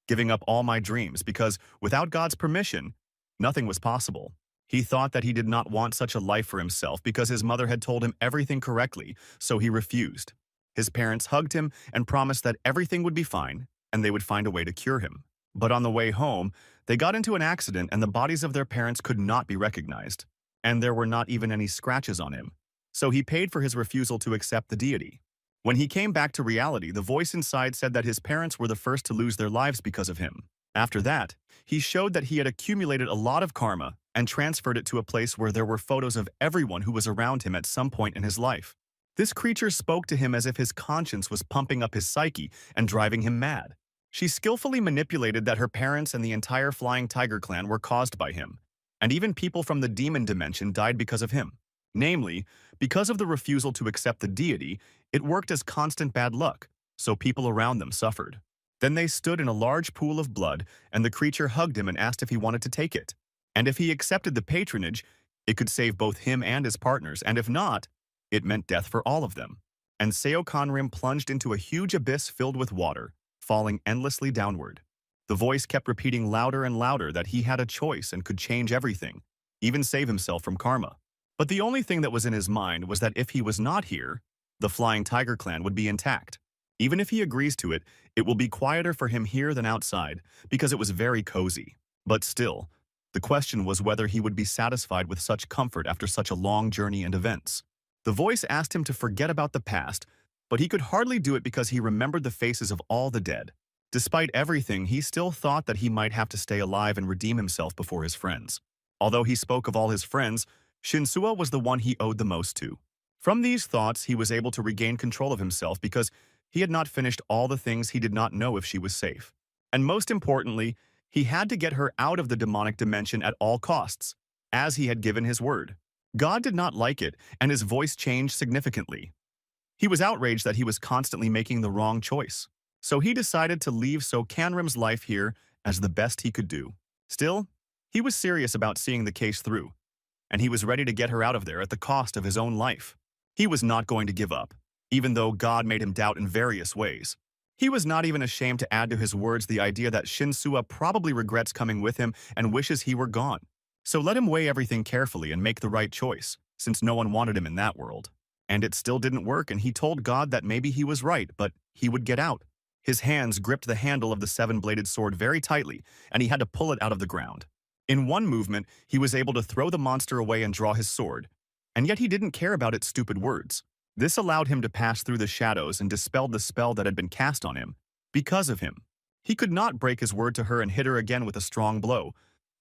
[SPEAKER 1] giving up all my dreams because without God's permission, nothing was possible. He thought that he did not want such a life for himself because his mother had told him everything correctly, so he refused. His parents hugged him and promised that everything would be fine and they would find a way to cure him. But on the way home, they got into an accident and the bodies of their parents could not be recognized, and there were not even any scratches on him. So he paid for his refusal to accept the deity. When he came back to reality, the voice inside said that his parents were the first to lose their lives because of him. After that, he showed that he had accumulated a lot of karma and transferred it to a place where there were photos of everyone who was around him at some point in his life. This creature spoke to him as if his conscience was pumping up his psyche and driving him mad. She skillfully manipulated that her parents and the entire Flying Tiger clan were caused by him, and even people from the demon dimension died because of him. Namely, because of the refusal to accept the deity, it worked as constant bad luck, so people around them suffered. Then they stood in a large pool of blood, and the creature hugged him and asked if he wanted to take it. And if he accepted the patronage, it could save both him and his partners, and if not, it meant death for all of them. And Seo Conrim plunged into a huge abyss filled with water, falling endlessly downward. The voice kept repeating louder and louder that he had a choice and could change everything, even save himself from karma. But the only thing that was in his mind was that if he was not here, the Flying Tiger clan would be intact. Even if he agrees to it, it will be quieter for him here than outside, because it was very cozy. But still, the question was whether he would be satisfied with such comfort after such a long journey and events. The voice asked him to forget about the past, but he could hardly do it because he remembered the faces of all the dead. Despite everything, he still thought that he might have to stay alive and redeem himself before his friends. Although he spoke of all his friends, Shinsua was the one he owed the most to. From these thoughts, he was able to regain control of himself because he had not finished all the things he did not know if she was safe. And most importantly, he had to get her out of the demonic dimension at all costs, as he had given his word. God did not like it, and his voice changed significantly. He was outraged that he was constantly making the wrong choice. So he decided to leave So Kanrim's life here as the best he could do. Still, he was serious about seeing the case through, and he was ready to get her out of there at the cost of his own life. He was not going to give up, even though God made him doubt in various ways. He was not even ashamed to add to his words the idea that Shinsua probably regrets coming with him and wishes he were gone. So let him weigh everything carefully and make the right choice, since no one wanted him in that world. And it still didn't work, and he told God that maybe he was right, but he would get out. His hands gripped the handle of the seven-bladed sword very tightly, and he had to pull it out of the ground. In one movement, he was able to throw the monster away and draw his sword, and yet he didn't care about its stupid words. This allowed him to pass through the shadows and dispelled the spell that had been cast on him. Because of him, he could not break his word to her and hit her again with a strong blow,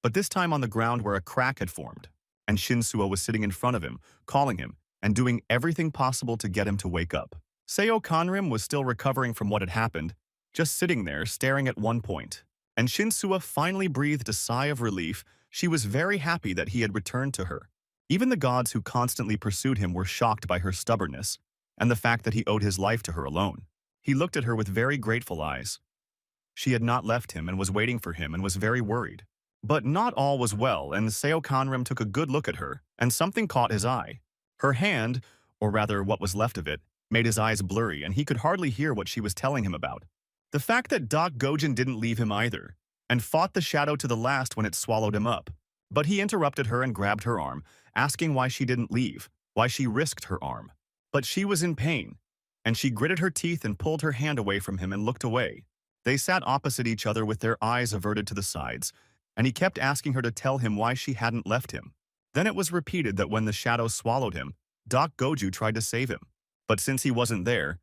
[SPEAKER 1] but this time on the ground where a crack had formed, and Shinsua was sitting in front of him, calling him, and doing everything possible to get him to wake up. Seo Kanrim was still recovering from what had happened, just sitting there staring at one point. And Shinsua finally breathed a sigh of relief. She was very happy that he had returned to her. Even the gods who constantly pursued him were shocked by her stubbornness, and the fact that he owed his life to her alone. He looked at her with very grateful eyes. She had not left him and was waiting for him and was very worried. But not all was well, and Seo Kanrim took a good look at her, and something caught his eye. Her hand, or rather what was left of it, made his eyes blurry, and he could hardly hear what she was telling him about. The fact that Doc Gojin didn't leave him either, and fought the shadow to the last when it swallowed him up. But he interrupted her and grabbed her arm, asking why she didn't leave, why she risked her arm. But she was in pain, and she gritted her teeth and pulled her hand away from him and looked away. They sat opposite each other with their eyes averted to the sides, and he kept asking her to tell him why she hadn't left him. Then it was repeated that when the shadow swallowed him, Doc Goju tried to save him, but since he wasn't there,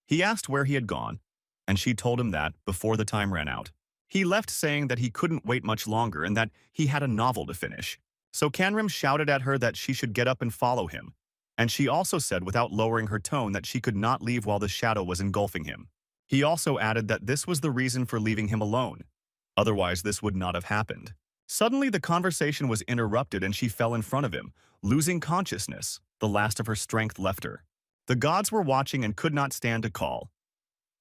[SPEAKER 1] he asked where he had gone, and she told him that before the time ran out. He left saying that he couldn't wait much longer and that he had a novel to finish. So Canrim shouted at her that she should get up and follow him, and she also said without lowering her tone that she could not leave while the shadow was engulfing him. He also added that this was the reason for leaving him alone. Otherwise, this would not have happened. Suddenly, the conversation was interrupted and she fell in front of him, losing consciousness. The last of her strength left her. The gods were watching and could not stand to call.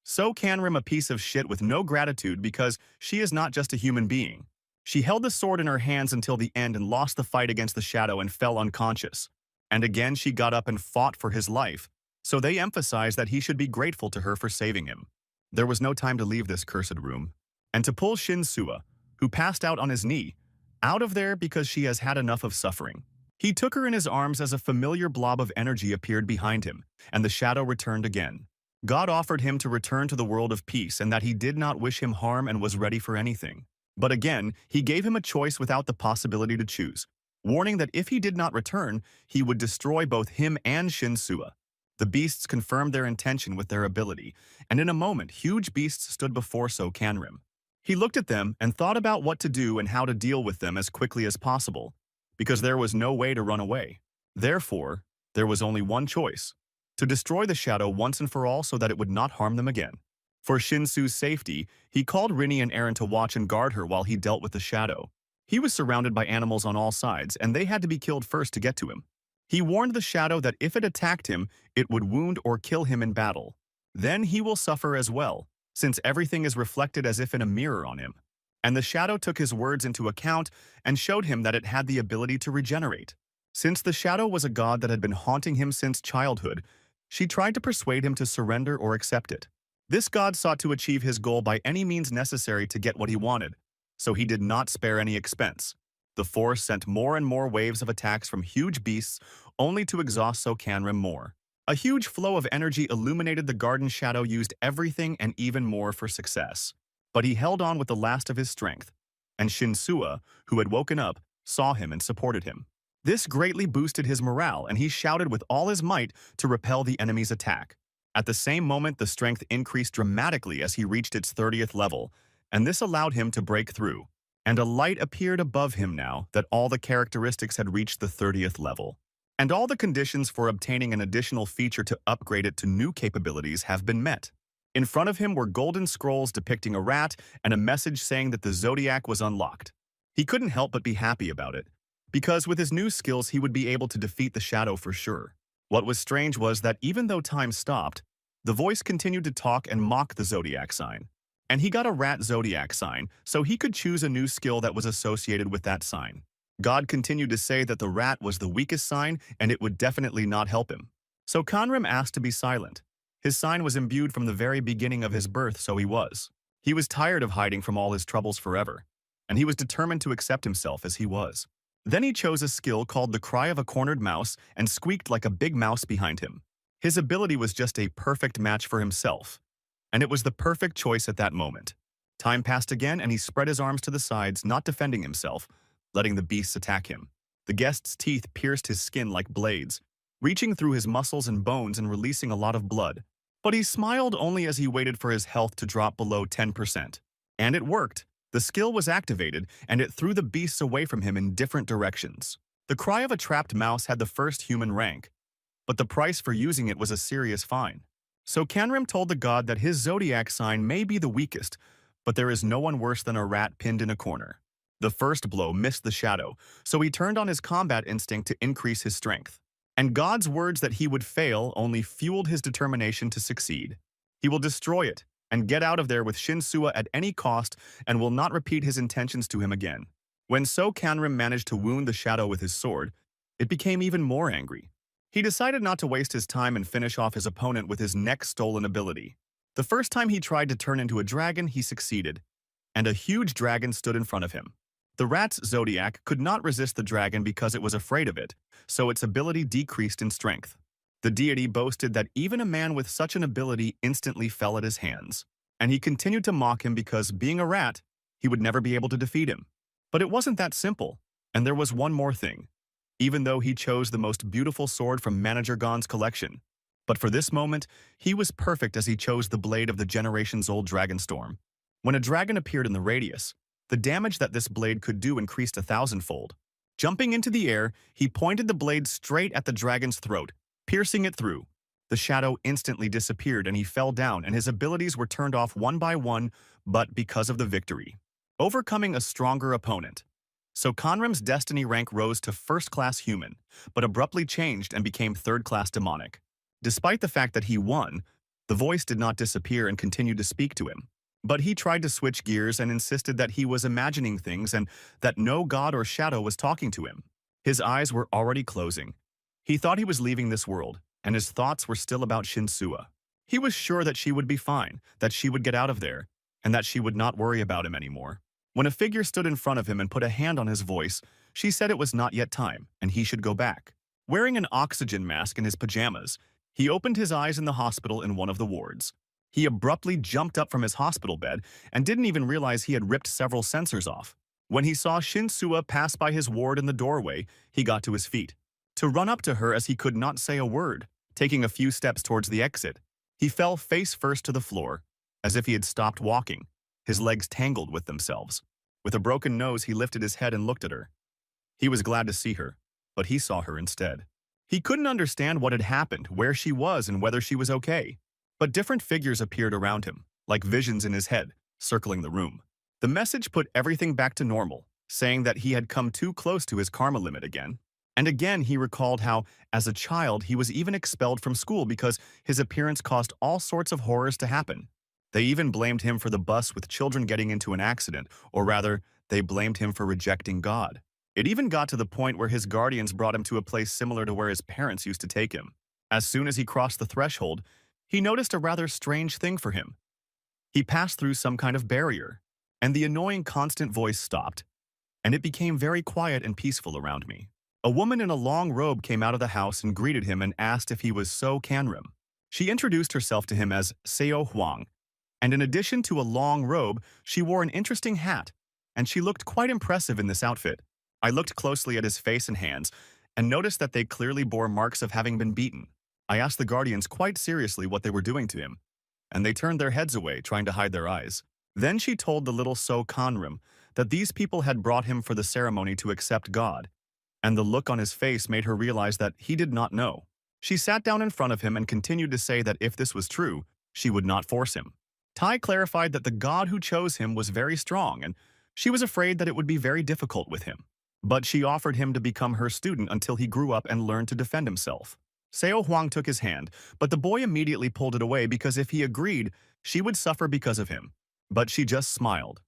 [SPEAKER 1] So Canrim a piece of shit with no gratitude because she is not just a human being. She held the sword in her hands until the end and lost the fight against the shadow and fell unconscious. And again she got up and fought for his life, so they emphasized that he should be grateful to her for saving him. There was no time to leave this cursed room, and to pull Shinsuya, who passed out on his knee, out of there because she has had enough of suffering. He took her in his arms as a familiar blob of energy appeared behind him, and the shadow returned again. God offered him to return to the world of peace and that he did not wish him harm and was ready for anything. But again, he gave him a choice without the possibility to choose, warning that if he did not return, he would destroy both him and Shinsuya. The beasts confirmed their intention with their ability, and in a moment, huge beasts stood before So Canrim. He looked at them and thought about what to do and how to deal with them as quickly as possible, because there was no way to run away. Therefore, there was only one choice: to destroy the shadow once and for all so that it would not harm them again. For Shinsu's safety, he called Rinnie and Eren to watch and guard her while he dealt with the shadow. He was surrounded by animals on all sides, and they had to be killed first to get to him. He warned the shadow that if it attacked him, it would wound or kill him in battle. Then he will suffer as well, since everything is reflected as if in a mirror on him. And the shadow took his words into account and showed him that it had the ability to regenerate. Since the shadow was a god that had been haunting him since childhood, she tried to persuade him to surrender or accept it. This god sought to achieve his goal by any means necessary to get what he wanted, so he did not spare any expense. The force sent more and more waves of attacks from huge beasts, only to exhaust So Canrim more. A huge flow of energy illuminated the garden. Shadow used everything and even more for success. But he held on with the last of his strength, and Shinsuya, who had woken up, saw him and supported him. This greatly boosted his morale, and he shouted with all his might to repel the enemy's attack. At the same moment, the strength increased dramatically as he reached its 30th level, and this allowed him to break through. And a light appeared above him now that all the characteristics had reached the 30th level. And all the conditions for obtaining an additional feature to upgrade it to new capabilities have been met. In front of him were golden scrolls depicting a rat and a message saying that the Zodiac was unlocked. He couldn't help but be happy about it, because with his new skills he would be able to defeat the shadow for sure. What was strange was that even though time stopped, the voice continued to talk and mock the Zodiac sign. And he got a rat Zodiac sign, so he could choose a new skill that was associated with that sign. God continued to say that the rat was the weakest sign and it would definitely not help him. So Canrim asked to be silent. His sign was imbued from the very beginning of his birth, so he was. He was tired of hiding from all his troubles forever, and he was determined to accept himself as he was. Then he chose a skill called the Cry of a Cornered Mouse and squeaked like a big mouse behind him. His ability was just a perfect match for himself, and it was the perfect choice at that moment. Time passed again and he spread his arms to the sides, not defending himself, letting the beasts attack him. The guest's teeth pierced his skin like blades, reaching through his muscles and bones and releasing a lot of blood. But he smiled only as he waited for his health to drop below 10%. And it worked. The skill was activated, and it threw the beasts away from him in different directions. The Cry of a Trapped Mouse had the first human rank, but the price for using it was a serious fine. So Canrim told the god that his zodiac sign may be the weakest, but there is no one worse than a rat pinned in a corner. The first blow missed the shadow, so he turned on his combat instinct to increase his strength. And God's words that he would fail only fueled his determination to succeed. He will destroy it and get out of there with Shinsuya at any cost and will not repeat his intentions to him again. When So Canrim managed to wound the shadow with his sword, it became even more angry. He decided not to waste his time and finish off his opponent with his next stolen ability. The first time he tried to turn into a dragon, he succeeded, and a huge dragon stood in front of him. The rat's zodiac could not resist the dragon because it was afraid of it, so its ability decreased in strength. The deity boasted that even a man with such an ability instantly fell at his hands, and he continued to mock him because, being a rat, he would never be able to defeat him. But it wasn't that simple, and there was one more thing. even though he chose the most beautiful sword from Manager Gon's collection. But for this moment, he was perfect as he chose the blade of the generations-old Dragonstorm. When a dragon appeared in the radius, the damage that this blade could do increased 1,000-fold. Jumping into the air, he pointed the blade straight at the dragon's throat, piercing it through. The shadow instantly disappeared and he fell down, and his abilities were turned off one by one, but because of the victory. Overcoming a stronger opponent. So Conram's destiny rank rose to first-class human, but abruptly changed and became third-class demonic. Despite the fact that he won, the voice did not disappear and continued to speak to him. But he tried to switch gears and insisted that he was imagining things and that no god or shadow was talking to him. His eyes were already closing. He thought he was leaving this world, and his thoughts were still about Shinsua. He was sure that she would be fine, that she would get out of there, and that she would not worry about him anymore. When a figure stood in front of him and put a hand on his voice, she said it was not yet time, and he should go back. Wearing an oxygen mask in his pajamas, he opened his eyes in the hospital in one of the wards. He abruptly jumped up from his hospital bed and didn't even realize he had ripped several sensors off. When he saw Shinsua pass by his ward in the doorway, he got to his feet. To run up to her as he could not say a word, taking a few steps towards the exit, he fell face first to the floor, as if he had stopped walking, his legs tangled with themselves. With a broken nose, he lifted his head and looked at her. He was glad to see her, but he saw her instead. He couldn't understand what had happened, where she was, and whether she was okay. But different figures appeared around him, like visions in his head, circling the room. The message put everything back to normal, saying that he had come too close to his karma limit again. And again he recalled how, as a child, he was even expelled from school because his appearance caused all sorts of horrors to happen. They even blamed him for the bus with children getting into an accident, or rather, they blamed him for rejecting God. It even got to the point where his guardians brought him to a place similar to where his parents used to take him. As soon as he crossed the threshold, he noticed a rather strange thing for him. He passed through some kind of barrier, and the annoying constant voice stopped, and it became very quiet and peaceful around me. A woman in a long robe came out of the house and greeted him and asked if he was So Canram. She introduced herself to him as Seo Huang, and in addition to a long robe, she wore an interesting hat, and she looked quite impressive in this outfit. I looked closely at his face and hands, and noticed that they clearly bore marks of having been beaten. I asked the guardians quite seriously what they were doing to him, and they turned their heads away, trying to hide their eyes. Then she told the little So Conram that these people had brought him for the ceremony to accept God, and the look on his face made her realize that he did not know. She sat down in front of him and continued to say that if this was true, she would not force him. Tai clarified that the God who chose him was very strong, and she was afraid that it would be very difficult with him. But she offered him to become her student until he grew up and learned to defend himself. Seo Huang took his hand, but the boy immediately pulled it away because if he agreed, she would suffer because of him. But she just smiled,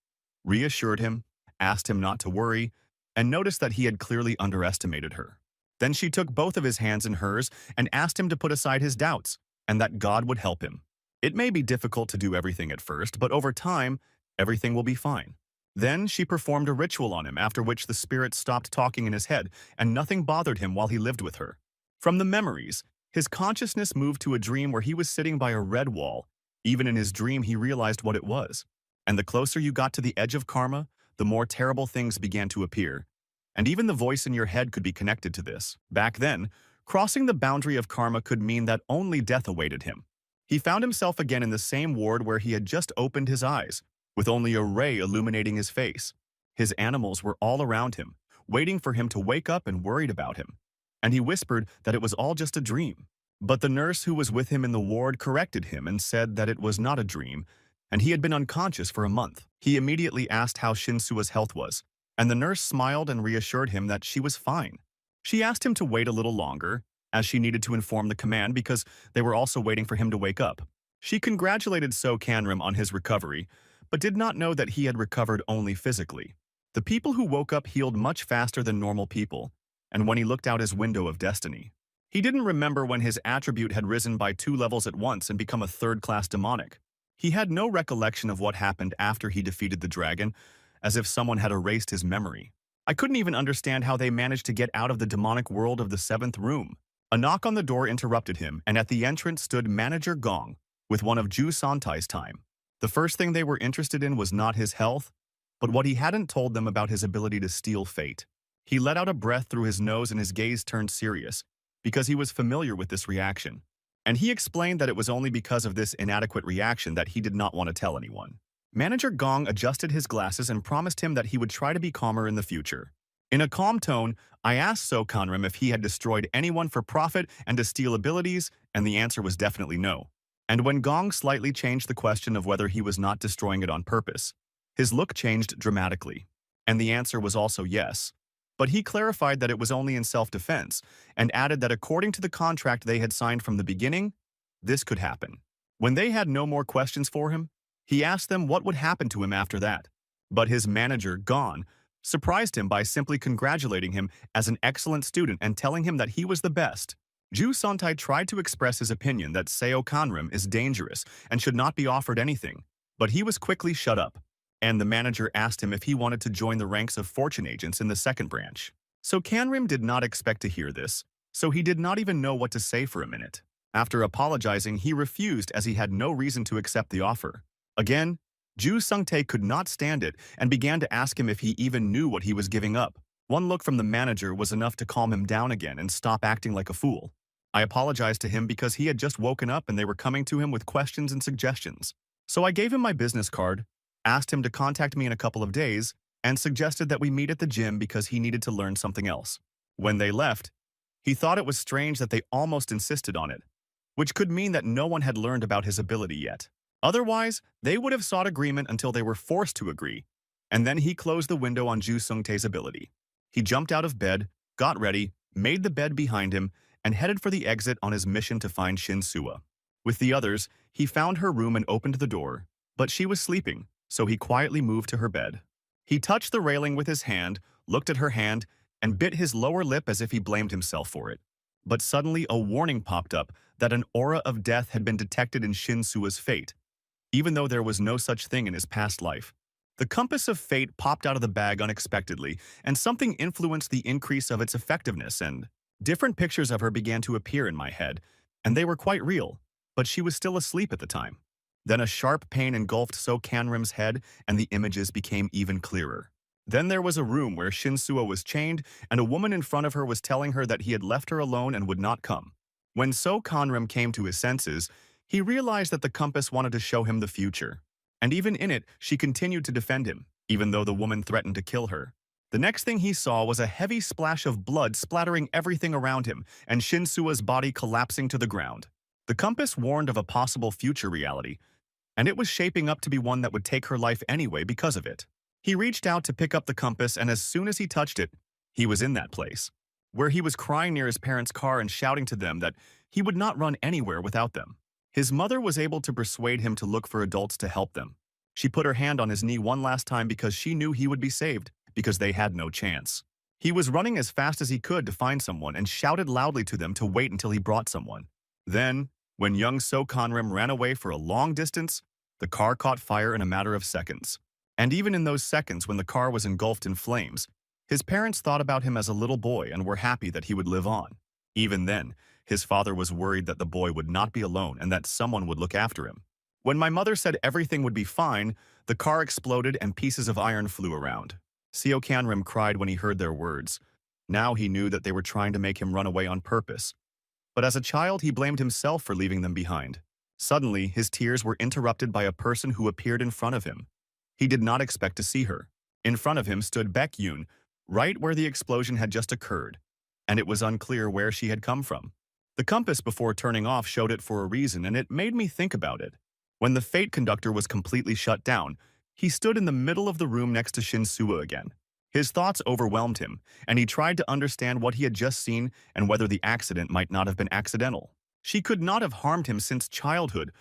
[SPEAKER 1] reassured him, asked him not to worry, and noticed that he had clearly underestimated her. Then she took both of his hands in hers and asked him to put aside his doubts, and that God would help him. It may be difficult to do everything at first, but over time, everything will be fine. Then she performed a ritual on him, after which the spirit stopped talking in his head, and nothing bothered him while he lived with her. From the memories, his consciousness moved to a dream where he was sitting by a red wall. Even in his dream, he realized what it was. And the closer you got to the edge of karma, the more terrible things began to appear. And even the voice in your head could be connected to this. Back then, crossing the boundary of karma could mean that only death awaited him. He found himself again in the same ward where he had just opened his eyes, with only a ray illuminating his face. His animals were all around him, waiting for him to wake up and worried about him. And he whispered that it was all just a dream. But the nurse who was with him in the ward corrected him and said that it was not a dream, and he had been unconscious for a month. He immediately asked how Shinsua's health was, and the nurse smiled and reassured him that she was fine. She asked him to wait a little longer, as she needed to inform the command because they were also waiting for him to wake up. She congratulated So Canram on his recovery, but did not know that he had recovered only physically. The people who woke up healed much faster than normal people, and when he looked out his window of destiny, he didn't remember when his attribute had risen by 2 levels at once and become a third-class demonic. He had no recollection of what happened after he defeated the dragon, as if someone had erased his memory. I couldn't even understand how they managed to get out of the demonic world of the 7th room. A knock on the door interrupted him, and at the entrance stood Manager Gong, with one of Ju Santai's time. The first thing they were interested in was not his health, but what he hadn't told them about his ability to steal fate. He let out a breath through his nose and his gaze turned serious, because he was familiar with this reaction. And he explained that it was only because of this inadequate reaction that he did not want to tell anyone. Manager Gong adjusted his glasses and promised him that he would try to be calmer in the future. In a calm tone, I asked So Conram if he had destroyed anyone for profit and to steal abilities, and the answer was definitely no. And when Gong slightly changed the question of whether he was not destroying it on purpose, his look changed dramatically. And the answer was also yes. But he clarified that it was only in self-defense, and added that according to the contract they had signed from the beginning, this could happen. When they had no more questions for him, he asked them what would happen to him after that. But his manager, Gon, surprised him by simply congratulating him as an excellent student and telling him that he was the best. Ju Sontai tried to express his opinion that Seo Kanrim is dangerous and should not be offered anything, but he was quickly shut up, and the manager asked him if he wanted to join the ranks of fortune agents in the second branch. So Kanrim did not expect to hear this, so he did not even know what to say for a minute. After apologizing, he refused as he had no reason to accept the offer. Again, Ju Sungtae could not stand it and began to ask him if he even knew what he was giving up. One look from the manager was enough to calm him down again and stop acting like a fool. I apologized to him because he had just woken up and they were coming to him with questions and suggestions. So I gave him my business card, asked him to contact me in a couple of days, and suggested that we meet at the gym because he needed to learn something else. When they left, he thought it was strange that they almost insisted on it, which could mean that no one had learned about his ability yet. Otherwise, they would have sought agreement until they were forced to agree, and then he closed the window on Ju Sungtae's ability. He jumped out of bed, got ready, made the bed behind him, and headed for the exit on his mission to find Shin Sua. With the others, he found her room and opened the door, but she was sleeping, so he quietly moved to her bed. He touched the railing with his hand, looked at her hand, and bit his lower lip as if he blamed himself for it. But suddenly a warning popped up that an aura of death had been detected in Shin Sua's fate, even though there was no such thing in his past life. The compass of fate popped out of the bag unexpectedly, and something influenced the increase of its effectiveness, and different pictures of her began to appear in my head, and they were quite real, but she was still asleep at the time. Then a sharp pain engulfed So Kanrim's head, and the images became even clearer. Then there was a room where Shin Sua was chained, and a woman in front of her was telling her that he had left her alone and would not come. When So Kanrim came to his senses, he realized that the compass wanted to show him the future. And even in it, she continued to defend him, even though the woman threatened to kill her. The next thing he saw was a heavy splash of blood splattering everything around him, and Shin Sua's body collapsing to the ground. The compass warned of a possible future reality, and it was shaping up to be one that would take her life anyway because of it. He reached out to pick up the compass, and as soon as he touched it, he was in that place, where he was crying near his parents' car and shouting to them that he would not run anywhere without them. His mother was able to persuade him to look for adults to help them. She put her hand on his knee one last time because she knew he would be saved, because they had no chance. He was running as fast as he could to find someone and shouted loudly to them to wait until he brought someone. Then, when young So Kanrim ran away for a long distance, the car caught fire in a matter of seconds. And even in those seconds when the car was engulfed in flames, his parents thought about him as a little boy and were happy that he would live on. Even then, his father was worried that the boy would not be alone and that someone would look after him. When my mother said everything would be fine, the car exploded and pieces of iron flew around. Seo Kanrim cried when he heard their words. Now he knew that they were trying to make him run away on purpose. But as a child, he blamed himself for leaving them behind. Suddenly, his tears were interrupted by a person who appeared in front of him. He did not expect to see her. In front of him stood Baek Yoon, right where the explosion had just occurred, and it was unclear where she had come from. The compass before turning off showed it for a reason, and it made me think about it. When the fate conductor was completely shut down, he stood in the middle of the room next to Shin Sua again. His thoughts overwhelmed him, and he tried to understand what he had just seen and whether the accident might not have been accidental. She could not have harmed him since childhood,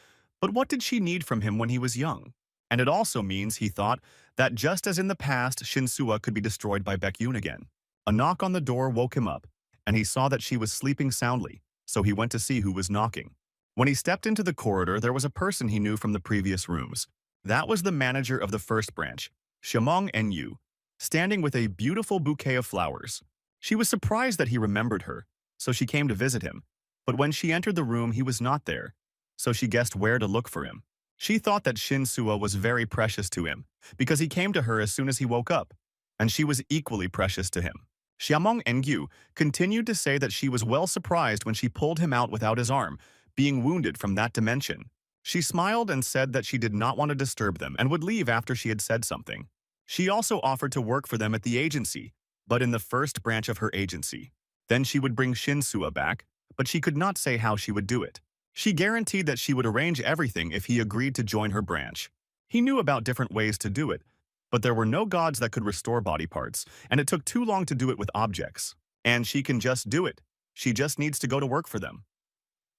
[SPEAKER 1] but what did she need from him when he was young? And it also means, he thought, that just as in the past, Shin Sua could be destroyed by Baek Yoon again. A knock on the door woke him up, and he saw that she was sleeping soundly, so he went to see who was knocking. When he stepped into the corridor, there was a person he knew from the previous rooms. That was the manager of the first branch, Shamong En-yu, standing with a beautiful bouquet of flowers. She was surprised that he remembered her, so she came to visit him. But when she entered the room, he was not there, so she guessed where to look for him. She thought that Shin Sua was very precious to him, because he came to her as soon as he woke up, and she was equally precious to him. Xiamong Engyu continued to say that she was well surprised when she pulled him out without his arm, being wounded from that dimension. She smiled and said that she did not want to disturb them and would leave after she had said something. She also offered to work for them at the agency, but in the first branch of her agency. Then she would bring Shinsua back, but she could not say how she would do it. She guaranteed that she would arrange everything if he agreed to join her branch. He knew about different ways to do it, but there were no gods that could restore body parts, and it took too long to do it with objects. And she can just do it. She just needs to go to work for them.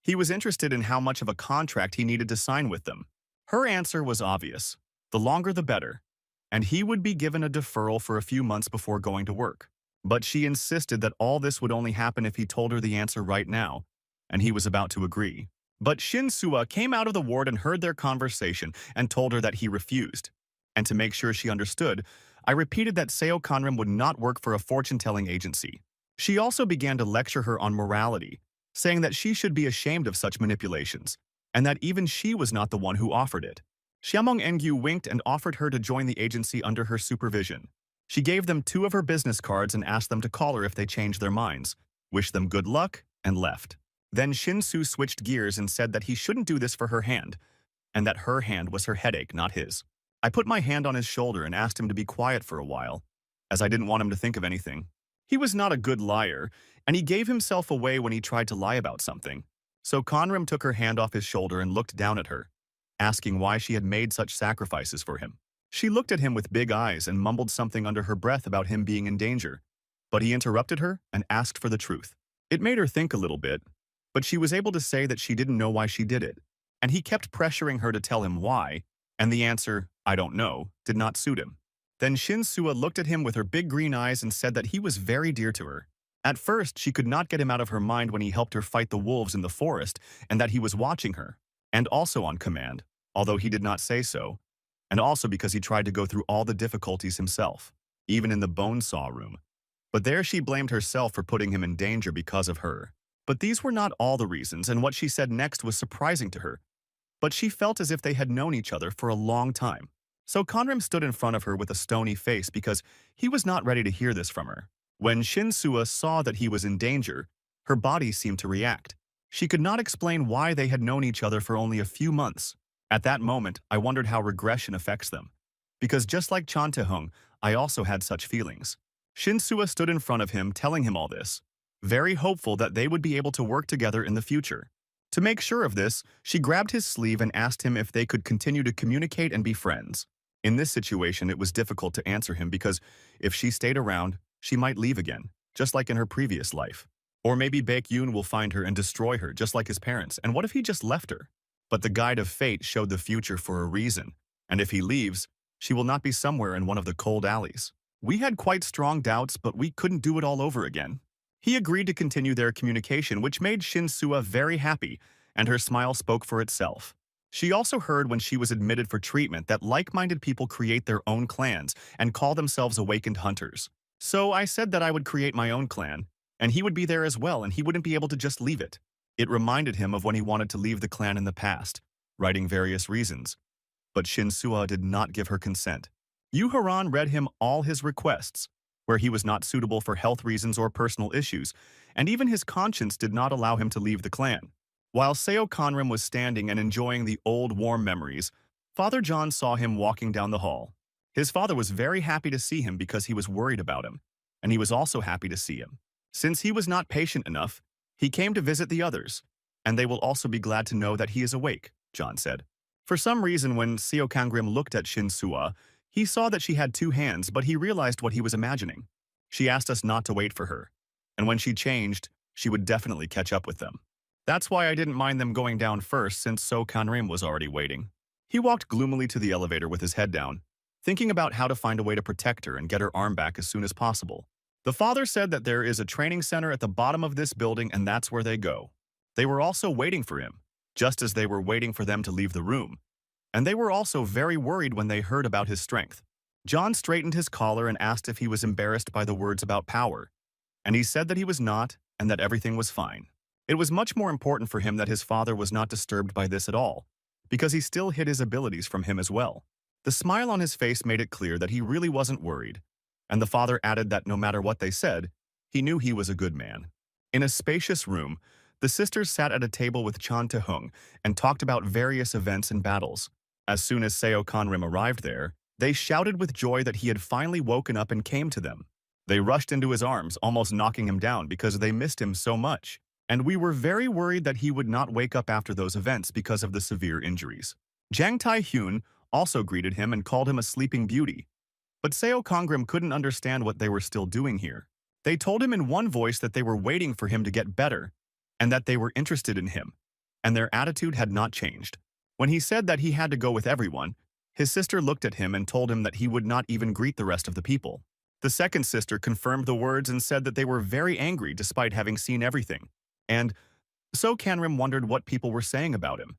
[SPEAKER 1] He was interested in how much of a contract he needed to sign with them. Her answer was obvious. The longer the better. And he would be given a deferral for a few months before going to work. But she insisted that all this would only happen if he told her the answer right now, and he was about to agree. But Shinsua came out of the ward and heard their conversation and told her that he refused. And to make sure she understood, I repeated that Seo Conram would not work for a fortune-telling agency. She also began to lecture her on morality, saying that she should be ashamed of such manipulations, and that even she was not the one who offered it. Xiamong Engyu winked and offered her to join the agency under her supervision. She gave them 2 of her business cards and asked them to call her if they changed their minds, wished them good luck, and left. Then Shinsu switched gears and said that he shouldn't do this for her hand, and that her hand was her headache, not his. I put my hand on his shoulder and asked him to be quiet for a while, as I didn't want him to think of anything. He was not a good liar, and he gave himself away when he tried to lie about something. So Conram took her hand off his shoulder and looked down at her, asking why she had made such sacrifices for him. She looked at him with big eyes and mumbled something under her breath about him being in danger, but he interrupted her and asked for the truth. It made her think a little bit, but she was able to say that she didn't know why she did it, and he kept pressuring her to tell him why, and the answer, I don't know, did not suit him. Then Shinsua looked at him with her big green eyes and said that he was very dear to her. At first, she could not get him out of her mind when he helped her fight the wolves in the forest and that he was watching her, and also on command, although he did not say so, and also because he tried to go through all the difficulties himself, even in the bone saw room. But there she blamed herself for putting him in danger because of her. But these were not all the reasons, and what she said next was surprising to her. But she felt as if they had known each other for a long time. So Conram stood in front of her with a stony face because he was not ready to hear this from her. When Shinsua saw that he was in danger, her body seemed to react. She could not explain why they had known each other for only a few months. At that moment, I wondered how regression affects them. Because just like Chan Tehung, I also had such feelings. Shinsua stood in front of him telling him all this, very hopeful that they would be able to work together in the future. To make sure of this, she grabbed his sleeve and asked him if they could continue to communicate and be friends. In this situation, it was difficult to answer him because if she stayed around, she might leave again, just like in her previous life. Or maybe Baek-yoon will find her and destroy her, just like his parents, and what if he just left her? But the guide of fate showed the future for a reason, and if he leaves, she will not be somewhere in one of the cold alleys. We had quite strong doubts, but we couldn't do it all over again. He agreed to continue their communication, which made Shinsua very happy, and her smile spoke for itself. She also heard when she was admitted for treatment that like-minded people create their own clans and call themselves awakened hunters. So I said that I would create my own clan, and he would be there as well, and he wouldn't be able to just leave it. It reminded him of when he wanted to leave the clan in the past, writing various reasons. But Shinsua did not give her consent. Yu Haran read him all his requests, where he was not suitable for health reasons or personal issues, and even his conscience did not allow him to leave the clan. While Seo Conram was standing and enjoying the old warm memories, Father John saw him walking down the hall. His father was very happy to see him because he was worried about him, and he was also happy to see him. Since he was not patient enough, he came to visit the others, and they will also be glad to know that he is awake, John said. For some reason, when Seo Conram looked at Shinsua, he saw that she had 2 hands, but he realized what he was imagining. She asked us not to wait for her, and when she changed, she would definitely catch up with them. That's why I didn't mind them going down first, since Seo Conram was already waiting. He walked gloomily to the elevator with his head down, thinking about how to find a way to protect her and get her arm back as soon as possible. The father said that there is a training center at the bottom of this building and that's where they go. They were also waiting for him, just as they were waiting for them to leave the room. And they were also very worried when they heard about his strength. John straightened his collar and asked if he was embarrassed by the words about power. And he said that he was not and that everything was fine. It was much more important for him that his father was not disturbed by this at all, because he still hid his abilities from him as well. The smile on his face made it clear that he really wasn't worried, and the father added that no matter what they said, He knew he was a good man. In a spacious room, the sisters sat at a table with Chan Tehung and talked about various events and battles. As soon as Seo Conrim arrived there, they shouted with joy that he had finally woken up and came to them. They rushed into his arms, almost knocking him down because they missed him so much. And we were very worried that he would not wake up after those events because of the severe injuries. Jang Tai-hyun also greeted him and called him a sleeping beauty. But Seo Conrim couldn't understand what they were still doing here. They told him in one voice that they were waiting for him to get better and that they were interested in him, and their attitude had not changed. When he said that he had to go with everyone, his sister looked at him and told him that he would not even greet the rest of the people. The second sister confirmed the words and said that they were very angry despite having seen everything. And so Canrim wondered what people were saying about him.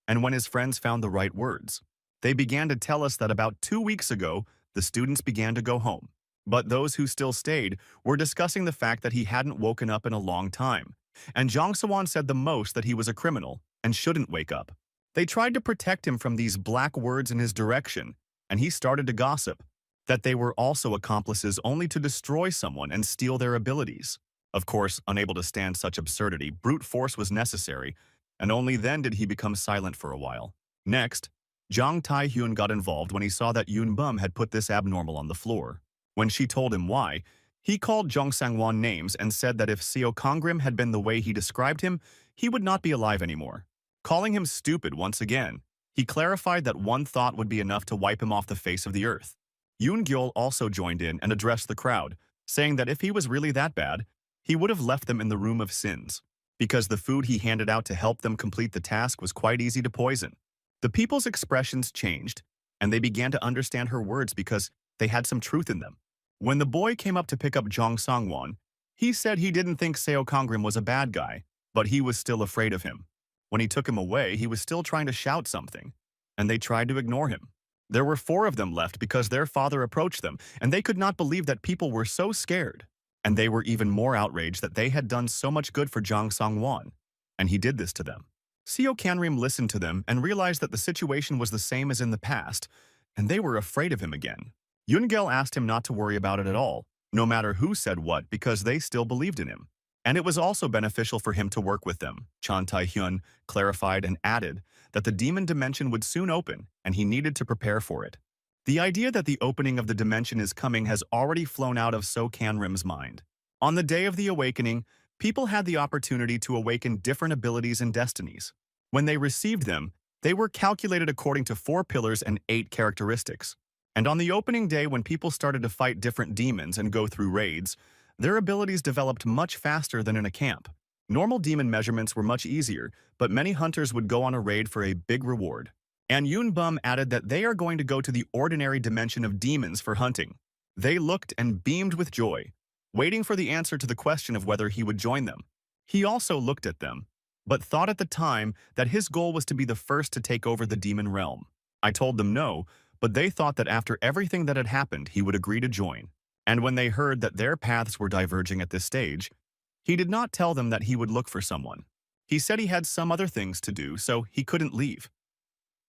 [SPEAKER 1] And when his friends found the right words, they began to tell us that about 2 weeks ago, the students began to go home. But those who still stayed were discussing the fact that he hadn't woken up in a long time. And Jang Sewon said the most that he was a criminal and shouldn't wake up. They tried to protect him from these black words in his direction, and he started to gossip that they were also accomplices only to destroy someone and steal their abilities. Of course, unable to stand such absurdity, brute force was necessary, and only then did he become silent for a while. Next, Jang Tai-hyun got involved when he saw that Yoon Bum had put this abnormal on the floor. When she told him why, he called Jung Sang-won names and said that if Seo Conrim had been the way he described him, he would not be alive anymore. Calling him stupid once again, he clarified that one thought would be enough to wipe him off the face of the earth. Yoon Gyul also joined in and addressed the crowd, saying that if he was really that bad, he would have left them in the room of sins, because the food he handed out to help them complete the task was quite easy to poison. The people's expressions changed, and they began to understand her words because they had some truth in them. When the boy came up to pick up Jong Sang-won, he said he didn't think Seo Conrim was a bad guy, but he was still afraid of him. When he took him away, he was still trying to shout something, and they tried to ignore him. There were 4 of them left because their father approached them, and they could not believe that people were so scared. And they were even more outraged that they had done so much good for Jang Sang-won, and he did this to them. Seo Conrim listened to them and realized that the situation was the same as in the past, and they were afraid of him again. Yoon Gyul asked him not to worry about it at all, no matter who said what, because they still believed in him. And it was also beneficial for him to work with them. Chan Tai-hyun clarified and added that the demon dimension would soon open, and he needed to prepare for it. The idea that the opening of the dimension is coming has already flown out of Seo Conrim's mind. On the day of the awakening, people had the opportunity to awaken different abilities and destinies. When they received them, they were calculated according to 4 pillars and 8 characteristics. And on the opening day, when people started to fight different demons and go through raids, their abilities developed much faster than in a camp. Normal demon measurements were much easier, but many hunters would go on a raid for a big reward. And Yoon Bum added that they are going to go to the ordinary dimension of demons for hunting. They looked and beamed with joy, waiting for the answer to the question of whether he would join them. He also looked at them, but thought at the time that his goal was to be the first to take over the demon realm. I told them no, but they thought that after everything that had happened, he would agree to join. And when they heard that their paths were diverging at this stage, he did not tell them that he would look for someone. He said he had some other things to do, so he couldn't leave.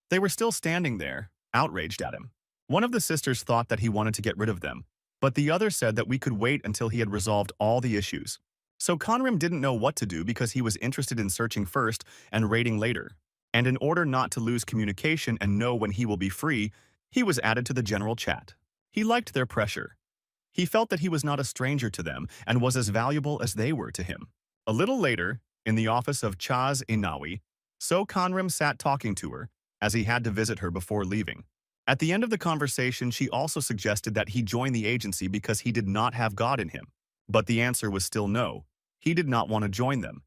[SPEAKER 1] They were still standing there, outraged at him. One of the sisters thought that he wanted to get rid of them, but the other said that we could wait until he had resolved all the issues. So Conrim didn't know what to do because he was interested in searching first and raiding later. And in order not to lose communication and know when he will be free, he was added to the general chat. He liked their pressure. He felt that he was not a stranger to them and was as valuable as they were to him. A little later, in the office of Chaz Inawi, Seo Conrim sat talking to her, as he had to visit her before leaving. At the end of the conversation, she also suggested that he join the agency because he did not have God in him. But the answer was still no. He did not want to join them.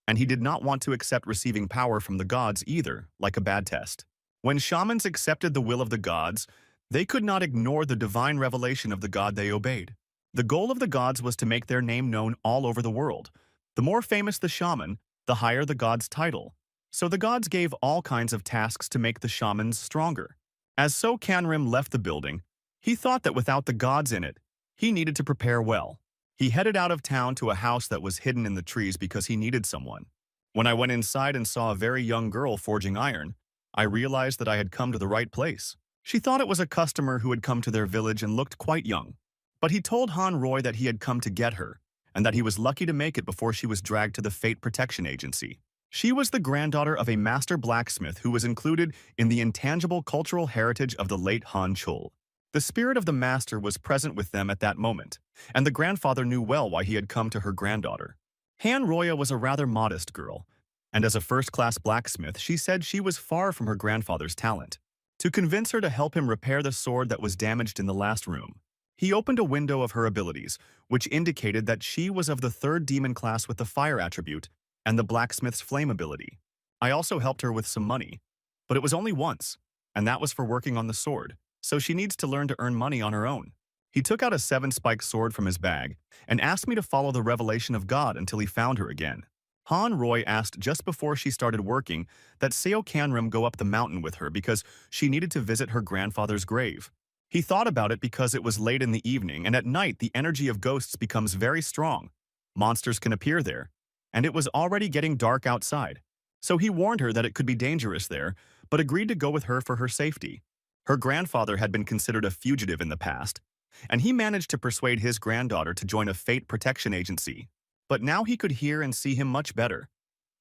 [SPEAKER 1] And he did not want to accept receiving power from the gods either, like a bad test. When shamans accepted the will of the gods, they could not ignore the divine revelation of the god they obeyed. The goal of the gods was to make their name known all over the world. The more famous the shaman, the higher the god's title. So the gods gave all kinds of tasks to make the shamans stronger. As Seo Conrim left the building, he thought that without the gods in it, he needed to prepare well. He headed out of town to a house that was hidden in the trees because he needed someone. When I went inside and saw a very young girl forging iron, I realized that I had come to the right place. She thought it was a customer who had come to their village and looked quite young. But he told Han Roy that he had come to get her, and that he was lucky to make it before she was dragged to the Fate Protection Agency. She was the granddaughter of a master blacksmith who was included in the intangible cultural heritage of the late Han Chul. The spirit of the master was present with them at that moment, and the grandfather knew well why he had come to her granddaughter. Han Roya was a rather modest girl, and as a first-class blacksmith, she said she was far from her grandfather's talent. To convince her to help him repair the sword that was damaged in the last room, he opened a window of her abilities, which indicated that she was of the third demon class with the fire attribute and the blacksmith's flame ability. I also helped her with some money, but it was only once, and that was for working on the sword, so she needs to learn to earn money on her own. He took out a 7-spike sword from his bag and asked me to follow the revelation of God until he found her again. Han Roy asked just before she started working that Seo Kanrim go up the mountain with her because she needed to visit her grandfather's grave. He thought about it because it was late in the evening, and at night the energy of ghosts becomes very strong. Monsters can appear there, and it was already getting dark outside. So he warned her that it could be dangerous there, but agreed to go with her for her safety. Her grandfather had been considered a fugitive in the past, and he managed to persuade his granddaughter to join a Fate Protection Agency. But now he could hear and see him much better,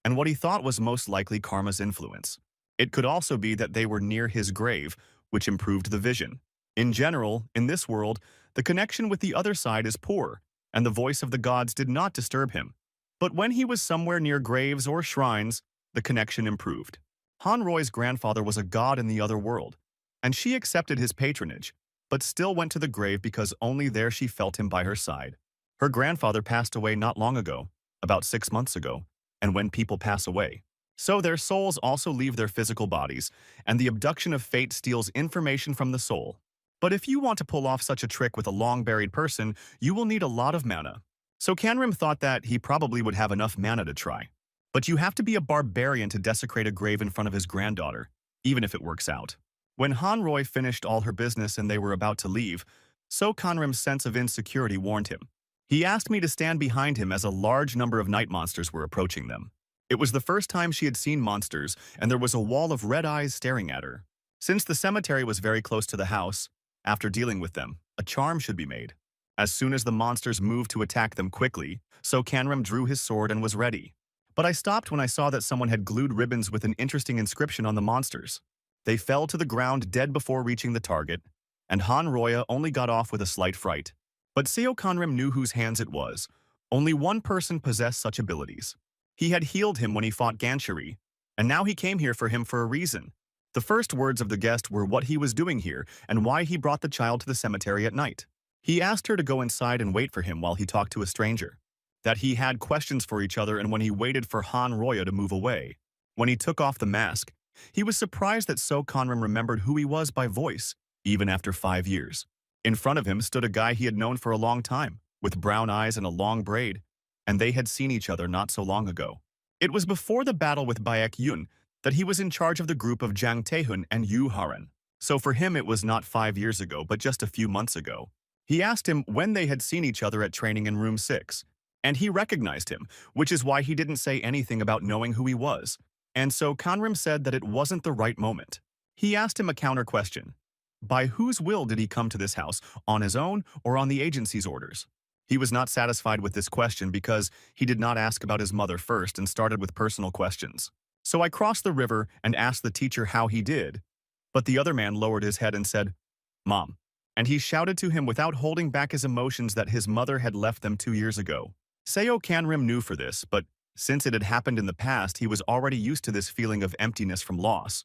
[SPEAKER 1] and what he thought was most likely Karma's influence. It could also be that they were near his grave, which improved the vision. In general, in this world, the connection with the other side is poor, and the voice of the gods did not disturb him. But when he was somewhere near graves or shrines, the connection improved. Han Roy's grandfather was a god in the other world, and she accepted his patronage, but still went to the grave because only there she felt him by her side. Her grandfather passed away not long ago, about 6 months ago, and when people pass away, so their souls also leave their physical bodies, and the abduction of fate steals information from the soul. But if you want to pull off such a trick with a long-buried person, you will need a lot of mana. So Kanrim thought that he probably would have enough mana to try. But you have to be a barbarian to desecrate a grave in front of his granddaughter, even if it works out. When Han Roy finished all her business and they were about to leave, So Kanrim's sense of insecurity warned him. He asked me to stand behind him as a large number of night monsters were approaching them. It was the first time she had seen monsters, and there was a wall of red eyes staring at her. Since the cemetery was very close to the house, after dealing with them, a charm should be made. As soon as the monsters moved to attack them quickly, So Kanrim drew his sword and was ready. But I stopped when I saw that someone had glued ribbons with an interesting inscription on the monsters. They fell to the ground dead before reaching the target, and Han Roya only got off with a slight fright. But Seo Kanrim knew whose hands it was. Only one person possessed such abilities. He had healed him when he fought Ganshari, and now he came here for him for a reason. The first words of the guest were what he was doing here and why he brought the child to the cemetery at night. He asked her to go inside and wait for him while he talked to a stranger. That he had questions for each other, and when he waited for Han Roya to move away. When he took off the mask, he was surprised that So Kanrim remembered who he was by voice, even after 5 years. In front of him stood a guy he had known for a long time, with brown eyes and a long braid, and they had seen each other not so long ago. It was before the battle with Baek Yun that he was in charge of the group of Jang Taehun and Yu Haran. So for him it was not 5 years ago, but just a few months ago. He asked him when they had seen each other at training in room 6, and he recognized him, which is why he didn't say anything about knowing who he was. And so Kanrim said that it wasn't the right moment. He asked him a counter question. By whose will did he come to this house, on his own or on the agency's orders? He was not satisfied with this question because he did not ask about his mother first and started with personal questions. So I crossed the river and asked the teacher how he did, but the other man lowered his head and said, "Mom." And he shouted to him without holding back his emotions that his mother had left them 2 years ago. Seo Kanrim knew for this, but since it had happened in the past, he was already used to this feeling of emptiness from loss.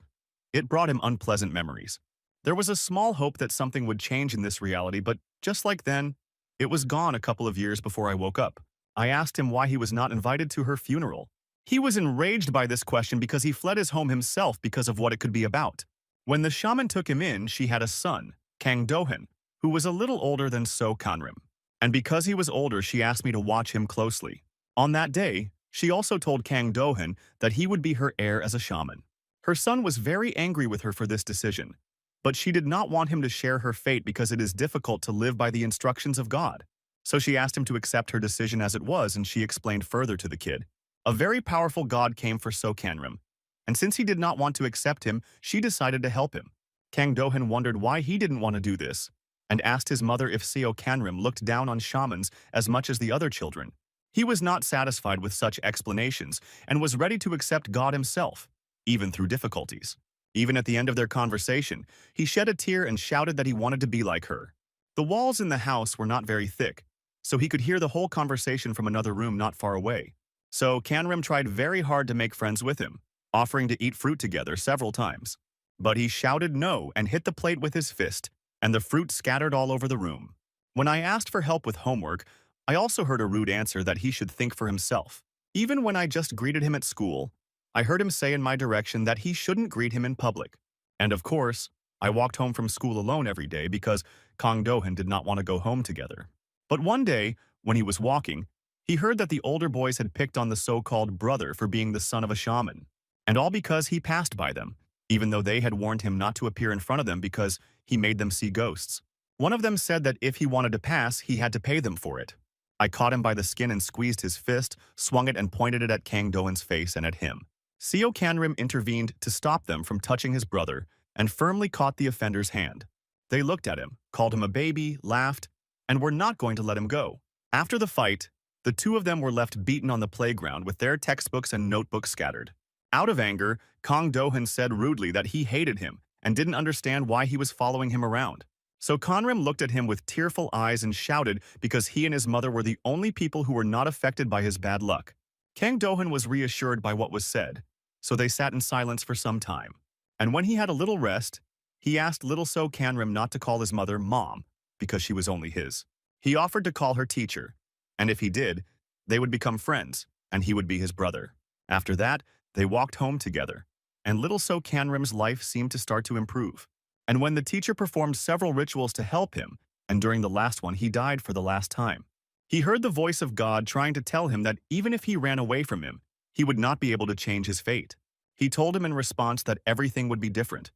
[SPEAKER 1] It brought him unpleasant memories. There was a small hope that something would change in this reality, but just like then, it was gone a couple of years before I woke up. I asked him why he was not invited to her funeral. He was enraged by this question because he fled his home himself because of what it could be about. When the shaman took him in, she had a son, Kang Dohan, who was a little older than So Kanrim. And because he was older, she asked me to watch him closely. On that day, she also told Kang Dohan that he would be her heir as a shaman. Her son was very angry with her for this decision, but she did not want him to share her fate because it is difficult to live by the instructions of God. So she asked him to accept her decision as it was, and she explained further to the kid. A very powerful god came for So Kanrim, and since he did not want to accept him, she decided to help him. Kang Dohan wondered why he didn't want to do this, and asked his mother if Seo Kanrim looked down on shamans as much as the other children. He was not satisfied with such explanations and was ready to accept God himself, even through difficulties. Even at the end of their conversation, he shed a tear and shouted that he wanted to be like her. The walls in the house were not very thick, so he could hear the whole conversation from another room not far away. So Kanrim tried very hard to make friends with him, offering to eat fruit together several times. But he shouted no and hit the plate with his fist, and the fruit scattered all over the room. When I asked for help with homework, I also heard a rude answer that he should think for himself. Even when I just greeted him at school, I heard him say in my direction that he shouldn't greet him in public. And of course, I walked home from school alone every day because Kang Do-hyun did not want to go home together. But one day, when he was walking, he heard that the older boys had picked on the so-called brother for being the son of a shaman. And all because he passed by them, even though they had warned him not to appear in front of them because he made them see ghosts. One of them said that if he wanted to pass, he had to pay them for it. I caught him by the skin and squeezed his fist, swung it and pointed it at Kang Do-hyun's face and at him. Seo Kanrim intervened to stop them from touching his brother and firmly caught the offender's hand. They looked at him, called him a baby, laughed, and were not going to let him go. After the fight, the two of them were left beaten on the playground with their textbooks and notebooks scattered. Out of anger, Kang Do-hyun said rudely that he hated him and didn't understand why he was following him around. So Kanrim looked at him with tearful eyes and shouted because he and his mother were the only people who were not affected by his bad luck. Kang Do-hyun was reassured by what was said, so they sat in silence for some time. And when he had a little rest, he asked little Seo Kanrim not to call his mother Mom because she was only his. He offered to call her teacher, and if he did, they would become friends, and he would be his brother. After that, they walked home together, and little Seo Kanrim's life seemed to start to improve. And when the teacher performed several rituals to help him, and during the last one he died for the last time, he heard the voice of God trying to tell him that even if he ran away from him, he would not be able to change his fate. He told him in response that everything would be different,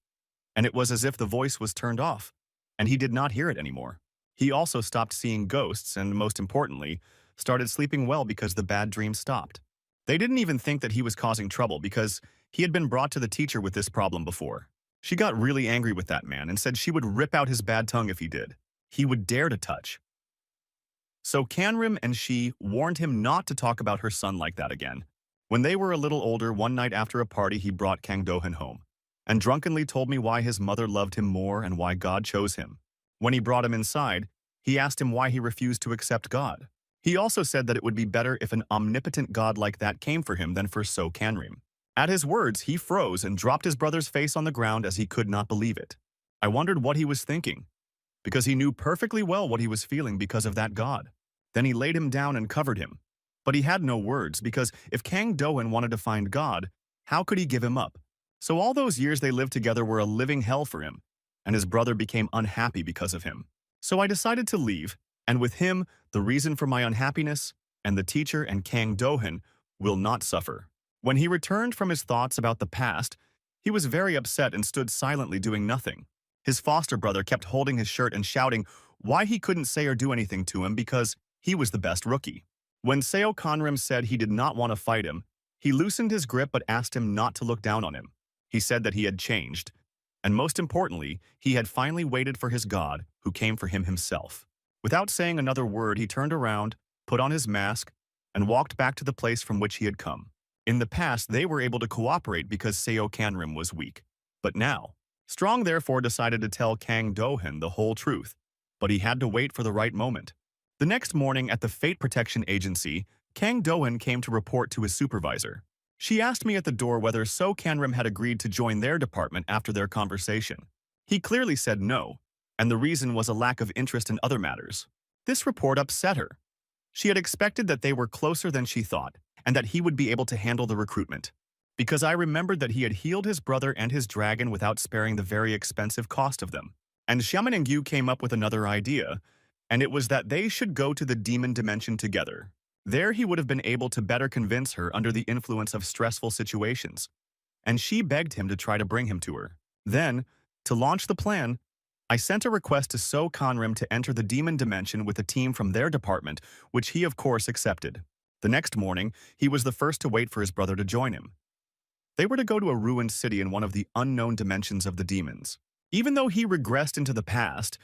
[SPEAKER 1] and it was as if the voice was turned off, and he did not hear it anymore. He also stopped seeing ghosts and, most importantly, started sleeping well because the bad dreams stopped. They didn't even think that he was causing trouble because he had been brought to the teacher with this problem before. She got really angry with that man and said she would rip out his bad tongue if he did. He would dare to touch. So Kanrim and she warned him not to talk about her son like that again. When they were a little older, one night after a party, he brought Kang Do-hyun home and drunkenly told me why his mother loved him more and why God chose him. When he brought him inside, he asked him why he refused to accept God. He also said that it would be better if an omnipotent God like that came for him than for Seo Kanrim. At his words, he froze and dropped his brother's face on the ground as he could not believe it. I wondered what he was thinking, because he knew perfectly well what he was feeling because of that God. Then he laid him down and covered him. But he had no words, because if Kang Do-hyun wanted to find God, how could he give him up? So all those years they lived together were a living hell for him, and his brother became unhappy because of him. So I decided to leave, and with him, the reason for my unhappiness, and the teacher and Kang Do-hyun will not suffer. When he returned from his thoughts about the past, he was very upset and stood silently doing nothing. His foster brother kept holding his shirt and shouting why he couldn't say or do anything to him because he was the best rookie. When Seo Kanrim said he did not want to fight him, he loosened his grip but asked him not to look down on him. He said that he had changed, and most importantly, he had finally waited for his God, who came for him himself. Without saying another word, he turned around, put on his mask, and walked back to the place from which he had come. In the past, they were able to cooperate because Seo Kanrim was weak. But now, Strong therefore decided to tell Kang Do-hyun the whole truth, but he had to wait for the right moment. The next morning at the Fate Protection Agency, Kang Do-hyun came to report to his supervisor. She asked me at the door whether Seo Kanrim had agreed to join their department after their conversation. He clearly said no, and the reason was a lack of interest in other matters. This report upset her. She had expected that they were closer than she thought, and that he would be able to handle the recruitment. Because I remembered that he had healed his brother and his dragon without sparing the very expensive cost of them. And Shaman and Yu came up with another idea, and it was that they should go to the demon dimension together. There he would have been able to better convince her under the influence of stressful situations. And she begged him to try to bring him to her. Then, to launch the plan, I sent a request to Seo Kanrim to enter the demon dimension with a team from their department, which he of course accepted. The next morning, he was the first to wait for his brother to join him. They were to go to a ruined city in one of the unknown dimensions of the demons. Even though he regressed into the past,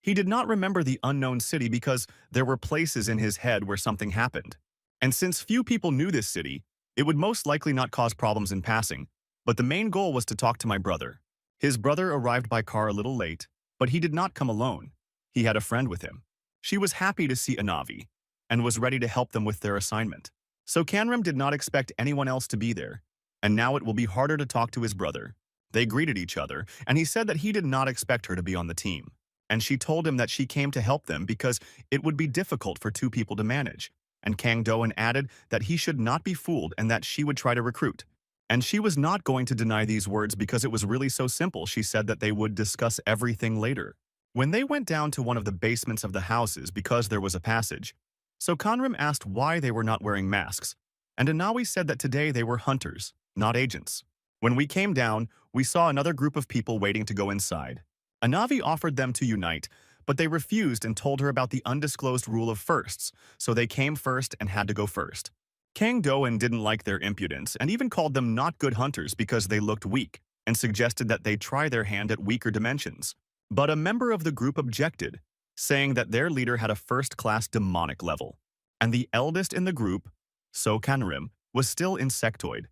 [SPEAKER 1] He did not remember the unknown city because there were places in his head where something happened. And since few people knew this city, it would most likely not cause problems in passing, but the main goal was to talk to my brother. His brother arrived by car a little late, but he did not come alone. He had a friend with him. She was happy to see Anavi and was ready to help them with their assignment. So Kanrim did not expect anyone else to be there, and now it will be harder to talk to his brother. They greeted each other, and he said that he did not expect her to be on the team. And she told him that she came to help them because it would be difficult for two people to manage. And Kang Doan added that he should not be fooled and that she would try to recruit. And she was not going to deny these words because it was really so simple. She said that they would discuss everything later. When they went down to one of the basements of the houses because there was a passage, so Kanrim asked why they were not wearing masks, and Anawi said that today they were hunters, not agents. When we came down, we saw another group of people waiting to go inside. Anavi offered them to unite, but they refused and told her about the undisclosed rule of firsts, so they came first and had to go first. Kang Doan didn't like their impudence and even called them not good hunters because they looked weak and suggested that they try their hand at weaker dimensions. But a member of the group objected, saying that their leader had a first-class demonic level, and the eldest in the group, So Kanrim, was still insectoid.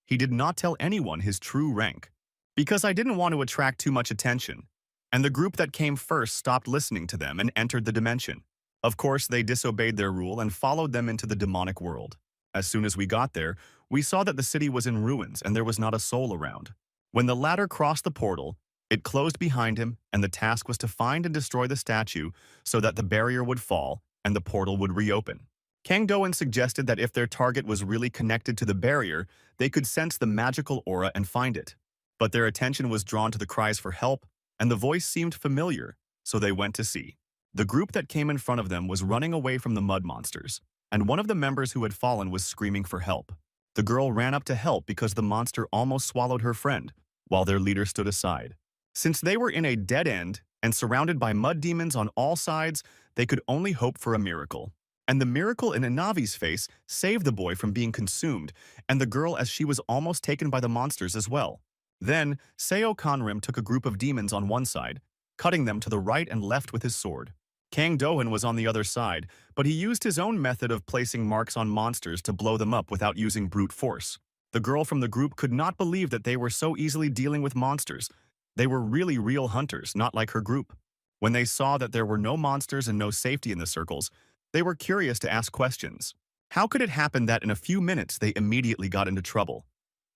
[SPEAKER 1] He did not tell anyone his true rank, because I didn't want to attract too much attention, and the group that came first stopped listening to them and entered the dimension. Of course, they disobeyed their rule and followed them into the demonic world. As soon as we got there, we saw that the city was in ruins and there was not a soul around. When the latter crossed the portal, it closed behind him, and the task was to find and destroy the statue so that the barrier would fall and the portal would reopen. Kang Doan suggested that if their target was really connected to the barrier, they could sense the magical aura and find it. But their attention was drawn to the cries for help, and the voice seemed familiar, so they went to see. The group that came in front of them was running away from the mud monsters, and one of the members who had fallen was screaming for help. The girl ran up to help because the monster almost swallowed her friend, while their leader stood aside. Since they were in a dead end and surrounded by mud demons on all sides, they could only hope for a miracle. And the miracle in Anavi's face saved the boy from being consumed, and the girl as she was almost taken by the monsters as well. Then, Seo Kanrim took a group of demons on one side, cutting them to the right and left with his sword. Kang Doan was on the other side, but he used his own method of placing marks on monsters to blow them up without using brute force. The girl from the group could not believe that they were so easily dealing with monsters. They were really real hunters, not like her group. When they saw that there were no monsters and no safety in the circles, they were curious to ask questions. How could it happen that in a few minutes they immediately got into trouble?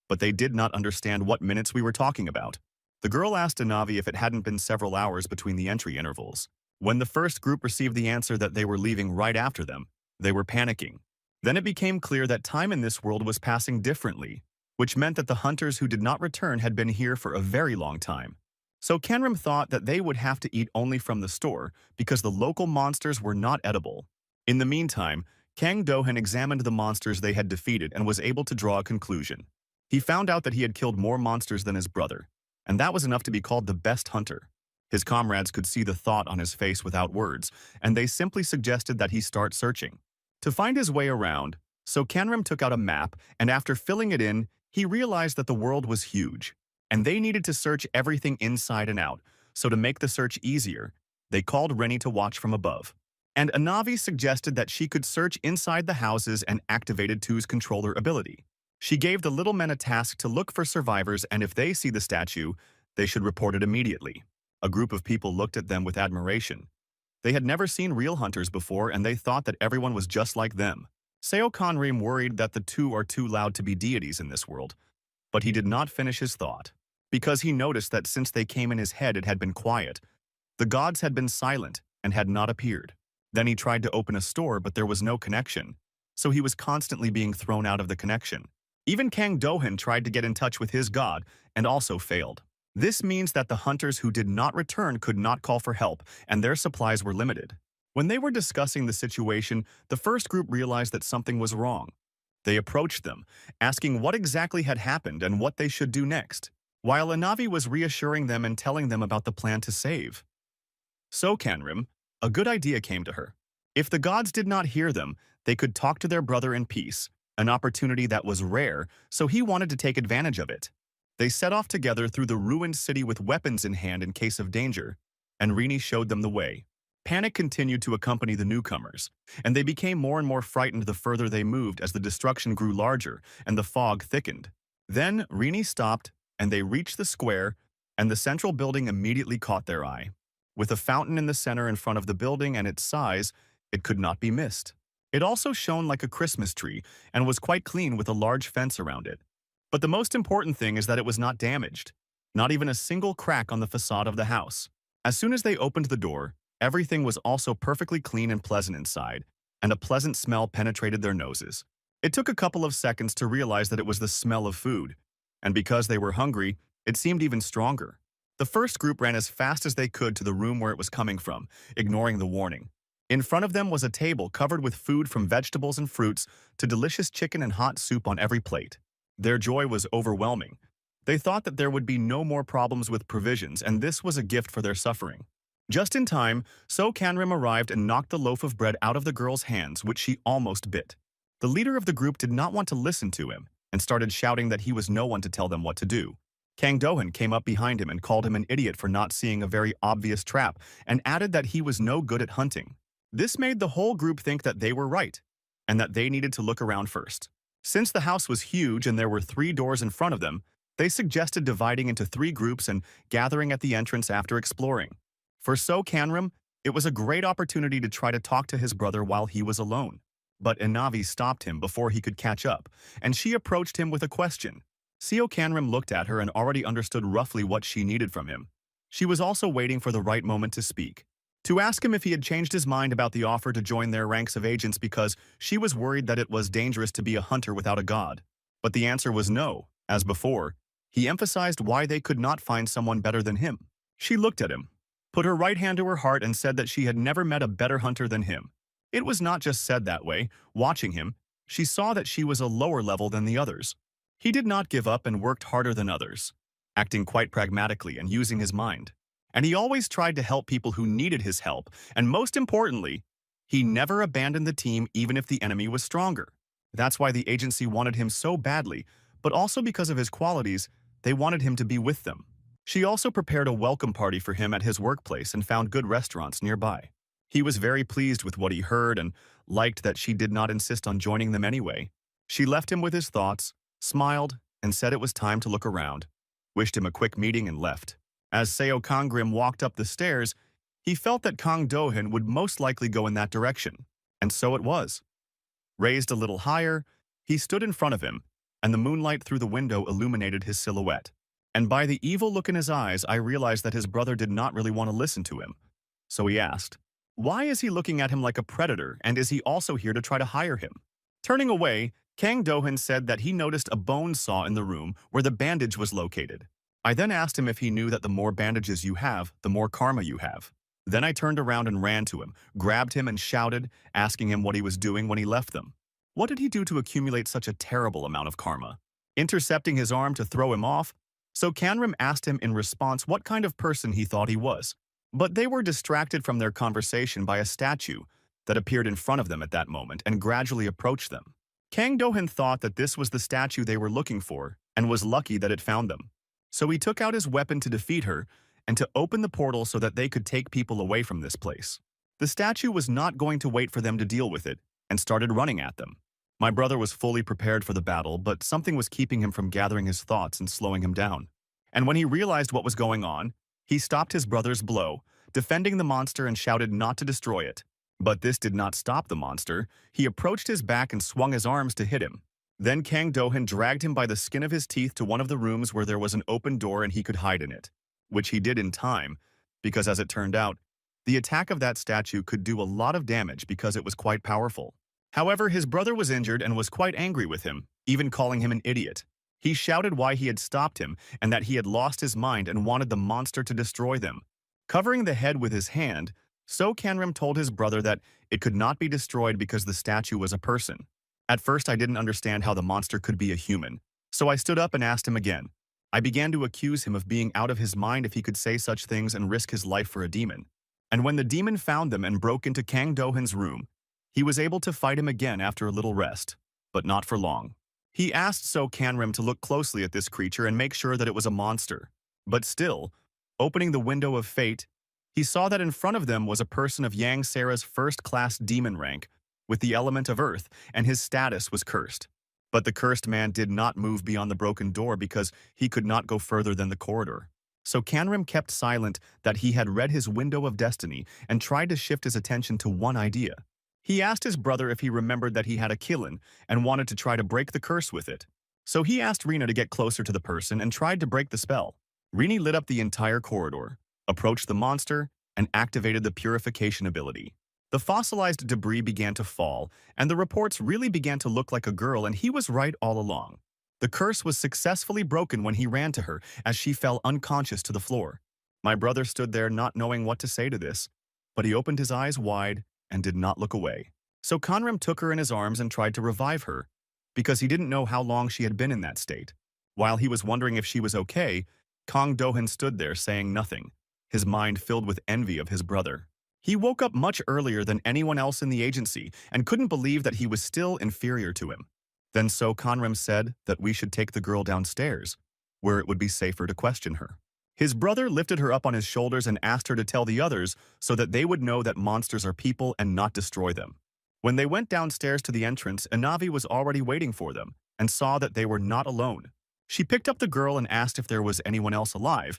[SPEAKER 1] But they did not understand what minutes we were talking about. The girl asked Anavi if it hadn't been several hours between the entry intervals. When the first group received the answer that they were leaving right after them, they were panicking. Then it became clear that time in this world was passing differently, which meant that the hunters who did not return had been here for a very long time. So Kanrim thought that they would have to eat only from the store because the local monsters were not edible. In the meantime, Kang Dohan examined the monsters they had defeated and was able to draw a conclusion. He found out that he had killed more monsters than his brother, and that was enough to be called the best hunter. His comrades could see the thought on his face without words, and they simply suggested that he start searching. To find his way around, so Kanrim took out a map, and after filling it in, he realized that the world was huge, and they needed to search everything inside and out. So to make the search easier, they called Rennie to watch from above. And Anavi suggested that she could search inside the houses and activated Tu's controller ability. She gave the little men a task to look for survivors, and if they see the statue, they should report it immediately. A group of people looked at them with admiration. They had never seen real hunters before, and they thought that everyone was just like them. Seo Kanrim worried that the two are too loud to be deities in this world, but he did not finish his thought, because he noticed that since they came in his head it had been quiet. The gods had been silent and had not appeared. Then he tried to open a store, but there was no connection, so he was constantly being thrown out of the connection. Even Kang Dohan tried to get in touch with his god and also failed. This means that the hunters who did not return could not call for help, and their supplies were limited. When they were discussing the situation, the first group realized that something was wrong. They approached them, asking what exactly had happened and what they should do next, while Anavi was reassuring them and telling them about the plan to save. So Kanrim, a good idea came to her. If the gods did not hear them, they could talk to their brother in peace, an opportunity that was rare, so he wanted to take advantage of it. They set off together through the ruined city with weapons in hand in case of danger, and Rini showed them the way. Panic continued to accompany the newcomers, and they became more and more frightened the further they moved as the destruction grew larger and the fog thickened. Then Rini stopped, and they reached the square, and the central building immediately caught their eye. With a fountain in the center in front of the building and its size, it could not be missed. It also shone like a Christmas tree and was quite clean with a large fence around it. But the most important thing is that it was not damaged, not even a single crack on the facade of the house. As soon as they opened the door, everything was also perfectly clean and pleasant inside, and a pleasant smell penetrated their noses. It took a couple of seconds to realize that it was the smell of food, and because they were hungry, it seemed even stronger. The first group ran as fast as they could to the room where it was coming from, ignoring the warning. In front of them was a table covered with food from vegetables and fruits to delicious chicken and hot soup on every plate. Their joy was overwhelming. They thought that there would be no more problems with provisions, and this was a gift for their suffering. Just in time, So Kanrim arrived and knocked the loaf of bread out of the girl's hands, which she almost bit. The leader of the group did not want to listen to him and started shouting that he was no one to tell them what to do. Kang Dohan came up behind him and called him an idiot for not seeing a very obvious trap and added that he was no good at hunting. This made the whole group think that they were right and that they needed to look around first. Since the house was huge and there were 3 doors in front of them, they suggested dividing into 3 groups and gathering at the entrance after exploring. For So Kanrim, it was a great opportunity to try to talk to his brother while he was alone. But Inavi stopped him before he could catch up, and she approached him with a question. So Kanrim looked at her and already understood roughly what she needed from him. She was also waiting for the right moment to speak. To ask him if he had changed his mind about the offer to join their ranks of agents because she was worried that it was dangerous to be a hunter without a god. But the answer was no. As before, he emphasized why they could not find someone better than him. She looked at him, put her right hand to her heart and said that she had never met a better hunter than him. It was not just said that way. Watching him, she saw that she was a lower level than the others. He did not give up and worked harder than others, acting quite pragmatically and using his mind. And he always tried to help people who needed his help, and most importantly, he never abandoned the team even if the enemy was stronger. That's why the agency wanted him so badly, but also because of his qualities, they wanted him to be with them. She also prepared a welcome party for him at his workplace and found good restaurants nearby. He was very pleased with what he heard and liked that she did not insist on joining them anyway. She left him with his thoughts, smiled, and said it was time to look around, wished him a quick meeting and left. As Seo Kangrim walked up the stairs, he felt that Kang Dohan would most likely go in that direction, and so it was. Raised a little higher, he stood in front of him, and the moonlight through the window illuminated his silhouette. And by the evil look in his eyes, I realized that his brother did not really want to listen to him. So he asked, "Why is he looking at him like a predator, and is he also here to try to hire him?" Turning away, Kang Dohan said that he noticed a bone saw in the room where the bandage was located. I then asked him if he knew that the more bandages you have, the more karma you have. Then I turned around and ran to him, grabbed him and shouted, asking him what he was doing when he left them. What did he do to accumulate such a terrible amount of karma? Intercepting his arm to throw him off, So Kanrim asked him in response what kind of person he thought he was. But they were distracted from their conversation by a statue that appeared in front of them at that moment and gradually approached them. Kang Dohan thought that this was the statue they were looking for and was lucky that it found them. So he took out his weapon to defeat her and to open the portal so that they could take people away from this place. The statue was not going to wait for them to deal with it and started running at them. My brother was fully prepared for the battle, but something was keeping him from gathering his thoughts and slowing him down. And when he realized what was going on, he stopped his brother's blow, defending the monster and shouted not to destroy it. But this did not stop the monster. He approached his back and swung his arms to hit him. Then Kang Dohan dragged him by the skin of his teeth to one of the rooms where there was an open door and he could hide in it, which he did in time, because as it turned out, the attack of that statue could do a lot of damage because it was quite powerful. However, his brother was injured and was quite angry with him, even calling him an idiot. He shouted why he had stopped him and that he had lost his mind and wanted the monster to destroy them. Covering the head with his hand, So Kanrim told his brother that it could not be destroyed because the statue was a person. At first, I didn't understand how the monster could be a human, so I stood up and asked him again. I began to accuse him of being out of his mind if he could say such things and risk his life for a demon. And when the demon found them and broke into Kang Dohan's room, he was able to fight him again after a little rest, but not for long. He asked So Kanrim to look closely at this creature and make sure that it was a monster. But still, opening the window of fate, He saw that in front of them was a person of Yang Sara's first-class demon rank, with the element of earth, and his status was cursed. But the cursed man did not move beyond the broken door because he could not go further than the corridor. So Canrim kept silent that he had read his window of destiny and tried to shift his attention to one idea. He asked his brother if he remembered that he had a Qilin and wanted to try to break the curse with it. So he asked Rina to get closer to the person and tried to break the spell. Rini lit up the entire corridor, approached the monster, and activated the purification ability. The fossilized debris began to fall, and the reports really began to look like a girl, and he was right all along. The curse was successfully broken when he ran to her, as she fell unconscious to the floor. My brother stood there not knowing what to say to this, but he opened his eyes wide and did not look away. So Conram took her in his arms and tried to revive her, because he didn't know how long she had been in that state. While he was wondering if she was okay, Kang Dohan stood there saying nothing, his mind filled with envy of his brother. He woke up much earlier than anyone else in the agency and couldn't believe that he was still inferior to him. Then So Conram said that we should take the girl downstairs, where it would be safer to question her. His brother lifted her up on his shoulders and asked her to tell the others so that they would know that monsters are people and not destroy them. When they went downstairs to the entrance, Anavi was already waiting for them and saw that they were not alone. She picked up the girl and asked if there was anyone else alive,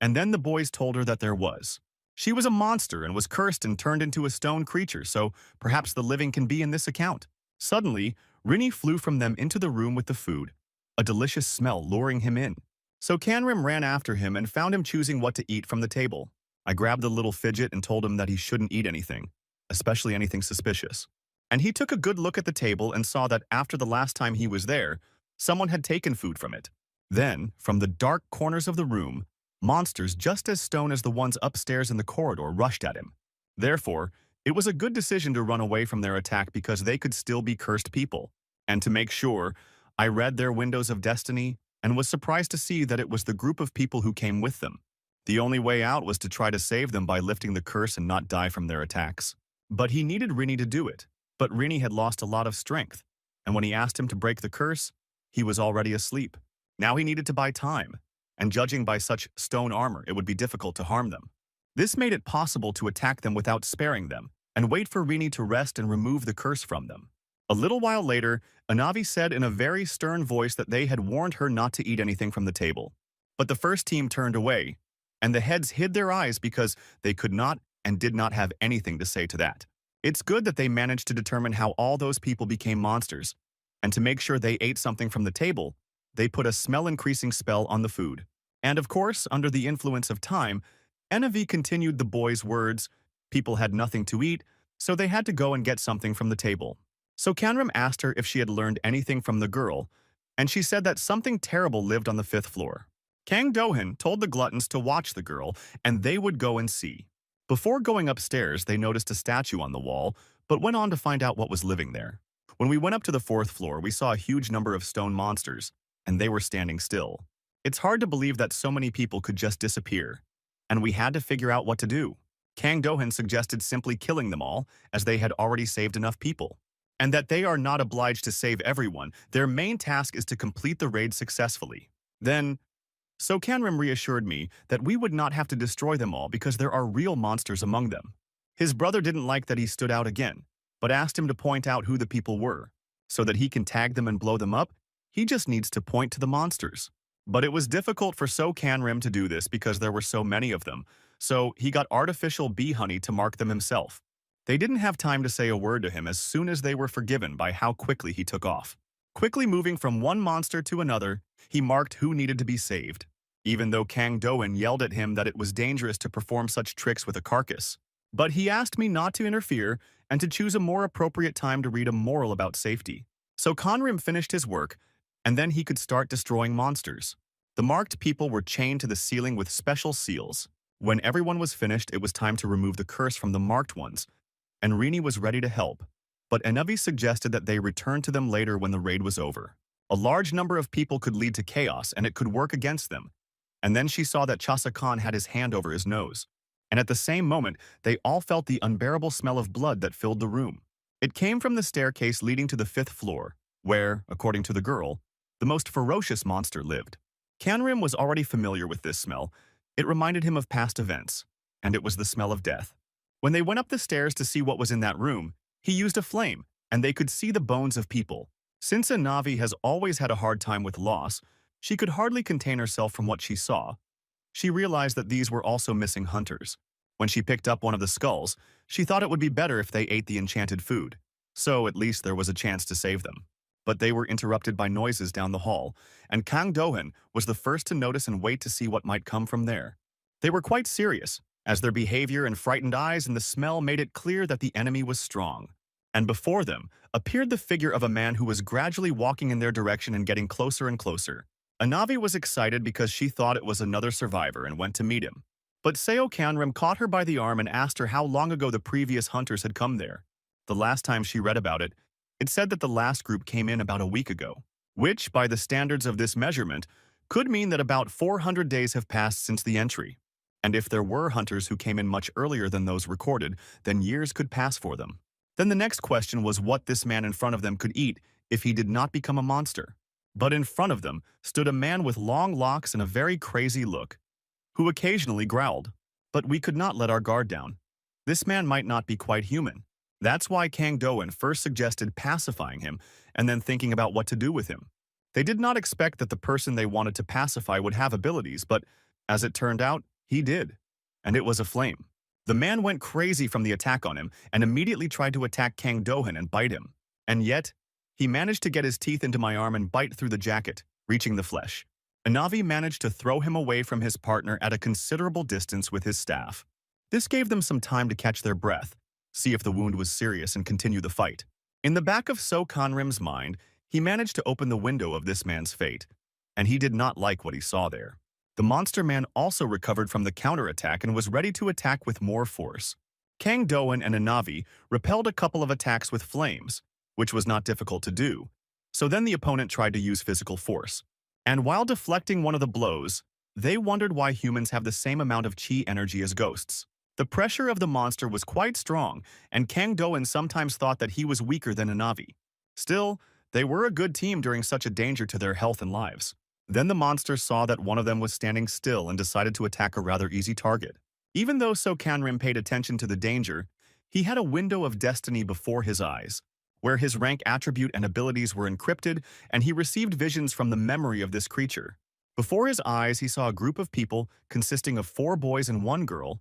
[SPEAKER 1] and then the boys told her that there was. She was a monster and was cursed and turned into a stone creature, so perhaps the living can be in this account. Suddenly, Rini flew from them into the room with the food, a delicious smell luring him in. So Canrim ran after him and found him choosing what to eat from the table. I grabbed the little fidget and told him that he shouldn't eat anything, especially anything suspicious. And he took a good look at the table and saw that after the last time he was there, someone had taken food from it. Then, from the dark corners of the room, monsters just as stone as the ones upstairs in the corridor rushed at him. Therefore, it was a good decision to run away from their attack because they could still be cursed people. And to make sure, I read their windows of destiny and was surprised to see that it was the group of people who came with them. The only way out was to try to save them by lifting the curse and not die from their attacks. But he needed Rini to do it. But Rini had lost a lot of strength, and when he asked him to break the curse, he was already asleep. Now he needed to buy time, and judging by such stone armor, it would be difficult to harm them. This made it possible to attack them without sparing them, and wait for Rini to rest and remove the curse from them. A little while later, Anavi said in a very stern voice that they had warned her not to eat anything from the table. But the first team turned away, and the heads hid their eyes because they could not and did not have anything to say to that. It's good that they managed to determine how all those people became monsters, and to make sure they ate something from the table, they put a smell-increasing spell on the food. And of course, under the influence of time, Enavi continued the boys' words. People had nothing to eat, so they had to go and get something from the table. So Canram asked her if she had learned anything from the girl, and she said that something terrible lived on the 5th floor. Kang Dohan told the gluttons to watch the girl, and they would go and see. Before going upstairs, they noticed a statue on the wall, but went on to find out what was living there. When we went up to the 4th floor, we saw a huge number of stone monsters, and they were standing still. It's hard to believe that so many people could just disappear, and we had to figure out what to do. Kang Dohan suggested simply killing them all, as they had already saved enough people, and that they are not obliged to save everyone. Their main task is to complete the raid successfully. Then, So Canrim reassured me that we would not have to destroy them all because there are real monsters among them. His brother didn't like that he stood out again, but asked him to point out who the people were, so that he can tag them and blow them up. He just needs to point to the monsters. But it was difficult for So Canrim to do this because there were so many of them, so he got artificial bee honey to mark them himself. They didn't have time to say a word to him as soon as they were forgiven by how quickly he took off. Quickly moving from one monster to another, he marked who needed to be saved, even though Kang Dohan yelled at him that it was dangerous to perform such tricks with a carcass. But he asked me not to interfere and to choose a more appropriate time to read a moral about safety. So Conrim finished his work, and then he could start destroying monsters. The marked people were chained to the ceiling with special seals. When everyone was finished, it was time to remove the curse from the marked ones, and Rini was ready to help. But Enavi suggested that they return to them later when the raid was over. A large number of people could lead to chaos, and it could work against them. And then she saw that Chasa Khan had his hand over his nose. And at the same moment, they all felt the unbearable smell of blood that filled the room. It came from the staircase leading to the 5th floor, where, according to the girl, the most ferocious monster lived. Canrim was already familiar with this smell. It reminded him of past events. and it was the smell of death. When they went up the stairs to see what was in that room, he used a flame, and they could see the bones of people. Since Anavi has always had a hard time with loss, she could hardly contain herself from what she saw. She realized that these were also missing hunters. When she picked up one of the skulls, she thought it would be better if they ate the enchanted food, so at least there was a chance to save them. But they were interrupted by noises down the hall, and Kang Dohan was the first to notice and wait to see what might come from there. They were quite serious, as their behavior and frightened eyes and the smell made it clear that the enemy was strong. And before them appeared the figure of a man who was gradually walking in their direction and getting closer and closer. Anavi was excited because she thought it was another survivor and went to meet him. But Seo Kanrim caught her by the arm and asked her how long ago the previous hunters had come there. The last time she read about it, it said that the last group came in about a week ago, which, by the standards of this measurement, could mean that about 400 days have passed since the entry. And if there were hunters who came in much earlier than those recorded, then years could pass for them. Then the next question was what this man in front of them could eat if he did not become a monster. But in front of them stood a man with long locks and a very crazy look, who occasionally growled. But we could not let our guard down. This man might not be quite human. That's why Kang Dohan first suggested pacifying him and then thinking about what to do with him. They did not expect that the person they wanted to pacify would have abilities, but as it turned out, he did. And it was a flame. The man went crazy from the attack on him and immediately tried to attack Kang Dohan and bite him. And yet, he managed to get his teeth into my arm and bite through the jacket, reaching the flesh. Anavi managed to throw him away from his partner at a considerable distance with his staff. This gave them some time to catch their breath, see if the wound was serious, and continue the fight. In the back of So Conrim's mind, he managed to open the window of this man's fate, and he did not like what he saw there. The monster man also recovered from the counterattack and was ready to attack with more force. Kang Dohan and Anavi repelled a couple of attacks with flames, which was not difficult to do, so then the opponent tried to use physical force. And while deflecting one of the blows, they wondered why humans have the same amount of chi energy as ghosts. The pressure of the monster was quite strong, and Kang Dohan sometimes thought that he was weaker than Anavi. Still, they were a good team during such a danger to their health and lives. Then the monster saw that one of them was standing still and decided to attack a rather easy target. Even though So Kanrim paid attention to the danger, he had a window of destiny before his eyes, where his rank attribute and abilities were encrypted, and he received visions from the memory of this creature. Before his eyes, he saw a group of people consisting of 4 boys and 1 girl,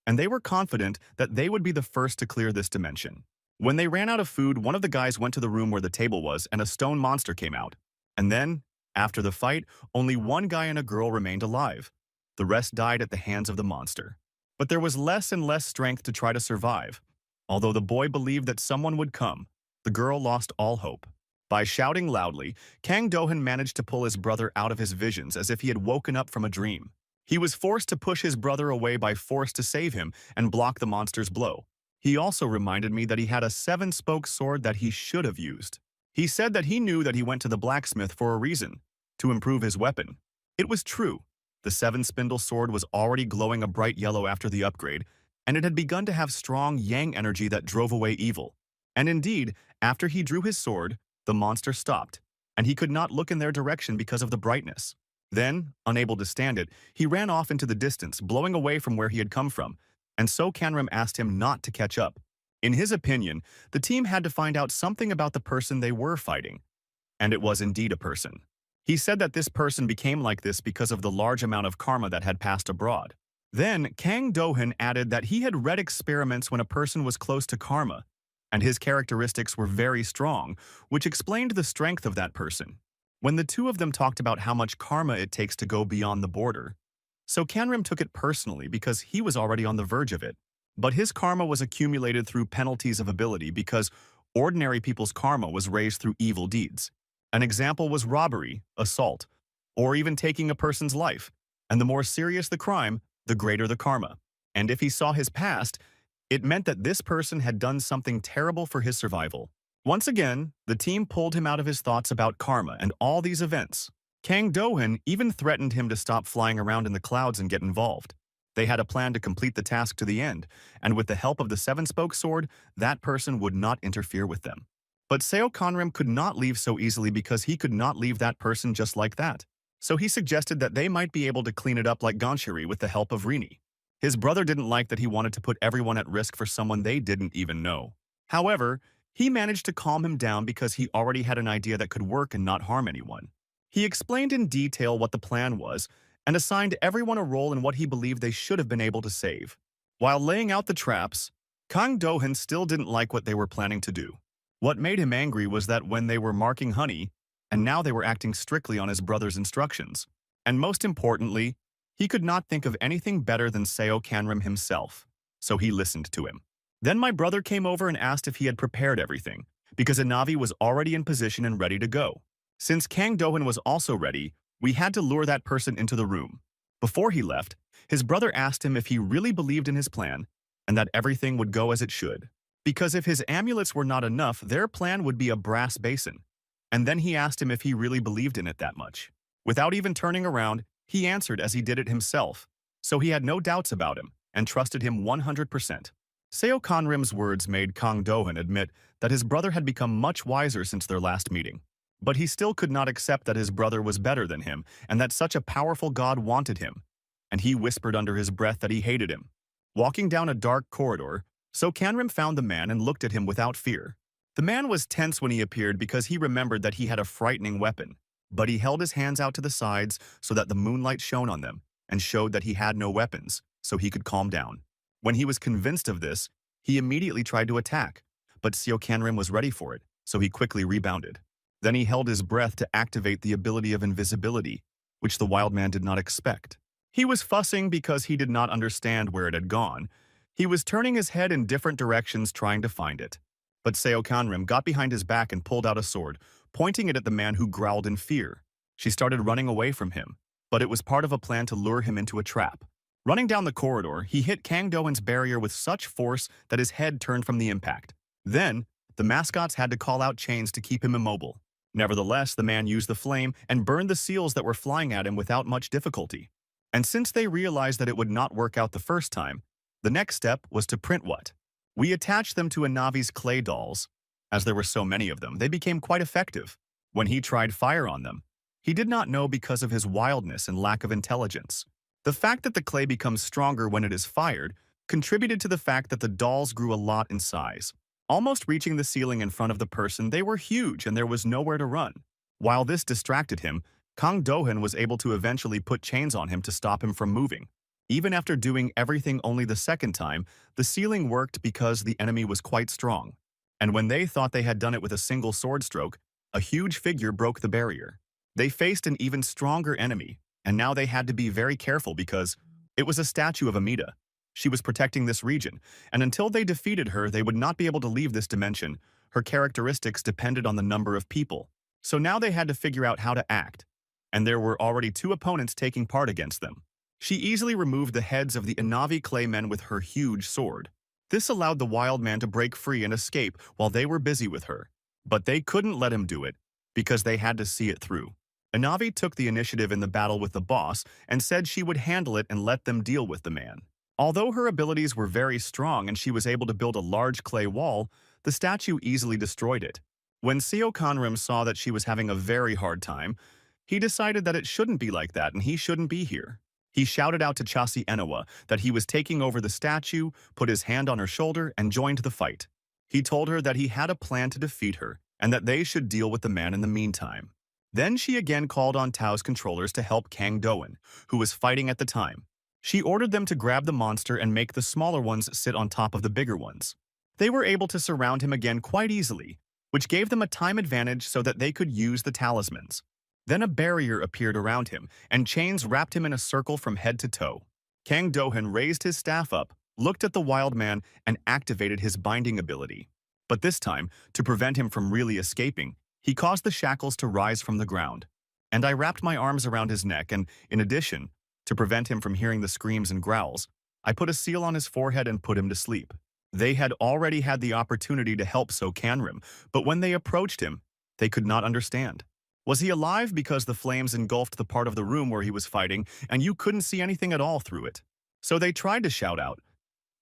[SPEAKER 1] and they were confident that they would be the first to clear this dimension. When they ran out of food, one of the guys went to the room where the table was, and a stone monster came out. And then, after the fight, only 1 guy and a girl remained alive. The rest died at the hands of the monster. But there was less and less strength to try to survive. Although the boy believed that someone would come, the girl lost all hope. By shouting loudly, Kang Dohan managed to pull his brother out of his visions as if he had woken up from a dream. He was forced to push his brother away by force to save him and block the monster's blow. He also reminded me that he had a 7-spoke sword that he should have used. He said that he knew that he went to the blacksmith for a reason, to improve his weapon. It was true. The 7-spindle sword was already glowing a bright yellow after the upgrade, and it had begun to have strong yang energy that drove away evil. And indeed, after he drew his sword, the monster stopped, and he could not look in their direction because of the brightness. Then, unable to stand it, he ran off into the distance, blowing away from where he had come from, and So Kanrim asked him not to catch up. In his opinion, the team had to find out something about the person they were fighting, and it was indeed a person. He said that this person became like this because of the large amount of karma that had passed abroad. Then, Kang Dohan added that he had read experiments when a person was close to karma, and his characteristics were very strong, which explained the strength of that person. When the two of them talked about how much karma it takes to go beyond the border, So Kanrim took it personally because he was already on the verge of it. But his karma was accumulated through penalties of ability because ordinary people's karma was raised through evil deeds. An example was robbery, assault, or even taking a person's life. And the more serious the crime, the greater the karma. And if he saw his past, it meant that this person had done something terrible for his survival. Once again, the team pulled him out of his thoughts about karma and all these events. Kang Dohan even threatened him to stop flying around in the clouds and get involved. They had a plan to complete the task to the end, and with the help of the 7-spoke sword, that person would not interfere with them. But Seo Kanrim could not leave so easily because he could not leave that person just like that. So he suggested that they might be able to clean it up like Ganshiri with the help of Rini. His brother didn't like that he wanted to put everyone at risk for someone they didn't even know. However, he managed to calm him down because he already had an idea that could work and not harm anyone. He explained in detail what the plan was and assigned everyone a role in what he believed they should have been able to save. While laying out the traps, Kang Do-hyun still didn't like what they were planning to do. What made him angry was that when they were marking honey, and now they were acting strictly on his brother's instructions. And most importantly, he could not think of anything better than Seo Kanrim himself, so he listened to him. Then my brother came over and asked if he had prepared everything, because Anavi was already in position and ready to go. Since Kang Do-hyun was also ready, we had to lure that person into the room. Before he left, his brother asked him if he really believed in his plan and that everything would go as it should. Because if his amulets were not enough, their plan would be a brass basin. And then he asked him if he really believed in it that much. Without even turning around, he answered as he did it himself, so he had no doubts about him and trusted him 100%. Seo Kanrim's words made Kang Do-hyun admit that his brother had become much wiser since their last meeting. But he still could not accept that his brother was better than him and that such a powerful god wanted him, and he whispered under his breath that he hated him. Walking down a dark corridor, So Kanrim found the man and looked at him without fear. The man was tense when he appeared because he remembered that he had a frightening weapon, but he held his hands out to the sides so that the moonlight shone on them and showed that he had no weapons, so he could calm down. When he was convinced of this, he immediately tried to attack, but Seo Kanrim was ready for it, so he quickly rebounded. Then he held his breath to activate the ability of invisibility, which the wild man did not expect. He was fussing because he did not understand where it had gone. He was turning his head in different directions trying to find it. But Seo Kanrim got behind his back and pulled out a sword, pointing it at the man who growled in fear. She started running away from him, but it was part of a plan to lure him into a trap. Running down the corridor, he hit Kang Do-hyun's barrier with such force that his head turned from the impact. Then, the mascots had to call out chains to keep him immobile. Nevertheless, the man used the flame and burned the seals that were flying at him without much difficulty. And since they realized that it would not work out the first time, the next step was to print what? We attached them to Anavi's clay dolls. As there were so many of them, they became quite effective. When he tried fire on them, he did not know because of his wildness and lack of intelligence. The fact that the clay becomes stronger when it is fired contributed to the fact that the dolls grew a lot in size. Almost reaching the ceiling in front of the person, they were huge and there was nowhere to run. While this distracted him, Kang Do-hyun was able to eventually put chains on him to stop him from moving. Even after doing everything only the second time, the ceiling worked because the enemy was quite strong. And when they thought they had done it with a single sword stroke, a huge figure broke the barrier. They faced an even stronger enemy, and now they had to be very careful because it was a statue of Amida. She was protecting this region, and until they defeated her, they would not be able to leave this dimension. Her characteristics depended on the number of people. So now they had to figure out how to act, and there were already 2 opponents taking part against them. She easily removed the heads of the Anavi clay men with her huge sword. This allowed the wild man to break free and escape while they were busy with her. But they couldn't let him do it, because they had to see it through. Anavi took the initiative in the battle with the boss and said she would handle it and let them deal with the man. Although her abilities were very strong and she was able to build a large clay wall, the statue easily destroyed it. When Seo Kanrim saw that she was having a very hard time, he decided that it shouldn't be like that and he shouldn't be here. He shouted out to Chasi Enowa that he was taking over the statue, put his hand on her shoulder, and joined the fight. He told her that he had a plan to defeat her and that they should deal with the man in the meantime. Then she again called on Tao's controllers to help Kang Do-hyun, who was fighting at the time. She ordered them to grab the monster and make the smaller ones sit on top of the bigger ones. They were able to surround him again quite easily, which gave them a time advantage so that they could use the talismans. Then a barrier appeared around him, and chains wrapped him in a circle from head to toe. Kang Do-hyun raised his staff up, looked at the wild man, and activated his binding ability. But this time, to prevent him from really escaping, he caused the shackles to rise from the ground. And I wrapped my arms around his neck and, in addition, to prevent him from hearing the screams and growls, I put a seal on his forehead and put him to sleep. They had already had the opportunity to help Seo Kanrim, but when they approached him, they could not understand. Was he alive because the flames engulfed the part of the room where he was fighting and you couldn't see anything at all through it? So they tried to shout out,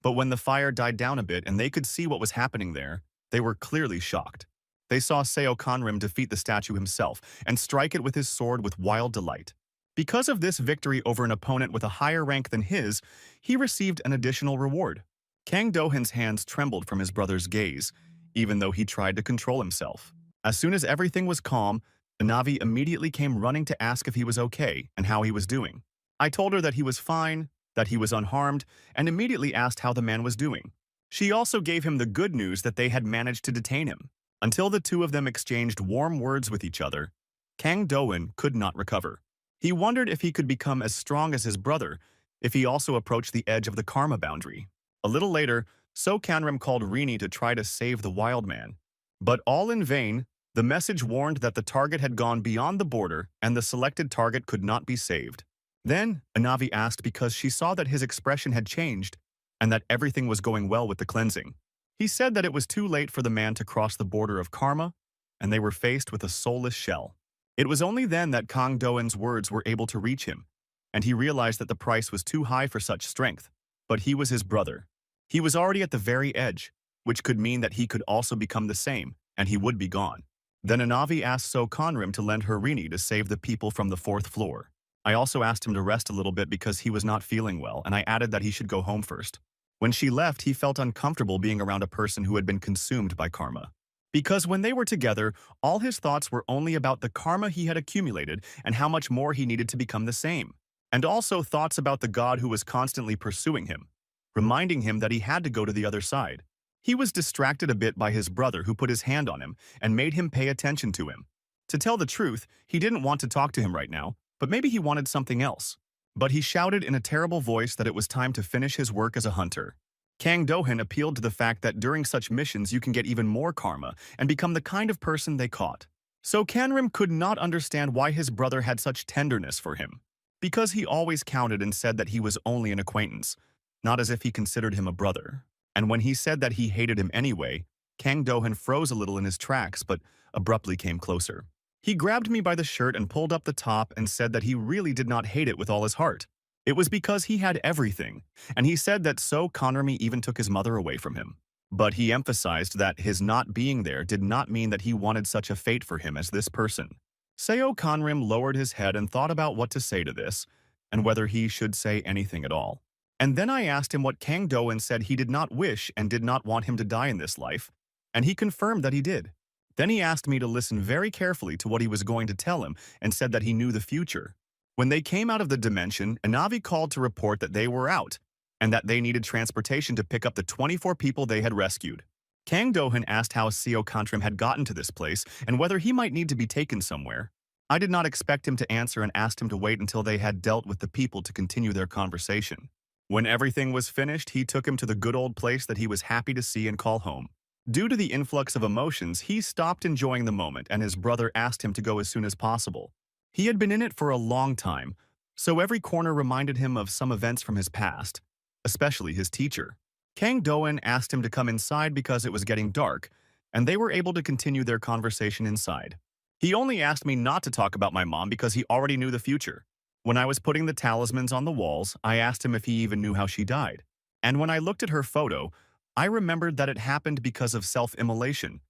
[SPEAKER 1] but when the fire died down a bit and they could see what was happening there, they were clearly shocked. They saw Seo Kanrim defeat the statue himself and strike it with his sword with wild delight. Because of this victory over an opponent with a higher rank than his, he received an additional reward. Kang Do-hoon's hands trembled from his brother's gaze, even though he tried to control himself. As soon as everything was calm, Navi immediately came running to ask if he was okay and how he was doing. I told her that he was fine, that he was unharmed, and immediately asked how the man was doing. She also gave him the good news that they had managed to detain him. Until the two of them exchanged warm words with each other, Kang Do-hoon could not recover. He wondered if he could become as strong as his brother if he also approached the edge of the karma boundary. A little later, So Kanrim called Rini to try to save the wild man. But all in vain, the message warned that the target had gone beyond the border and the selected target could not be saved. Then, Anavi asked because she saw that his expression had changed and that everything was going well with the cleansing. He said that it was too late for the man to cross the border of karma, and they were faced with a soulless shell. It was only then that Kang Do-hoon's words were able to reach him, and he realized that the price was too high for such strength. But he was his brother. He was already at the very edge, which could mean that he could also become the same, and he would be gone. Then Anavi asked So Conrim to lend her Rini to save the people from the fourth floor. I also asked him to rest a little bit because he was not feeling well, and I added that he should go home first. When she left, he felt uncomfortable being around a person who had been consumed by karma. Because when they were together, all his thoughts were only about the karma he had accumulated and how much more he needed to become the same. And also thoughts about the god who was constantly pursuing him, reminding him that he had to go to the other side. He was distracted a bit by his brother who put his hand on him and made him pay attention to him. To tell the truth, he didn't want to talk to him right now, but maybe he wanted something else. But he shouted in a terrible voice that it was time to finish his work as a hunter. Kang Do-hoon appealed to the fact that during such missions you can get even more karma and become the kind of person they caught. So Kanrim could not understand why his brother had such tenderness for him. Because he always counted and said that he was only an acquaintance, not as if he considered him a brother. And when he said that he hated him anyway, Kang Do-hoon froze a little in his tracks but abruptly came closer. He grabbed me by the shirt and pulled up the top and said that he really did not hate it with all his heart. It was because he had everything, and he said that So Conrami even took his mother away from him. But he emphasized that his not being there did not mean that he wanted such a fate for him as this person. Seo Conrim lowered his head and thought about what to say to this, and whether he should say anything at all. And then I asked him what Kang Do-hoon said he did not wish and did not want him to die in this life, and he confirmed that he did. Then he asked me to listen very carefully to what he was going to tell him and said that he knew the future. When they came out of the dimension, Anavi called to report that they were out and that they needed transportation to pick up the 24 people they had rescued. Kang Do-hoon asked how Seo Kantrim had gotten to this place and whether he might need to be taken somewhere. I did not expect him to answer and asked him to wait until they had dealt with the people to continue their conversation. When everything was finished, he took him to the good old place that he was happy to see and call home. Due to the influx of emotions, he stopped enjoying the moment and his brother asked him to go as soon as possible. He had been in it for a long time, so every corner reminded him of some events from his past, especially his teacher. Kang Do-hoon asked him to come inside because it was getting dark, and they were able to continue their conversation inside. He only asked me not to talk about my mom because he already knew the future. When I was putting the talismans on the walls, I asked him if he even knew how she died. And when I looked at her photo, I remembered that it happened because of self-immolation.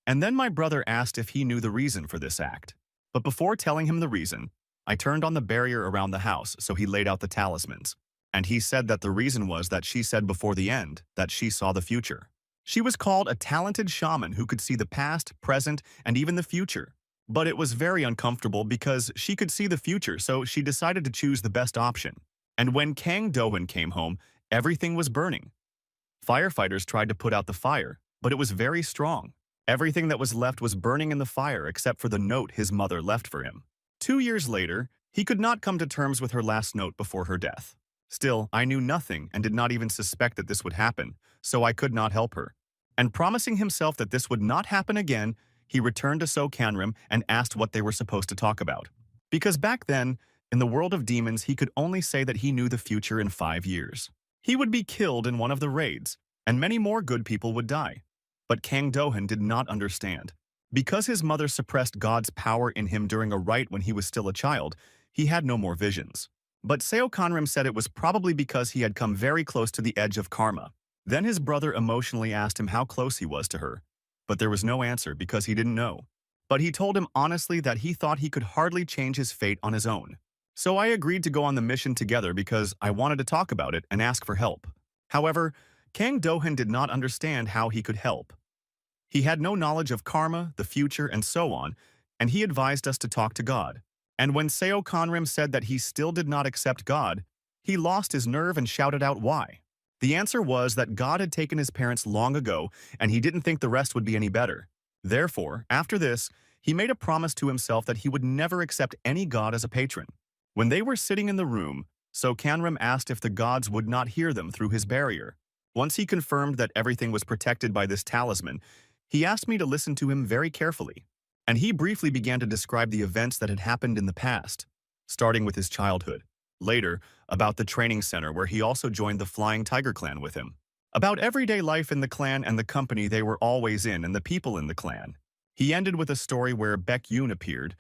[SPEAKER 1] And then my brother asked if he knew the reason for this act. But before telling him the reason, I turned on the barrier around the house so he laid out the talismans. And he said that the reason was that she said before the end that she saw the future. She was called a talented shaman who could see the past, present, and even the future. But it was very uncomfortable because she could see the future, so she decided to choose the best option. And when Kang Do-hoon came home, everything was burning. Firefighters tried to put out the fire, but it was very strong. Everything that was left was burning in the fire except for the note his mother left for him. 2 years later, he could not come to terms with her last note before her death. Still, I knew nothing and did not even suspect that this would happen, so I could not help her. And promising himself that this would not happen again, he returned to So Kanrim and asked what they were supposed to talk about. Because back then, in the world of demons, he could only say that he knew the future in 5 years. He would be killed in one of the raids, and many more good people would die. But Kang Do-hoon did not understand. Because his mother suppressed God's power in him during a rite when he was still a child, he had no more visions. But Seo Kanrim said it was probably because he had come very close to the edge of karma. Then his brother emotionally asked him how close he was to her. But there was no answer because he didn't know. But he told him honestly that he thought he could hardly change his fate on his own. So I agreed to go on the mission together because I wanted to talk about it and ask for help. However, Kang Do-hyun did not understand how he could help. He had no knowledge of karma, the future, and so on, and he advised us to talk to God. And when Seo Konrim said that he still did not accept God, he lost his nerve and shouted out why. The answer was that God had taken his parents long ago, and he didn't think the rest would be any better. Therefore, after this, he made a promise to himself that he would never accept any god as a patron. When they were sitting in the room, So Kanram asked if the gods would not hear them through his barrier. Once he confirmed that everything was protected by this talisman, he asked me to listen to him very carefully. And he briefly began to describe the events that had happened in the past, starting with his childhood. Later, about the training center where he also joined the Flying Tiger clan with him. About everyday life in the clan and the company they were always in and the people in the clan. He ended with a story where Baek Yoon appeared,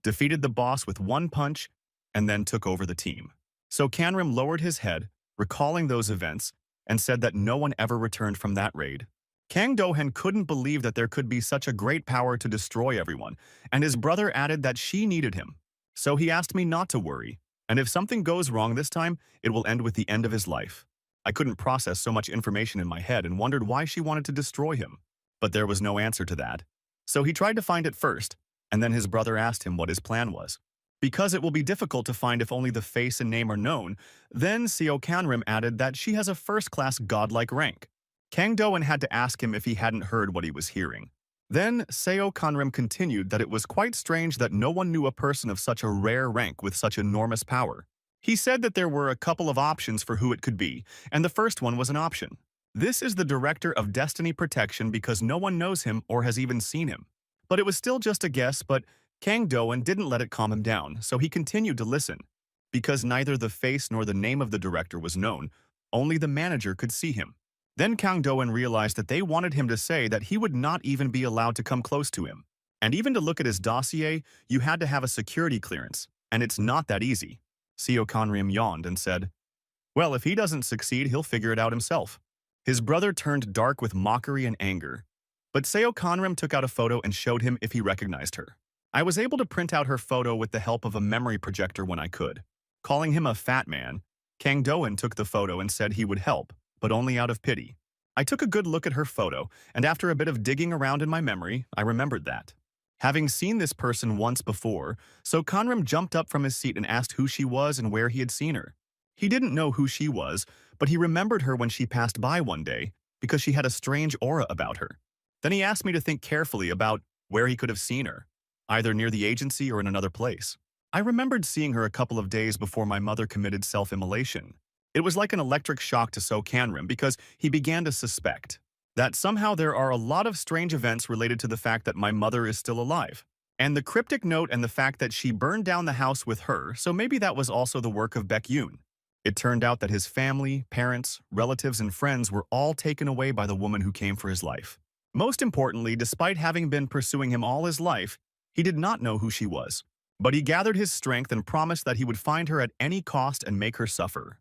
[SPEAKER 1] defeated the boss with one punch, and then took over the team. So Kanram lowered his head, recalling those events, and said that no one ever returned from that raid. Kang Do-hyun couldn't believe that there could be such a great power to destroy everyone, and his brother added that she needed him. So he asked me not to worry, and if something goes wrong this time, it will end with the end of his life. I couldn't process so much information in my head and wondered why she wanted to destroy him. But there was no answer to that. So he tried to find it first, and then his brother asked him what his plan was. Because it will be difficult to find if only the face and name are known, then Seo Kanrim added that she has a first-class godlike rank. Kang Do-hyun had to ask him if he hadn't heard what he was hearing. Then Seo Kanrim continued that it was quite strange that no one knew a person of such a rare rank with such enormous power. He said that there were a couple of options for who it could be, and the first one was an option. This is the Director of Destiny Protection because no one knows him or has even seen him. But it was still just a guess, but Kang Do-hyun didn't let it calm him down, so he continued to listen. Because neither the face nor the name of the director was known, only the manager could see him. Then Kang Do-hyun realized that they wanted him to say that he would not even be allowed to come close to him. And even to look at his dossier, you had to have a security clearance, and it's not that easy. Seo Kanrim yawned and said, "Well, if he doesn't succeed, he'll figure it out himself." His brother turned dark with mockery and anger. But Seo Kanrim took out a photo and showed him if he recognized her. I was able to print out her photo with the help of a memory projector when I could. Calling him a fat man, Kang Do-hyun took the photo and said he would help, but only out of pity. I took a good look at her photo, and after a bit of digging around in my memory, I remembered that. Having seen this person once before, So Kanrim jumped up from his seat and asked who she was and where he had seen her. He didn't know who she was, but he remembered her when she passed by one day because she had a strange aura about her. Then he asked me to think carefully about where he could have seen her, either near the agency or in another place. I remembered seeing her a couple of days before my mother committed self-immolation. It was like an electric shock to So Kanrim because he began to suspect that somehow there are a lot of strange events related to the fact that my mother is still alive. And the cryptic note and the fact that she burned down the house with her, so maybe that was also the work of Baek Yoon. It turned out that his family, parents, relatives, and friends were all taken away by the woman who came for his life. Most importantly, despite having been pursuing him all his life, he did not know who she was. But he gathered his strength and promised that he would find her at any cost and make her suffer.